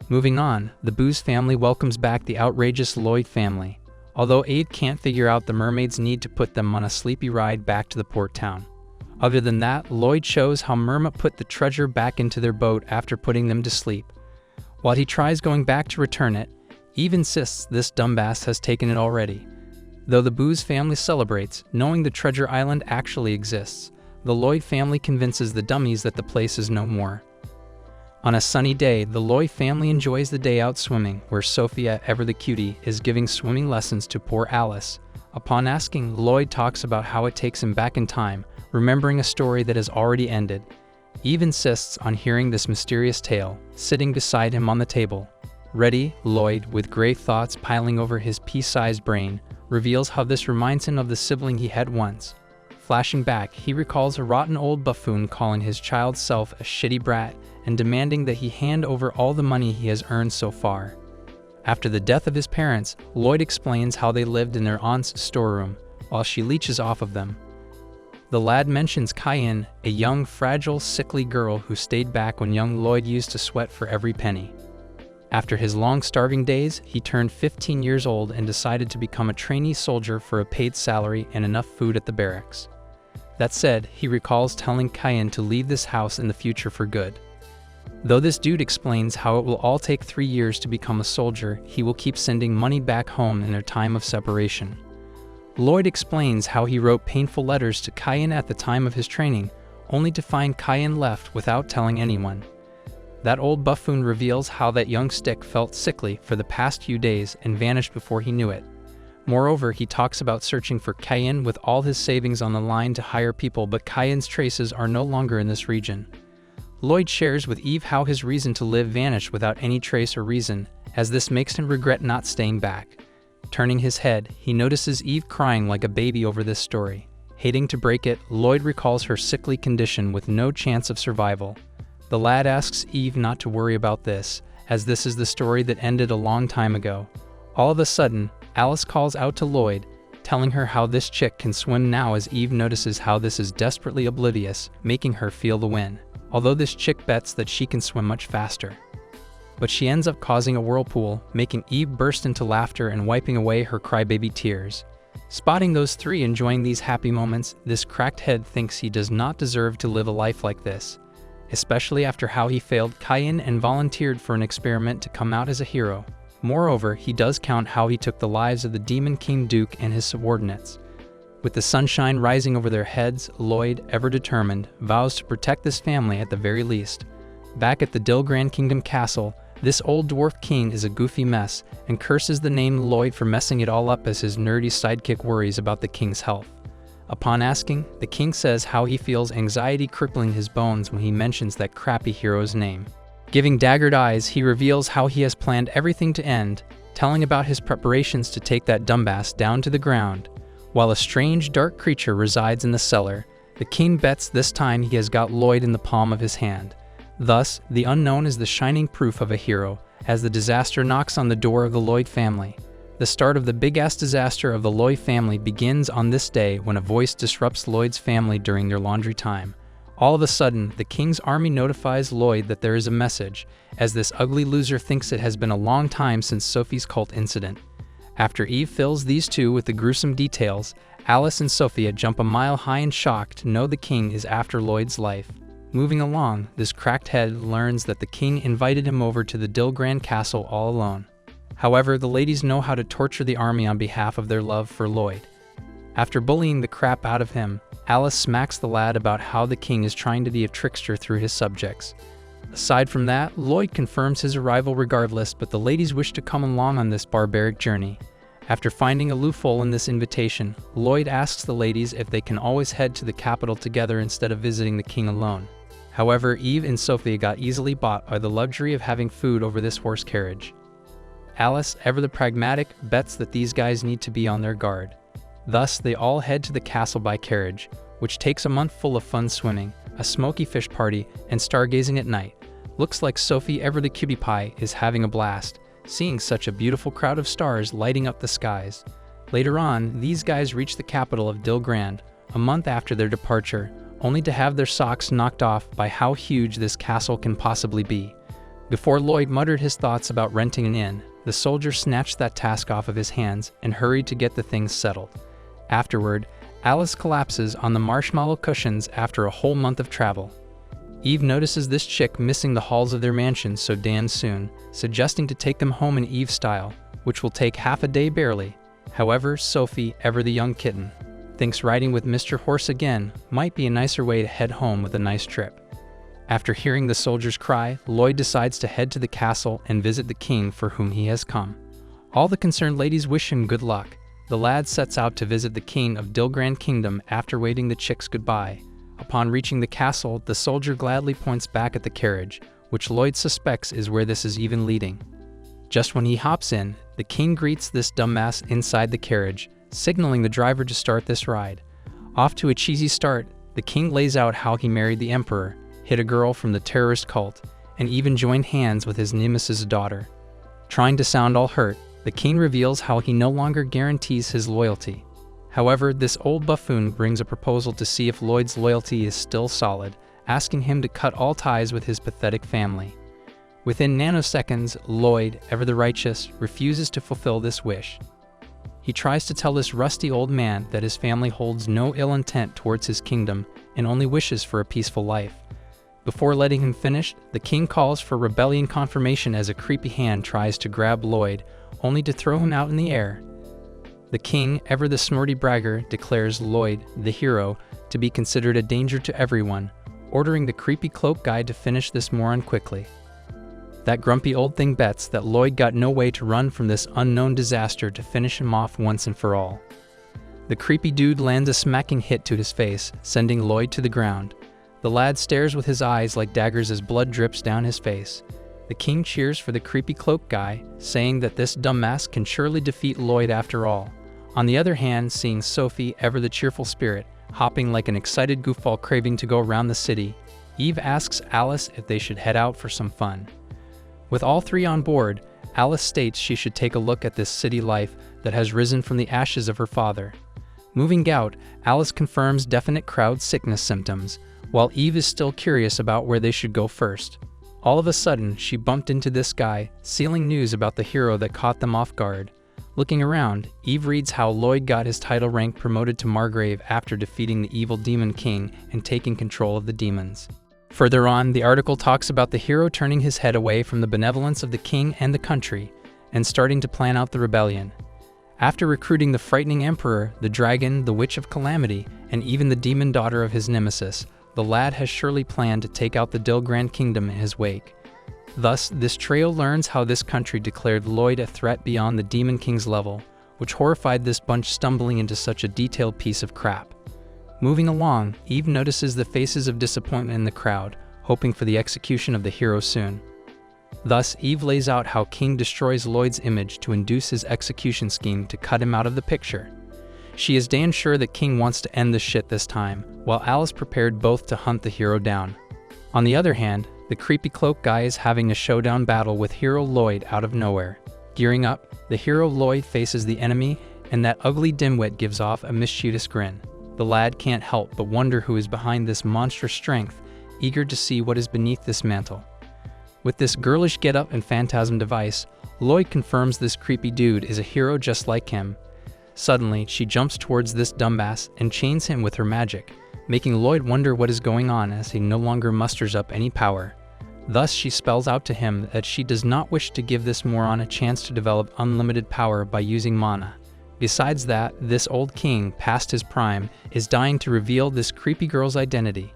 Moving on, the Booze family welcomes back the outrageous Lloyd family, although Abe can't figure out the mermaids need to put them on a sleepy ride back to the port town. Other than that, Lloyd shows how Myrma put the treasure back into their boat after putting them to sleep. While he tries going back to return it, Eve insists this dumbass has taken it already. Though the Booze family celebrates, knowing the treasure island actually exists, the Lloyd family convinces the dummies that the place is no more. On a sunny day, the Lloyd family enjoys the day out swimming, where Sophia, ever the cutie, is giving swimming lessons to poor Alice. Upon asking, Lloyd talks about how it takes him back in time, remembering a story that has already ended. Eve insists on hearing this mysterious tale, sitting beside him on the table. Ready, Lloyd, with grave thoughts piling over his pea-sized brain, reveals how this reminds him of the sibling he had once. Flashing back, he recalls a rotten old buffoon calling his child self a shitty brat and demanding that he hand over all the money he has earned so far. After the death of his parents, Lloyd explains how they lived in their aunt's storeroom, while she leeches off of them. The lad mentions Cayenne, a young, fragile, sickly girl who stayed back when young Lloyd used to sweat for every penny. After his long starving days, he turned 15 years old and decided to become a trainee soldier for a paid salary and enough food at the barracks. That said, he recalls telling Cayenne to leave this house in the future for good. Though this dude explains how it will all take 3 years to become a soldier, he will keep sending money back home in their time of separation. Lloyd explains how he wrote painful letters to Cayenne at the time of his training, only to find Cayenne left without telling anyone. That old buffoon reveals how that young stick felt sickly for the past few days and vanished before he knew it. Moreover, he talks about searching for Cayenne with all his savings on the line to hire people, but Cayenne's traces are no longer in this region. Lloyd shares with Eve how his reason to live vanished without any trace or reason, as this makes him regret not staying back. Turning his head, he notices Eve crying like a baby over this story. Hating to break it, Lloyd recalls her sickly condition with no chance of survival. The lad asks Eve not to worry about this, as this is the story that ended a long time ago. All of a sudden, Alice calls out to Lloyd, telling her how this chick can swim now, as Eve notices how this is desperately oblivious, making her feel the win. Although this chick bets that she can swim much faster. But she ends up causing a whirlpool, making Eve burst into laughter and wiping away her crybaby tears. Spotting those three enjoying these happy moments, this cracked head thinks he does not deserve to live a life like this, especially after how he failed Cayenne and volunteered for an experiment to come out as a hero. Moreover, he does count how he took the lives of the Demon King Duke and his subordinates. With the sunshine rising over their heads, Lloyd, ever determined, vows to protect this family at the very least. Back at the Dilgrand Kingdom Castle, this old dwarf king is a goofy mess and curses the name Lloyd for messing it all up, as his nerdy sidekick worries about the king's health. Upon asking, the king says how he feels anxiety crippling his bones when he mentions that crappy hero's name. Giving daggered eyes, he reveals how he has planned everything to end, telling about his preparations to take that dumbass down to the ground. While a strange, dark creature resides in the cellar, the king bets this time he has got Lloyd in the palm of his hand. Thus, the unknown is the shining proof of a hero, as the disaster knocks on the door of the Lloyd family. The start of the big-ass disaster of the Lloyd family begins on this day when a voice disrupts Lloyd's family during their laundry time. All of a sudden, the king's army notifies Lloyd that there is a message, as this ugly loser thinks it has been a long time since Sophie's cult incident. After Eve fills these two with the gruesome details, Alice and Sophia jump a mile high in shock to know the king is after Lloyd's life. Moving along, this cracked head learns that the king invited him over to the Dilgrand Castle all alone. However, the ladies know how to torture the army on behalf of their love for Lloyd. After bullying the crap out of him, Alice smacks the lad about how the king is trying to be a trickster through his subjects. Aside from that, Lloyd confirms his arrival regardless, but the ladies wish to come along on this barbaric journey. After finding a loophole in this invitation, Lloyd asks the ladies if they can always head to the capital together instead of visiting the king alone. However, Eve and Sophia got easily bought by the luxury of having food over this horse carriage. Alice, ever the pragmatic, bets that these guys need to be on their guard. Thus, they all head to the castle by carriage, which takes a month full of fun swimming, a smoky fish party, and stargazing at night. Looks like Sophie, ever the cutie pie, is having a blast, seeing such a beautiful crowd of stars lighting up the skies. Later on, these guys reach the capital of Dilgrand, a month after their departure, only to have their socks knocked off by how huge this castle can possibly be. Before Lloyd muttered his thoughts about renting an inn, the soldier snatched that task off of his hands and hurried to get the things settled. Afterward, Alice collapses on the marshmallow cushions after a whole month of travel. Eve notices this chick missing the halls of their mansion so damn soon, suggesting to take them home in Eve style, which will take half a day barely. However, Sophie, ever the young kitten, thinks riding with Mr. Horse again might be a nicer way to head home with a nice trip. After hearing the soldier's cry, Lloyd decides to head to the castle and visit the king for whom he has come. All the concerned ladies wish him good luck. The lad sets out to visit the king of Dilgrand Kingdom after waving the chicks goodbye. Upon reaching the castle, the soldier gladly points back at the carriage, which Lloyd suspects is where this is even leading. Just when he hops in, the king greets this dumbass inside the carriage, signaling the driver to start this ride. Off to a cheesy start, the king lays out how he married the emperor, hid a girl from the terrorist cult, and even joined hands with his nemesis' daughter. Trying to sound all hurt, the king reveals how he no longer guarantees his loyalty. However, this old buffoon brings a proposal to see if Lloyd's loyalty is still solid, asking him to cut all ties with his pathetic family. Within nanoseconds, Lloyd, ever the righteous, refuses to fulfill this wish. He tries to tell this rusty old man that his family holds no ill intent towards his kingdom and only wishes for a peaceful life. Before letting him finish, the king calls for rebellion confirmation as a creepy hand tries to grab Lloyd, only to throw him out in the air. The king, ever the snorty bragger, declares Lloyd, the hero, to be considered a danger to everyone, ordering the creepy cloak guy to finish this moron quickly. That grumpy old thing bets that Lloyd got no way to run from this unknown disaster to finish him off once and for all. The creepy dude lands a smacking hit to his face, sending Lloyd to the ground. The lad stares with his eyes like daggers as blood drips down his face. The king cheers for the creepy cloak guy, saying that this dumbass can surely defeat Lloyd after all. On the other hand, seeing Sophie, ever the cheerful spirit, hopping like an excited goofball craving to go around the city. Eve asks Alice if they should head out for some fun. With all three on board, Alice states she should take a look at this city life that has risen from the ashes of her father. Moving out, Alice confirms definite crowd sickness symptoms, while Eve is still curious about where they should go first. All of a sudden, she bumped into this guy, sealing news about the hero that caught them off guard. Looking around, Eve reads how Lloyd got his title rank promoted to Margrave after defeating the evil Demon King and taking control of the demons. Further on, the article talks about the hero turning his head away from the benevolence of the king and the country, and starting to plan out the rebellion. After recruiting the frightening emperor, the dragon, the witch of calamity, and even the demon daughter of his nemesis, the lad has surely planned to take out the Dilgrand kingdom in his wake. Thus, this trio learns how this country declared Lloyd a threat beyond the Demon King's level, which horrified this bunch stumbling into such a detailed piece of crap. Moving along, Eve notices the faces of disappointment in the crowd, hoping for the execution of the hero soon. Thus, Eve lays out how King destroys Lloyd's image to induce his execution scheme to cut him out of the picture. She is damn sure that King wants to end this shit this time, while Alice prepared both to hunt the hero down. On the other hand, the creepy cloak guy is having a showdown battle with hero Lloyd out of nowhere. Gearing up, the hero Lloyd faces the enemy, and that ugly dimwit gives off a mischievous grin. The lad can't help but wonder who is behind this monstrous strength, eager to see what is beneath this mantle. With this girlish getup and phantasm device, Lloyd confirms this creepy dude is a hero just like him. Suddenly, she jumps towards this dumbass and chains him with her magic, making Lloyd wonder what is going on as he no longer musters up any power. Thus, she spells out to him that she does not wish to give this moron a chance to develop unlimited power by using mana. Besides that, this old king, past his prime, is dying to reveal this creepy girl's identity.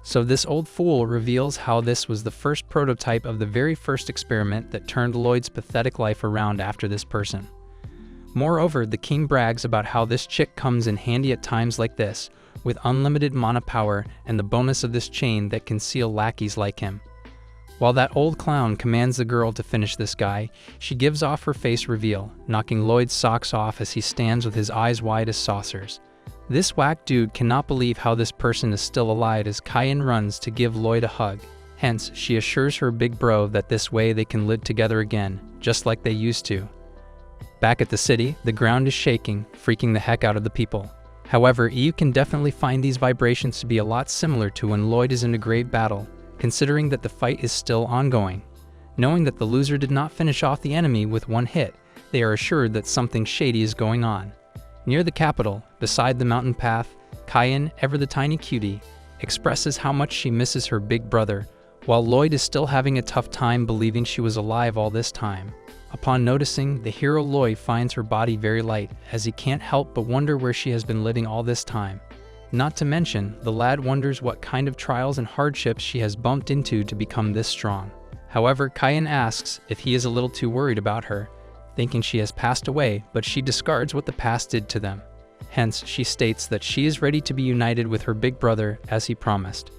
So this old fool reveals how this was the first prototype of the very first experiment that turned Lloyd's pathetic life around after this person. Moreover, the king brags about how this chick comes in handy at times like this, with unlimited mana power and the bonus of this chain that can seal lackeys like him. While that old clown commands the girl to finish this guy, she gives off her face reveal, knocking Lloyd's socks off as he stands with his eyes wide as saucers. This whack dude cannot believe how this person is still alive as Cayenne runs to give Lloyd a hug. Hence, she assures her big bro that this way they can live together again, just like they used to. Back at the city, the ground is shaking, freaking the heck out of the people. However, Eve can definitely find these vibrations to be a lot similar to when Lloyd is in a grave battle, considering that the fight is still ongoing. Knowing that the loser did not finish off the enemy with one hit, they are assured that something shady is going on. Near the capital, beside the mountain path, Cayenne, ever the tiny cutie, expresses how much she misses her big brother, while Lloyd is still having a tough time believing she was alive all this time. Upon noticing, the hero Lloyd finds her body very light, as he can't help but wonder where she has been living all this time. Not to mention, the lad wonders what kind of trials and hardships she has bumped into to become this strong. However, Cayenne asks if he is a little too worried about her, thinking she has passed away, but she discards what the past did to them. Hence, she states that she is ready to be united with her big brother as he promised.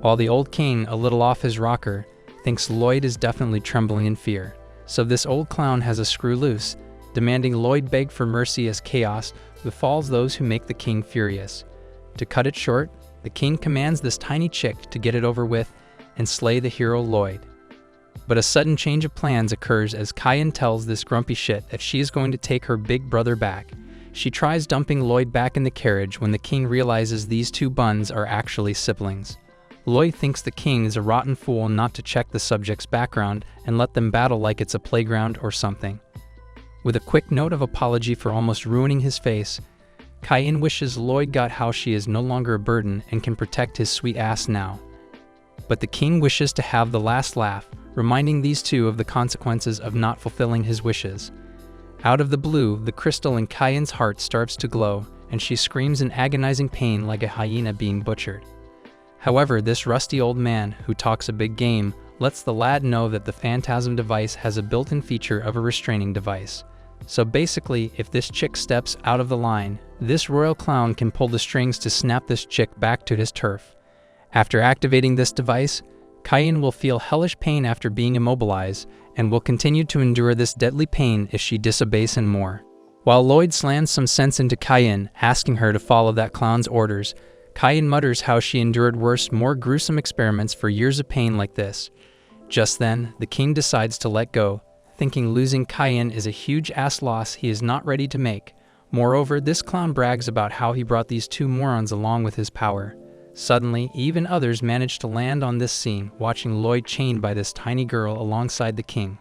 While the old king, a little off his rocker, thinks Lloyd is definitely trembling in fear. So this old clown has a screw loose, demanding Lloyd beg for mercy as chaos befalls those who make the king furious. To cut it short, the king commands this tiny chick to get it over with and slay the hero Lloyd. But a sudden change of plans occurs as Cayenne tells this grumpy shit that she is going to take her big brother back. She tries dumping Lloyd back in the carriage when the king realizes these two buns are actually siblings. Lloyd thinks the king is a rotten fool not to check the subject's background and let them battle like it's a playground or something. With a quick note of apology for almost ruining his face, Cayenne wishes Lloyd got how she is no longer a burden and can protect his sweet ass now. But the king wishes to have the last laugh, reminding these two of the consequences of not fulfilling his wishes. Out of the blue, the crystal in Cayenne's heart starts to glow, and she screams in agonizing pain like a hyena being butchered. However, this rusty old man, who talks a big game, lets the lad know that the phantasm device has a built-in feature of a restraining device. So basically, if this chick steps out of the line, this royal clown can pull the strings to snap this chick back to his turf. After activating this device, Cayenne will feel hellish pain after being immobilized, and will continue to endure this deadly pain if she disobeys him more. While Lloyd slams some sense into Cayenne, asking her to follow that clown's orders, Cayenne mutters how she endured worse, more gruesome experiments for years of pain like this. Just then, the king decides to let go, thinking losing Cayenne is a huge-ass loss he is not ready to make. Moreover, this clown brags about how he brought these two morons along with his power. Suddenly, Eve and others manage to land on this scene, watching Lloyd chained by this tiny girl alongside the king.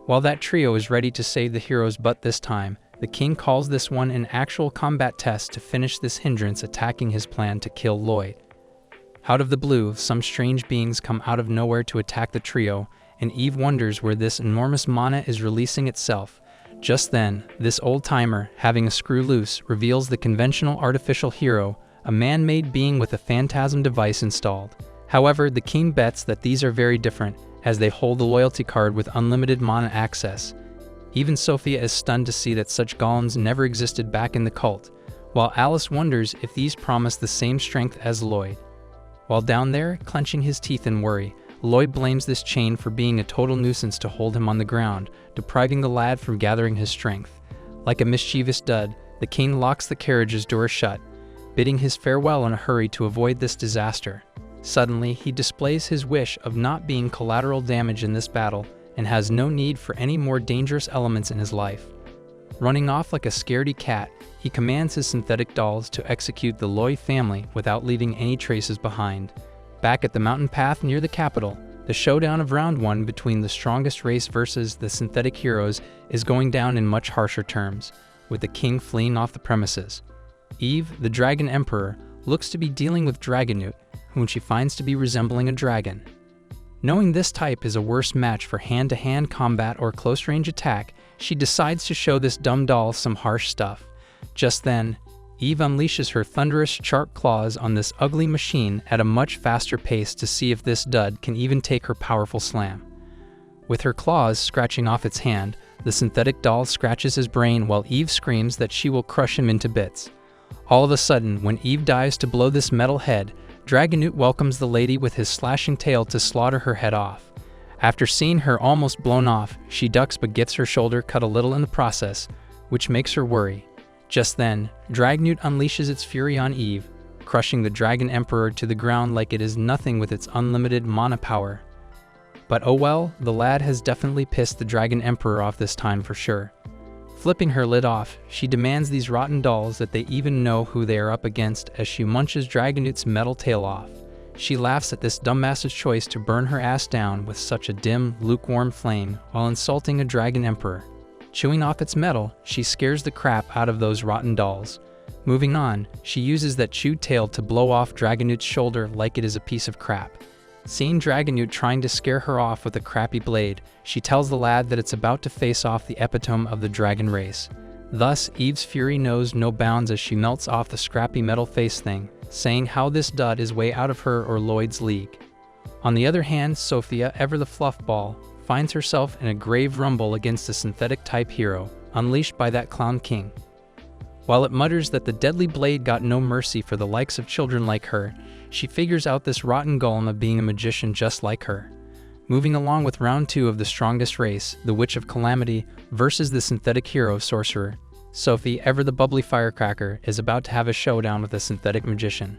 While that trio is ready to save the heroes, but this time, the king calls this one an actual combat test to finish this hindrance attacking his plan to kill Lloyd. Out of the blue, some strange beings come out of nowhere to attack the trio, and Eve wonders where this enormous mana is releasing itself. Just then, this old-timer, having a screw loose, reveals the conventional artificial hero, a man-made being with a phantasm device installed. However, the king bets that these are very different, as they hold the loyalty card with unlimited mana access. Even Sophia is stunned to see that such golems never existed back in the cult, while Alice wonders if these promise the same strength as Lloyd. While down there, clenching his teeth in worry, Lloyd blames this chain for being a total nuisance to hold him on the ground, depriving the lad from gathering his strength. Like a mischievous dud, the king locks the carriage's door shut, bidding his farewell in a hurry to avoid this disaster. Suddenly, he displays his wish of not being collateral damage in this battle and has no need for any more dangerous elements in his life. Running off like a scaredy cat, he commands his synthetic dolls to execute the Lloyd family without leaving any traces behind. Back at the mountain path near the capital, the showdown of round 1 between the strongest race versus the synthetic heroes is going down in much harsher terms, with the king fleeing off the premises. Eve, the Dragon Emperor, looks to be dealing with Dragonute, whom she finds to be resembling a dragon. Knowing this type is a worse match for hand-to-hand combat or close-range attack, she decides to show this dumb doll some harsh stuff. Just then, Eve unleashes her thunderous, sharp claws on this ugly machine at a much faster pace to see if this dud can even take her powerful slam. With her claws scratching off its hand, the synthetic doll scratches his brain while Eve screams that she will crush him into bits. All of a sudden, when Eve dives to blow this metal head, Dragonute welcomes the lady with his slashing tail to slaughter her head off. After seeing her almost blown off, she ducks but gets her shoulder cut a little in the process, which makes her worry. Just then, Dragonute unleashes its fury on Eve, crushing the Dragon Emperor to the ground like it is nothing with its unlimited mana power. But oh well, the lad has definitely pissed the Dragon Emperor off this time for sure. Flipping her lid off, she demands these rotten dolls that they even know who they are up against as she munches Dragonute's metal tail off. She laughs at this dumbass's choice to burn her ass down with such a dim, lukewarm flame while insulting a Dragon Emperor. Chewing off its metal, she scares the crap out of those rotten dolls. Moving on, she uses that chewed tail to blow off Dragonute's shoulder like it is a piece of crap. Seeing Dragonute trying to scare her off with a crappy blade, she tells the lad that it's about to face off the epitome of the dragon race. Thus, Eve's fury knows no bounds as she melts off the scrappy metal face thing, saying how this dud is way out of her or Lloyd's league. On the other hand, Sophia, ever the fluff ball, finds herself in a grave rumble against a synthetic-type hero, unleashed by that clown king. While it mutters that the deadly blade got no mercy for the likes of children like her, she figures out this rotten golem of being a magician just like her. Moving along with round 2 of the strongest race, the Witch of Calamity versus the synthetic hero sorcerer, Sophie, ever the bubbly firecracker, is about to have a showdown with a synthetic magician.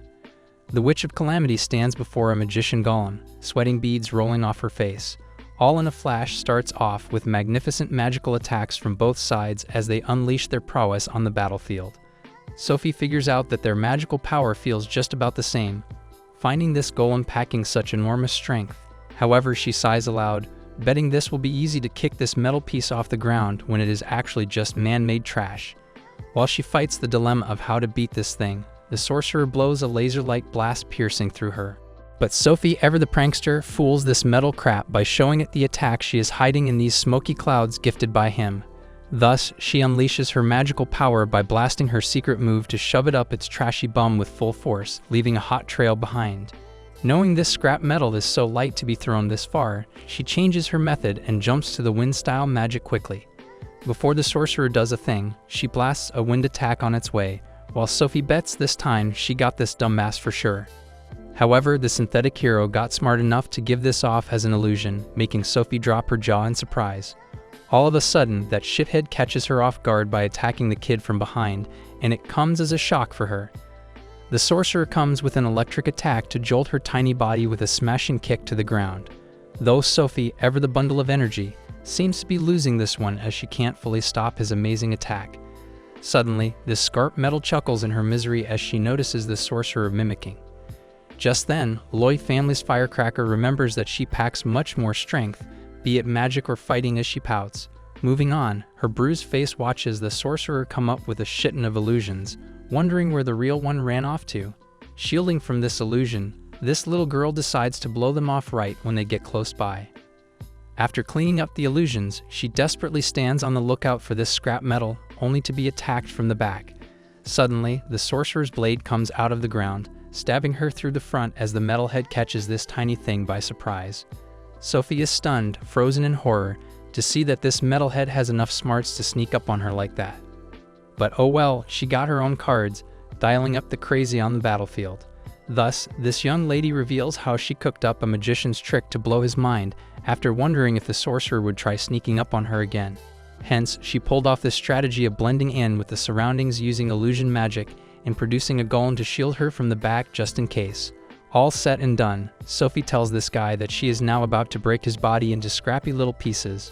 The Witch of Calamity stands before a magician golem, sweating beads rolling off her face. All in a flash starts off with magnificent magical attacks from both sides as they unleash their prowess on the battlefield. Sophie figures out that their magical power feels just about the same, finding this golem packing such enormous strength. However, she sighs aloud, betting this will be easy to kick this metal piece off the ground when it is actually just man-made trash. While she fights the dilemma of how to beat this thing, the sorcerer blows a laser-like blast piercing through her. But Sophie, ever the prankster, fools this metal crap by showing it the attack she is hiding in these smoky clouds gifted by him. Thus, she unleashes her magical power by blasting her secret move to shove it up its trashy bum with full force, leaving a hot trail behind. Knowing this scrap metal is so light to be thrown this far, she changes her method and jumps to the wind-style magic quickly. Before the sorcerer does a thing, she blasts a wind attack on its way, while Sophie bets this time she got this dumbass for sure. However, the synthetic hero got smart enough to give this off as an illusion, making Sophie drop her jaw in surprise. All of a sudden, that shithead catches her off guard by attacking the kid from behind, and it comes as a shock for her. The sorcerer comes with an electric attack to jolt her tiny body with a smashing kick to the ground. Though Sophie, ever the bundle of energy, seems to be losing this one as she can't fully stop his amazing attack. Suddenly, this scarp metal chuckles in her misery as she notices the sorcerer mimicking. Just then, Loi family's firecracker remembers that she packs much more strength, be it magic or fighting, as she pouts. Moving on, her bruised face watches the sorcerer come up with a shitton of illusions, wondering where the real one ran off to. Shielding from this illusion, this little girl decides to blow them off right when they get close by. After cleaning up the illusions, she desperately stands on the lookout for this scrap metal, only to be attacked from the back. Suddenly, the sorcerer's blade comes out of the ground, stabbing her through the front as the metalhead catches this tiny thing by surprise. Sophie is stunned, frozen in horror, to see that this metalhead has enough smarts to sneak up on her like that. But oh well, she got her own cards, dialing up the crazy on the battlefield. Thus, this young lady reveals how she cooked up a magician's trick to blow his mind, after wondering if the sorcerer would try sneaking up on her again. Hence, she pulled off this strategy of blending in with the surroundings using illusion magic and producing a golem to shield her from the back just in case. All set and done, Sophie tells this guy that she is now about to break his body into scrappy little pieces.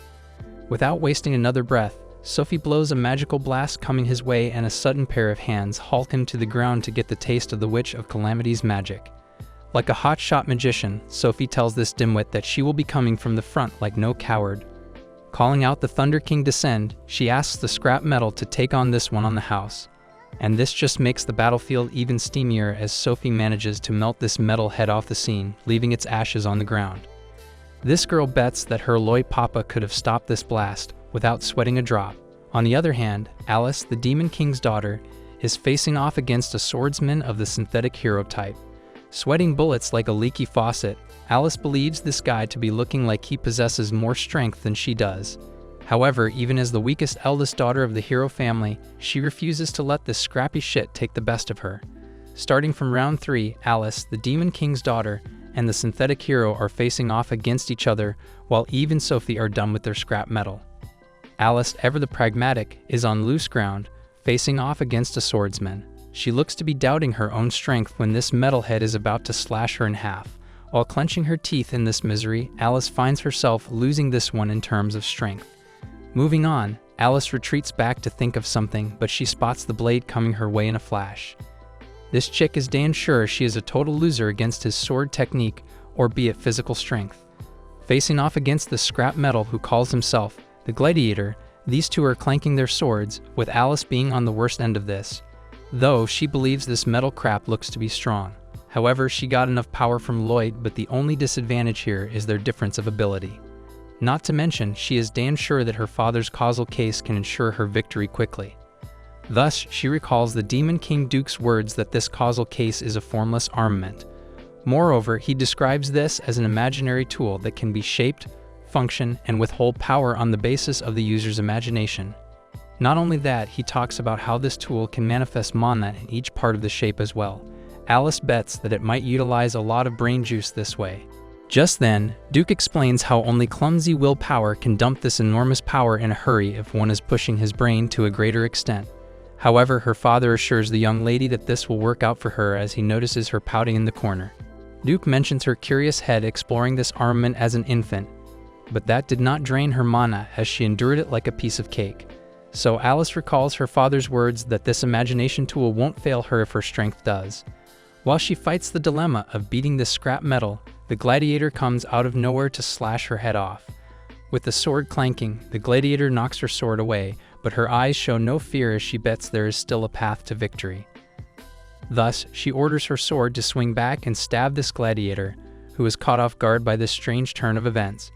Without wasting another breath, Sophie blows a magical blast coming his way, and a sudden pair of hands halt him to the ground to get the taste of the Witch of Calamity's magic. Like a hotshot magician, Sophie tells this dimwit that she will be coming from the front like no coward. Calling out the Thunder King descend, she asks the scrap metal to take on this one on the house. And this just makes the battlefield even steamier as Sophie manages to melt this metal head off the scene, leaving its ashes on the ground. This girl bets that her Loi Papa could have stopped this blast without sweating a drop. On the other hand, Alice, the Demon King's daughter, is facing off against a swordsman of the synthetic hero type. Sweating bullets like a leaky faucet, Alice believes this guy to be looking like he possesses more strength than she does. However, even as the weakest eldest daughter of the hero family, she refuses to let this scrappy shit take the best of her. Starting from round 3, Alice, the Demon King's daughter, and the synthetic hero are facing off against each other, while Eve and Sophie are done with their scrap metal. Alice, ever the pragmatic, is on loose ground, facing off against a swordsman. She looks to be doubting her own strength when this metalhead is about to slash her in half. While clenching her teeth in this misery, Alice finds herself losing this one in terms of strength. Moving on, Alice retreats back to think of something, but she spots the blade coming her way in a flash. This chick is damn sure she is a total loser against his sword technique, or be it physical strength. Facing off against the scrap metal who calls himself the Gladiator, these two are clanking their swords, with Alice being on the worst end of this. Though she believes this metal crap looks to be strong. However, she got enough power from Lloyd, but the only disadvantage here is their difference of ability. Not to mention, she is damn sure that her father's causal case can ensure her victory quickly. Thus, she recalls the Demon King Duke's words that this causal case is a formless armament. Moreover, he describes this as an imaginary tool that can be shaped, function, and withhold power on the basis of the user's imagination. Not only that, he talks about how this tool can manifest mana in each part of the shape as well. Alice bets that it might utilize a lot of brain juice this way. Just then, Duke explains how only clumsy willpower can dump this enormous power in a hurry if one is pushing his brain to a greater extent. However, her father assures the young lady that this will work out for her as he notices her pouting in the corner. Duke mentions her curious head exploring this armament as an infant, but that did not drain her mana as she endured it like a piece of cake. So Alice recalls her father's words that this imagination tool won't fail her if her strength does. While she fights the dilemma of beating this scrap metal, the Gladiator comes out of nowhere to slash her head off. With the sword clanking, the Gladiator knocks her sword away, but her eyes show no fear as she bets there is still a path to victory. Thus, she orders her sword to swing back and stab this Gladiator, who is caught off guard by this strange turn of events.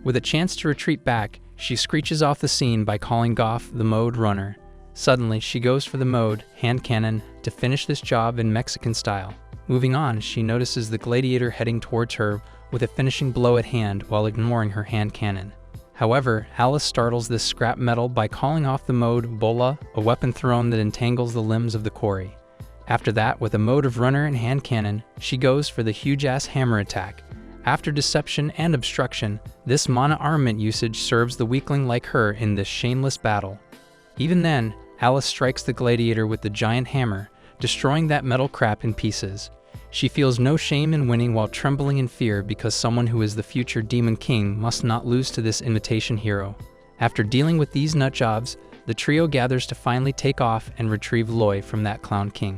With a chance to retreat back, she screeches off the scene by calling Goff the mode runner. Suddenly, she goes for the mode hand cannon to finish this job in Mexican style. Moving on, she notices the Gladiator heading towards her with a finishing blow at hand while ignoring her hand cannon. However, Alice startles this scrap metal by calling off the mode Bola, a weapon thrown that entangles the limbs of the quarry. After that, with a mode of runner and hand cannon, she goes for the huge-ass hammer attack. After deception and obstruction, this mana armament usage serves the weakling like her in this shameless battle. Even then, Alice strikes the gladiator with the giant hammer, destroying that metal crap in pieces. She feels no shame in winning while trembling in fear because someone who is the future Demon King must not lose to this imitation hero. After dealing with these nutjobs, the trio gathers to finally take off and retrieve Loi from that Clown King.